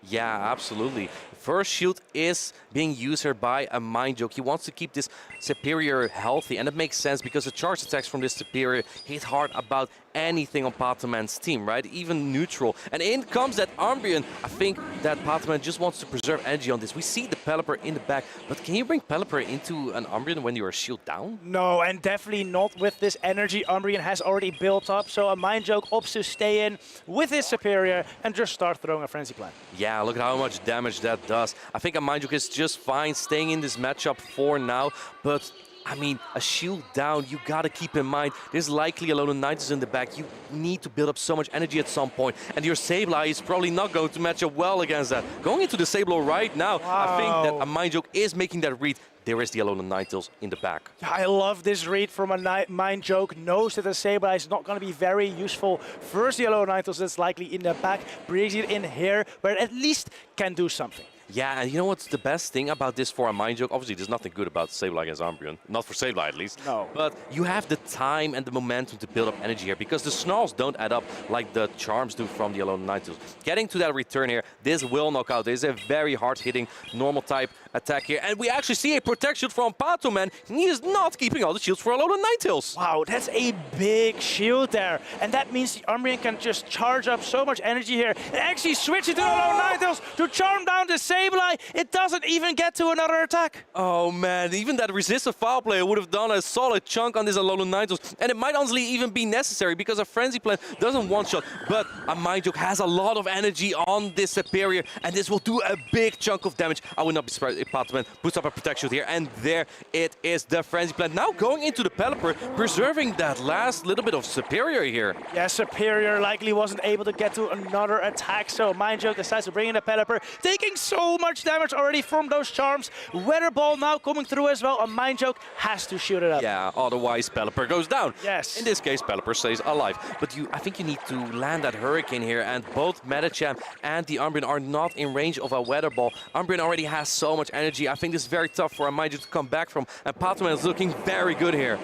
Yeah, absolutely. First shield is being used here by a Mind Joke. He wants to keep this Superior healthy, and it makes sense because the charge attacks from this Superior hit hard about anything on Patoman's team, right? Even neutral. And in comes that Umbreon. I think that Patoman just wants to preserve energy on this. We see the Pelipper in the back, but can you bring Pelipper into an Umbreon when you are shield down? No, and definitely not with this energy Umbreon has already built up. So a Mind Joke opts to stay in with his Superior and just start throwing a Frenzy Plant. Yeah, look at how much damage that does. I think a Mind Joke is just fine staying in this matchup for now, but I mean, a shield down, you gotta keep in mind, there's likely Alolan Knights in the back. You need to build up so much energy at some point, and your Sableye is probably not going to match up well against that. Going into the Sableye right now, I think that a Mind Joke is making that read. There is the Alolan Ninetales in the back. I love this read from a Mind Joke. Knows that the Sableye is not going to be very useful. First the Alolan Ninetales that's likely in the back, brings it in here, where it at least can do something. Yeah, and you know what's the best thing about this for a Mind Joke? Obviously, there's nothing good about Sableye against Umbreon. Not for Sableye, at least. No. But you have the time and the momentum to build up energy here, because the Snarls don't add up like the Charms do from the Alolan Ninetales. Getting to that return here, this will knock out. This is a very hard-hitting, normal-type attack here. And we actually see a Protect Shield from Patoman. He is not keeping all the shields for Alolan Ninetales. Wow, that's a big shield there. And that means the Umbreon can just charge up so much energy here and actually switch it to Alolan Ninetales to charm down the Sableye. It doesn't even get to another attack. Oh man, even that resistive foul player would have done a solid chunk on this Alolan Ninetales. And it might honestly even be necessary because a Frenzy Plant doesn't one-shot. But a Mind Joke has a lot of energy on this Superior, and this will do a big chunk of damage. I would not be surprised if Patoman puts up a Protect Shield here. And there it is, the Frenzy Plant. Now going into the Pelipper, preserving that last little bit of Superior here. Yeah, Superior likely wasn't able to get to another attack, so Mind Joke decides to bring in the Pelipper, taking so much damage already from those charms. Weather Ball now coming through as well. A Mind Joke has to shoot it up. Yeah, otherwise Pelipper goes down. Yes. In this case, Pelipper stays alive. But I think you need to land that Hurricane here, and both Medicham and the Umbreon are not in range of a Weather Ball. Umbreon already has so much energy. I think this is very tough for a Mind Joke to come back from, and Patoman is looking very good here.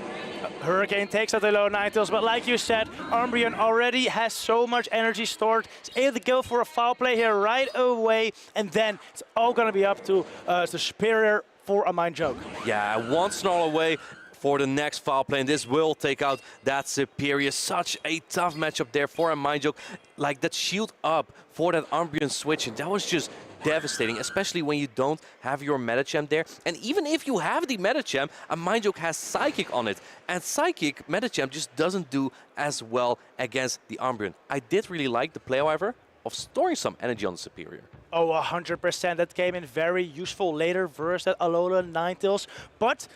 Hurricane takes out the low Ninetales, but like you said, Umbreon already has so much energy stored. He's able to go for a foul play here right away, and then it's all going to be up to the Superior for a Mind Joke. Yeah, one Snarl away for the next foul play, and this will take out that Superior. Such a tough matchup there for a Mind Joke. Like that shield up for that Umbreon switch, and that was just devastating, especially when you don't have your Medicham there. And even if you have the Medicham, a Mind Joke has Psychic on it. And Psychic Medicham just doesn't do as well against the Umbreon. I did really like the play, however, of storing some energy on the Superior. Oh, 100%. That came in very useful later versus that Alolan Ninetales. But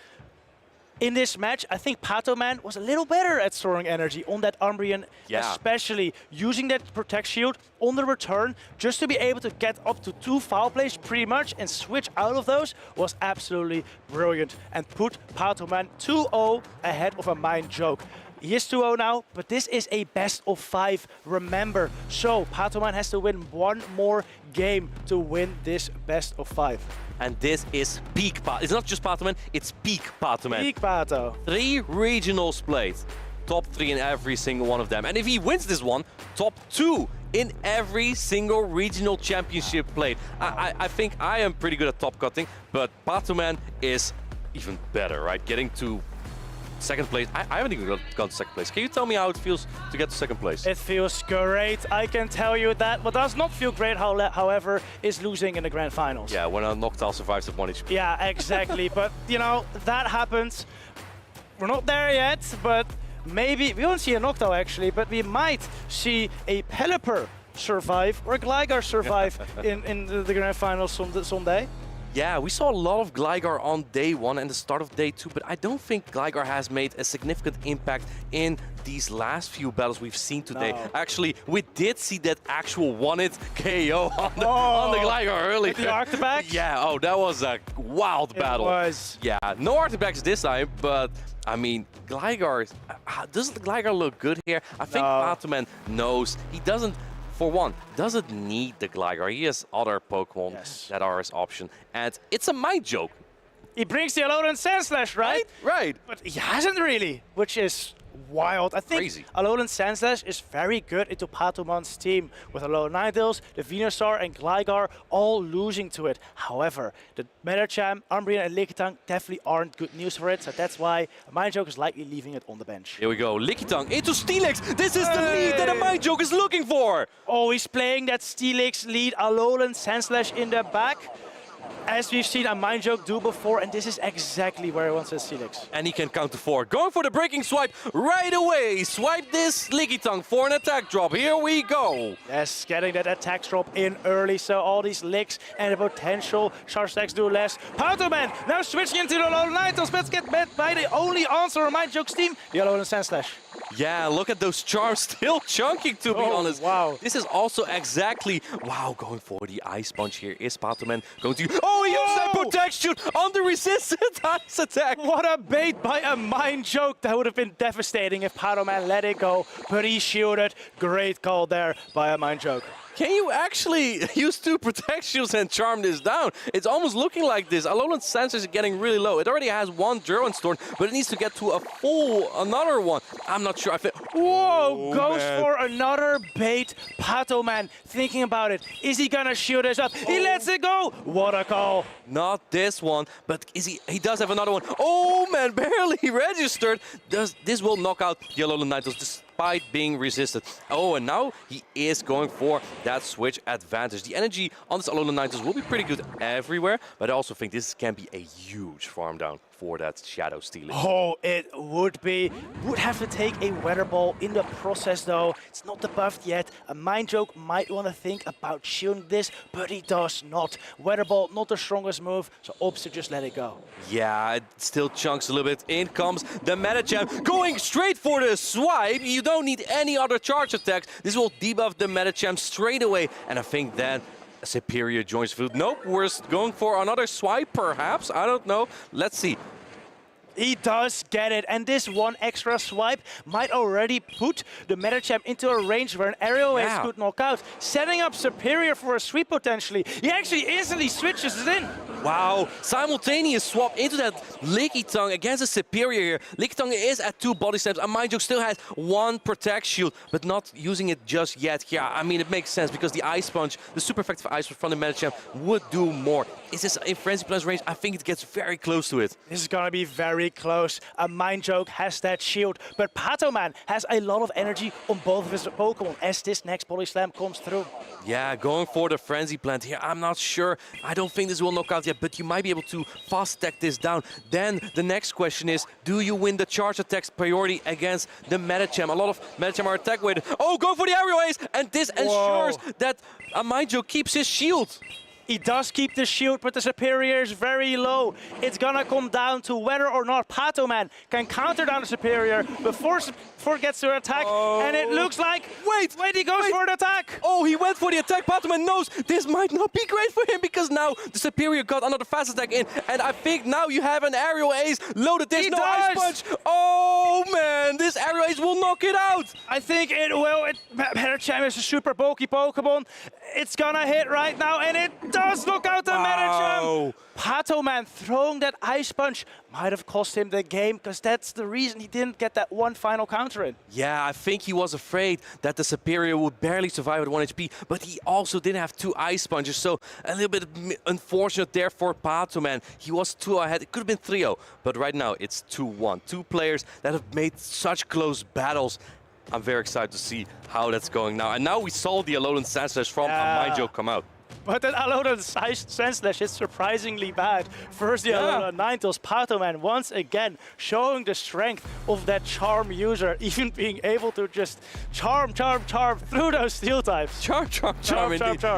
in this match, I think Patoman was a little better at storing energy on that Umbreon, especially using that Protect Shield on the return just to be able to get up to 2 foul plays pretty much and switch out of those was absolutely brilliant and put Patoman 2-0 ahead of a Mind Joke. He is 2-0 now, but this is a best of 5, remember. So Patoman has to win one more game to win this best of 5. And this is peak Patoman. It's not just Patoman, it's peak Patoman. Peak Pato. 3 regionals played. Top 3 in every single one of them. And if he wins this one, top 2 in every single regional championship played. I think I am pretty good at top cutting, but Patoman is even better, right? Getting to second place. I haven't even got to second place. Can you tell me how it feels to get to second place? It feels great, I can tell you that. What does not feel great, however, is losing in the grand finals. Yeah, when a Noctowl survives at 1 HP. Yeah, exactly. But, you know, that happens. We're not there yet, but maybe we won't see a Noctowl actually, but we might see a Pelipper survive or Gligar survive in the grand finals Sunday? Yeah, we saw a lot of Gligar on day 1 and the start of day 2, but I don't think Gligar has made a significant impact in these last few battles we've seen today. No. Actually, we did see that actual one-hit KO on the Gligar earlier. The Arctibax? Yeah, oh, that was a wild battle. It was. Yeah, no Arctibax this time, but I mean, Gligar, doesn't Gligar look good here? I think Patoman knows he doesn't. For one, doesn't need the Gligar. He has other Pokemon that are his option. And it's a mind joke. He brings the Alolan Sandslash, right? Right. But he hasn't really, which is wild. I think Crazy. Alolan Sandslash is very good into Patoman's team, with Alolan Ninetales, the Venusaur and Gligar all losing to it. However, the Medicham, Umbreon and Lickitung definitely aren't good news for it, so that's why a Mind Joke is likely leaving it on the bench. Here we go, Lickitung into Steelix. This is the lead that a Mind Joke is looking for. Oh, he's playing that Steelix lead, Alolan Sandslash in the back. As we've seen a Mind Joke do before, and this is exactly where he wants his Steelix. And he can count to 4. Going for the breaking swipe right away. Swipe this Lickitung for an attack drop. Here we go. Yes, getting that attack drop in early, so all these licks and the potential charge attacks do less. Patoman now switching into the Alolan Ninetales, but get met by the only answer on Mind Joke's team, the Alolan Sandslash. Yeah, look at those charms still chunking, to be honest. Wow. This is also exactly, wow, going for the Ice Punch here. Is Patoman going to, oh, he used that protection on the resistant ice attack. What a bait by a Mind Joke. That would have been devastating if Patoman let it go, but he shielded. Great call there by a Mind Joke. Can you actually use 2 protections and charm this down? It's almost looking like this. Alolan Sandslash is getting really low. It already has 1 Durant-Storm, but it needs to get to a full, another one. I'm not sure. Whoa, goes for another bait. Patoman thinking about it. Is he gonna shield this up? He lets it go. What a call. Not this one, but is he does have another one. Oh man, barely registered. This will knock out the Alolan Ninetales despite being resisted. Oh, and now he is going for that switch advantage. The energy on this Alolan Ninetales will be pretty good everywhere, but I also think this can be a huge farm down for that Shadow Stealing. Oh, it would be. Would have to take a Weather Ball in the process though. It's not debuffed yet. A Mind Joke might want to think about shielding this, but he does not. Weather Ball, not the strongest move, so opts to just let it go. Yeah, it still chunks a little bit. In comes the Medicham, going straight for the swipe. You don't need any other charge attacks. This will debuff the Medicham straight away, and I think then Superior joins the field. Nope, we're going for another swipe, perhaps. I don't know. Let's see. He does get it, and this one extra swipe might already put the Medicham into a range where an aerial ace could knock out, setting up Superior for a sweep potentially. He actually instantly switches it in. Wow, simultaneous swap into that Lickitung against a Superior here. Lickitung is at 2 body slams, and Mind Joke still has 1 protect shield, but not using it just yet. Yeah, I mean, it makes sense because the Ice Punch, the super effective Ice Punch from the Medicham would do more. Is this in Frenzy Plus range? I think it gets very close to it. This is gonna be very close. A Mind Joke has that shield, but Patoman has a lot of energy on both of his Pokemon as this next body slam comes through. Yeah, going for the Frenzy Plant here. I'm not sure. I don't think this will knock out yet, but you might be able to fast attack this down. Then the next question is, do you win the charge attacks priority against the Medicham? A lot of Medicham are attack weighted. Oh, go for the aerial ace, and this ensures that a Mind Joke keeps his shield. He does keep the shield, but the Superior is very low. It's gonna come down to whether or not Patoman can counter down the Superior before gets to attack, and it looks like... Wait, he goes for the attack! Oh, he went for the attack. Patoman knows this might not be great for him because now the Superior got another fast attack in, and I think now you have an aerial ace loaded. There's no Ice Punch. Oh, man, this aerial ace will knock it out. I think it will. Medicham is a super bulky Pokemon. It's gonna hit right now, and it does knock out the Medicham. Patoman throwing that Ice Punch might have cost him the game, because that's the reason he didn't get that one final counter in. Yeah, I think he was afraid that the Superior would barely survive at 1 HP, but he also didn't have 2 Ice Punches, so a little bit unfortunate there for Patoman. He was 2 ahead. It could have been 3-0, but right now it's 2-1. 2 players that have made such close battles. I'm very excited to see how that's going now. And now we saw the Alolan Sandslash from a Mind Joke come out. But that Alolan Sandslash is surprisingly bad. First the Alolan Ninetales, Patoman once again showing the strength of that Charm user, even being able to just charm through those steel types. Charm.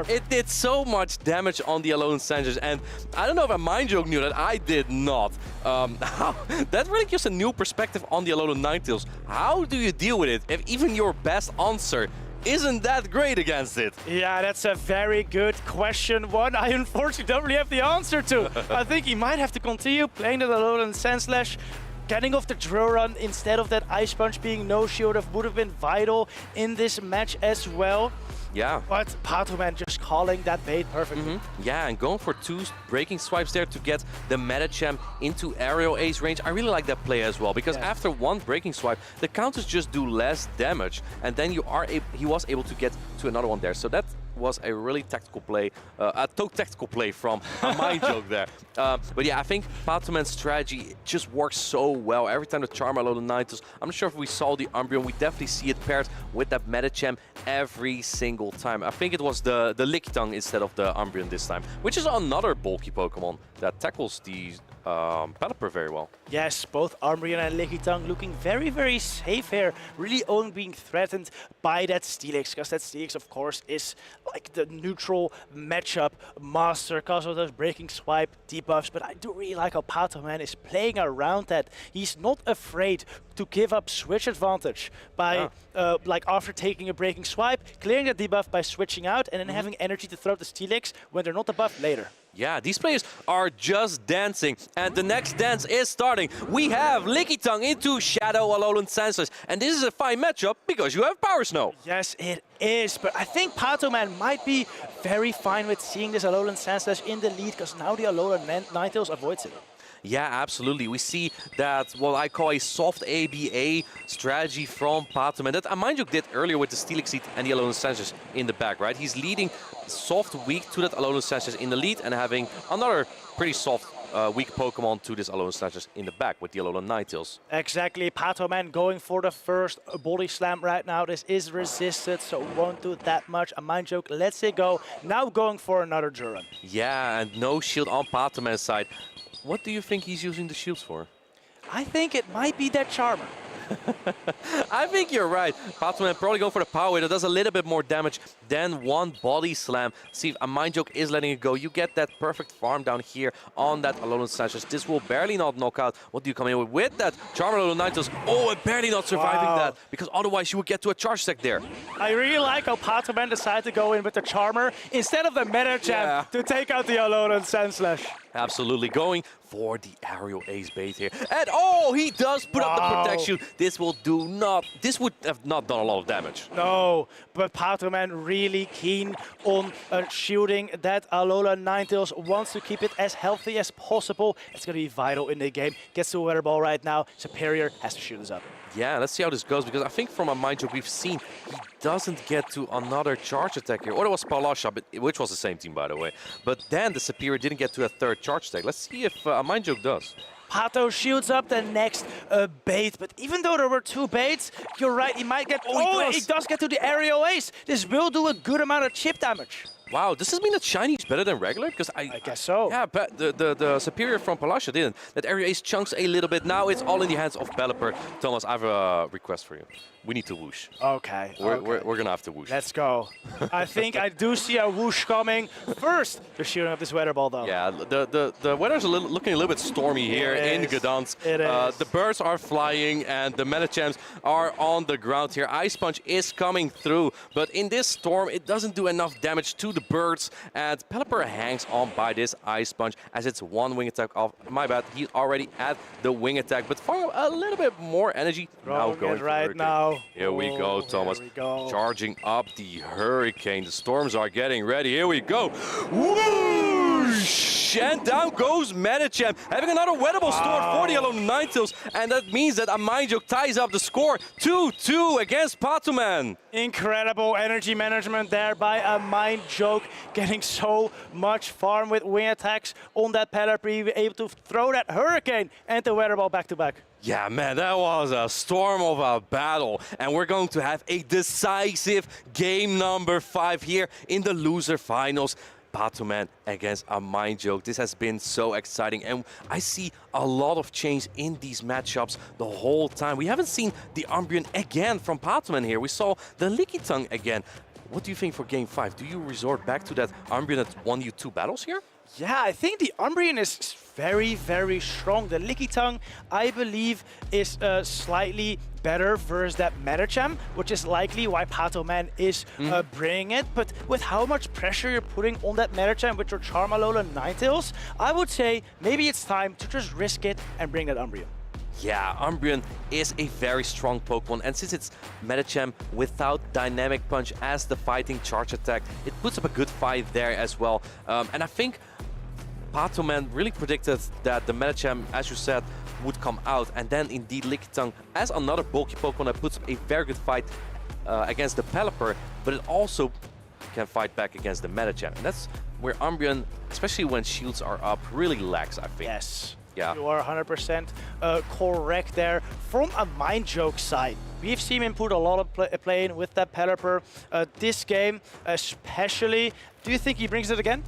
It did so much damage on the Alolan Sandslash, and I don't know if a Mind Joke knew that. I did not. That really gives a new perspective on the Alolan Ninetales. How do you deal with it if even your best answer isn't that great against it? Yeah, that's a very good question. One I unfortunately don't really have the answer to. I think he might have to continue playing the Alolan Sandslash. Getting off the drill run instead of that Ice Punch being no shield would have been vital in this match as well. Yeah. But Patoman just calling that bait perfectly. Yeah, and going for 2 breaking swipes there to get the Medicham into aerial ace range. I really like that play as well, because after 1 breaking swipe, the counters just do less damage, and then he was able to get to another one there. So that was a really tactical play, a tactical play from a Mind Joke there. But yeah, I think Patoman's strategy just works so well. Every time the Charm Alolan Ninetales, I'm not sure if we saw the Umbreon, we definitely see it paired with that Medicham every single time. I think it was the Lickitung instead of the Umbreon this time, which is another bulky Pokemon that tackles the Pelipper very well. Yes, both Umbreon and Lickitung looking very, very safe here. Really only being threatened by that Steelix, because that Steelix, of course, is like the neutral matchup master because of those breaking swipe debuffs. But I do really like how Patoman is playing around that. He's not afraid to give up switch advantage by, like after taking a breaking swipe, clearing the debuff by switching out, and then having energy to throw the Steelix when they're not debuffed later. Yeah, these players are just dancing, and the next dance is starting. We have Lickitung into Shadow Alolan Sandslash, and this is a fine matchup because you have Power Snow. Yes, it is, but I think Patoman might be very fine with seeing this Alolan Sandslash in the lead, because now the Alolan Ninetales avoids it. Yeah, absolutely. We see that what I call a soft ABA strategy from Patoman that a Mind Joke did earlier with the Steelix Seed and the Alolan Sandslash in the back, right? He's leading soft weak to that Alolan Sandslash in the lead and having another pretty soft weak Pokemon to this Alolan Sandslash in the back with the Alolan Ninetales. Exactly. Patoman going for the first body slam right now. This is resisted, so won't do that much. A Mind Joke lets it go. Now going for another Duran. Yeah, and no shield on Patoman's side. What do you think he's using the shields for? I think it might be that Charmer. I think you're right. Patoman probably go for the power that does a little bit more damage than 1 body slam. See if a Mind Joke is letting it go. You get that perfect farm down here on that Alolan Sandslash. This will barely not knock out. What do you come in with that Charmer Alolan Ninetales? Oh, and barely not surviving that, because otherwise you would get to a charge stack there. I really like how Patoman decided to go in with the Charmer instead of the Medicham to take out the Alolan Sandslash. Absolutely, going for the aerial ace bait here. And oh, he does put up the protection. This would have not done a lot of damage. No, but Patoman really keen on shielding that Alolan Ninetales, wants to keep it as healthy as possible. It's going to be vital in the game. Gets to a Weather Ball right now. Superior has to shoot us up. Yeah, let's see how this goes, because I think from a Mind Joke we've seen he doesn't get to another charge attack here. Or it was Palasha, which was the same team, by the way. But then the Superior didn't get to a 3rd charge attack. Let's see if a Mind Joke does. Pato shields up the next bait, but even though there were 2 baits, you're right, he might get... he does get to the aerial ace. This will do a good amount of chip damage. Wow, does this mean that Shiny is better than regular? Because I guess so. Yeah, but the Superior from Palasha didn't. That area ace chunks a little bit. Now it's all in the hands of Pelipper. Thomas, I have a request for you. We need to whoosh. Okay. We're going to have to whoosh. Let's go. I think I do see a whoosh coming. First, the shooting of this Weather Ball, though. Yeah, the weather's looking a little bit stormy here in Gdańsk. It is. The birds are flying and the Medichams are on the ground here. Ice Punch is coming through, but in this storm, it doesn't do enough damage to the birds. And Pelipper hangs on by this Ice Punch as it's 1 wing attack off. My bad, he's already at the wing attack, but for a little bit more energy. Now going right now. Here we go, Thomas. Here we go. Charging up the Hurricane. The storms are getting ready. Here we go. Whoosh! And down goes Medicham, having another wettable storm for the Alolan Ninetales. And that means that a Mind Joke ties up the score 2-2 against Patoman. Incredible energy management there by a Mind Joke, getting so much farm with wing attacks on that Pelipper, able to throw that Hurricane and the Weather Ball back to back. Yeah, man, that was a storm of a battle. And we're going to have a decisive game number 5 here in the loser finals. Pokémon against a Mind Joke. This has been so exciting, and I see a lot of change in these matchups the whole time. We haven't seen the Umbreon again from Pokémon here. We saw the Licky Tongue again. What do you think for Game 5? Do you resort back to that Umbreon that won you 2 battles here? Yeah, I think the Umbreon is very, very strong. The Licky Tongue, I believe, is slightly better versus that Medicham, which is likely why Pokémon is bringing it. But with how much pressure you're putting on that Medicham with your Charmalol and Ninetales, I would say maybe it's time to just risk it and bring that Umbreon. Yeah, Umbreon is a very strong Pokemon, and since it's Medicham without Dynamic Punch as the fighting charge attack, it puts up a good fight there as well. And I think Pokémon really predicted that the Medicham, as you said, would come out, and then indeed Licky Tongue as another bulky Pokemon that puts up a very good fight against the Pelipper, but it also can fight back against the Medicham. And that's where Umbreon, especially when shields are up, really lacks, I think. Yes. Yeah. You are 100% correct there. From a Mind Joke side, we've seen him put a lot of play in with that Pelipper. This game especially, do you think he brings it again?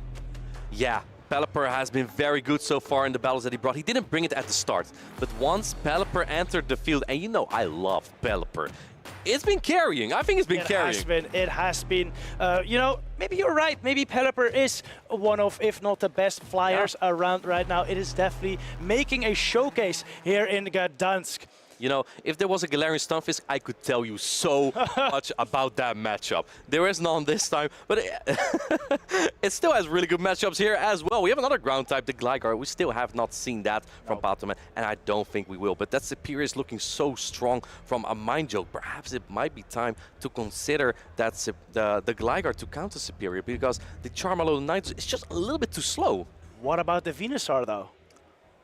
Yeah. Pelipper has been very good so far in the battles that he brought. He didn't bring it at the start, but once Pelipper entered the field, and you know I love Pelipper, it's been carrying. I think it's been carrying. It has been. You know, maybe you're right. Maybe Pelipper is one of, if not the best flyers around right now. It is definitely making a showcase here in Gdańsk. You know, if there was a Galarian Stunfisk, I could tell you so much about that matchup. There is none this time, but it still has really good matchups here as well. We have another ground type, the Gligar. We still have not seen that from Pokémon, and I don't think we will. But that Superior is looking so strong from a Mind Joke. Perhaps it might be time to consider that the Gligar to counter Superior, because the Charmander Knight is just a little bit too slow. What about the Venusaur, though?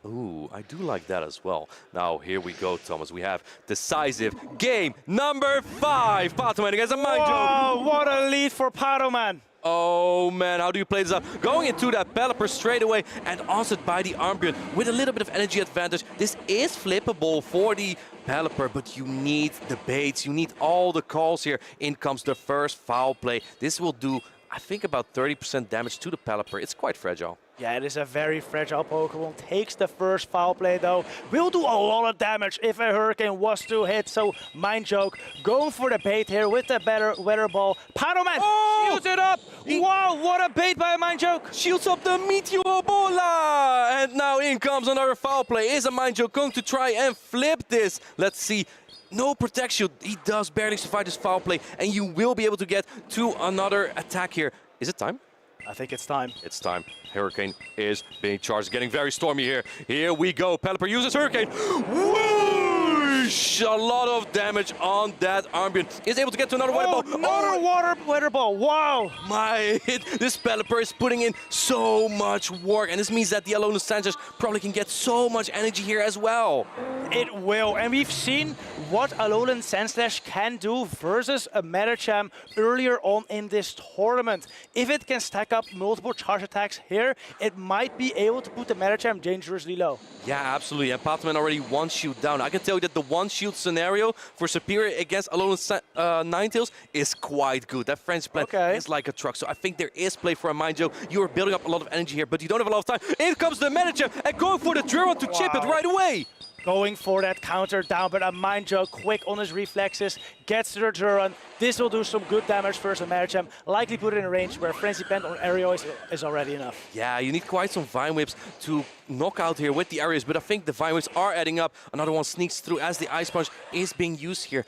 Ooh, I do like that as well. Now, here we go, Thomas. We have decisive game number 5. Pokémon against a Mind Joke. Oh, what a lead for Pokémon. Oh, man, how do you play this up? Going into that Pelipper straight away and answered by the Umbreon with a little bit of energy advantage. This is flippable for the Pelipper, but you need the baits. You need all the calls here. In comes the first foul play. This will do, I think, about 30% damage to the Pelipper. It's quite fragile. Yeah, it is a very fragile Pokemon. Takes the first foul play, though. Will do a lot of damage if a Hurricane was to hit. So, Mind Joke going for the bait here with the better Weather Ball. Pokémon shields it up. Wow, what a bait by a Mind Joke. Shields up the Meteor Bola. And now in comes another foul play. Is a Mind Joke going to try and flip this? Let's see. No protection. He does barely survive this foul play. And you will be able to get to another attack here. Is it time? I think it's time. It's time. Hurricane is being charged, getting very stormy here. Here we go. Pelipper uses Hurricane. Whoosh! A lot of damage on that Umbreon. Is able to get to another Weather Ball. Another Weather Ball. Wow. My hit. This Pelipper is putting in so much work. And this means that the Alolan Sanchez probably can get so much energy here as well. It will. And we've seen what Alolan Sandslash can do versus a Medicham earlier on in this tournament. If it can stack up multiple charge attacks here, it might be able to put the Medicham dangerously low. Yeah, absolutely. And Pokémon already 1 shield down. I can tell you that the 1 shield scenario for Superior against Alolan Ninetales is quite good. That French plant is like a truck. So I think there is play for a Mind Joke. You are building up a lot of energy here, but you don't have a lot of time. In comes the Medicham and going for the Drill to chip it right away. Going for that counter down, but a Mind Joke quick on his reflexes, gets to the Duran. This will do some good damage versus a Medicham. Likely put it in a range where Frenzy Plant on Aerial is already enough. Yeah, you need quite some Vine Whips to knock out here with the areas, but I think the Vine Whips are adding up. Another one sneaks through as the Ice Punch is being used here.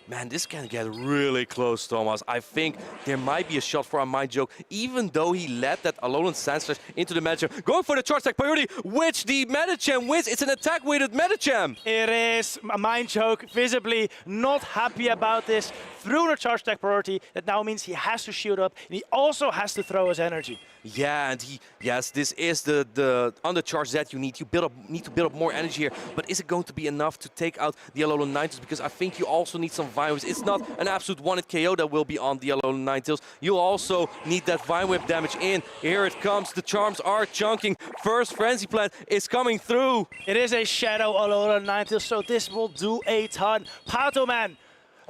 Man, this can get really close, Thomas. I think there might be a shot for a Mind Joke, even though he led that Alolan Sandslash into the Medicham. Going for the Charge Attack priority, which the Medicham wins. It's an attack-weighted Medicham. It is. A Mind Joke visibly not happy about this. Through the Charge Attack priority, that now means he has to shield up, and he also has to throw his energy. Yeah, and yes, this is the undercharge that you need. You need to build up more energy here, but is it going to be enough to take out the Alolan Ninetales? Because I think you also need some Vine Whips. It's not an absolute one-hit KO that will be on the Alolan Ninetales. You also need that Vine Whip damage in. Here it comes. The charms are chunking. First Frenzy Plant is coming through. It is a Shadow Alolan Ninetales, so this will do a ton. Pokémon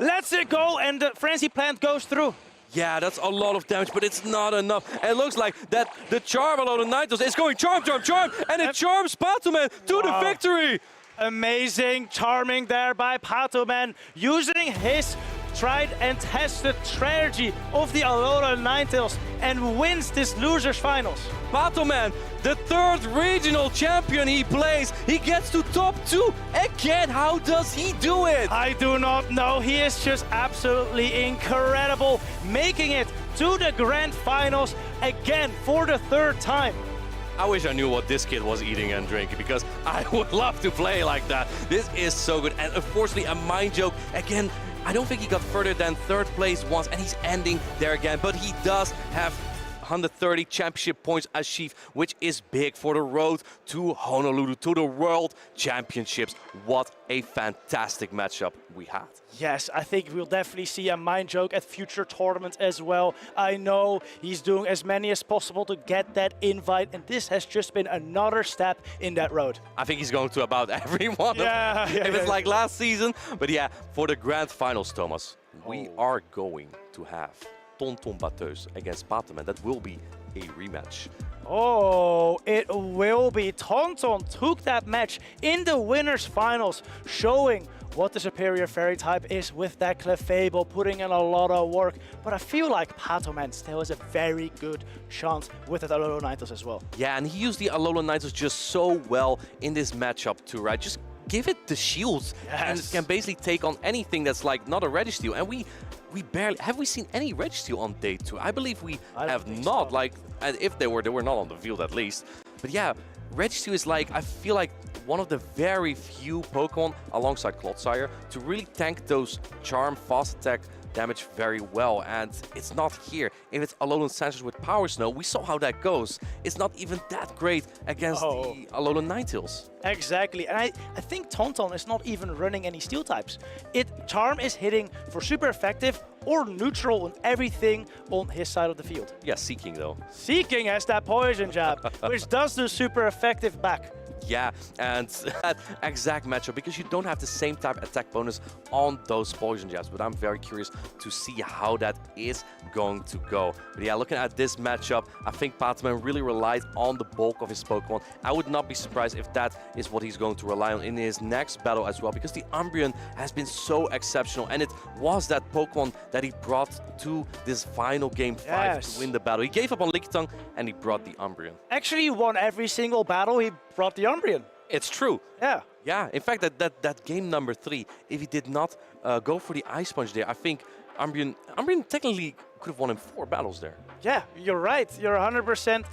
lets it go, and the Frenzy Plant goes through. Yeah, that's a lot of damage, but it's not enough. And it looks like that the charm of the Nitos is going charm, and it charms Patoman to the victory. Amazing charming there by Patoman, using his tried and tested strategy of the Alola Ninetales and wins this losers finals. Patoman, the 3rd regional champion he plays, he gets to top 2 again. How does he do it? I do not know. He is just absolutely incredible, making it to the grand finals again for the 3rd time. I wish I knew what this kid was eating and drinking, because I would love to play like that. This is so good. And unfortunately, a mind joke. Again, I don't think he got further than 3rd place once, and he's ending there again. But he does have 130 championship points achieved, which is big for the road to Honolulu, to the World Championships. What a fantastic matchup we had. Yes, I think we'll definitely see a mind joke at future tournaments as well. I know he's doing as many as possible to get that invite, and this has just been another step in that road. I think he's going to about every one of them, if it's like last season. But yeah, for the grand finals, Thomas, we are going to have Tonton Bateus against Patoman. That will be a rematch. Oh, it will be. Tonton took that match in the winners finals, showing what the superior fairy type is with that Clefable, putting in a lot of work. But I feel like Patoman still has a very good chance with the Alola Ninetales as well. Yeah, and he used the Alola Ninetales just so well in this matchup too, right? Just give it the shields, and it can basically take on anything that's like not a Registeel. And we barely have we seen any Registeel on day 2? I believe we have not. So. Like, and if they were not on the field at least. But yeah, Registeel is like, I feel like one of the very few Pokemon alongside Clodsire to really tank those charm, fast attack damage very well, and it's not here. If it's Alolan Sanders with Power Snow, we saw how that goes. It's not even that great against the Alolan Ninetales. Exactly, and I think Tonton is not even running any steel types. Charm is hitting for super effective or neutral on everything on his side of the field. Yeah, Seeking though. Seeking has that poison jab, which does do super effective back. Yeah, and that exact matchup, because you don't have the same type attack bonus on those poison jabs. But I'm very curious to see how that is going to go. But yeah, looking at this matchup, I think Patoman really relied on the bulk of his Pokemon. I would not be surprised if that is what he's going to rely on in his next battle as well, because the Umbreon has been so exceptional, and it was that Pokemon that he brought to this final game 5 to win the battle. He gave up on Lickitung and he brought the Umbreon. Actually, he won every single battle. He brought the Umbreon. It's true. Yeah. Yeah, in fact, that game number 3, if he did not go for the Ice Punch there, I think Umbreon technically could have won him 4 battles there. Yeah, you're right. You're 100%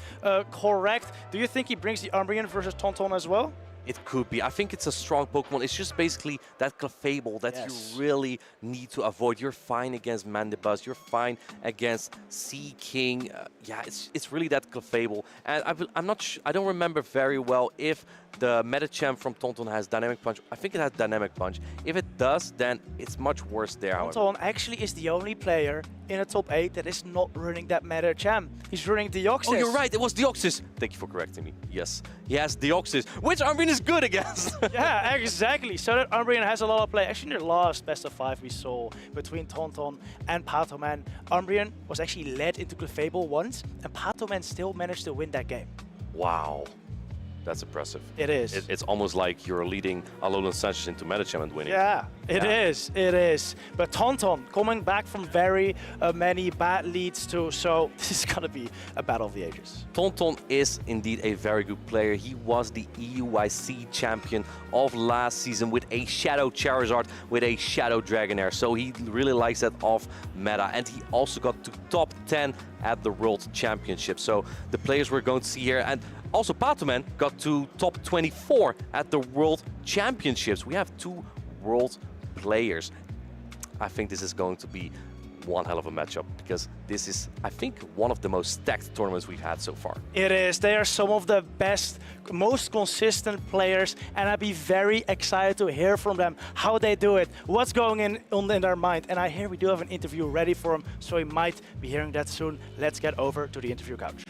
correct. Do you think he brings the Umbreon versus Tonton as well? It could be. I think it's a strong Pokemon. It's just basically that Clefable that you really need to avoid. You're fine against Mandibuzz. You're fine against Seeking. Yeah, it's really that Clefable. And I don't remember very well if the Medicham from Tonton has Dynamic Punch. I think it has Dynamic Punch. If it does, then it's much worse there. Tonton actually is the only player in the top 8 that is not running that Medicham. He's running Deoxys. Oh, you're right. It was Deoxys. Thank you for correcting me. Yes, he has Deoxys, which Umbreon is good against. Yeah, exactly. So that Umbreon has a lot of play. Actually, in the last best of 5 we saw between Tonton and Patoman, Umbreon was actually led into Clefable once, and Patoman still managed to win that game. Wow. That's impressive. It is. It's almost like you're leading Alolan Sanchez into Medicham and winning. Yeah, it is. It is. But Tonton coming back from very many bad leads too, so this is going to be a battle of the ages. Tonton is indeed a very good player. He was the EUIC champion of last season with a Shadow Charizard, with a Shadow Dragonair. So he really likes that off meta. And he also got to top 10 at the World Championship. So the players we're going to see here, and also Patoman got to top 24 at the World Championships. We have 2 world players. I think this is going to be one hell of a matchup, because this is, I think, one of the most stacked tournaments we've had so far. It is. They are some of the best, most consistent players, and I'd be very excited to hear from them how they do it, what's going on in their mind. And I hear we do have an interview ready for them, so we might be hearing that soon. Let's get over to the interview couch.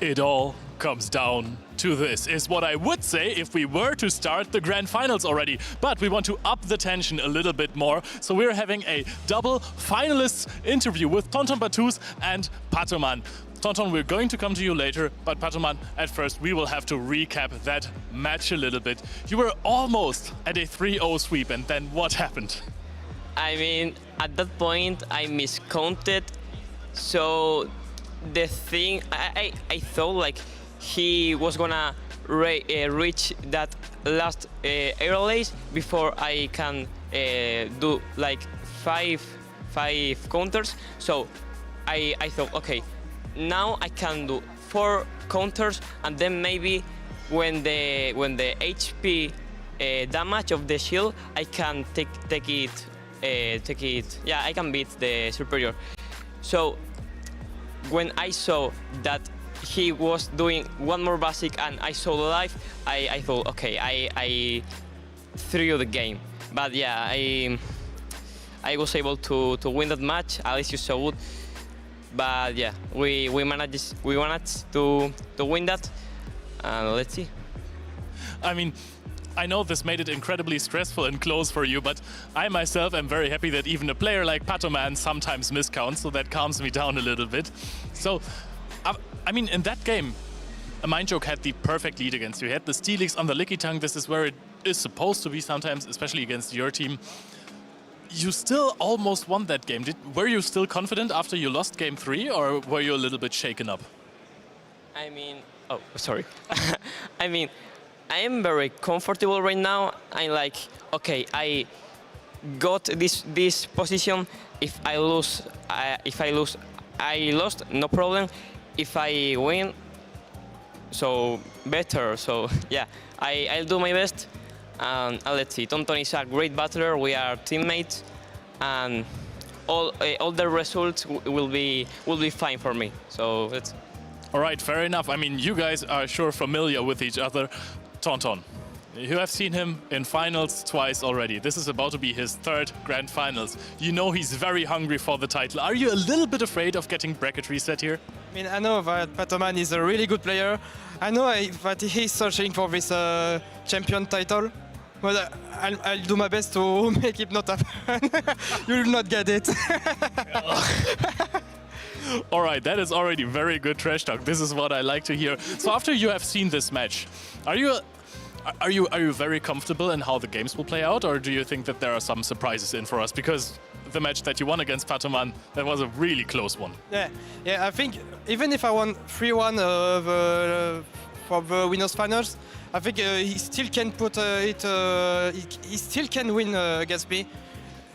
It all comes down to this, is what I would say if we were to start the grand finals already. But we want to up the tension a little bit more. So we're having a double finalists interview with Tonton and Patoman. Tonton, we're going to come to you later, but Patoman, at first we will have to recap that match a little bit. You were almost at a 3-0 sweep, and then what happened? I mean, at that point, I miscounted. So the thing, I thought like he was gonna reach that last air lace before I can do like five counters. So I thought, okay, now I can do 4 counters, and then maybe when the HP damage of the shield, I can take it. Yeah, I can beat the superior. So when I saw that he was doing one more basic and I saw the life, I thought, okay, I threw the game. But yeah, I was able to win that match. At least you saw it. But yeah, we managed to win that. Let's see. I mean, I know this made it incredibly stressful and close for you, but I myself am very happy that even a player like Patoman sometimes miscounts, so that calms me down a little bit. So, I mean, in that game, a Mindjoke had the perfect lead against you. He had the Steelix on the Licky Tongue. This is where it is supposed to be sometimes, especially against your team. You still almost won that game. Were you still confident after you lost game 3, or were you a little bit shaken up? I mean, oh, sorry. I mean, I am very comfortable right now. I'm like, okay, I got this position. If I lose, I lost, no problem. If I win, so better. So yeah, I'll do my best. And let's see. Tonton is a great battler. We are teammates, and all the results will be fine for me. So let's. All right, fair enough. I mean, you guys are sure familiar with each other. Tonton, you have seen him in finals twice already. This is about to be his 3rd grand finals. You know he's very hungry for the title. Are you a little bit afraid of getting bracket reset here? I mean, I know that Patoman is a really good player. I know that he's searching for this champion title. But I'll do my best to make it not happen. You will not get it. All right, that is already very good trash talk. This is what I like to hear. So after you have seen this match, are you very comfortable in how the games will play out, or do you think that there are some surprises in for us? Because the match that you won against Patoman, that was a really close one. Yeah. I think even if I won 3-1 for the winners finals, I think he still can put it. He still can win against me.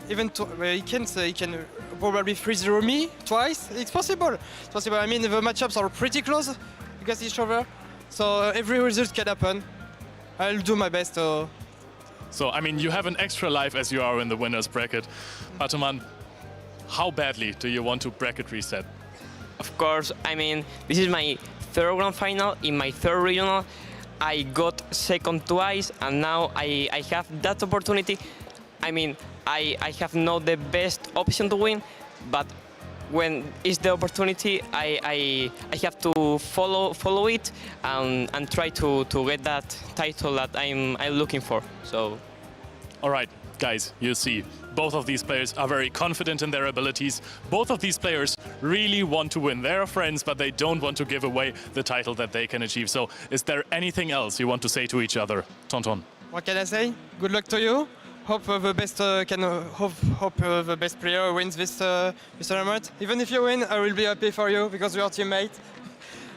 Even he can probably 3-0 me twice. It's possible. It's possible. I mean, the matchups are pretty close against each other, so every result can happen. I'll do my best. So, I mean, you have an extra life as you are in the winners bracket. Patoman, how badly do you want to bracket reset? Of course, I mean, this is my 3rd grand final in my 3rd regional. I got 2nd twice, and now I have that opportunity. I mean, I have not the best option to win, but when it's the opportunity, I have to follow it and try to get that title that I'm looking for. So, all right, guys, you see, both of these players are very confident in their abilities. Both of these players really want to win. They're friends, but they don't want to give away the title that they can achieve. So, is there anything else you want to say to each other, Tonton? What can I say? Good luck to you. Hope the best the best player wins this tournament. Even if you win, I will be happy for you because we are teammates.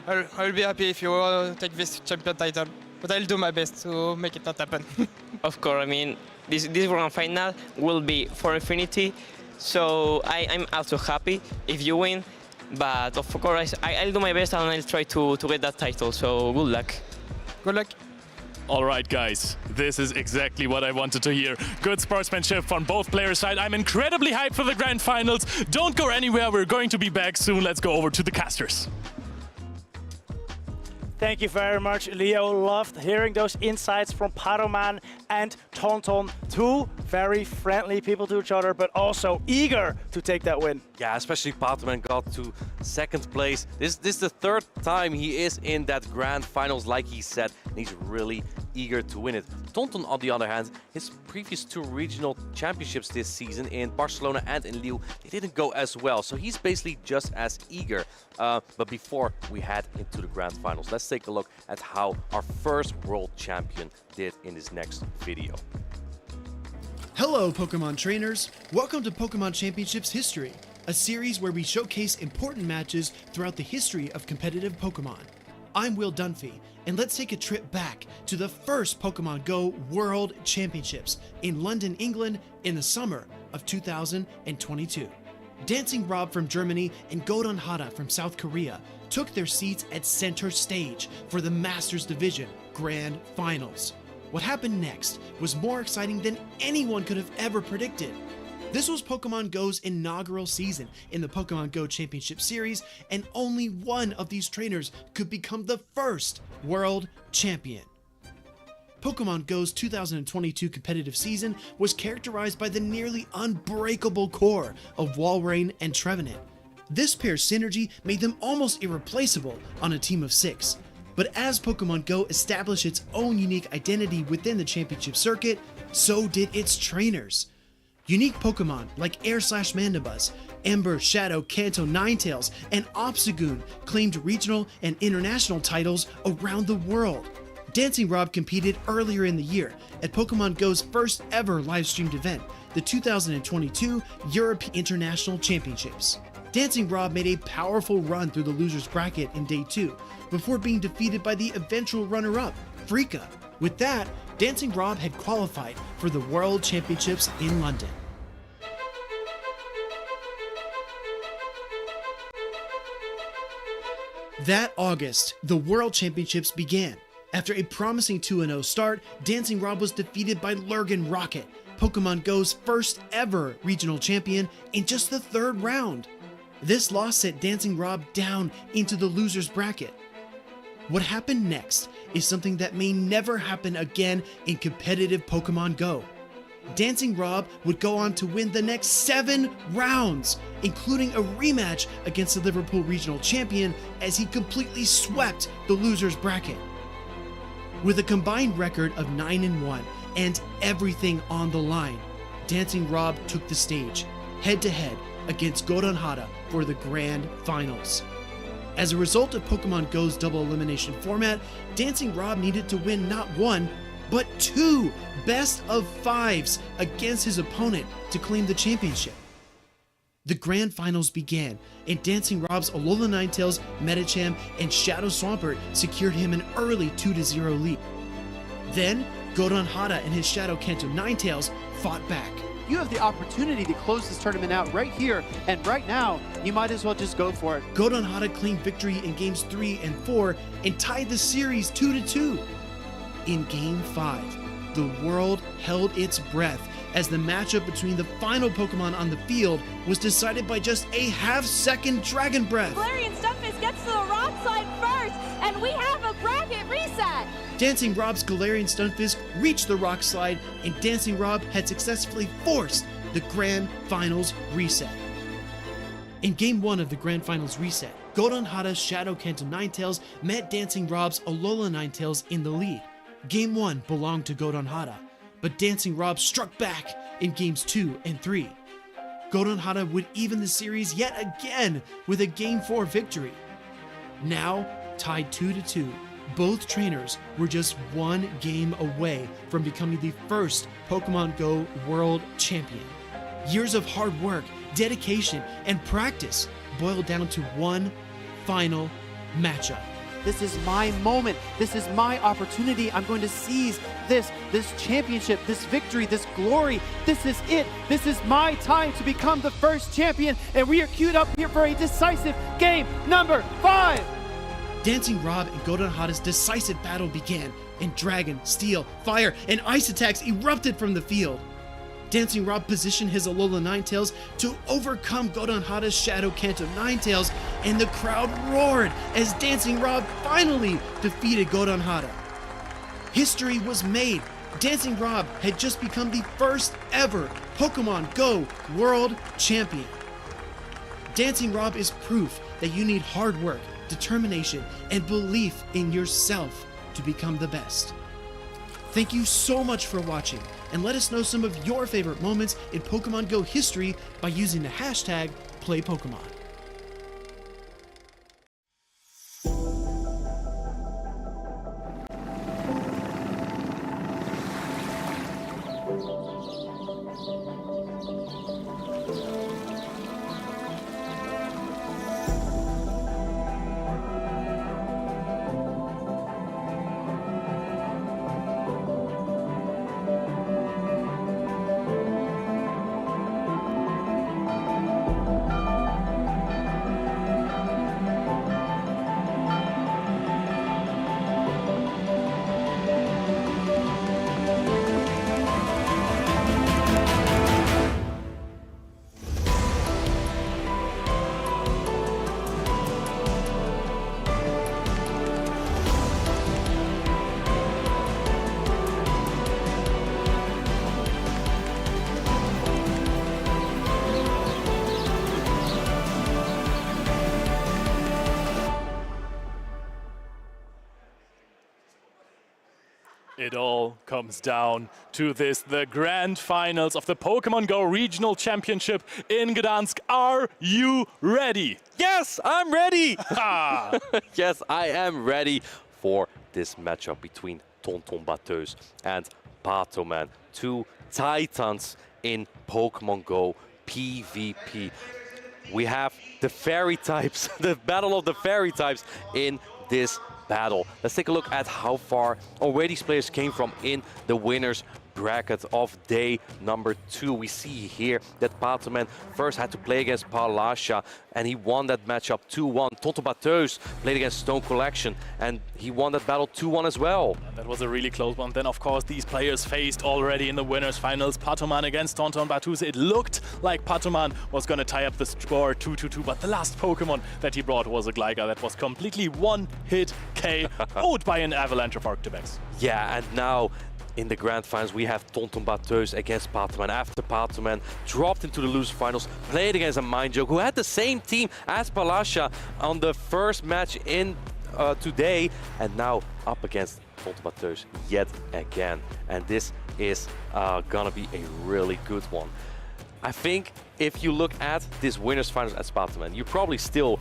I will be happy if you take this champion title. But I'll do my best to make it not happen. Of course, I mean, this grand final will be for infinity. So I'm also happy if you win. But of course, I'll do my best and I'll try to get that title. So good luck. Good luck. All right, guys, this is exactly what I wanted to hear. Good sportsmanship from both players' side. I'm incredibly hyped for the grand finals. Don't go anywhere. We're going to be back soon. Let's go over to the casters. Thank you very much, Leo. Loved hearing those insights from Patoman. and Tonton. Two very friendly people to each other, but also eager to take that win. Yeah, especially Paterman got to second place. This is the third time he is in that grand finals, like he said, and he's really eager to win it. Tonton, on the other hand, his previous two regional championships this season in Barcelona and in Lille, they didn't go as well, so he's basically just as eager. But before we head into the grand finals, let's take a look at how our first world champion did in this next video. Hello, Pokemon trainers! Welcome to Pokemon Championships History, a series where we showcase important matches throughout the history of competitive Pokemon. I'm Will Dunphy, and let's take a trip back to the first Pokemon Go World Championships in London, England in the summer of 2022. Dancing Rob from Germany and Godon Hada from South Korea took their seats at center stage for the Masters Division Grand Finals. What happened next was more exciting than anyone could have ever predicted. This was Pokemon Go's inaugural season in the Pokemon Go Championship Series, and only one of these trainers could become the first world champion. Pokemon Go's 2022 competitive season was characterized by the nearly unbreakable core of Walrein and Trevenant. This pair's synergy made them almost irreplaceable on a team of 6. But as Pokemon Go established its own unique identity within the championship circuit, so did its trainers. Unique Pokemon like Air/Mandibuzz, Ember, Shadow, Kanto, Ninetales, and Obstagoon claimed regional and international titles around the world. Dancing Rob competed earlier in the year at Pokemon Go's first ever live-streamed event, the 2022 European International Championships. Dancing Rob made a powerful run through the losers bracket in Day 2, before being defeated by the eventual runner-up, Freaka. With that, Dancing Rob had qualified for the World Championships in London. That August, the World Championships began. After a promising 2-0 start, Dancing Rob was defeated by Lurgan Rocket, Pokemon Go's first ever regional champion, in just the third round. This loss set Dancing Rob down into the losers bracket. What happened next is something that may never happen again in competitive Pokemon Go. Dancing Rob would go on to win the next 7 rounds, including a rematch against the Liverpool regional champion as he completely swept the losers bracket. With a combined record of 9-1 and everything on the line, Dancing Rob took the stage, head-to-head against Godon Hada for the Grand Finals. As a result of Pokemon Go's double elimination format, Dancing Rob needed to win not 1, but 2 best of 5s against his opponent to claim the championship. The Grand Finals began, and Dancing Rob's Alola Ninetales, Medicham, and Shadow Swampert secured him an early 2-0 lead. Then, Godon Hada and his Shadow Kanto Ninetales fought back. You have the opportunity to close this tournament out right here, and right now, you might as well just go for it. Godon Hada claimed victory in games 3 and 4 and tied the series 2-2. In game 5, the world held its breath as the matchup between the final Pokemon on the field was decided by just a half-second Dragon Breath. Galarian Stunfisk gets to the rock slide first, and we have a bracket reset. Dancing Rob's Galarian Stunfisk reached the rock slide, and Dancing Rob had successfully forced the Grand Finals reset. In Game 1 of the Grand Finals reset, Godon Hada's Shadow Kanto Ninetales met Dancing Rob's Alola Ninetales in the lead. Game 1 belonged to Godon Hada, but Dancing Rob struck back in Games 2 and 3. Godon Hada would even the series yet again with a Game 4 victory. Now, tied 2-2, both trainers were just 1 game away from becoming the first Pokemon Go World Champion. Years of hard work, dedication, and practice boiled down to one final matchup. This is my moment. This is my opportunity. I'm going to seize this championship, this victory, this glory. This is it. This is my time to become the first champion, and we are queued up here for a decisive game number 5. Dancing Rob and Godon Hada's decisive battle began, and Dragon, Steel, Fire, and Ice attacks erupted from the field. Dancing Rob positioned his Alola Ninetales to overcome Godon Hada's Shadow Kanto Ninetales, and the crowd roared as Dancing Rob finally defeated Godon Hada. History was made Dancing Rob had just become the first ever Pokemon Go World Champion. Dancing Rob is proof that you need hard work, determination, and belief in yourself to become the best. Thank you so much for watching, and let us know some of your favorite moments in Pokemon Go history by using the hashtag #PlayPokemon. It all comes down to this, the grand finals of the Pokemon Go Regional Championship in Gdańsk. Are you ready? Yes, I'm ready! Yes, I am ready for this matchup between Tonton and Patoman, two titans in Pokemon Go PvP. We have the fairy types, the battle of the fairy types in this battle. Let's take a look at how far already these players came from in the winners bracket of day number 2. We see here that Patoman first had to play against Palasha and he won that matchup 2-1. Tonton played against Stone Collection and he won that battle 2-1 as well. And that was a really close one. Then of course these players faced already in the winners finals. Patoman against Tonton Batuse. It looked like Patoman was going to tie up the score 2-2, but the last Pokemon that he brought was a Gligar that was completely one-hit KO'd by an avalanche of Arctivex. Yeah, and now in the grand finals, we have Tonton against Patoman. After Patoman dropped into the loser finals, played against a Mindjoke who had the same team as Palasha on the first match in today, and now up against Tonton yet again. And this is gonna be a really good one. I think if you look at this winners finals as Patoman, you probably still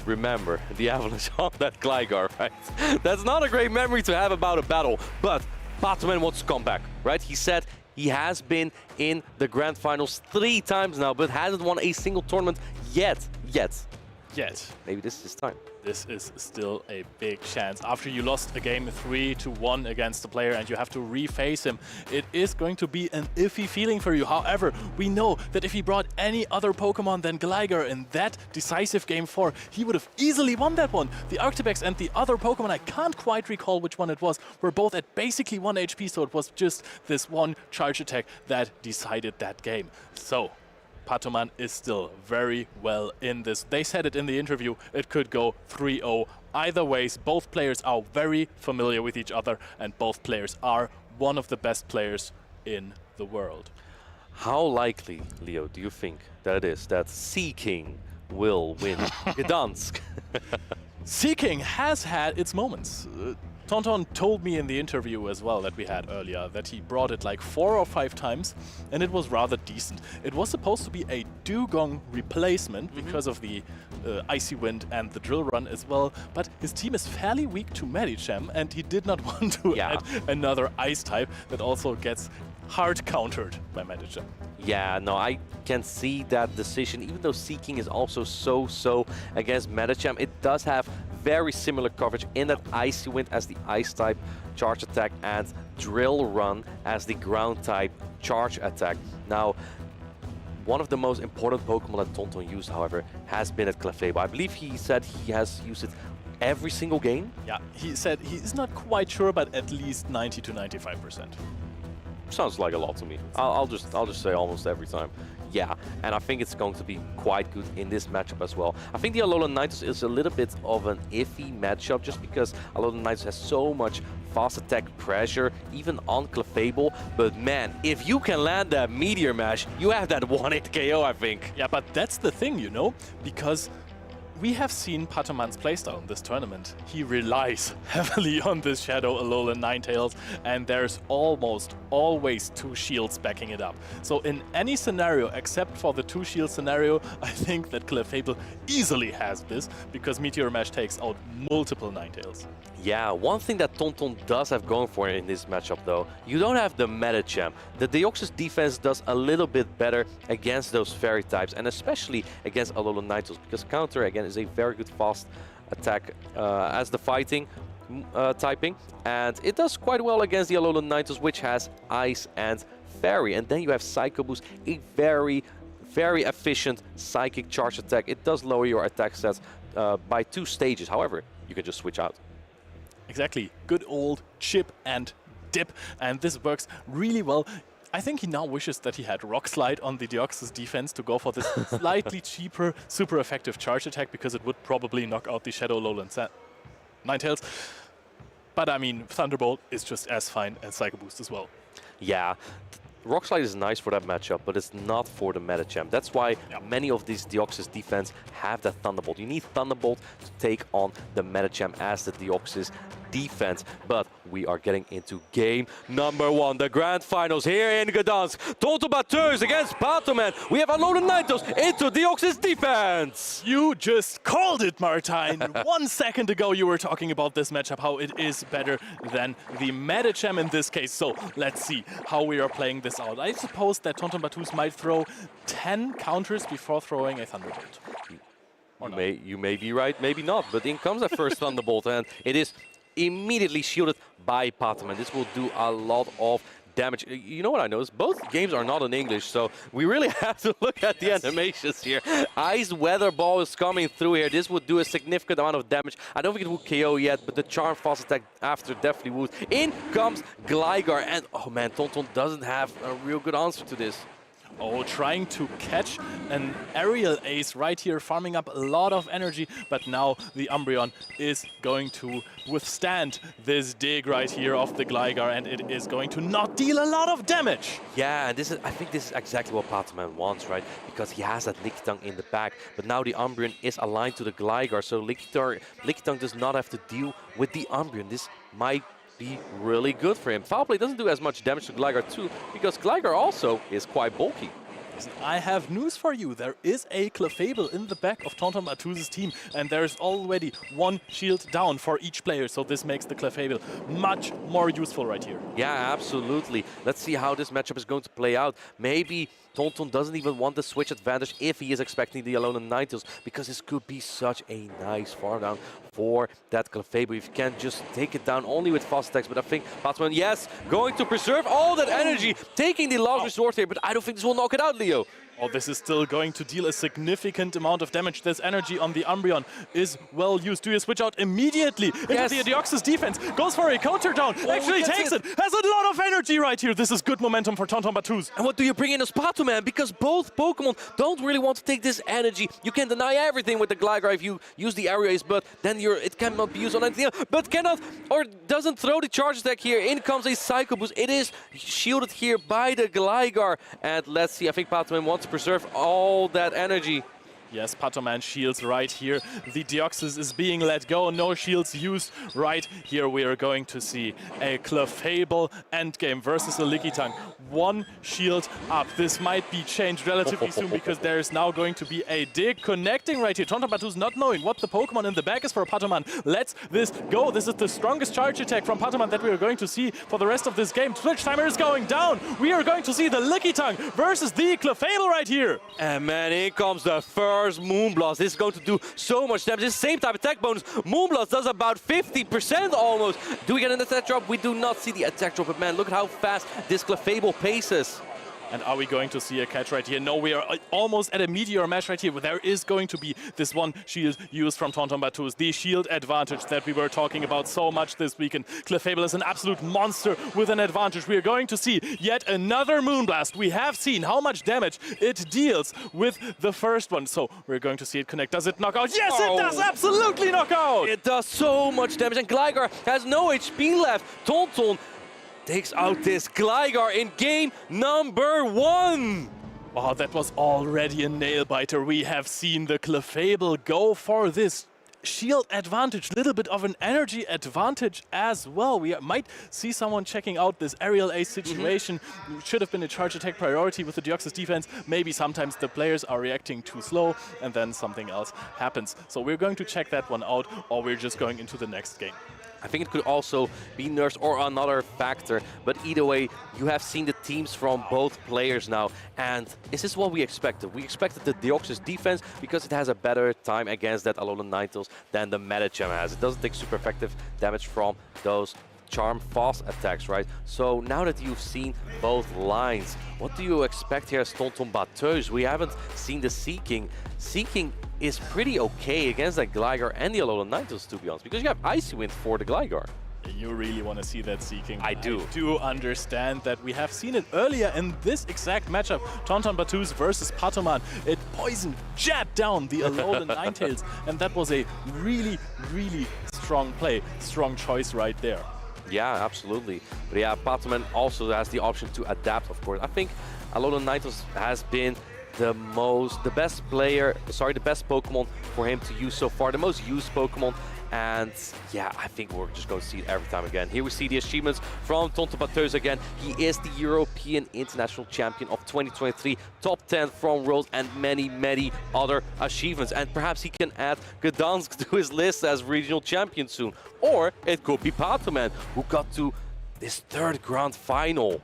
remember the avalanche on that Gligar, right? That's not a great memory to have about a battle, but Patoman wants to come back, right? He said he has been in the grand finals 3 times now, but hasn't won a single tournament yet. Maybe this is his time. This is still a big chance. After you lost a game 3-1 against the player and you have to reface him, it is going to be an iffy feeling for you. However, we know that if he brought any other Pokemon than Gligar in that decisive game 4, he would have easily won that one. The Arctivex and the other Pokemon, I can't quite recall which one it was, were both at basically 1 HP, so it was just this one charge attack that decided that game. So Patoman is still very well in this. They said it in the interview, it could go 3-0. Either ways, both players are very familiar with each other and both players are one of the best players in the world. How likely, Leo, do you think that it is that Seaking will win Gdańsk? Seaking has had its moments. Tonton told me in the interview as well that we had earlier that he brought it like 4 or 5 times and it was rather decent. It was supposed to be a Dugong replacement because of the Icy Wind and the Drill Run as well, but his team is fairly weak to Medicham and he did not want to add another Ice type that also gets hard countered by Medicham. Yeah, no, I can see that decision. Even though Seaking is also so against Medicham, it does have very similar coverage in that Icy Wind as the Ice type charge attack and Drill Run as the ground type charge attack. Now, one of the most important Pokemon that Tonton used, however, has been at Clefable. I believe he said he has used it every single game. Yeah, he said he's not quite sure, but at least 90 to 95%. Sounds like a lot to me. I'll just say almost every time Yeah, and I think it's going to be quite good in this matchup as well. I think the Alolan Nighthawk is a little bit of an iffy matchup just because Alolan Nighthawk has so much fast attack pressure, even on Clefable. But man, if you can land that Meteor Mash, you have that one-hit KO, I think. Yeah, but that's the thing, you know, because we have seen Patoman's playstyle in this tournament. He relies heavily on this Shadow Alolan Ninetales, and there's almost always 2 shields backing it up. So in any scenario, except for the 2 shield scenario, I think that Clefable easily has this, because Meteor Mash takes out multiple Ninetales. Yeah, one thing that Tonton does have going for it in this matchup though, you don't have the Medicham. The Deoxys defense does a little bit better against those fairy types, and especially against Alolan Ninetales, because counter again is a very good fast attack as the fighting typing, and it does quite well against the Alolan Ninetales, which has Ice and Fairy. And then you have Psycho Boost, a very efficient psychic charge attack. It does lower your attack stats by 2 stages. However, you can just switch out. Exactly, good old chip and dip, and this works really well. I think he now wishes that he had Rock Slide on the Deoxys defense to go for this slightly cheaper, super effective charge attack, because it would probably knock out the Shadow Alolan Ninetales. But I mean, Thunderbolt is just as fine as Psycho Boost as well. Yeah. Rock Slide is nice for that matchup, but it's not for the Medicham. That's why many of these Deoxys defense have that Thunderbolt. You need Thunderbolt to take on the Medicham as the Deoxys defense. But we are getting into game number 1, the grand finals here in Gdańsk. Tonton Bateus against Patoman. We have Alolan Ninetales into Deoxys defense. You just called it, Martijn. 1 second ago you were talking about this matchup, how it is better than the Medicham in this case. So let's see how we are playing this out. I suppose that Tonton Bateus might throw 10 counters before throwing a Thunderbolt. You may be right, maybe not, but in comes that first Thunderbolt, and it is immediately shielded by Patoman. This will do a lot of damage. You know what I noticed? Both games are not in English, so we really have to look at the animations here. Ice Weather Ball is coming through here. This would do a significant amount of damage. I don't think it would KO yet, but the Charm Fast Attack after definitely would. In comes Gligar, and oh man, Tonton doesn't have a real good answer to this. Oh, trying to catch an aerial ace right here, farming up a lot of energy, but now the Umbreon is going to withstand this dig right here of the Gligar, and it is going to not deal a lot of damage. Yeah, and I think this is exactly what Patoman wants, right? Because he has that Lickitung in the back, but now the Umbreon is aligned to the Gligar, so Lickitung does not have to deal with the Umbreon. This might be really good for him. Foul Play doesn't do as much damage to Gligar too, because Gligar also is quite bulky. I have news for you. There is a Clefable in the back of Tonton Bateus' team, and there is already 1 shield down for each player, so this makes the Clefable much more useful right here. Yeah, absolutely. Let's see how this matchup is going to play out. Maybe Tonton doesn't even want the switch advantage if he is expecting the Alolan Ninetales, because this could be such a nice farm down for that Clefable if you can just take it down only with fast attacks. But I think Patoman, yes, going to preserve all that energy, taking the last resort here, but I don't think this will knock it out, Leo. Oh, this is still going to deal a significant amount of damage. This energy on the Umbreon is well used. Do you switch out immediately into the Deoxys defense? Goes for a counter down. Actually takes it. Has a lot of energy right here. This is good momentum for Tonton Bateus. And what do you bring in as Patoman? Because both Pokemon don't really want to take this energy. You can deny everything with the Gligar if you use the Area Ace, but then it cannot be used on anything else. But cannot or doesn't throw the charge attack here. In comes a Psycho Boost. It is shielded here by the Gligar. And let's see, I think Patoman wants to preserve all that energy. Yes, Patoman shields right here. The Deoxys is being let go. No shields used. Right here we are going to see a Clefable endgame versus a Lickitung. 1 shield up. This might be changed relatively soon, because there is now going to be a dig connecting right here. Tonton Bateus not knowing what the Pokemon in the back is for Patoman. Lets this go. This is the strongest charge attack from Patoman that we are going to see for the rest of this game. Switch timer is going down. We are going to see the Lickitung versus the Clefable right here. And man, in comes the first Moonblast. This is going to do so much damage. This same type attack bonus. Moonblast does about 50% almost. Do we get an attack drop? We do not see the attack drop, but man, look at how fast this Clefable paces. And are we going to see a catch right here? No, we are almost at a meteor match right here. But there is going to be this one shield used from Tonton Batus, the shield advantage that we were talking about so much this weekend. Clefable is an absolute monster with an advantage. We are going to see yet another Moonblast. We have seen how much damage it deals with the first one. So we're going to see it connect. Does it knock out? Yes, it does absolutely knock out! It does so much damage, and Gligar has no HP left. Tonton takes out this Gligar in game number 1. Oh, that was already a nail-biter. We have seen the Clefable go for this shield advantage, little bit of an energy advantage as well. We might see someone checking out this aerial ace situation. Should have been a charge attack priority with the Deoxys defense. Maybe sometimes the players are reacting too slow and then something else happens. So we're going to check that one out, or we're just going into the next game. I think it could also be nerfs or another factor, but either way, you have seen the teams from both players now, and this is what we expected. We expected the Deoxys defense because it has a better time against that Alolan Ninetales than the Medicham has. It doesn't take super effective damage from those charm fast attacks, right? So now that you've seen both lines, what do you expect here as Tonton Bateuse? We haven't seen the Seeking. Seeking is pretty okay against that Gligar and the Alolan Ninetales, to be honest, because you have Icy Wind for the Gligar. You really want to see that Seeking. I do. I do understand that. We have seen it earlier in this exact matchup. Tonton Bateuse versus Patoman. It poison jabbed down the Alolan Ninetales, and that was a really, really strong play. Strong choice right there. Yeah, absolutely. But yeah, Patoman also has the option to adapt, of course. I think Alolan Ninetales has been the best Pokemon for him to use so far, the most used Pokemon. And yeah, I think we're just going to see it every time again. Here we see the achievements from Tonton Bateuse again. He is the European International Champion of 2023, top 10 from Worlds, and many, many other achievements. And perhaps he can add Gdańsk to his list as regional champion soon. Or it could be Patoman, who got to this 3rd grand final.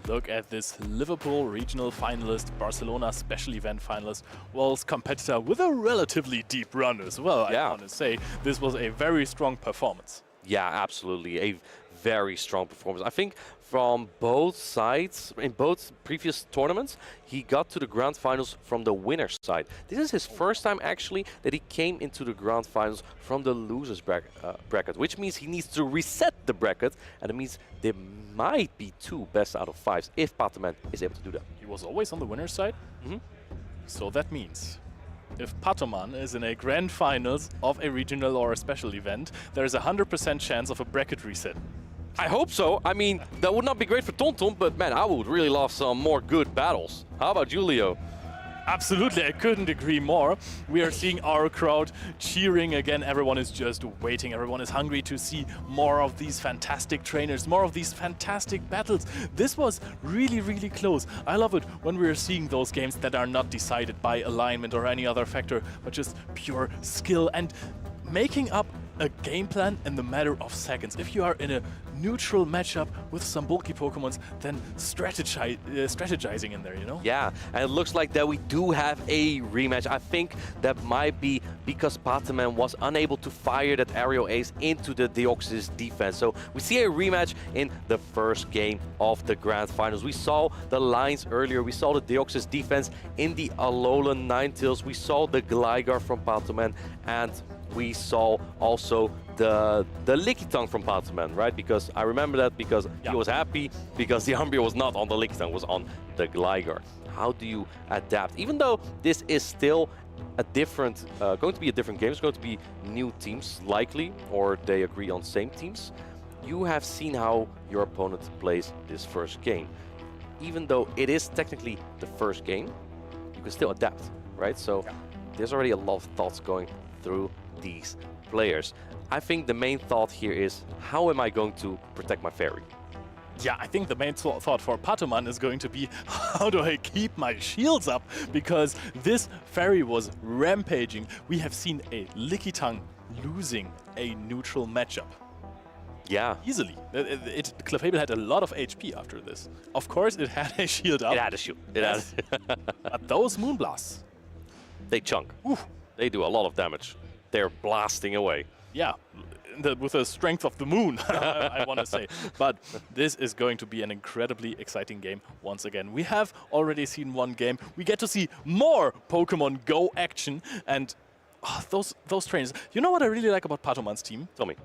Look at this Liverpool regional finalist, Barcelona special event finalist, World's competitor with a relatively deep run as well. Yeah. I want to say this was a very strong performance. Yeah, absolutely. A very strong performance. I think from both sides, in both previous tournaments, he got to the grand finals from the winner's side. This is his first time actually that he came into the grand finals from the loser's bracket, which means he needs to reset the bracket, and it means there might be 2 best out of 5s if Patoman is able to do that. He was always on the winner's side. So that means if Patoman is in a grand finals of a regional or a special event, there is a 100% chance of a bracket reset. I hope so. I mean, that would not be great for Tonton, but man, I would really love some more good battles. How about you, Leo? Absolutely, I couldn't agree more. We are seeing our crowd cheering again. Everyone is just waiting. Everyone is hungry to see more of these fantastic trainers, more of these fantastic battles. This was really, really close. I love it when we're seeing those games that are not decided by alignment or any other factor, but just pure skill and making up a game plan in the matter of seconds. If you are in a neutral matchup with some bulky Pokemons, then strategizing in there, you know? Yeah, and it looks like that we do have a rematch. I think that might be because Patoman was unable to fire that aerial ace into the Deoxys defense. So we see a rematch in the first game of the grand finals. We saw the lines earlier. We saw the Deoxys defense in the Alolan Ninetales. We saw the Gligar from Patoman, and we saw also the Lickitung from Patoman, right? Because I remember that because he was happy because the Umbreon was not on the Lickitung, was on the Gligar. How do you adapt? Even though this is still a different, going to be a different game, it's going to be new teams likely, or they agree on same teams. You have seen how your opponent plays this first game. Even though it is technically the first game, you can still adapt, right? So there's already a lot of thoughts going through these players. I think the main thought here is, how am I going to protect my fairy? Yeah, I think the main thought for Patoman is going to be, how do I keep my shields up? Because this fairy was rampaging. We have seen a Lickitung losing a neutral matchup. Yeah. Easily. Clefable had a lot of HP after this. Of course, it had a shield up. It had a shield. It had. But those Moonblasts, they chunk. They do a lot of damage. They're blasting away. Yeah. with the strength of the moon, I want to say. But this is going to be an incredibly exciting game once again. We have already seen one game. We get to see more Pokemon Go action, and those trainers. You know what I really like about Patoman's team? Tell me.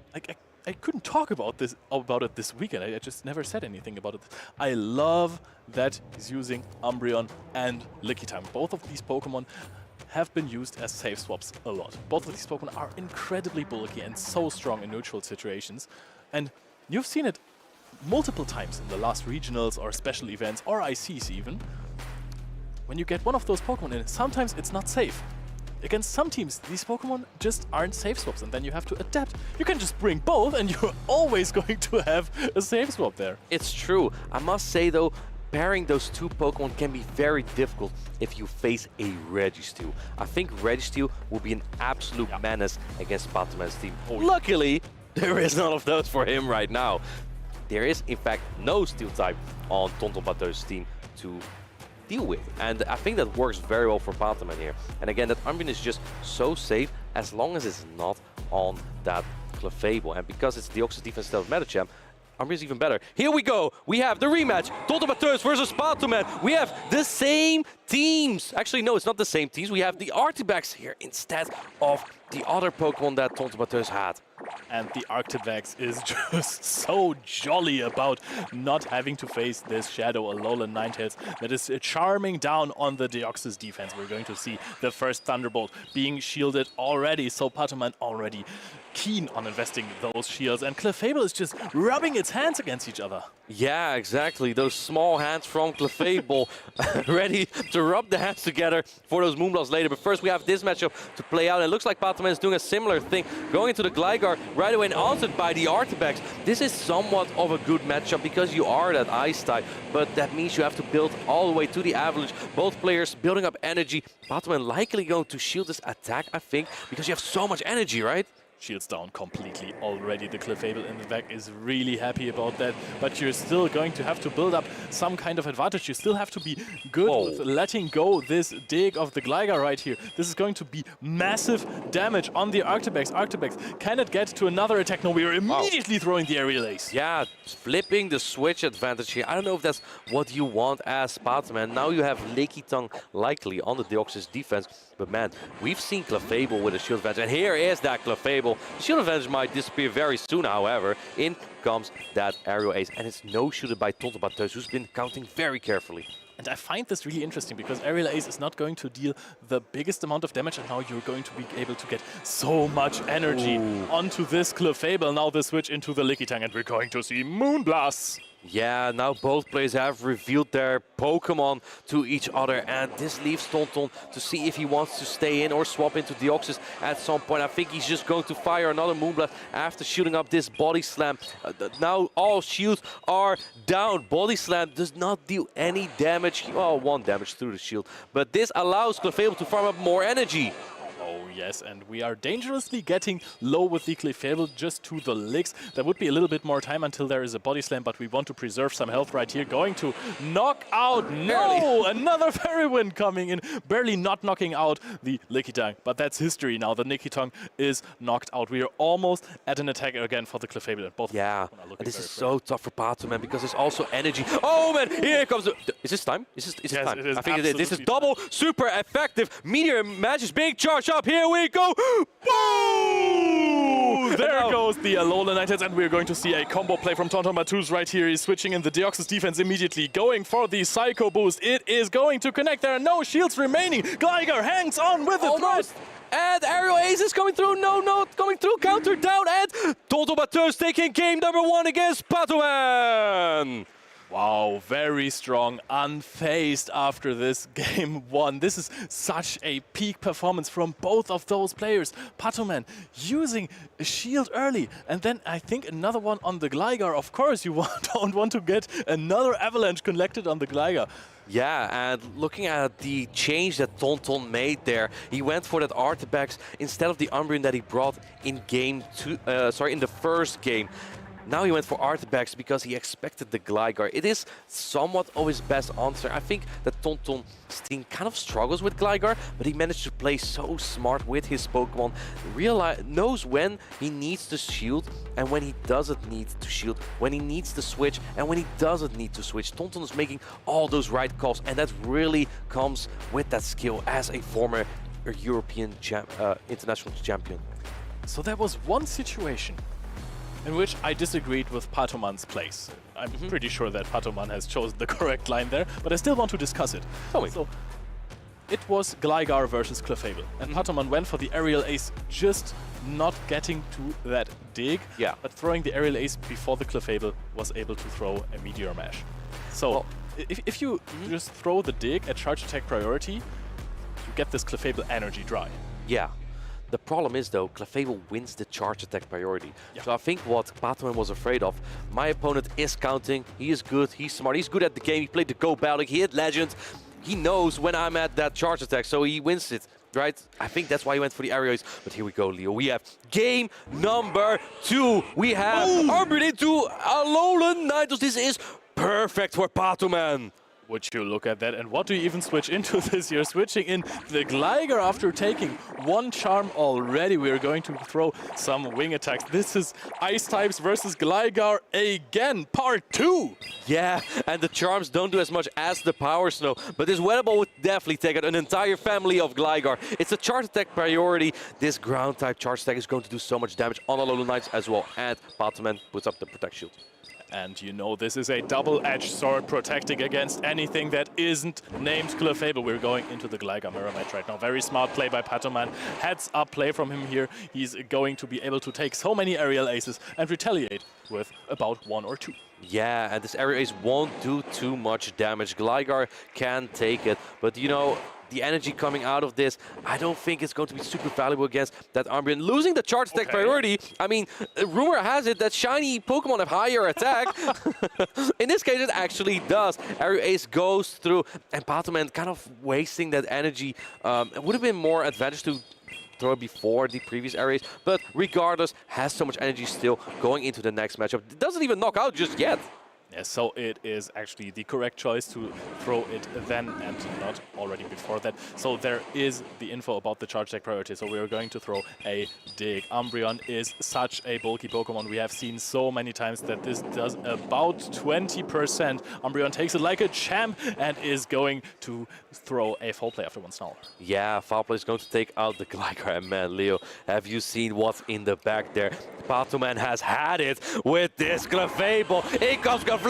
I couldn't talk about it this weekend. I just never said anything about it. I love that he's using Umbreon and Lickitung. Both of these Pokemon have been used as safe swaps a lot. Both of these Pokemon are incredibly bulky and so strong in neutral situations. And you've seen it multiple times in the last regionals or special events or ICs even. When you get one of those Pokemon in, sometimes it's not safe. Against some teams, these Pokemon just aren't safe swaps, and then you have to adapt. You can just bring both, and you're always going to have a safe swap there. It's true. I must say, though, pairing those two Pokemon can be very difficult if you face a Registeel. I think Registeel will be an absolute menace against Patoman's team. Luckily, there is none of those for him right now. There is, in fact, no Steel type on Tonton Bateau's team to deal with, and I think that works very well for Patoman here. And again, that Umbreon is just so safe as long as it's not on that Clefable, and because it's Deoxys defense instead of Medicham, Umbreon is even better. Here we go. We have the rematch. Tonton Bateus versus Patoman. We have the same teams. Actually, no, it's not the same teams. We have the Artibax here instead of the other Pokemon that Tonton Bateus had. And the Arctivax is just so jolly about not having to face this Shadow Alolan Ninetales that is charming down on the Deoxys defense. We're going to see the first Thunderbolt being shielded already, so Patoman already keen on investing those shields, and Clefable is just rubbing its hands against each other. Yeah, exactly. Those small hands from Clefable ready to rub the hands together for those Moonblasts later. But first we have this matchup to play out. It looks like Patoman is doing a similar thing, going into the Gligar right away and answered by the Artibax. This is somewhat of a good matchup because you are that Ice type, but that means you have to build all the way to the Avalanche. Both players building up energy. Patoman likely going to shield this attack, I think, because you have so much energy, right? Shields down completely already. The Clefable in the back is really happy about that, but you're still going to have to build up some kind of advantage. You still have to be good with letting go this dig of the Gligar right here. This is going to be massive damage on the Arctibax. Arctibax cannot get to another attack. No, we are immediately throwing the Aerial Ace. Yeah, flipping the switch advantage here. I don't know if that's what you want as Patoman. Now you have Lickitung likely on the Deoxys defense. But man, we've seen Clefable with a shield advantage, and here is that Clefable. The shield advantage might disappear very soon, however. In comes that Aerial Ace, and it's no-shooted by Tonton Bateus, who's been counting very carefully. And I find this really interesting because Aerial Ace is not going to deal the biggest amount of damage, and now you're going to be able to get so much energy onto this Clefable. Now the switch into the Lickitung, and we're going to see Moonblasts. Yeah, now both players have revealed their Pokemon to each other, and this leaves Tonton to see if he wants to stay in or swap into Deoxys at some point. I think he's just going to fire another Moonblast after shooting up this Body Slam. Now all shields are down. Body Slam does not deal any damage. Well, 1 damage through the shield, but this allows Clefable to farm up more energy. Oh yes, and we are dangerously getting low with the Clefable just to the licks. There would be a little bit more time until there is a Body Slam, but we want to preserve some health right here. Going to knock out, no! Another Fairy Wind coming in, barely not knocking out the Lickitung, but that's history now. The Lickitung is knocked out. We are almost at an attack again for the Clefable. Both and this is so tough for Patoman because there's also energy. Oh man, here comes the... Is this time? Is this time? It is. I think it is. This is double super effective. Meteor Magic's being charged up. Here we go. Boom! There goes the Alolan Ninetales, and we're going to see a combo play from Tonton Bateus right here. He's switching in the Deoxys defense immediately, going for the Psycho Boost. It is going to connect. There are no shields remaining. Gligar hangs on with the thrust. And Aerial Ace is coming through. No, not coming through. Counter down, and Tonton Bateus taking game number 1 against Patoman. Wow, very strong, unfazed after this game 1. This is such a peak performance from both of those players. Patoman using a shield early, and then I think another one on the Gligar. Of course, you don't want to get another Avalanche collected on the Gligar. Yeah, and looking at the change that Tonton made there, he went for that Artibax instead of the Umbreon that he brought in in the first game. Now he went for Artifacts because he expected the Gligar. It is somewhat of his best answer. I think that Tonton's team kind of struggles with Gligar, but he managed to play so smart with his Pokemon. Knows when he needs to shield and when he doesn't need to shield, when he needs to switch and when he doesn't need to switch. Tonton is making all those right calls, and that really comes with that skill as a former European international champion. So there was one situation in which I disagreed with Patoman's place. I'm pretty sure that Patoman has chosen the correct line there, but I still want to discuss it. So it was Gligar versus Clefable, and Patoman went for the aerial ace, just not getting to that dig, but throwing the aerial ace before the Clefable was able to throw a Meteor Mash. So if you just throw the dig at charge attack priority, you get this Clefable energy dry. Yeah. The problem is, though, Clefable wins the charge attack priority. So I think what Patoman was afraid of, my opponent is counting, he is good, he's smart, he's good at the game, he played the Go Battle, he hit Legend, he knows when I'm at that charge attack, so he wins it, right? I think that's why he went for the aerials. But here we go, Leo. We have game number 2. We have Umbreon into Alolan Nidos. This is perfect for Patoman. Would you look at that, and what do you even switch into this? You're switching in the Gligar after taking one charm already. We are going to throw some wing attacks. This is Ice types versus Gligar again, part 2. Yeah, and the charms don't do as much as the Power Snow, but this Weather Ball would definitely take out an entire family of Gligar. It's a charge attack priority. This ground type charge attack is going to do so much damage on Alolan Nidos as well, and Patoman puts up the Protect Shield. And you know this is a double-edged sword protecting against anything that isn't named Clefable. We're going into the Gligar Mirror Match right now. Very smart play by Patoman. Heads up play from him here. He's going to be able to take so many aerial aces and retaliate with about 1 or 2. Yeah, and this aerial ace won't do too much damage. Gligar can take it, but you know, the energy coming out of this, I don't think it's going to be super valuable against that Umbreon. Losing the charge attack priority, I mean, rumor has it that shiny Pokemon have higher attack. In this case, it actually does. Aerial Ace goes through, and Patoman kind of wasting that energy. It would have been more advantage to throw it before the previous Aerial Ace, but regardless, has so much energy still going into the next matchup. It doesn't even knock out just yet. Yes, so it is actually the correct choice to throw it then and not already before that. So there is the info about the charge attack priority. So we are going to throw a dig. Umbreon is such a bulky Pokemon. We have seen so many times that this does about 20%. Umbreon takes it like a champ and is going to throw a foul play after one Snarl. Yeah, foul play is going to take out the Gligar. And man, Leo, have you seen what's in the back there? Patoman has had it with this Clefable. In comes Clefable.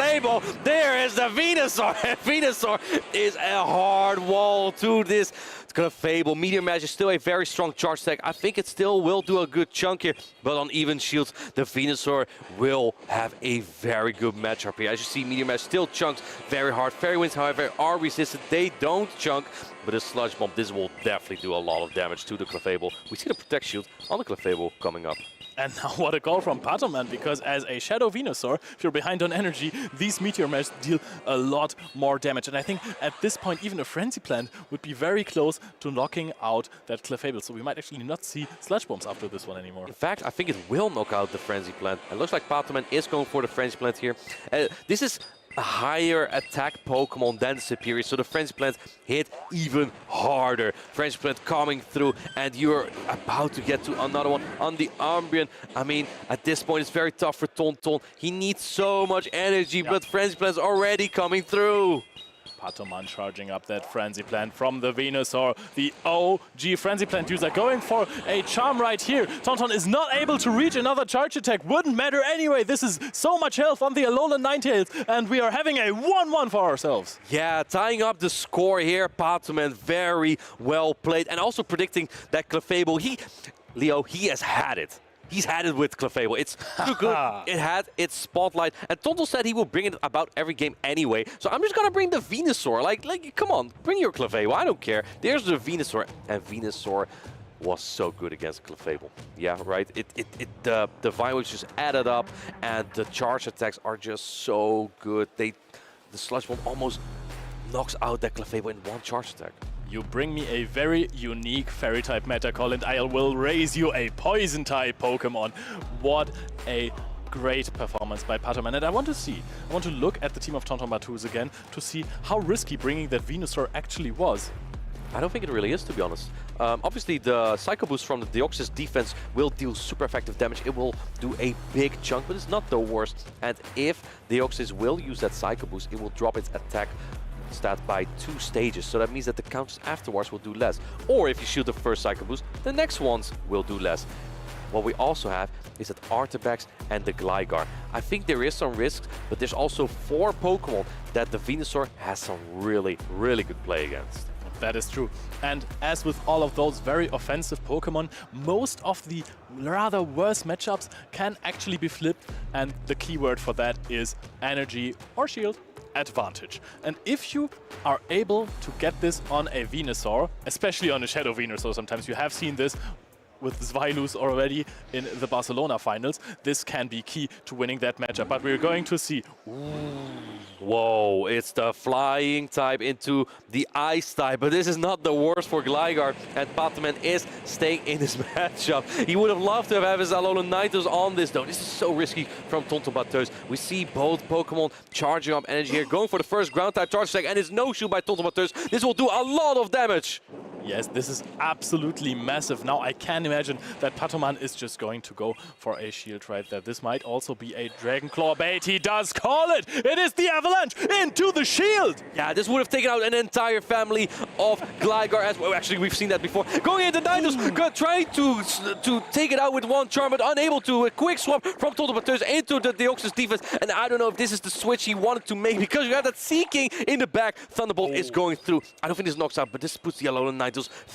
There is the Venusaur. Venusaur is a hard wall to this Clefable. Meteor Mash is still a very strong charge attack. I think it still will do a good chunk here, but on even shields, the Venusaur will have a very good matchup here. As you see, Meteor Mash still chunks very hard. Fairy Winds, however, are resisted. They don't chunk, but a Sludge Bomb, this will definitely do a lot of damage to the Clefable. We see the Protect Shield on the Clefable coming up. And now what a call from Patoman, because as a Shadow Venusaur, if you're behind on energy, these Meteor Mash deal a lot more damage. And I think at this point, even a Frenzy Plant would be very close to knocking out that Clefable. So we might actually not see Sludge Bombs after this one anymore. In fact, I think it will knock out the Frenzy Plant. It looks like Patoman is going for the Frenzy Plant here. This is a higher attack Pokemon than Superior, so the Frenzy Plant hit even harder. Frenzy Plant coming through, and you're about to get to another one on the Umbreon. I mean, at this point, it's very tough for Tonton. He needs so much energy, but Frenzy Plant's already coming through. Patoman charging up that Frenzy Plant from the Venusaur, the OG Frenzy Plant user, going for a charm right here. Tonton is not able to reach another charge attack. Wouldn't matter anyway. This is so much health on the Alolan Ninetales, and we are having a 1-1 for ourselves. Yeah, tying up the score here. Patoman, very well played, and also predicting that Clefable, Leo, he has had it. He's had it with Clefable. It's too good. It had its spotlight. And Tonton said he will bring it about every game anyway. So I'm just going to bring the Venusaur. Like, come on, bring your Clefable. I don't care. There's the Venusaur. And Venusaur was so good against Clefable. Yeah, right? The Vine was just added up. And the charge attacks are just so good. The Sludge Bomb almost knocks out that Clefable in one charge attack. You bring me a very unique Fairy-type meta call, and I will raise you a Poison-type Pokemon. What a great performance by Patoman. And I want to look at the team of Tonton Batus again to see how risky bringing that Venusaur actually was. I don't think it really is, to be honest. Obviously, the Psycho Boost from the Deoxys defense will deal super effective damage. It will do a big chunk, but it's not the worst. And if Deoxys will use that Psycho Boost, it will drop its attack stat by 2 stages. So that means that the counters afterwards will do less. Or if you shoot the first Psycho Boost, the next ones will do less. What we also have is that Artibex and the Gligar. I think there is some risks, but there's also 4 Pokemon that the Venusaur has some really, really good play against. That is true. And as with all of those very offensive Pokemon, most of the rather worse matchups can actually be flipped. And the keyword for that is energy or shield advantage. And if you are able to get this on a Venusaur, especially on a Shadow Venusaur, sometimes you have seen this with Zwilus already in the Barcelona finals, this can be key to winning that matchup. But we're going to see. Whoa, it's the flying type into the ice type, but this is not the worst for Gligar, and Patoman is staying in this matchup. He would have loved to have his Alolan Ninetales on this though. This is so risky from Tonton Batus. We see both Pokemon charging up energy here, going for the first ground type charge attack, and it's no shoot by Tonton Batus. This will do a lot of damage. Yes, this is absolutely massive. Now I can imagine that Patoman is just going to go for a shield right there. This might also be a Dragon Claw bait. He does call it. It is the avalanche into the shield. Yeah, this would have taken out an entire family of Gligar as well. Actually, we've seen that before. Going into Ninetales, trying to take it out with one charm, but unable to. A quick swap from Tonton Batus into the Deoxys defense. And I don't know if this is the switch he wanted to make, because you have that Seeking in the back. Thunderbolt is going through. I don't think this knocks out, but this puts the Alolan Ninetales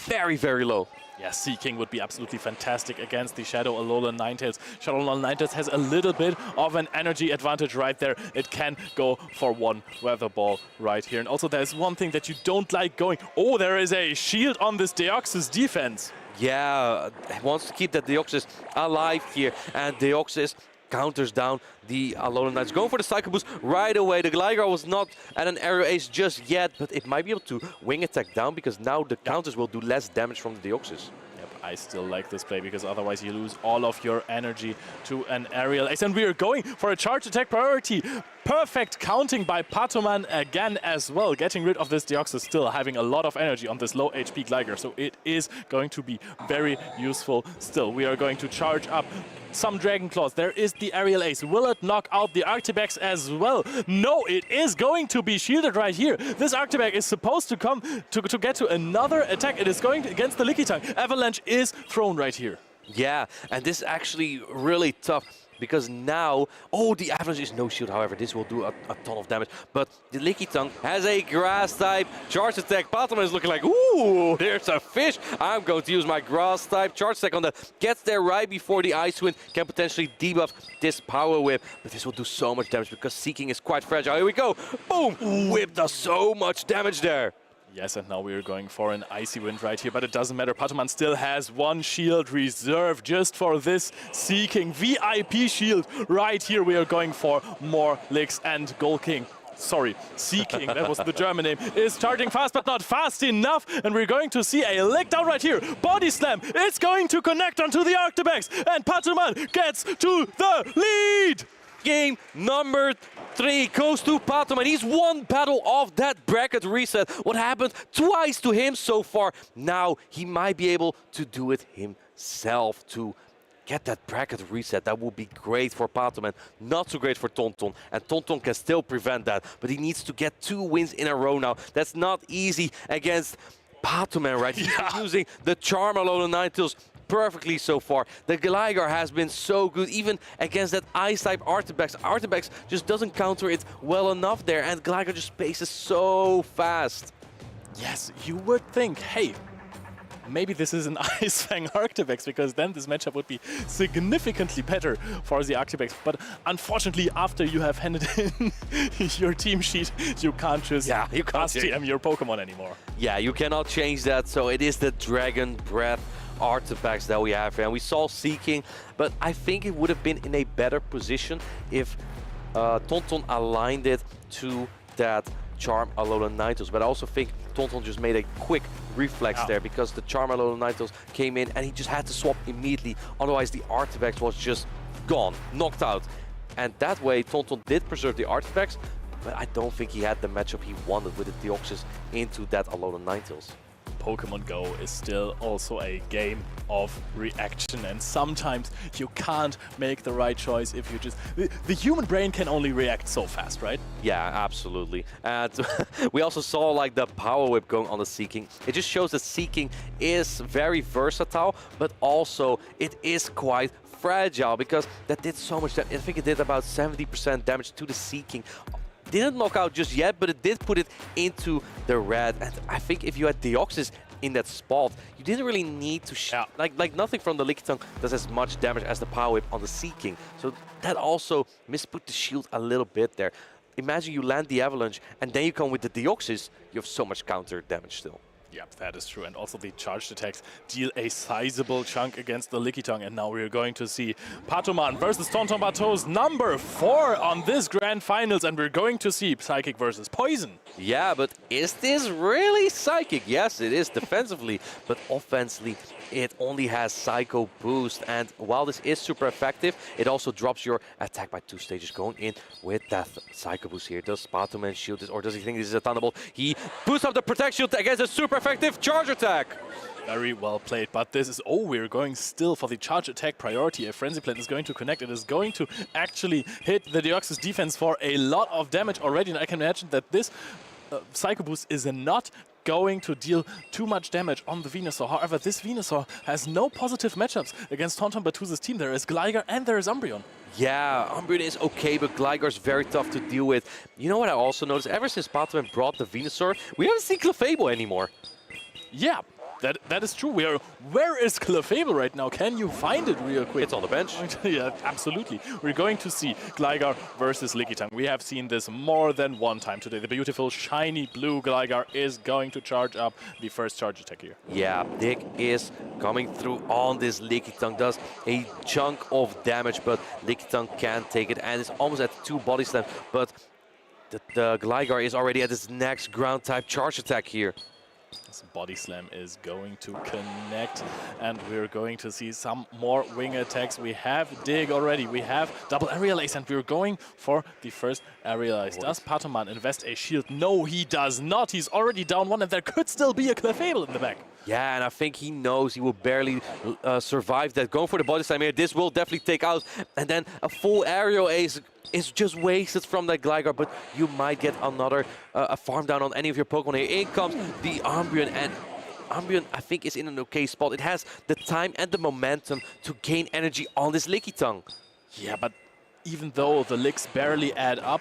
very, very low. Yeah, Seeking would be absolutely fantastic against the Shadow Alolan Ninetales. Shadow Alolan Ninetales has a little bit of an energy advantage right there. It can go for one Weather Ball right here. And also there's one thing that you don't like going. Oh, there is a shield on this Deoxys defense. Yeah, he wants to keep that Deoxys alive here. And Deoxys counters down the Alolan Knights. Going for the Psycho Boost right away. The Gligar was not at an Aerial Ace just yet, but it might be able to wing attack down, because now the counters will do less damage from the Deoxys. Yep, I still like this play, because otherwise you lose all of your energy to an Aerial Ace. And we are going for a charge attack priority. Perfect counting by Patoman again as well, getting rid of this Deoxys, still having a lot of energy on this low HP Gligar, so it is going to be very useful still. We are going to charge up some Dragon Claws. There is the Aerial Ace. Will it knock out the Artibex as well? No, it is going to be shielded right here. This Artibex is supposed to come to get to another attack. It is going against the Lickitung. Avalanche is thrown right here. Yeah, and this is actually really tough, because now, oh, the Avalanche is no shield, however, this will do a ton of damage. But the Lickitung has a grass type charge attack. Patoman is looking like, ooh, there's a fish. I'm going to use my grass type charge attack on that. Gets there right before the Ice Wind can potentially debuff this Power Whip. But this will do so much damage, because Seeking is quite fragile. Here we go. Boom! Ooh. Whip does so much damage there. Yes, and now we're going for an Icy Wind right here, but it doesn't matter. Patoman still has one shield reserved just for this Seeking VIP shield. Right here we are going for more licks, and Golking. Sorry, Seeking, that was the German name, is charging fast, but not fast enough. And we're going to see a lick down right here. Body Slam, it's going to connect onto the Artibex, and Patoman gets to the lead. Game number 3 goes to Patoman. He's one battle off that bracket reset. What happened twice to him so far. Now he might be able to do it himself to get that bracket reset. That would be great for Patoman. Not so great for Tonton. And Tonton can still prevent that. But he needs to get 2 wins in a row now. That's not easy against Patoman, right? He's using the Charm Alolan Ninetales perfectly so far. The Gligar has been so good, even against that Ice-type Artibex. Artibex just doesn't counter it well enough there, and Gligar just spaces so fast. Yes, you would think, hey, maybe this is an Ice Fang Artibex, because then this matchup would be significantly better for the Artibex. But unfortunately, after you have handed in your team sheet, you can't just TM your Pokemon anymore. Yeah, you cannot change that, so it is the Dragon Breath Artibex that we have here. And we saw Seeking, but I think it would have been in a better position if Tonton aligned it to that Charm Alolan Ninetales. But I also think Tonton just made a quick reflex there, because the Charm Alolan Ninetales came in and he just had to swap immediately. Otherwise, the Artibex was just gone, knocked out. And that way, Tonton did preserve the artifacts, but I don't think he had the matchup he wanted with the Deoxys into that Alolan Ninetales. Pokemon Go is still also a game of reaction, and sometimes you can't make the right choice if you just... The human brain can only react so fast, right? Yeah, absolutely. And we also saw like the Power Whip going on the Seeking. It just shows that Seeking is very versatile, but also it is quite fragile, because that did so much damage. I think it did about 70% damage to the Seeking. Didn't knock out just yet, but it did put it into the red. And I think if you had Deoxys in that spot, you didn't really need to like nothing from the Lickitung does as much damage as the Power Whip on the Seeking. So that also misput the shield a little bit there. Imagine you land the Avalanche and then you come with the Deoxys, you have so much counter damage still. Yep, that is true. And also the charged attacks deal a sizable chunk against the Lickitung. And now we're going to see Patoman versus Tonton Bateau's number 4 on this grand finals. And we're going to see Psychic versus Poison. Yeah, but is this really Psychic? Yes, it is defensively, but offensively, it only has Psycho Boost. And while this is super effective, it also drops your attack by 2 stages going in with that Psycho Boost here. Does Patoman shield this, or does he think this is a Thunderbolt? He boosts up the Protect Shield against a super effective Charge Attack. Very well played, but this is... Oh, we're going still for the Charge Attack priority. A Frenzy Plant is going to connect. It is going to actually hit the Deoxys defense for a lot of damage already. And I can imagine that this Psycho Boost is not going to deal too much damage on the Venusaur. However, this Venusaur has no positive matchups against Tonton Bateau's team. There is Gligar and there is Umbreon. Yeah, Umbreon is okay, but Gligar's very tough to deal with. You know what I also noticed? Ever since Patoman brought the Venusaur, we haven't seen Clefable anymore. Yeah, that is true. Where is Clefable right now? Can you find it real quick? It's on the bench. Yeah, absolutely. We're going to see Gligar versus Lickitung. We have seen this more than one time today. The beautiful shiny blue Gligar is going to charge up the first charge attack here. Yeah, Dick is coming through on this Lickitung. Does a chunk of damage, but Lickitung can't take it, and it's almost at 2 body slams. But the Gligar is already at its next ground type charge attack here. This Body Slam is going to connect, and we're going to see some more wing attacks. We have Dig already, we have double Aerial Ace, and we're going for the first Aerial Ace. Does Patoman invest a shield? No, he does not. He's already down 1, and there could still be a Clefable in the back. Yeah, and I think he knows he will barely survive that. Going for the Body Slam here, this will definitely take out, and then a full Aerial Ace is just wasted from that Gligar, but you might get another a farm down on any of your Pokemon here. In comes the Umbreon, and Umbreon, I think, is in an okay spot. It has the time and the momentum to gain energy on this Lickitung. Yeah, but even though the licks barely add up,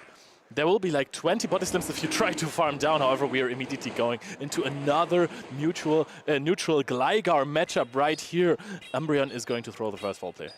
there will be like 20 Body Slams if you try to farm down. However, we are immediately going into another neutral Gligar matchup right here. Umbreon is going to throw the first foul play.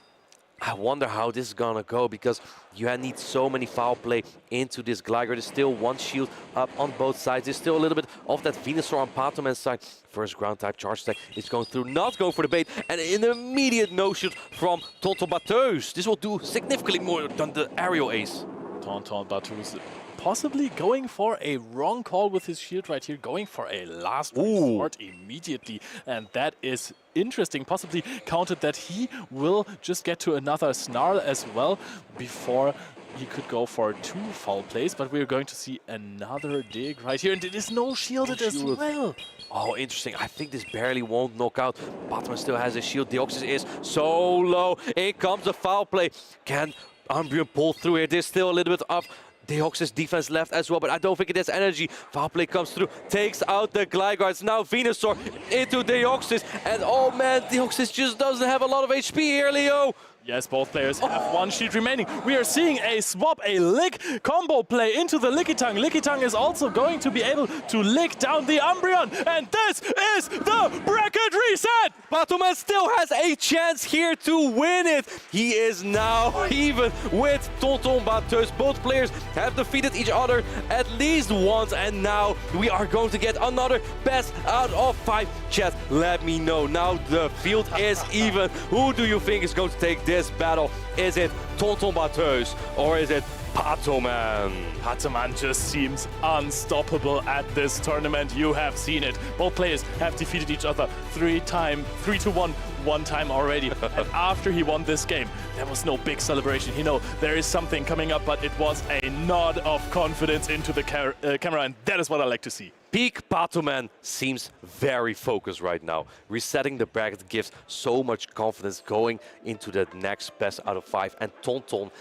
I wonder how this is gonna go, because you need so many foul play into this Gligar. There's still 1 shield up on both sides. There's still a little bit of that Venusaur on Patoman's side. First ground type charge attack is going through, not going for the bait, and an immediate no shield from Tonton Bateau's. This will do significantly more than the Aerial Ace. Tonton Bateau's possibly going for a wrong call with his shield right here, going for a last resort immediately, and that is interesting. Possibly counted that he will just get to another Snarl as well before he could go for 2 foul plays, but we're going to see another Dig right here, and it is no shielded as well. Oh, interesting. I think this barely won't knock out. Patoman still has a shield. Deoxys is so low. In comes the foul play. Can Umbreon pull through here? There's still a little bit of Deoxys defense left as well, but I don't think it has energy. Foul play comes through, takes out the Gligar. It's now Venusaur into Deoxys, and oh man, Deoxys just doesn't have a lot of HP here, Leo. Yes, both players have 1 shield remaining. We are seeing a swap, a lick combo play into the Lickitung. Lickitung is also going to be able to lick down the Umbreon, and this is the bracket reset! Patoman still has a chance here to win it. He is now even with Tonton Bateau's. Both players have defeated each other at least once, and now we are going to get another best out of 5. Chat, let me know. Now the field is even. Who do you think is going to take this battle? Is it Tonton Bateau's or is it Patoman. Patoman just seems unstoppable at this tournament. You have seen it. Both players have defeated each other 3-1, one time already. And after he won this game, there was no big celebration. You know, there is something coming up, but it was a nod of confidence into the camera, and that is what I like to see. Peak Patoman seems very focused right now. Resetting the bracket gives so much confidence going into the next best out of 5. And Tonton,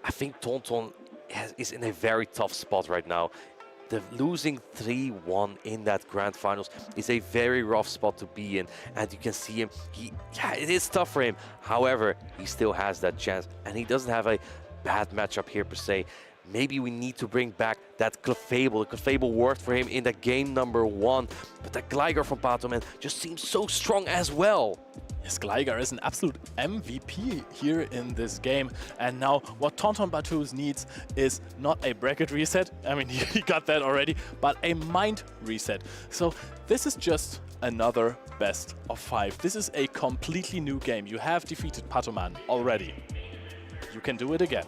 I think Tonton is in a very tough spot right now. The losing 3-1 in that grand finals is a very rough spot to be in, and you can see him. It is tough for him. However, he still has that chance, and he doesn't have a bad matchup here per se. Maybe we need to bring back that Clefable. The Clefable worked for him in the game number 1, but that Gligar from Patoman just seems so strong as well. Yes, Gligar is an absolute MVP here in this game. And now what Tonton Batuz needs is not a bracket reset. I mean, he got that already, but a mind reset. So this is just another best of 5. This is a completely new game. You have defeated Patoman already. You can do it again.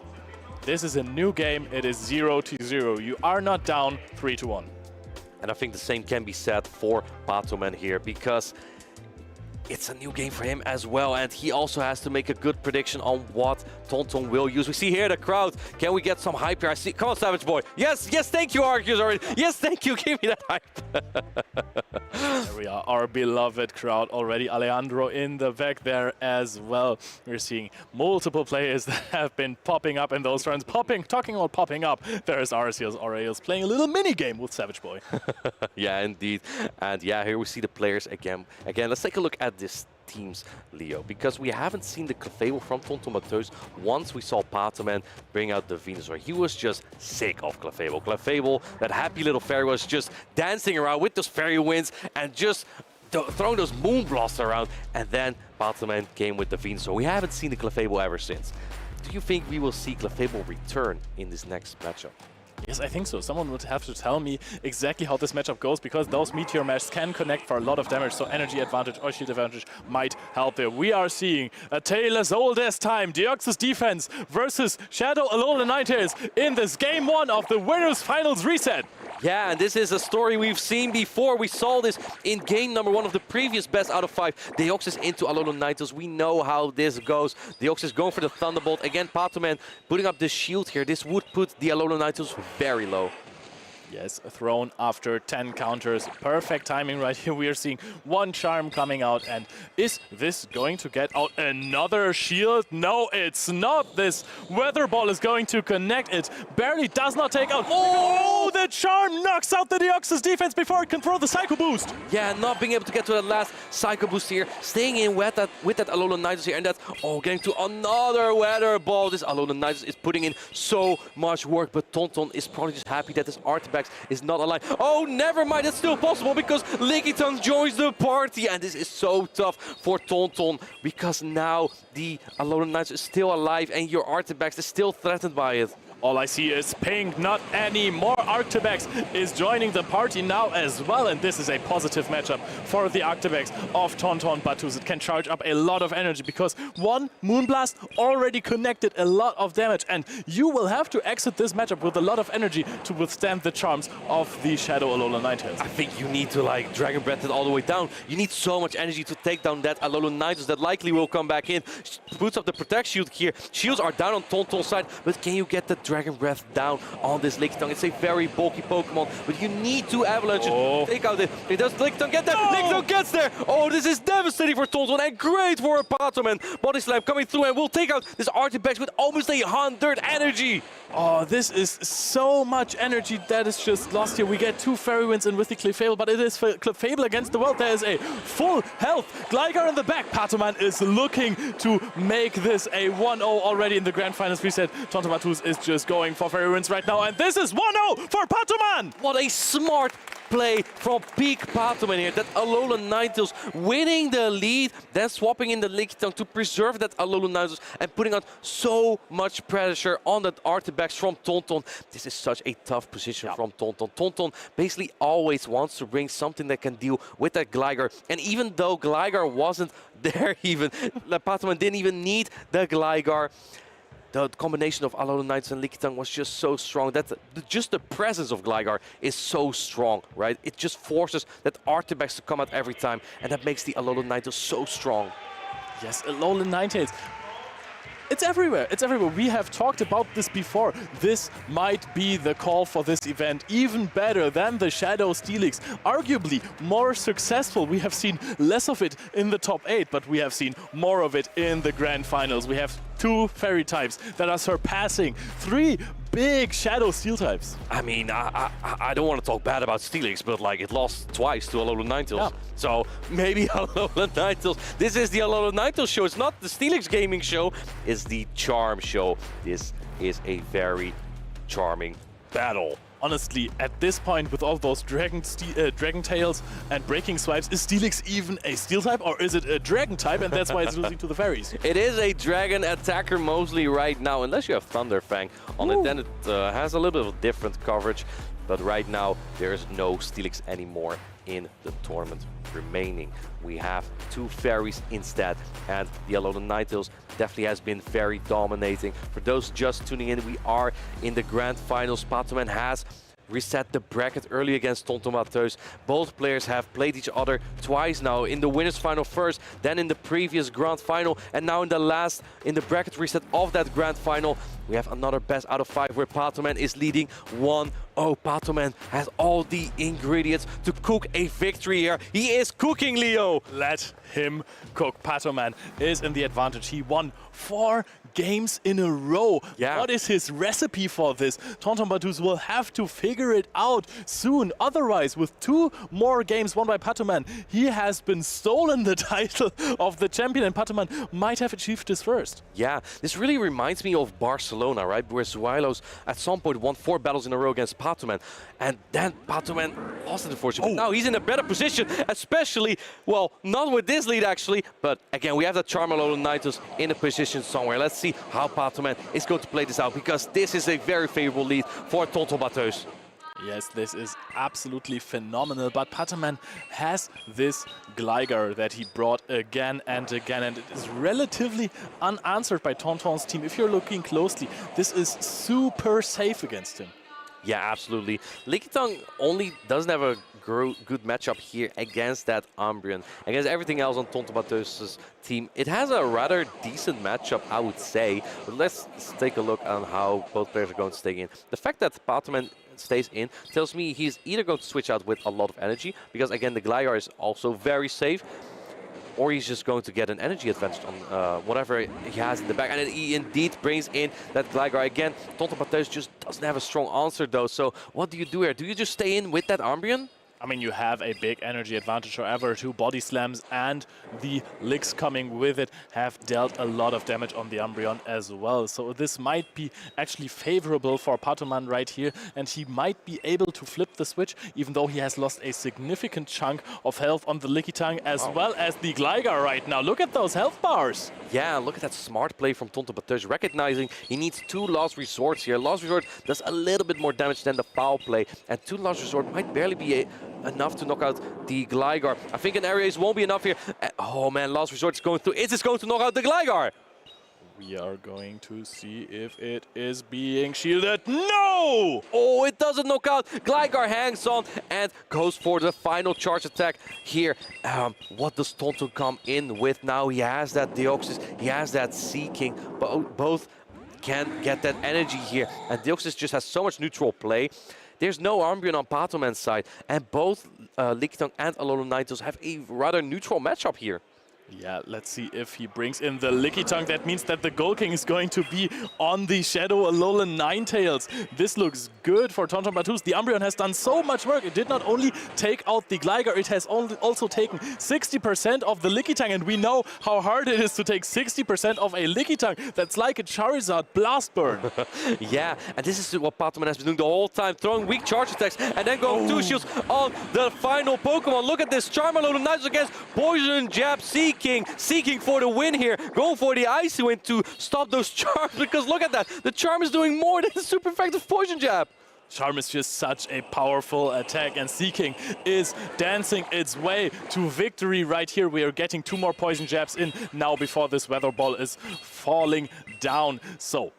This is a new game. It is 0-0. You are not down 3-1. And I think the same can be said for Patoman here, because it's a new game for him as well, and he also has to make a good prediction on what Tonton will use. We see here the crowd. Can we get some hype here? I see. Come on, Savage Boy. Yes, yes, thank you, Arceus already. Yes, thank you. Give me that hype. There we are, our beloved crowd already. Alejandro in the back there as well. We're seeing multiple players that have been popping up in those runs. Talking about popping up, there is Arceus playing a little mini game with Savage Boy. Yeah, indeed. And yeah, here we see the players again. Let's take a look at this teams, Leo, because we haven't seen the Clefable from Tonton Batuz. Once we saw Patoman bring out the Venusaur, he was just sick of Clefable. Clefable, that happy little fairy, was just dancing around with those fairy winds and just throwing those moon blasts around. And then Patoman came with the Venusaur. We haven't seen the Clefable ever since. Do you think we will see Clefable return in this next matchup? Yes, I think so. Someone would have to tell me exactly how this matchup goes, because those Meteor Mashes can connect for a lot of damage, so energy advantage or shield advantage might help there. We are seeing a tale as old as time. Deoxys defense versus Shadow Alolan Ninetales in this game 1 of the Winners Finals reset. Yeah, and this is a story we've seen before. We saw this in game number 1 of the previous best out of 5. Deoxys into Alolan Ninetales. We know how this goes. Deoxys going for the Thunderbolt. Again, Patoman putting up the shield here. This would put the Alolan Ninetales very low. Yes, thrown after 10 counters. Perfect timing right here. We are seeing one charm coming out. And is this going to get out another shield? No, it's not. This Weather Ball is going to connect. It barely does not take out. Oh, the charm knocks out the Deoxys defense before it can throw the Psycho Boost. Yeah, not being able to get to that last Psycho Boost here. Staying in with that Alolan Ninetales here. And that's, getting to another Weather Ball. This Alolan Ninetales is putting in so much work. But Tonton is probably just happy that this Artifact is not alive. Oh, never mind. It's still possible because Lickitung joins the party. And this is so tough for Tonton, because now the Alolan Ninetales is still alive and your Artifact is still threatened by it. All I see is pink, not anymore. Arctibex is joining the party now as well, and this is a positive matchup for the Arctibex of Tonton Batuz. It can charge up a lot of energy because one Moonblast already connected a lot of damage, and you will have to exit this matchup with a lot of energy to withstand the charms of the Shadow Alolan Ninetales. I think you need to Dragon Breath it all the way down. You need so much energy to take down that Alolan Ninetales that likely will come back in. Puts up the Protect Shield here. Shields are down on Tonton's side, but can you get the Dragon Breath down on this Lickitung? It's a very bulky Pokemon, but you need to Avalanche it. Take out it. Does Lickitung get there? No! Lickitung gets there! Oh, this is devastating for Tonton and great for a Patoman. Body Slam coming through and will take out this Artifact with almost 100 energy. Oh, this is so much energy that is just lost here. We get 2 Fairy Winds in with the Clefable, but it is Clefable against the world. There is a full health Gligar in the back. Patoman is looking to make this a 1-0 already in the Grand Finals reset. Tonton Batuz is just going for Fairy Winds right now, and this is 1-0 for Patoman! What a smart play from peak Patoman here. That Alolan Ninetales winning the lead, then swapping in the Lickitung to preserve that Alolan Ninetales and putting out so much pressure on that Artifact from Tonton. This is such a tough position from Tonton. Tonton basically always wants to bring something that can deal with that Gligar. And even though Gligar wasn't there even, Patoman didn't even need the Gligar. the combination of Alolan Knights and Lickitung was just so strong. That just the presence of Gligar is so strong, right? It just forces that Artibex to come out every time, and that makes the Alolan Ninetales so strong. Yes, Alolan Ninetales. It's everywhere, it's everywhere. We have talked about this before. This might be the call for this event, even better than the Shadow Steelix. Arguably more successful. We have seen less of it in the top 8, but we have seen more of it in the grand finals. We have 2 fairy types that are surpassing 3 big Shadow Steel types. I mean, I don't want to talk bad about Steelix, but like it lost twice to Alolan Ninetales. Yeah. So maybe Alolan Ninetales. This is the Alolan Ninetales show. It's not the Steelix gaming show. It's the Charm show. This is a very charming battle. Honestly, at this point, with all those Dragon Tails and Breaking Swipes, is Steelix even a Steel type, or is it a Dragon type, and that's why it's losing to the Fairies? It is a Dragon attacker mostly right now, unless you have Thunderfang on it, then it has a little bit of different coverage. But right now, there is no Steelix anymore in the tournament remaining. We have 2 Fairies instead, and the Alolan Ninetales definitely has been very dominating. For those just tuning in, we are in the grand finals. Patoman has reset the bracket early against Tonton. Both players have played each other twice now, in the winners final first, then in the previous grand final, and now in the bracket reset of that grand final. We have another best out of 5 where Patoman is leading 1-0. Patoman has all the ingredients to cook a victory here. He is cooking, Leo. Let him cook. Patoman is in the advantage. He won 4 games in a row. Yeah. What is his recipe for this? Tonton will have to figure it out soon. Otherwise, with 2 more games won by Patoman, he has been stolen the title of the champion, and Patoman might have achieved this first. Yeah, this really reminds me of Barcelona, right? Where Zuilos at some point won 4 battles in a row against Patoman, and then Patoman lost it, unfortunately. But now he's in a better position, especially, well, not with this lead actually, but again, we have that Charmander Ninetales in a position somewhere. Let's see how Patoman is going to play this out, because this is a very favorable lead for Tonton. Yes, this is absolutely phenomenal, but Patoman has this Gligar that he brought again and again, and it is relatively unanswered by Tonton's team. If you're looking closely, this is super safe against him. Yeah, absolutely. Lickitung only doesn't have a good matchup here against that Umbreon. Against everything else on Tonton team, it has a rather decent matchup, I would say. But let's take a look on how both players are going to stay in. The fact that Patoman stays in tells me he's either going to switch out with a lot of energy, because again, the Gligar is also very safe, or he's just going to get an energy advantage on whatever he has in the back. And he indeed brings in that Gligar again. Tonton just doesn't have a strong answer though. So what do you do here? Do you just stay in with that Umbreon? I mean, you have a big energy advantage. However, 2 body slams and the licks coming with it have dealt a lot of damage on the Umbreon as well. So this might be actually favorable for Patoman right here, and he might be able to flip the switch, even though he has lost a significant chunk of health on the Lickitung as well as the Gligar right now. Look at those health bars. Yeah, look at that smart play from Tonton, recognizing he needs 2 Last Resorts here. Last Resort does a little bit more damage than the foul play, and 2 Last Resort might barely be enough to knock out the Gligar. I think an Area Ace won't be enough here. Oh man, Last Resort is going through. Is this going to knock out the Gligar? We are going to see if it is being shielded. No! Oh, it doesn't knock out. Gligar hangs on and goes for the final charge attack here. What does Tonton come in with now? He has that Deoxys, he has that Seeking. Both can get that energy here. And Deoxys just has so much neutral play. There's no Umbreon on Patoman's side, and both Lickitung and Alolan Ninetales have a rather neutral matchup here. Yeah, let's see if he brings in the Lickitung. That means that the Goal King is going to be on the Shadow Alolan Ninetales. This looks good for Tonton. The Umbreon has done so much work. It did not only take out the Gligar, it has also taken 60% of the Lickitung, and we know how hard it is to take 60% of a Lickitung. That's like a Charizard Blast Burn. Yeah, and this is what Patoman has been doing the whole time, throwing weak charge attacks and then going 2 shields on the final Pokemon. Look at this, Charmander Ninetales against Poison Jab, Seeking for the win here, going for the Icy Wind to stop those charms, because look at that, the Charm is doing more than the super effective Poison Jab. Charm is just such a powerful attack, and Seeking is dancing its way to victory right here. We are getting 2 more Poison Jabs in now before this Weather Ball is falling down. So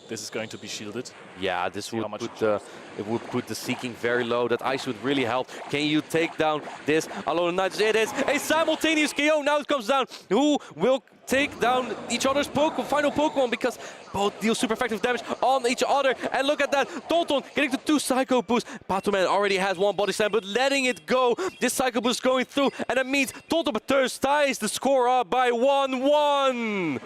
This is going to be shielded. Yeah, this would put the Seeking very low. That ice would really help. Can you take down this Alolan Knights? It is a simultaneous KO. Now it comes down. Who will take down each other's final Pokemon, because both deal super effective damage on each other. And look at that, Tonton getting to 2 Psycho Boosts. Patoman already has 1 Body Slam, but letting it go. This Psycho Boost going through, and that means Tonton Bateus ties the score up by 1-1.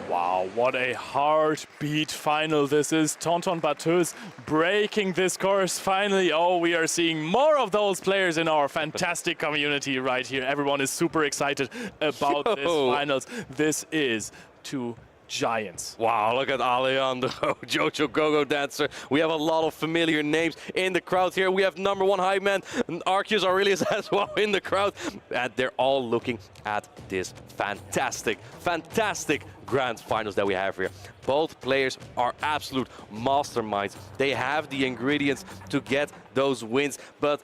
Wow, what a heartbeat final this is. Tonton Bateus breaking this course finally. Oh, we are seeing more of those players in our fantastic community right here. Everyone is super excited about this finals. This is 2 giants. Wow, look at Alejandro, Jojo Go-Go Dancer. We have a lot of familiar names in the crowd here. We have #1 Hype Man, Arceus Aurelius as well in the crowd. And they're all looking at this fantastic grand finals that we have here. Both players are absolute masterminds. They have the ingredients to get those wins, but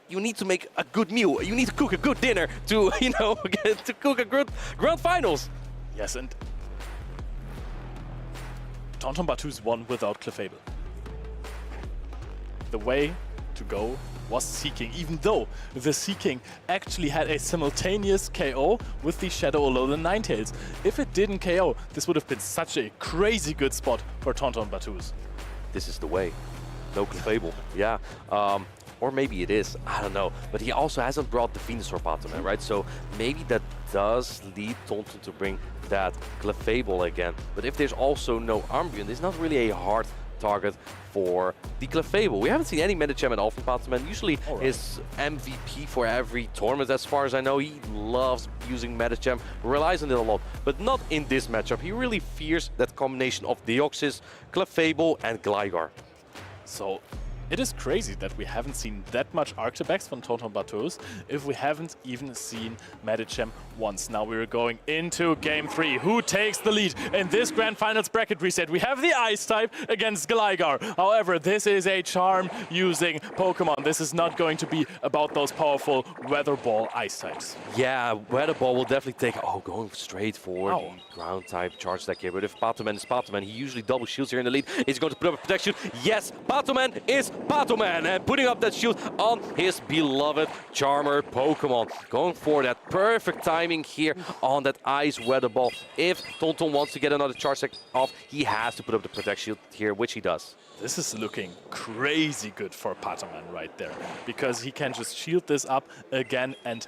you need to make a good meal. You need to cook a good dinner to, you know, to cook a good grand finals. Yes, and Tonton Bateus won without Clefable. The way to go was Seeking, even though the Seeking actually had a simultaneous KO with the Shadow Alolan Ninetales. If it didn't KO, this would have been such a crazy good spot for Tonton Bateus. This is the way. No Clefable, yeah. Or maybe it is, I don't know. But he also hasn't brought the Venusaur Patoman, right? So maybe that does lead Tonton to bring that Clefable again. But if there's also no Umbreon, there's not really a hard target for the Clefable. We haven't seen any Medicham at all from Patoman. Usually is MVP for every tournament, as far as I know. He loves using Medicham, relies on it a lot, but not in this matchup. He really fears that combination of Deoxys, Clefable, and Gligar. So it is crazy that we haven't seen that much Arctibex from Tonton Bateus if we haven't even seen Medicham once. Now we're going into Game 3. Who takes the lead in this Grand Finals bracket reset? We have the Ice type against Gligar. However, this is a charm-using Pokemon. This is not going to be about those powerful Weather Ball Ice types. Yeah, Weather Ball will definitely take... Oh, going straight for the Ground type charge deck here. But if Patoman is Patoman, he usually double shields here in the lead. Is going to put up a protection. Yes, Patoman is Patoman, and putting up that shield on his beloved Charmer Pokemon. Going for that perfect timing here on that Ice Weather Ball. If Tonton wants to get another charge deck off, he has to put up the Protect Shield here, which he does. This is looking crazy good for Patoman right there, because he can just shield this up again and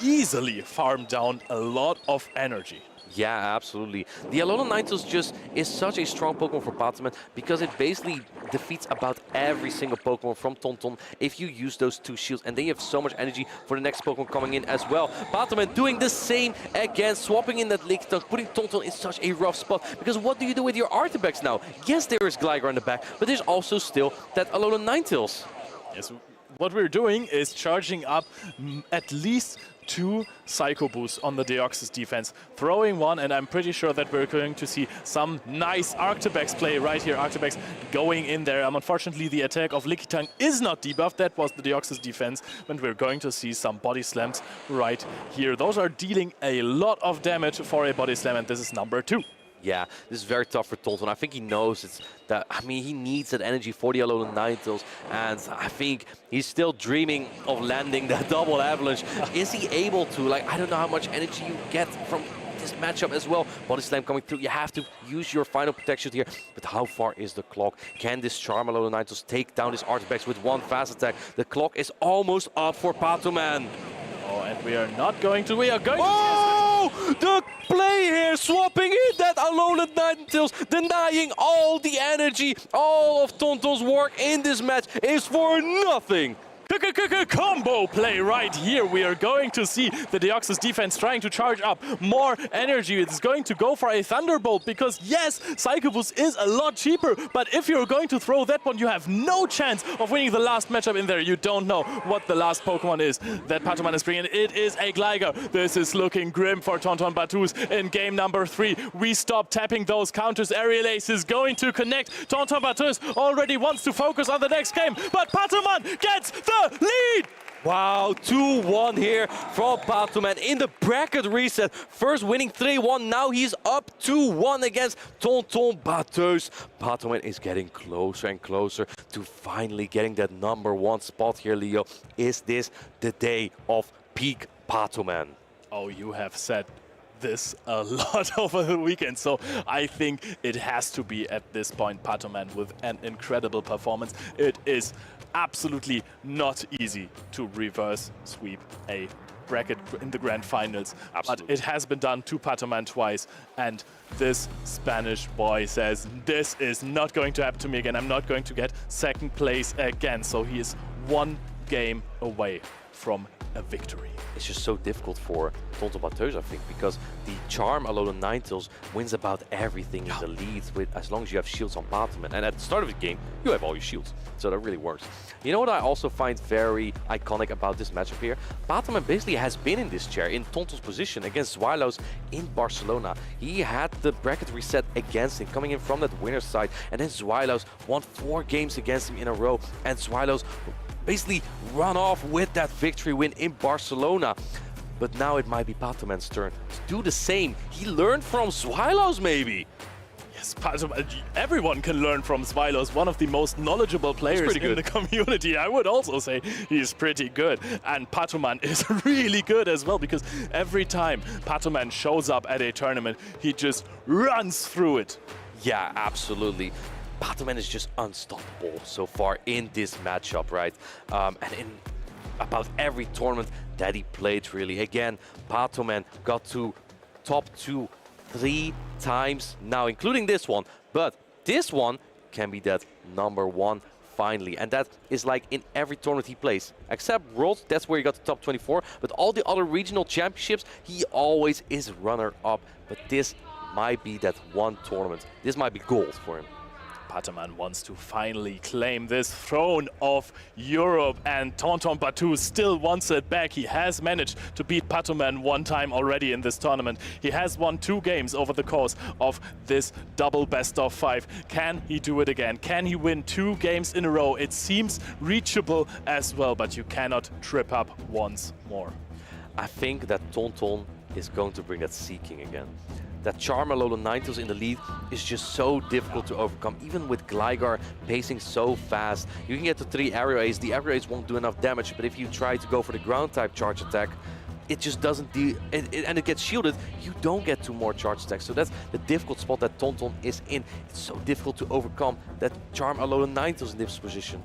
easily farm down a lot of energy. Yeah, absolutely. The Alolan Ninetales just is such a strong Pokemon for Patoman because it basically defeats about every single Pokemon from Tonton if you use those 2 shields, and then you have so much energy for the next Pokemon coming in as well. Patoman doing the same again, swapping in that Lickitung, putting Tonton in such a rough spot, because what do you do with your Artibex now? Yes, there is Gligar in the back, but there's also still that Alolan Ninetales. Yes, what we're doing is charging up at least 2 Psycho Boosts on the Deoxys defense, throwing 1, and I'm pretty sure that we're going to see some nice Arctibex play right here. Arctibex going in there. Unfortunately, the attack of Lickitung is not debuffed. That was the Deoxys defense, and we're going to see some Body Slams right here. Those are dealing a lot of damage for a Body Slam, and this is number 2. Yeah, this is very tough for Tonton. I think he knows it's that, I mean, he needs that energy for the Alolan Ninetales, and I think he's still dreaming of landing that double avalanche. Is he able to? Like, I don't know how much energy you get from this matchup as well. Body Slam coming through. You have to use your final protection here. But how far is the clock? Can this Charm Alolan Ninetales take down this Artibex with 1 fast attack? The clock is almost up for Patoman. Oh, and we are not going to. We are going to. The play here, swapping in that Alolan Ninetales, denying all the energy. All of Tonton's work in this match is for nothing. Combo play right here. We are going to see the Deoxys defense trying to charge up more energy. It's going to go for a Thunderbolt because, yes, Psycho Boost is a lot cheaper, but if you're going to throw that one, you have no chance of winning the last matchup in there. You don't know what the last Pokemon is that Patoman is bringing. It is a Gligar. This is looking grim for Tonton Bateus in game number 3. We stop tapping those counters. Aerial Ace is going to connect. Tonton Bateus already wants to focus on the next game, but Patoman gets the lead! Wow, 2-1 here from Patoman in the bracket reset. First winning 3-1, now he's up 2-1 against Tonton Bateus. Patoman is getting closer and closer to finally getting that #1 spot here, Leo. Is this the day of peak Patoman? Oh, you have said this a lot over the weekend, so I think it has to be at this point Patoman with an incredible performance. It is absolutely not easy to reverse sweep a bracket in the grand finals. Absolutely. But it has been done to Patoman twice, and this Spanish boy says, this is not going to happen to me again. I'm not going to get second place again. So he is one game away from a victory. It's just so difficult for Tonton Bateus, I think, because the Charm Alolan Ninetales wins about everything in the lead with as long as you have shields on Patoman. And at the start of the game, you have all your shields. So that really works. You know what I also find very iconic about this matchup here? Patoman basically has been in this chair in Tonton's position against Zweilos in Barcelona. He had the bracket reset against him, coming in from that winner's side. And then Zweilos won 4 games against him in a row. And Zweilos basically run off with that victory win in Barcelona. But now it might be Patoman's turn to do the same. He learned from Zweilos, maybe. Yes, Patoman, everyone can learn from Zweilos, one of the most knowledgeable players in the community. I would also say he's pretty good. And Patoman is really good as well, because every time Patoman shows up at a tournament, he just runs through it. Yeah, absolutely. Patoman is just unstoppable so far in this matchup, right? And in about every tournament that he played, really. Again, Patoman got to top 2 3 times now, including this one. But this one can be that #1 finally. And that is like in every tournament he plays. Except Worlds, that's where he got the top 24. But all the other regional championships, he always is runner-up. But this might be that one tournament. This might be gold for him. Patoman wants to finally claim this throne of Europe, and Tonton Bateus still wants it back. He has managed to beat Patoman 1 time already in this tournament. He has won 2 games over the course of this double best of 5. Can he do it again? Can he win 2 games in a row? It seems reachable as well, but you cannot trip up once more. I think that Tonton is going to bring that Seeking again. That Charm Alolan Ninetales in the lead is just so difficult to overcome, even with Gligar pacing so fast. You can get to 3 Aerial Ace. The Aerial Ace won't do enough damage, but if you try to go for the ground-type charge attack, it just doesn't do, and it gets shielded, you don't get 2 more charge attacks. So that's the difficult spot that Tonton is in. It's so difficult to overcome that Charm Alolan Ninetales in this position.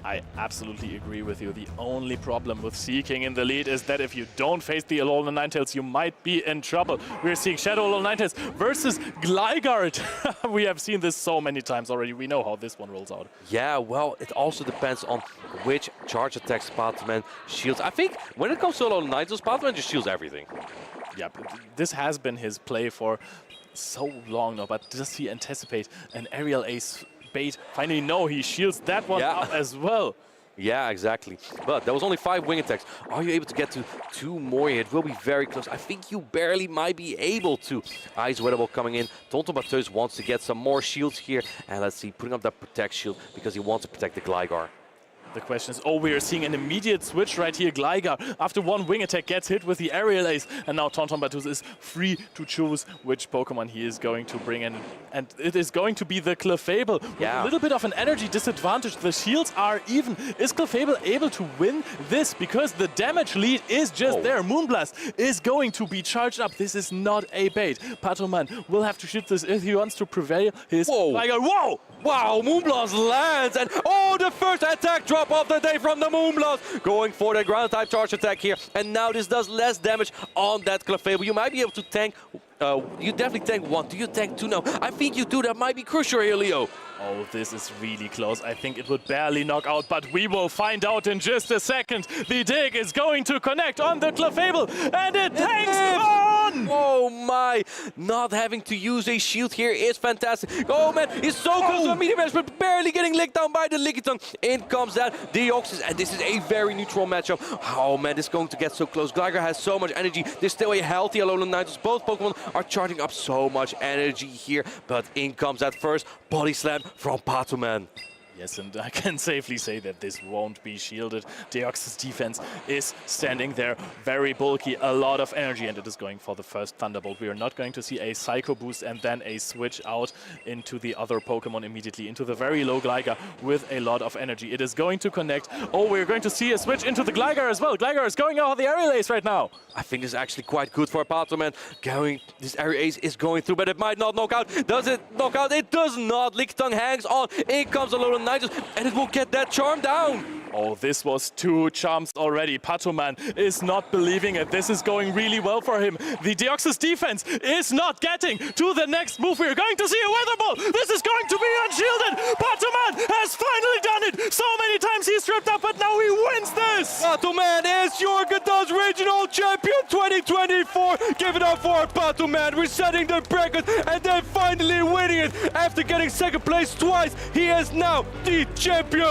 I absolutely agree with you. The only problem with Seeking in the lead is that if you don't face the Alolan Ninetales, you might be in trouble. We're seeing Shadow Alolan Ninetales versus Gligar. We have seen this so many times already. We know how this one rolls out. Yeah, well, it also depends on which charge attacks Patoman shields. I think when it comes to Alolan Ninetales, Patoman just shields everything. Yeah, this has been his play for so long now, but does he anticipate an Aerial Ace bait? Finally, no, he shields that one up as well. Yeah, exactly. But there was only 5 wing attacks. Are you able to get to 2 more here? It will be very close. I think you barely might be able to. Ice Weatherwall coming in. Tonton Bateus wants to get some more shields here. And let's see, putting up that Protect shield because he wants to protect the Gligar. The question is, we are seeing an immediate switch right here. Gligar, after 1 wing attack, gets hit with the Aerial Ace. And now Tonton Bateus is free to choose which Pokemon he is going to bring in. And it is going to be the Clefable. With a little bit of an energy disadvantage. The shields are even. Is Clefable able to win this? Because the damage lead is just there. Moonblast is going to be charged up. This is not a bait. Patoman will have to shoot this if he wants to prevail his Gligar. Whoa! Wow, Moonblast lands, and the first attack drop of the day from the Moonblast. Going for the ground type charge attack here, and now this does less damage on that Clefable. You might be able to tank, you definitely tank 1. Do you tank 2 now? I think you do. That might be crucial here, Leo. Oh, this is really close. I think it would barely knock out, but we will find out in just a second. The dig is going to connect on the Clefable, and it tanks on! Oh my! Not having to use a shield here is fantastic. Oh man, he's so close to a medium edge, but barely getting licked down by the Lickitung. In comes that Deoxys, and this is a very neutral matchup. Oh man, this is going to get so close. Gligar has so much energy. There's still a healthy Alolan Ninetales. Both Pokemon are charging up so much energy here, but in comes that first Body Slam from Patoman. Yes, and I can safely say that this won't be shielded. Deoxys defense is standing there, very bulky, a lot of energy, and it is going for the first Thunderbolt. We are not going to see a Psycho Boost and then a switch out into the other Pokemon immediately, into the very low Gligar with a lot of energy. It is going to connect. Oh, we're going to see a switch into the Gligar as well. Gligar is going out of the Aerial Ace right now. I think this is actually quite good for Patoman. This Aerial Ace is going through, but it might not knock out. Does it knock out? It does not. Lickitung hangs on. In comes Alolan Nitrous, and it will get that charm down. Oh, this was 2 charms already. Patoman is not believing it. This is going really well for him. The Deoxys defense is not getting to the next move. We're going to see a Weather Ball. This is going to be unshielded. Patoman has finally done it. So many times he's tripped up, but now he wins this. Patoman is your Gdańsk Regional Champion 2024. Give it up for Patoman, resetting the bracket and then finally winning it. After getting second place twice, he is now the champion.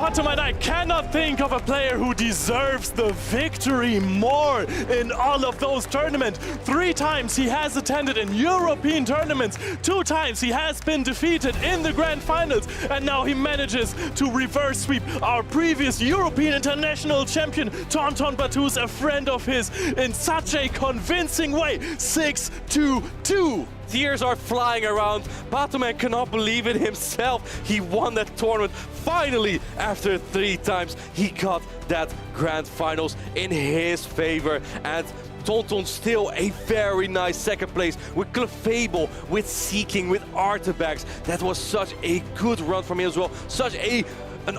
Patoman, I cannot think of a player who deserves the victory more in all of those tournaments. 3 times he has attended in European tournaments. 2 times he has been defeated in the grand finals. And now he manages to reverse sweep our previous European international champion, Tonton Batus, a friend of his, in such a convincing way. 6-2-2. Tears are flying around. Patoman cannot believe it himself. He won that tournament. Finally, after 3 times, he got that grand finals in his favor. And Tonton still a very nice second place with Clefable, with Seeking, with Artabax. That was such a good run from him as well. Such an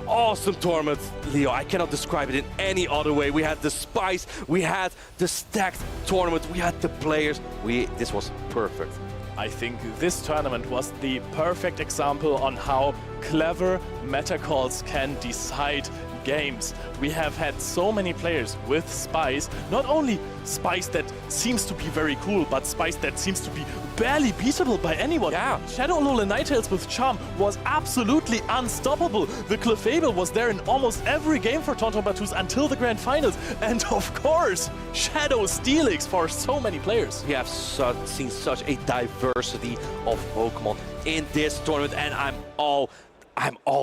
awesome tournament, Leo. I cannot describe it in any other way. We had the spice, we had the stacked tournament, we had the players. This was perfect. I think this tournament was the perfect example on how clever meta calls can decide games. We have had so many players with Spice, not only Spice that seems to be very cool, but Spice that seems to be barely beatable by anyone. Yeah. Shadow Alolan Ninetales with Charm was absolutely unstoppable. The Clefable was there in almost every game for Tonton Batus until the grand finals. And of course, Shadow Steelix for so many players. We have seen such a diversity of Pokemon in this tournament, and I'm all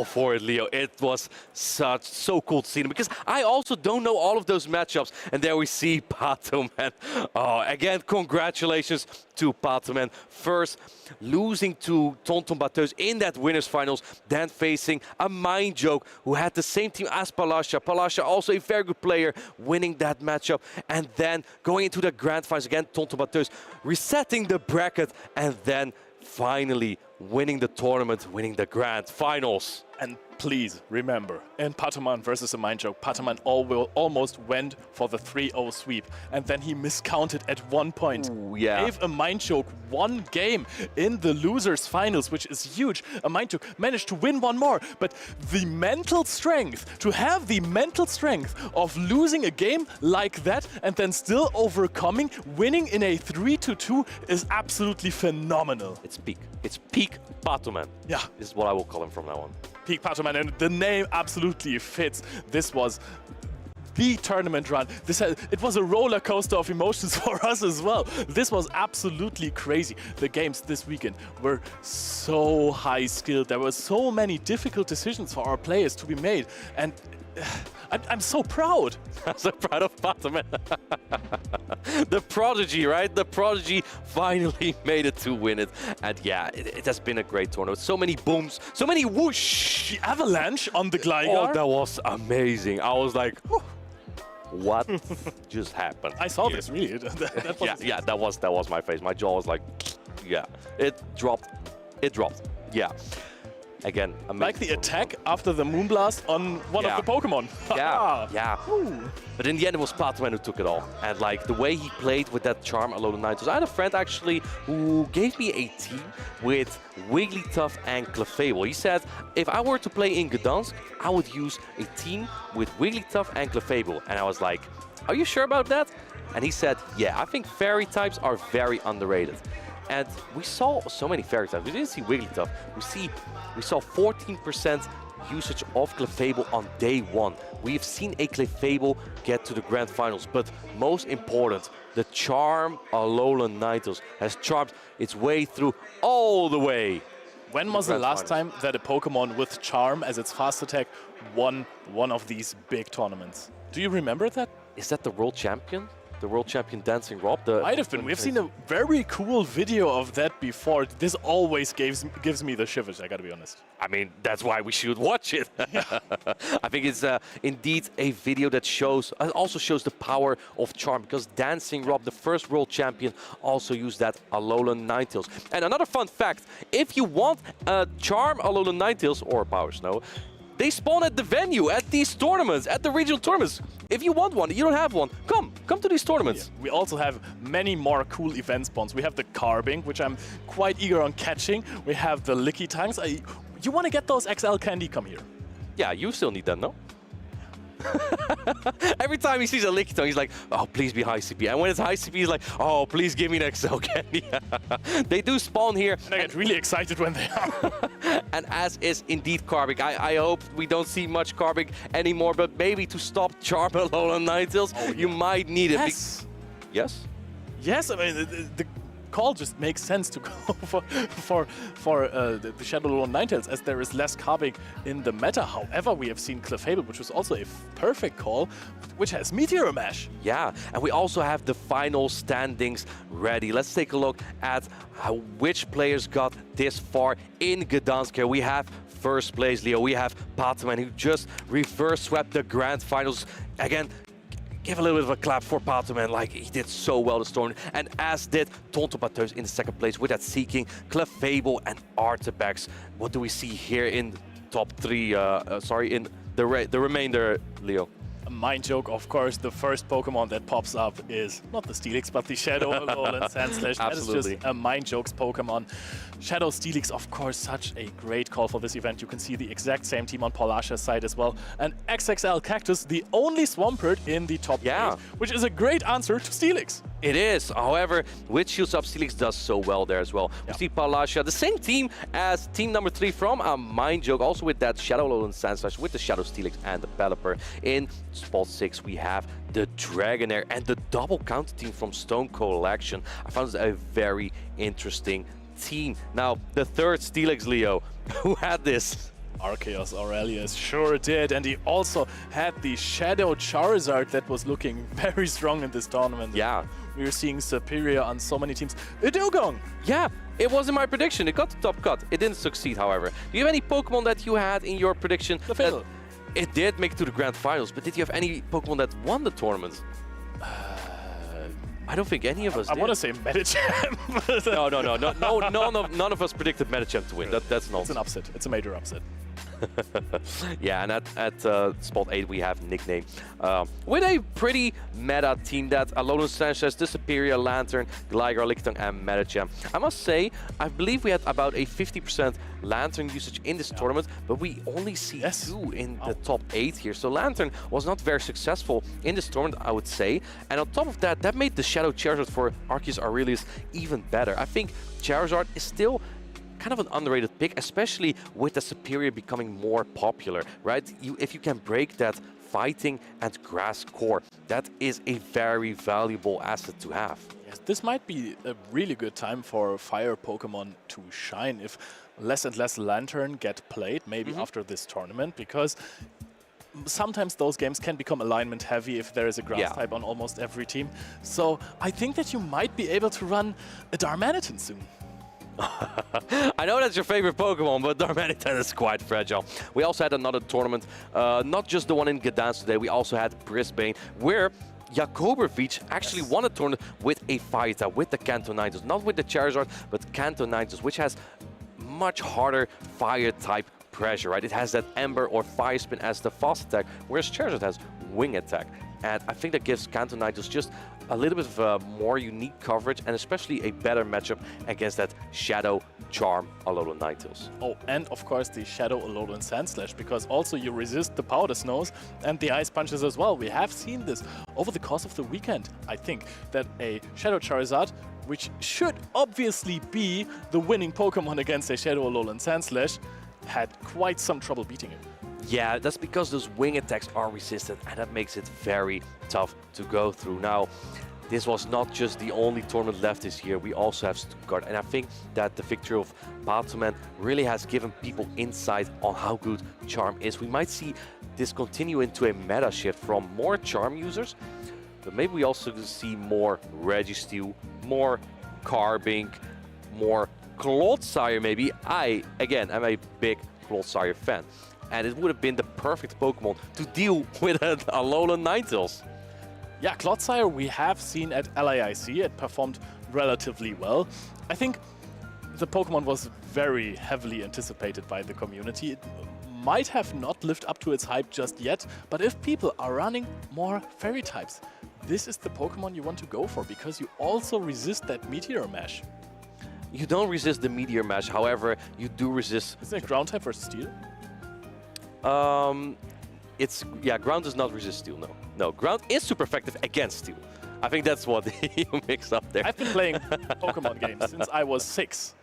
for it, Leo. It was so cool to see them, because I also don't know all of those matchups. And there we see Patoman. Oh, again, congratulations to Patoman. First, losing to Tonton Batus in that winners finals, then facing a Mind Joke who had the same team as Palasha. Palasha, also a very good player, winning that matchup. And then going into the grand finals again, Tonton Batus resetting the bracket, and then finally winning the tournament, winning the grand finals. And please remember, in Patoman versus a Mind Joke, Patoman almost went for the 3-0 sweep, and then he miscounted at one point. Ooh, yeah. Gave a Mind Joke 1 game in the losers finals, which is huge. A Mind Joke managed to win 1 more, but the mental strength, to have the mental strength of losing a game like that and then still overcoming, winning in a 3-2 is absolutely phenomenal. It's peak Patoman. Yeah. This is what I will call him from now on. Peak Patoman, and the name absolutely fits. This was the tournament run. It was a roller coaster of emotions for us as well. This was absolutely crazy. The games this weekend were so high skilled. There were so many difficult decisions for our players to be made, and I'm so proud. I'm so proud of Patoman. The prodigy, right? The prodigy finally made it to win it. And yeah, it has been a great tournament. So many booms, so many whoosh. The avalanche on the Gligar. Oh, that was amazing. I was like, what just happened? I saw this, really. That was my face. My jaw was like, yeah, it dropped. Yeah. Again, amazing. Like the attack after the Moonblast on one of the Pokemon. Yeah. But in the end, it was Patoman who took it all. And like the way he played with that charm, Alolan Nitrous. I had a friend actually who gave me a team with Wigglytuff and Clefable. He said, if I were to play in Gdańsk, I would use a team with Wigglytuff and Clefable. And I was like, are you sure about that? And he said, yeah, I think fairy types are very underrated. And we saw so many fairy types. We didn't see Wigglytuff. We saw 14% usage of Clefable on day 1. We've seen a Clefable get to the grand finals, but most important, the charm Alolan Nitrous has charmed its way through all the way When was the last time that a Pokemon with Charm as its fast attack won one of these big tournaments? Do you remember that? Is that the world champion? The world champion Dancing Rob? Might have been. We've seen a very cool video of that before. This always gives me the shivers, I gotta be honest. I mean, that's why we should watch it. I think it's indeed a video that also shows the power of Charm, because Dancing Rob, the first world champion, also used that Alolan Ninetales. And another fun fact, if you want a Charm Alolan Ninetales or Power Snow, they spawn at the venue, at these tournaments, at the regional tournaments. If you want one, you don't have one, come to these tournaments. Yeah. We also have many more cool event spawns. We have the Carbink, which I'm quite eager on catching. We have the Licky Tanks. You want to get those XL candy, come here. Yeah, you still need them, no? Every time he sees a Lickitung, he's like, oh, please be high CP. And when it's high CP, he's like, oh, please give me an XL candy. They do spawn here. And I get really excited when they are. And as is indeed Carbink. I hope we don't see much Carbink anymore, but maybe to stop Charm Alolan Ninetales, you might need it. Yes. Yes? Yes, I mean, the call just makes sense to go for the Shadow Alolan Ninetales, as there is less Carbink in the meta. However, we have seen Clefable, which was also a perfect call, which has Meteor Mash. Yeah, and we also have the final standings ready. Let's take a look at which players got this far in Gdańsk. Here we have first place, Leo. We have Patamon, who just reverse swept the grand finals. Again, give a little bit of a clap for Patamon, like he did so well this tournament. And as did Tonton in the second place with that Seeking, Clefable and Artibex. What do we see here in top three, in the remainder, Leo? A mind joke, of course, the first Pokemon that pops up is not the Steelix, but the Shadow Alolan Sandslash. That is just a mind jokes Pokemon. Shadow Steelix, of course, such a great call for this event. You can see the exact same team on Paulasha's side as well. And XXL Cactus, the only Swampert in the top 8, which is a great answer to Steelix. It is. However, with Shields Up, Steelix does so well there as well. We see Paulasha, the same team as team number 3 from a mind joke, also with that Shadow Alolan Sandslash, with the Shadow Steelix and the Pelipper. In spot 6, we have the Dragonair and the double counter team from Stone Collection. I found this a very interesting team. Now, the third Steelix, Leo, who had this? Arceus Aurelius sure did, and he also had the Shadow Charizard that was looking very strong in this tournament. Yeah. We were seeing superior on so many teams. A Dugong! Yeah, it wasn't my prediction. It got the top cut. It didn't succeed, however. Do you have any Pokemon that you had in your prediction? The Fiddle. It did make it to the grand finals, but did you have any Pokemon that won the tournament? I don't think any of us did. I want to say Medicham. No, none of us predicted Medicham to win. That's nonsense. It's an upset. It's a major upset. Yeah, and at spot 8 we have Nickname. With a pretty meta team that Alolan Sanchez, the Superior Lantern, Gligar, Lickitung and Medicham. I must say, I believe we had about a 50% Lantern usage in this tournament, but we only see 2 in the top 8 here. So Lantern was not very successful in this tournament, I would say. And on top of that, that made the Shadow Charizard for Arceus Aurelius even better. I think Charizard is still kind of an underrated pick, especially with the Superior becoming more popular, right? If you can break that fighting and grass core, that is a very valuable asset to have. Yes, this might be a really good time for fire Pokemon to shine if less and less Lantern get played, maybe after this tournament, because sometimes those games can become alignment heavy if there is a grass type on almost every team. So I think that you might be able to run a Darmanitan soon. I know that's your favorite Pokemon, but Darmanitan is quite fragile. We also had another tournament, not just the one in Gdańsk today, we also had Brisbane, where Jakobovic actually won a tournament with a fire type, with the Kanto Ninetales, not with the Charizard, but Kanto Ninetales, which has much harder fire type pressure, right? It has that Ember or Fire Spin as the fast attack, whereas Charizard has Wing Attack. And I think that gives Kanto Ninetales just a little bit of more unique coverage and especially a better matchup against that Shadow Charm Alolan Ninetales. Oh, and of course the Shadow Alolan Sandslash, because also you resist the Powder Snows and the Ice Punches as well. We have seen this over the course of the weekend. I think that a Shadow Charizard, which should obviously be the winning Pokemon against a Shadow Alolan Sandslash, had quite some trouble beating it. Yeah, that's because those wing attacks are resistant, and that makes it very tough to go through. Now, this was not just the only tournament left this year. We also have Stuttgart, and I think that the victory of Patoman really has given people insight on how good Charm is. We might see this continue into a meta shift from more Charm users, but maybe we also see more Registeel, more Carbink, more Clodsire maybe. I, again, am a big Clodsire fan, and it would have been the perfect Pokemon to deal with a Alolan Ninetales. Yeah, Clodsire we have seen at LAIC. It performed relatively well. I think the Pokemon was very heavily anticipated by the community. It might have not lived up to its hype just yet, but if people are running more fairy types, this is the Pokemon you want to go for, because you also resist that Meteor Mash. You don't resist the Meteor Mash, however, you do resist... Isn't it Ground type versus Steel? Ground does not resist Steel, no. No, Ground is super effective against Steel. I think that's what you mixed up there. I've been playing Pokemon games since I was 6.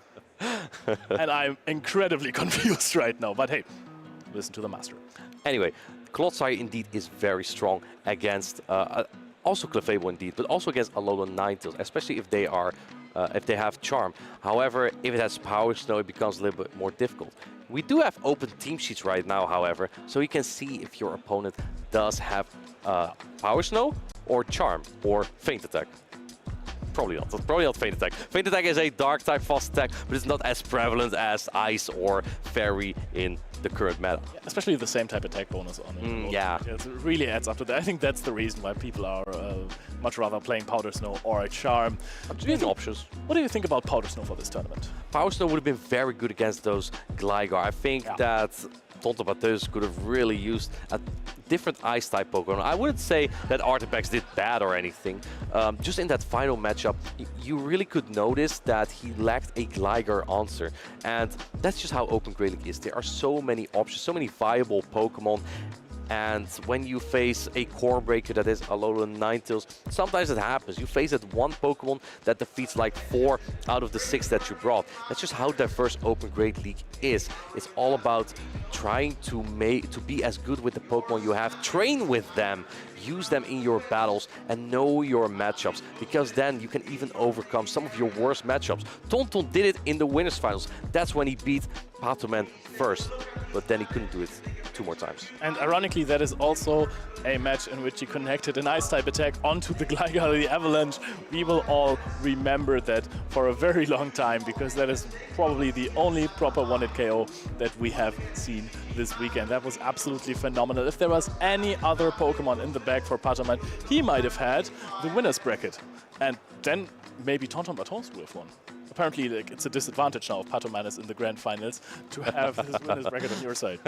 And I'm incredibly confused right now, but hey, listen to the master. Anyway, Clodsire indeed is very strong against, also Clefable indeed, but also against Alolan Ninetales, especially if they are, if they have Charm. However, if it has Power Snow, it becomes a little bit more difficult. We do have open team sheets right now, however, so you can see if your opponent does have Power Snow or Charm or Feint Attack. Probably not Feint Attack. Feint Attack is a dark type fast attack, but it's not as prevalent as Ice or Fairy in the current meta. Yeah, especially the same type attack bonus on it. Yeah. It really adds up to that. I think that's the reason why people are much rather playing Powder Snow or a Charm. Options. What do you think about Powder Snow for this tournament? Powder Snow would have been very good against those Gligar. I think that Tonton could have really used a different Ice-type Pokemon. I wouldn't say that Artipex did bad or anything. Just in that final matchup, you really could notice that he lacked a Gligar answer. And that's just how Open Great League is. There are so many options, so many viable Pokemon. And when you face a core breaker that is Alolan Ninetales, sometimes it happens. You face that one Pokemon that defeats like 4 out of the 6 that you brought. That's just how diverse Open Great League is. It's all about trying to be as good with the Pokemon you have. Train with them, use them in your battles, and know your matchups, because then you can even overcome some of your worst matchups. Tonton did it in the winners finals. That's when he beat Patoman first, but then he couldn't do it 2 more times. And ironically, that is also a match in which he connected an Ice-type attack onto the Gligar, the Avalanche. We will all remember that for a very long time, because that is probably the only proper one-hit KO that we have seen this weekend. That was absolutely phenomenal. If there was any other Pokemon in the bag for Patoman, he might have had the winner's bracket. And then maybe Tonton Batons would have won. Apparently, it's a disadvantage now if Patoman is in the grand finals to have his winner's bracket on your side.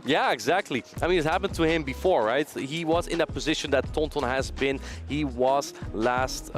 Yeah, exactly. I mean, it happened to him before, right? He was in that position that Tonton has been. He was last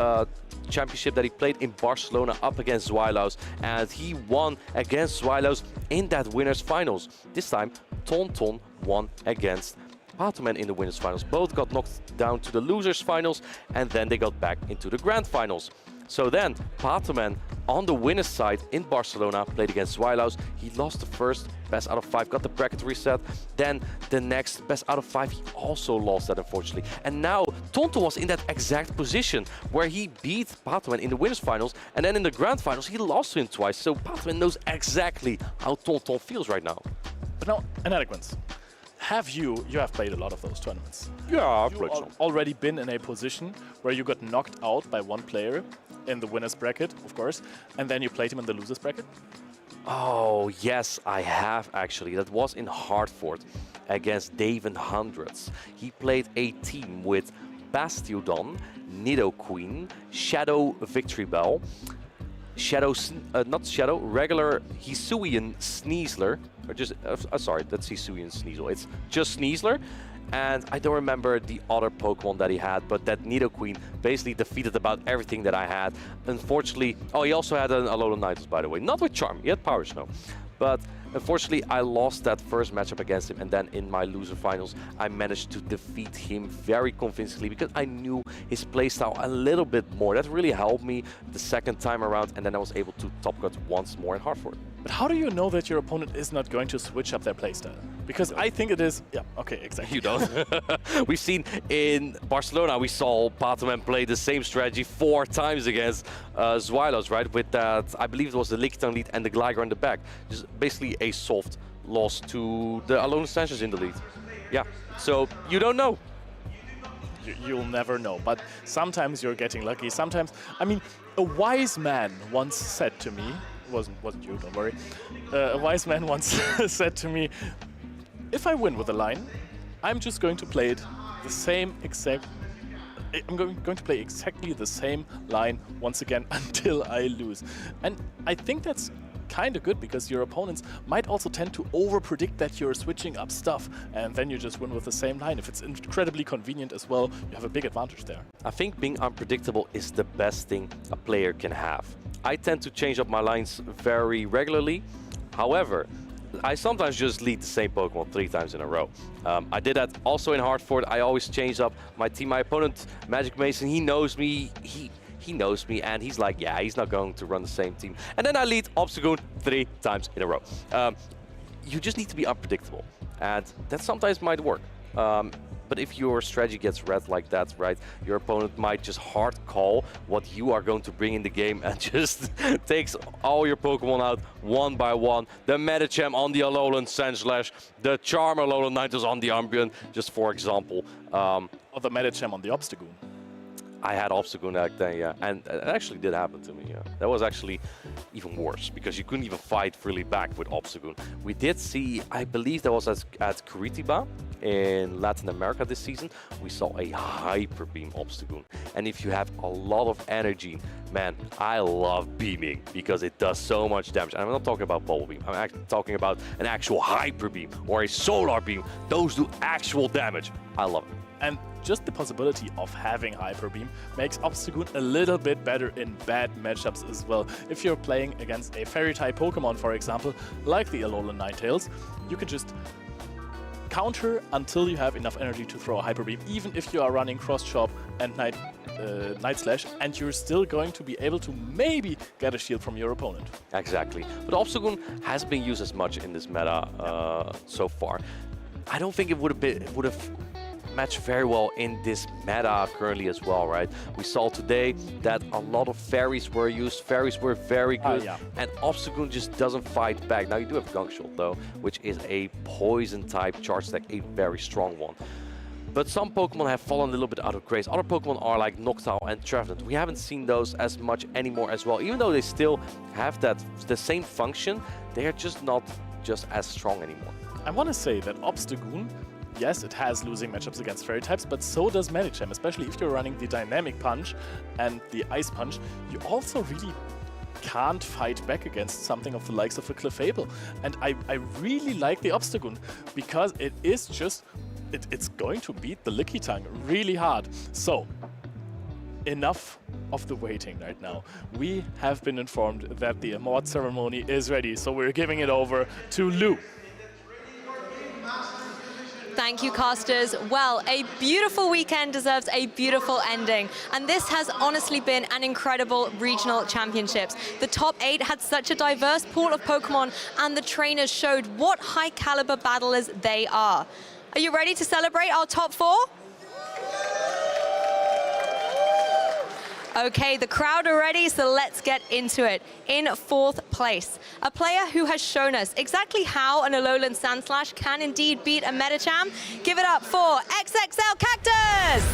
championship that he played in Barcelona up against Zweilaus, and he won against Zweilaus in that winners finals. This time, Tonton won against Patoman in the winners finals. Both got knocked down to the losers finals, and then they got back into the grand finals. So then, Patoman on the winner's side in Barcelona played against Zweilaus. He lost the first best out of 5, got the bracket reset. Then the next best out of 5, he also lost that, unfortunately. And now Tonton was in that exact position where he beat Patoman in the winners finals, and then in the grand finals he lost to him twice. So Patoman knows exactly how Tonton feels right now. But now, Enequance, you have played a lot of those tournaments. Yeah, I've played some. Already been in a position where you got knocked out by one player in the winner's bracket, of course, and then you played him in the loser's bracket? Oh, yes, I have actually. That was in Hartford against Daven Hundreds. He played a team with Bastiodon, Nidoqueen, Shadow Victory Bell, regular Hisuian Sneasler, or just, sorry, that's Hisuian Sneasel. It's just Sneasler. And I don't remember the other Pokemon that he had, but that Nidoqueen basically defeated about everything that I had. Unfortunately, oh, he also had an Alolan Ninetales, by the way. Not with Charm, he had Power Snow. But unfortunately, I lost that first matchup against him, and then in my loser finals, I managed to defeat him very convincingly because I knew his playstyle a little bit more. That really helped me the second time around, and then I was able to top cut once more in Hartford. But how do you know that your opponent is not going to switch up their playstyle? Because I think it is... Yeah, okay, exactly. You don't. We've seen in Barcelona, we saw Pateman play the same strategy 4 times against Zwylos, right? With that, I believe it was the Lickitung lead and the Gligar in the back. Just basically a soft loss to the Alolan Sanchez in the lead. Yeah, so you don't know. You'll never know, but sometimes you're getting lucky. Sometimes, I mean, a wise man once said to me, wasn't you, don't worry. A wise man once said to me, if I win with a line, I'm just going to play it the same exact. I'm going to play exactly the same line once again until I lose. And I think that's kind of good, because your opponents might also tend to over-predict that you're switching up stuff, and then you just win with the same line. If it's incredibly convenient as well, you have a big advantage there. I think being unpredictable is the best thing a player can have. I tend to change up my lines very regularly. However, I sometimes just lead the same Pokemon 3 times in a row. I did that also in Hartford. I always change up my team. My opponent, Magic Mason, he knows me. He knows me, and he's like, yeah, he's not going to run the same team. And then I lead Obstagoon 3 times in a row. You just need to be unpredictable, and that sometimes might work. But if your strategy gets read like that, right, your opponent might just hard call what you are going to bring in the game and just takes all your Pokemon out one by one. The Medicham on the Alolan Sandslash, the Charmer Alolan Ninetales on the Umbreon, just for example. Or the Medicham on the Obstagoon. I had Obstagoon back then, yeah, and it actually did happen to me, yeah. That was actually even worse, because you couldn't even fight freely back with Obstagoon. We did see, I believe that was at Curitiba in Latin America this season, we saw a Hyper Beam Obstagoon. And if you have a lot of energy, man, I love beaming, because it does so much damage. And I'm not talking about Bubble Beam, I'm actually talking about an actual Hyper Beam or a Solar Beam. Those do actual damage. I love it. And just the possibility of having Hyper Beam makes Obstagoon a little bit better in bad matchups as well. If you're playing against a Fairy-type Pokemon, for example, like the Alolan Ninetales, you can just counter until you have enough energy to throw a Hyper Beam, even if you are running Cross Chop and Night Slash, and you're still going to be able to maybe get a shield from your opponent. Exactly. But Obstagoon hasn't been used as much in this meta so far. I don't think it would have match very well in this meta currently as well, right? We saw today that a lot of fairies were used. Fairies were very good, yeah. And Obstagoon just doesn't fight back. Now you do have Gunk Shot though, which is a poison type charge attack, a very strong one. But some Pokemon have fallen a little bit out of grace. Other Pokemon are like Noctowl and Trevenant. We haven't seen those as much anymore as well. Even though they still have the same function, they are just not just as strong anymore. I want to say that Obstagoon, yes, it has losing matchups against Fairy types, but so does Medicham, especially if you're running the Dynamic Punch and the Ice Punch. You also really can't fight back against something of the likes of a Clefable. And I really like the Obstagoon, because it is just, it's going to beat the Lickitung really hard. So, enough of the waiting right now. We have been informed that the award ceremony is ready, so we're giving it over to Lou. Thank you, casters. Well, a beautiful weekend deserves a beautiful ending. And this has honestly been an incredible regional championships. The top 8 had such a diverse pool of Pokemon, and the trainers showed what high caliber battlers they are. Are you ready to celebrate our top 4? Okay, the crowd are ready, so let's get into it. In 4th place, a player who has shown us exactly how an Alolan Sandslash can indeed beat a Medicham. Give it up for XXL Cactus!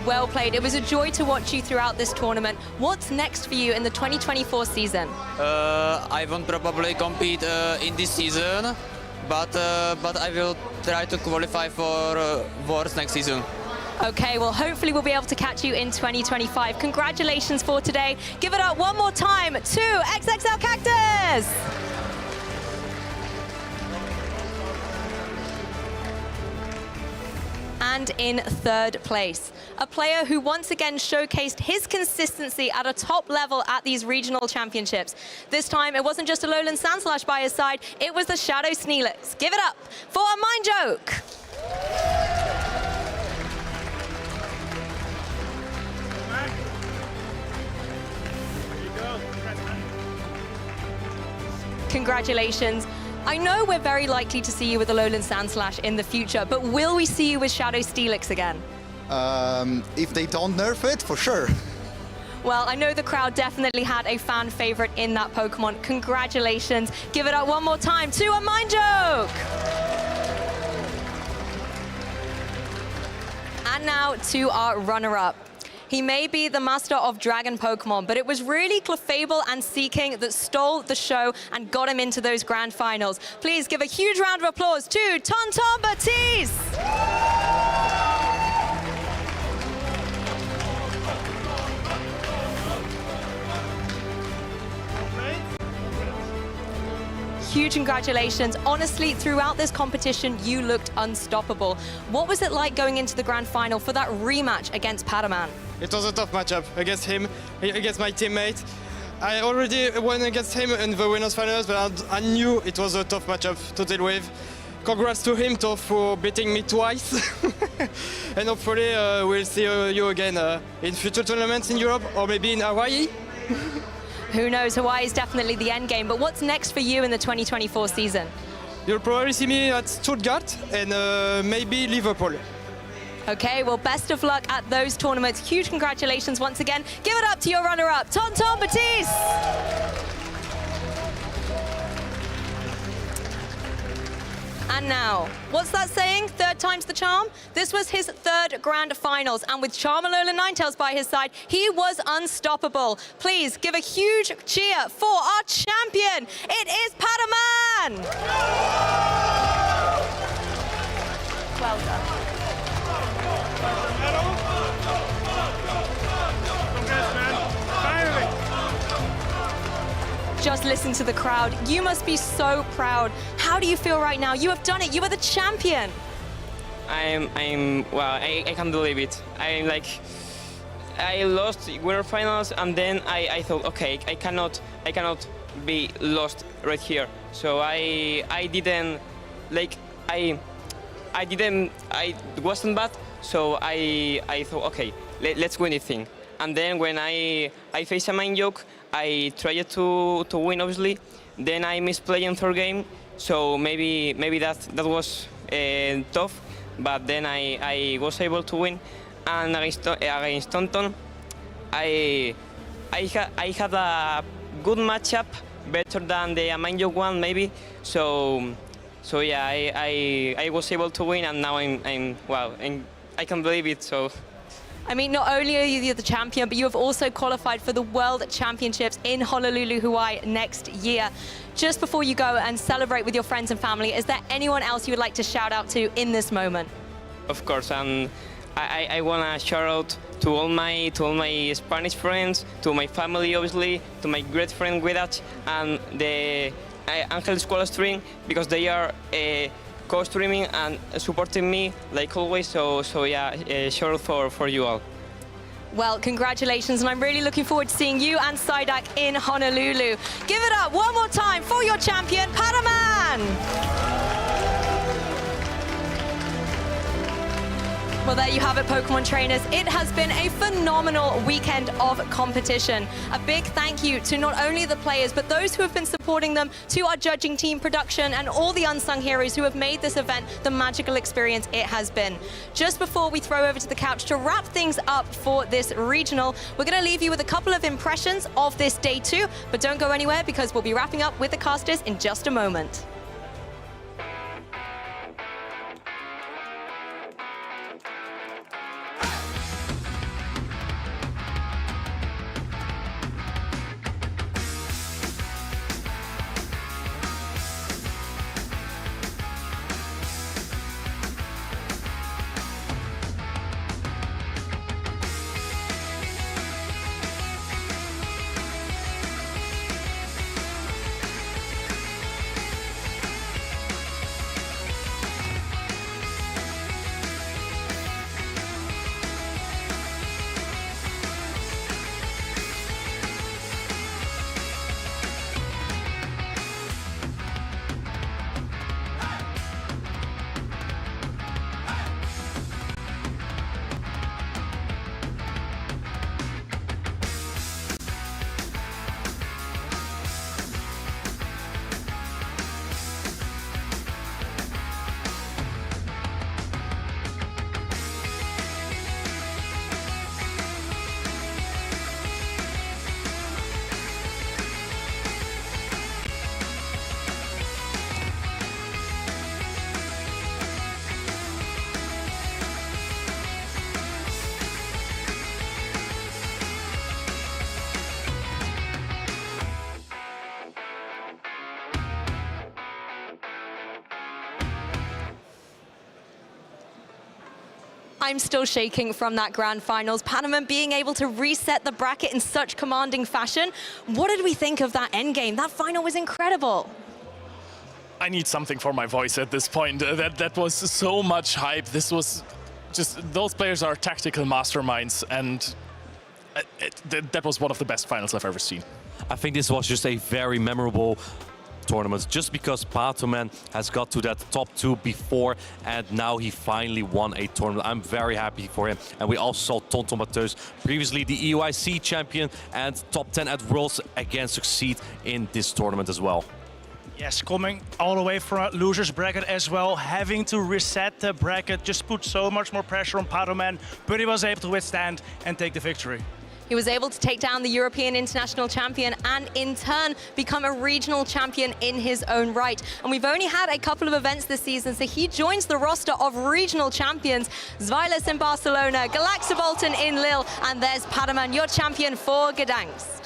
Well played. It was a joy to watch you throughout this tournament. What's next for you in the 2024 season? I won't probably compete in this season, but I will try to qualify for Worlds next season. Okay, well, hopefully we'll be able to catch you in 2025. Congratulations for today. Give it up one more time to XXL Cactus! And in 3rd place, a player who once again showcased his consistency at a top level at these regional championships. This time, it wasn't just a Alolan Sandslash by his side, it was the Shadow Sneelix. Give it up for a Mind Joke! Congratulations. I know we're very likely to see you with the Lowland Sandslash in the future, but will we see you with Shadow Steelix again? If they don't nerf it, for sure. Well, I know the crowd definitely had a fan favorite in that Pokemon. Congratulations. Give it up one more time to a Mind Joke. And now to our runner-up. He may be the master of Dragon Pokemon, but it was really Clefable and Seaking that stole the show and got him into those grand finals. Please give a huge round of applause to Tonton Batiste! Huge congratulations. Honestly, throughout this competition, you looked unstoppable. What was it like going into the grand final for that rematch against Padaman? It was a tough matchup against him, against my teammate. I already won against him in the winners finals, but I knew it was a tough matchup to deal with. Congrats to him for beating me twice. And hopefully we'll see you again in future tournaments in Europe or maybe in Hawaii. Who knows, Hawaii is definitely the end game, but what's next for you in the 2024 season? You'll probably see me at Stuttgart and maybe Liverpool. Okay, well, best of luck at those tournaments. Huge congratulations once again. Give it up to your runner-up, Tonton Batiste! And now, what's that saying? Third time's the charm? This was his third grand finals, and with Charmalola Ninetales by his side, he was unstoppable. Please give a huge cheer for our champion. It is Padaman! Well done. Just listen to the crowd. You must be so proud. How do you feel right now? You have done it. You are the champion. Well, I can't believe it. I lost winter finals, and then I thought, okay, I cannot be lost right here. So I wasn't bad. So I thought, okay, let's win this thing. And then when I faced a Mind Joke, I tried to win, obviously. Then I missed playing third game, so maybe that was tough. But then I was able to win. And against Tonton, I had a good matchup, better than the Mind Joke one, maybe. So yeah, I was able to win, and now I'm wow, and I can't believe it. So. I mean, not only are you the champion, but you have also qualified for the World Championships in Honolulu, Hawaii next year. Just before you go and celebrate with your friends and family, is there anyone else you would like to shout out to in this moment? Of course, and I want to shout out to all my Spanish friends, to my family, obviously, to my great friend Guedach, and the Angel Squall Stream, because they are co-streaming and supporting me like always, so yeah, shout out for you all. Well, congratulations, and I'm really looking forward to seeing you and Psyduck in Honolulu. Give it up one more time for your champion, Padaman! Well, there you have it, Pokemon trainers. It has been a phenomenal weekend of competition. A big thank you to not only the players, but those who have been supporting them, to our judging team, production, and all the unsung heroes who have made this event the magical experience it has been. Just before we throw over to the couch to wrap things up for this regional, we're going to leave you with a couple of impressions of this day 2, but don't go anywhere because we'll be wrapping up with the casters in just a moment. I'm still shaking from that grand finals. Padaman being able to reset the bracket in such commanding fashion. What did we think of that endgame? That final was incredible. I need something for my voice at this point. That was so much hype. This was just, those players are tactical masterminds, and that was one of the best finals I've ever seen. I think this was just a very memorable tournament, just because Patoman has got to that top 2 before, and now he finally won a tournament. I'm very happy for him. And we also saw Tonton, previously the EUIC champion and top 10 at Worlds, again succeed in this tournament as well. Yes, coming all the way from a loser's bracket as well, having to reset the bracket just put so much more pressure on Patoman, but he was able to withstand and take the victory. He was able to take down the European International Champion and in turn become a regional champion in his own right. And we've only had a couple of events this season, so he joins the roster of regional champions. Zvilas in Barcelona, Galaxabolton in Lille, and there's Padaman, your champion for Gdańsk.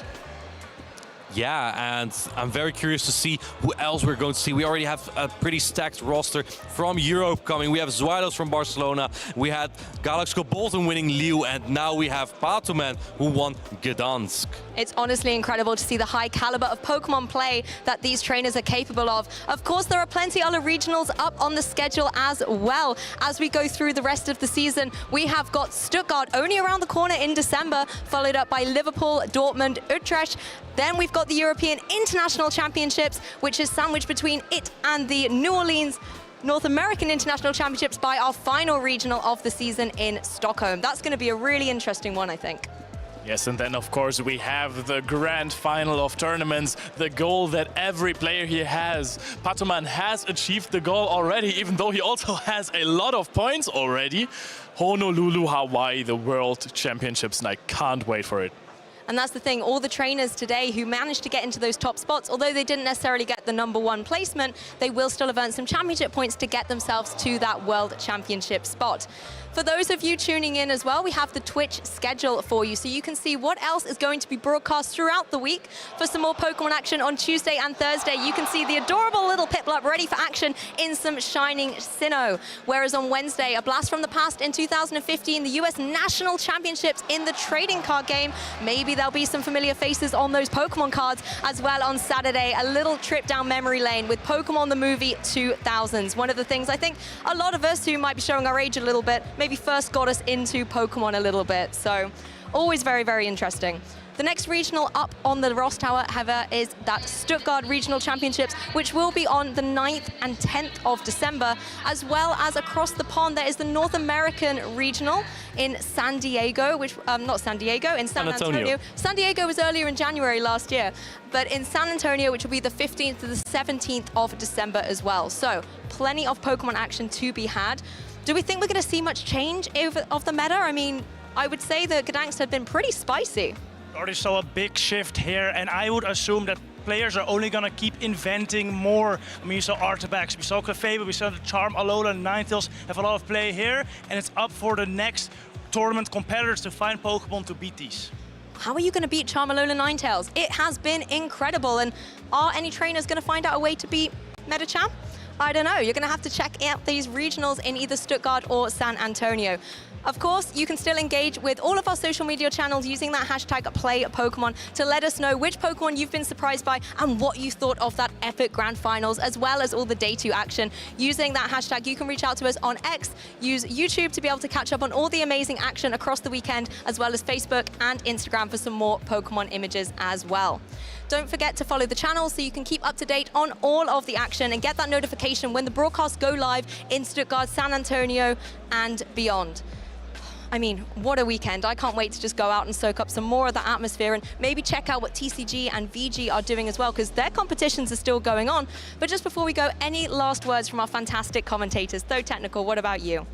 Yeah, and I'm very curious to see who else we're going to see. We already have a pretty stacked roster from Europe coming. We have Zwilos from Barcelona, we had Galaxabolton winning Lille, and now we have Patoman who won Gdańsk. It's honestly incredible to see the high caliber of Pokemon play that these trainers are capable of. Of course, there are plenty other regionals up on the schedule as well. As we go through the rest of the season, we have got Stuttgart only around the corner in December, followed up by Liverpool, Dortmund, Utrecht. Then we've got the European International Championships, which is sandwiched between it and the New Orleans North American International Championships by our final regional of the season in Stockholm. That's going to be a really interesting one, I think. Yes, and then of course we have the grand final of tournaments, the goal that every player here has. Patoman has achieved the goal already, even though he also has a lot of points already. Honolulu, Hawaii, the World Championships, and I can't wait for it. And that's the thing, all the trainers today who managed to get into those top spots, although they didn't necessarily get the #1 placement, they will still have earned some championship points to get themselves to that World Championship spot. For those of you tuning in as well, we have the Twitch schedule for you, so you can see what else is going to be broadcast throughout the week. For some more Pokemon action on Tuesday and Thursday, you can see the adorable little Piplup ready for action in some Shining Sinnoh. Whereas on Wednesday, a blast from the past in 2015, the US National Championships in the trading card game. Maybe there'll be some familiar faces on those Pokemon cards. As well on Saturday, a little trip down memory lane with Pokemon the Movie 2000s. One of the things I think a lot of us who might be showing our age a little bit, maybe first got us into Pokemon a little bit. So always very, very interesting. The next regional up on the roster, however, is that Stuttgart Regional Championships, which will be on the 9th and 10th of December, as well as across the pond, there is the North American Regional in San Diego, which, not San Diego, in San Antonio. San Diego was earlier in January last year, but in San Antonio, which will be the 15th to the 17th of December as well. So plenty of Pokemon action to be had. Do we think we're going to see much change of the meta? I mean, I would say that Gdańsk have been pretty spicy. Already saw a big shift here, and I would assume that players are only going to keep inventing more. I mean, we saw Artibax, we saw Clefable, we saw the Charm, Alola, and Ninetales have a lot of play here, and it's up for the next tournament competitors to find Pokemon to beat these. How are you going to beat Charm, Alola, Ninetales? It has been incredible, and are any trainers going to find out a way to beat Medicham? I don't know. You're going to have to check out these regionals in either Stuttgart or San Antonio. Of course, you can still engage with all of our social media channels using that hashtag #PlayPokemon to let us know which Pokemon you've been surprised by and what you thought of that epic grand finals, as well as all the Day 2 action. Using that hashtag, you can reach out to us on X, use YouTube to be able to catch up on all the amazing action across the weekend, as well as Facebook and Instagram for some more Pokemon images as well. Don't forget to follow the channel so you can keep up to date on all of the action and get that notification when the broadcasts go live in Stuttgart, San Antonio, and beyond. I mean, what a weekend. I can't wait to just go out and soak up some more of the atmosphere and maybe check out what TCG and VG are doing as well, because their competitions are still going on. But just before we go, any last words from our fantastic commentators? Though Technical, what about you?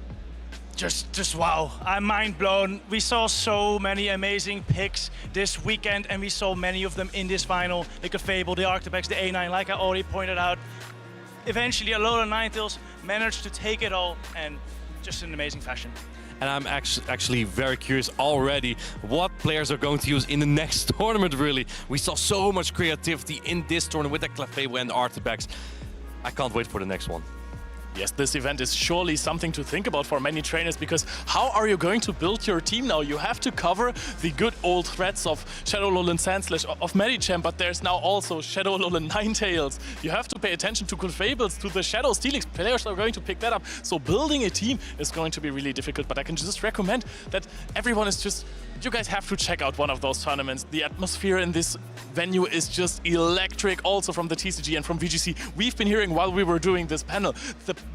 Just wow, I'm mind blown. We saw so many amazing picks this weekend, and we saw many of them in this final. The Clefable, the Artibax, the A9, like I already pointed out. Eventually, Alola Ninetales managed to take it all, and just in amazing fashion. And I'm actually very curious already what players are going to use in the next tournament, really. We saw so much creativity in this tournament with the Clefable and the Artibax. I can't wait for the next one. Yes, this event is surely something to think about for many trainers, because how are you going to build your team now? You have to cover the good old threats of Shadow Alolan Sandslash, of Medicham, but there's now also Shadow Alolan Ninetales. You have to pay attention to Confables, to the Shadow Steelix. Players are going to pick that up. So building a team is going to be really difficult, but I can just recommend that everyone is just... You guys have to check out one of those tournaments. The atmosphere in this venue is just electric, also from the TCG and from VGC. We've been hearing while we were doing this panel,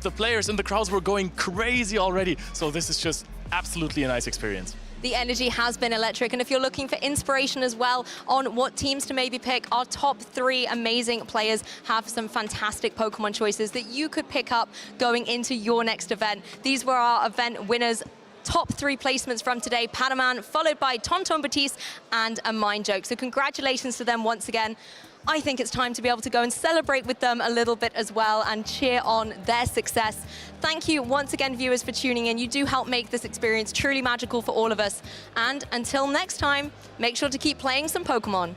the players in the crowds were going crazy already. So this is just absolutely a nice experience. The energy has been electric, and if you're looking for inspiration as well on what teams to maybe pick, our top 3 amazing players have some fantastic Pokemon choices that you could pick up going into your next event. These were our event winners. Top 3 placements from today, Padaman, followed by Tonton Batiste and a Mind Joke. So congratulations to them once again. I think it's time to be able to go and celebrate with them a little bit as well and cheer on their success. Thank you once again, viewers, for tuning in. You do help make this experience truly magical for all of us. And until next time, make sure to keep playing some Pokemon.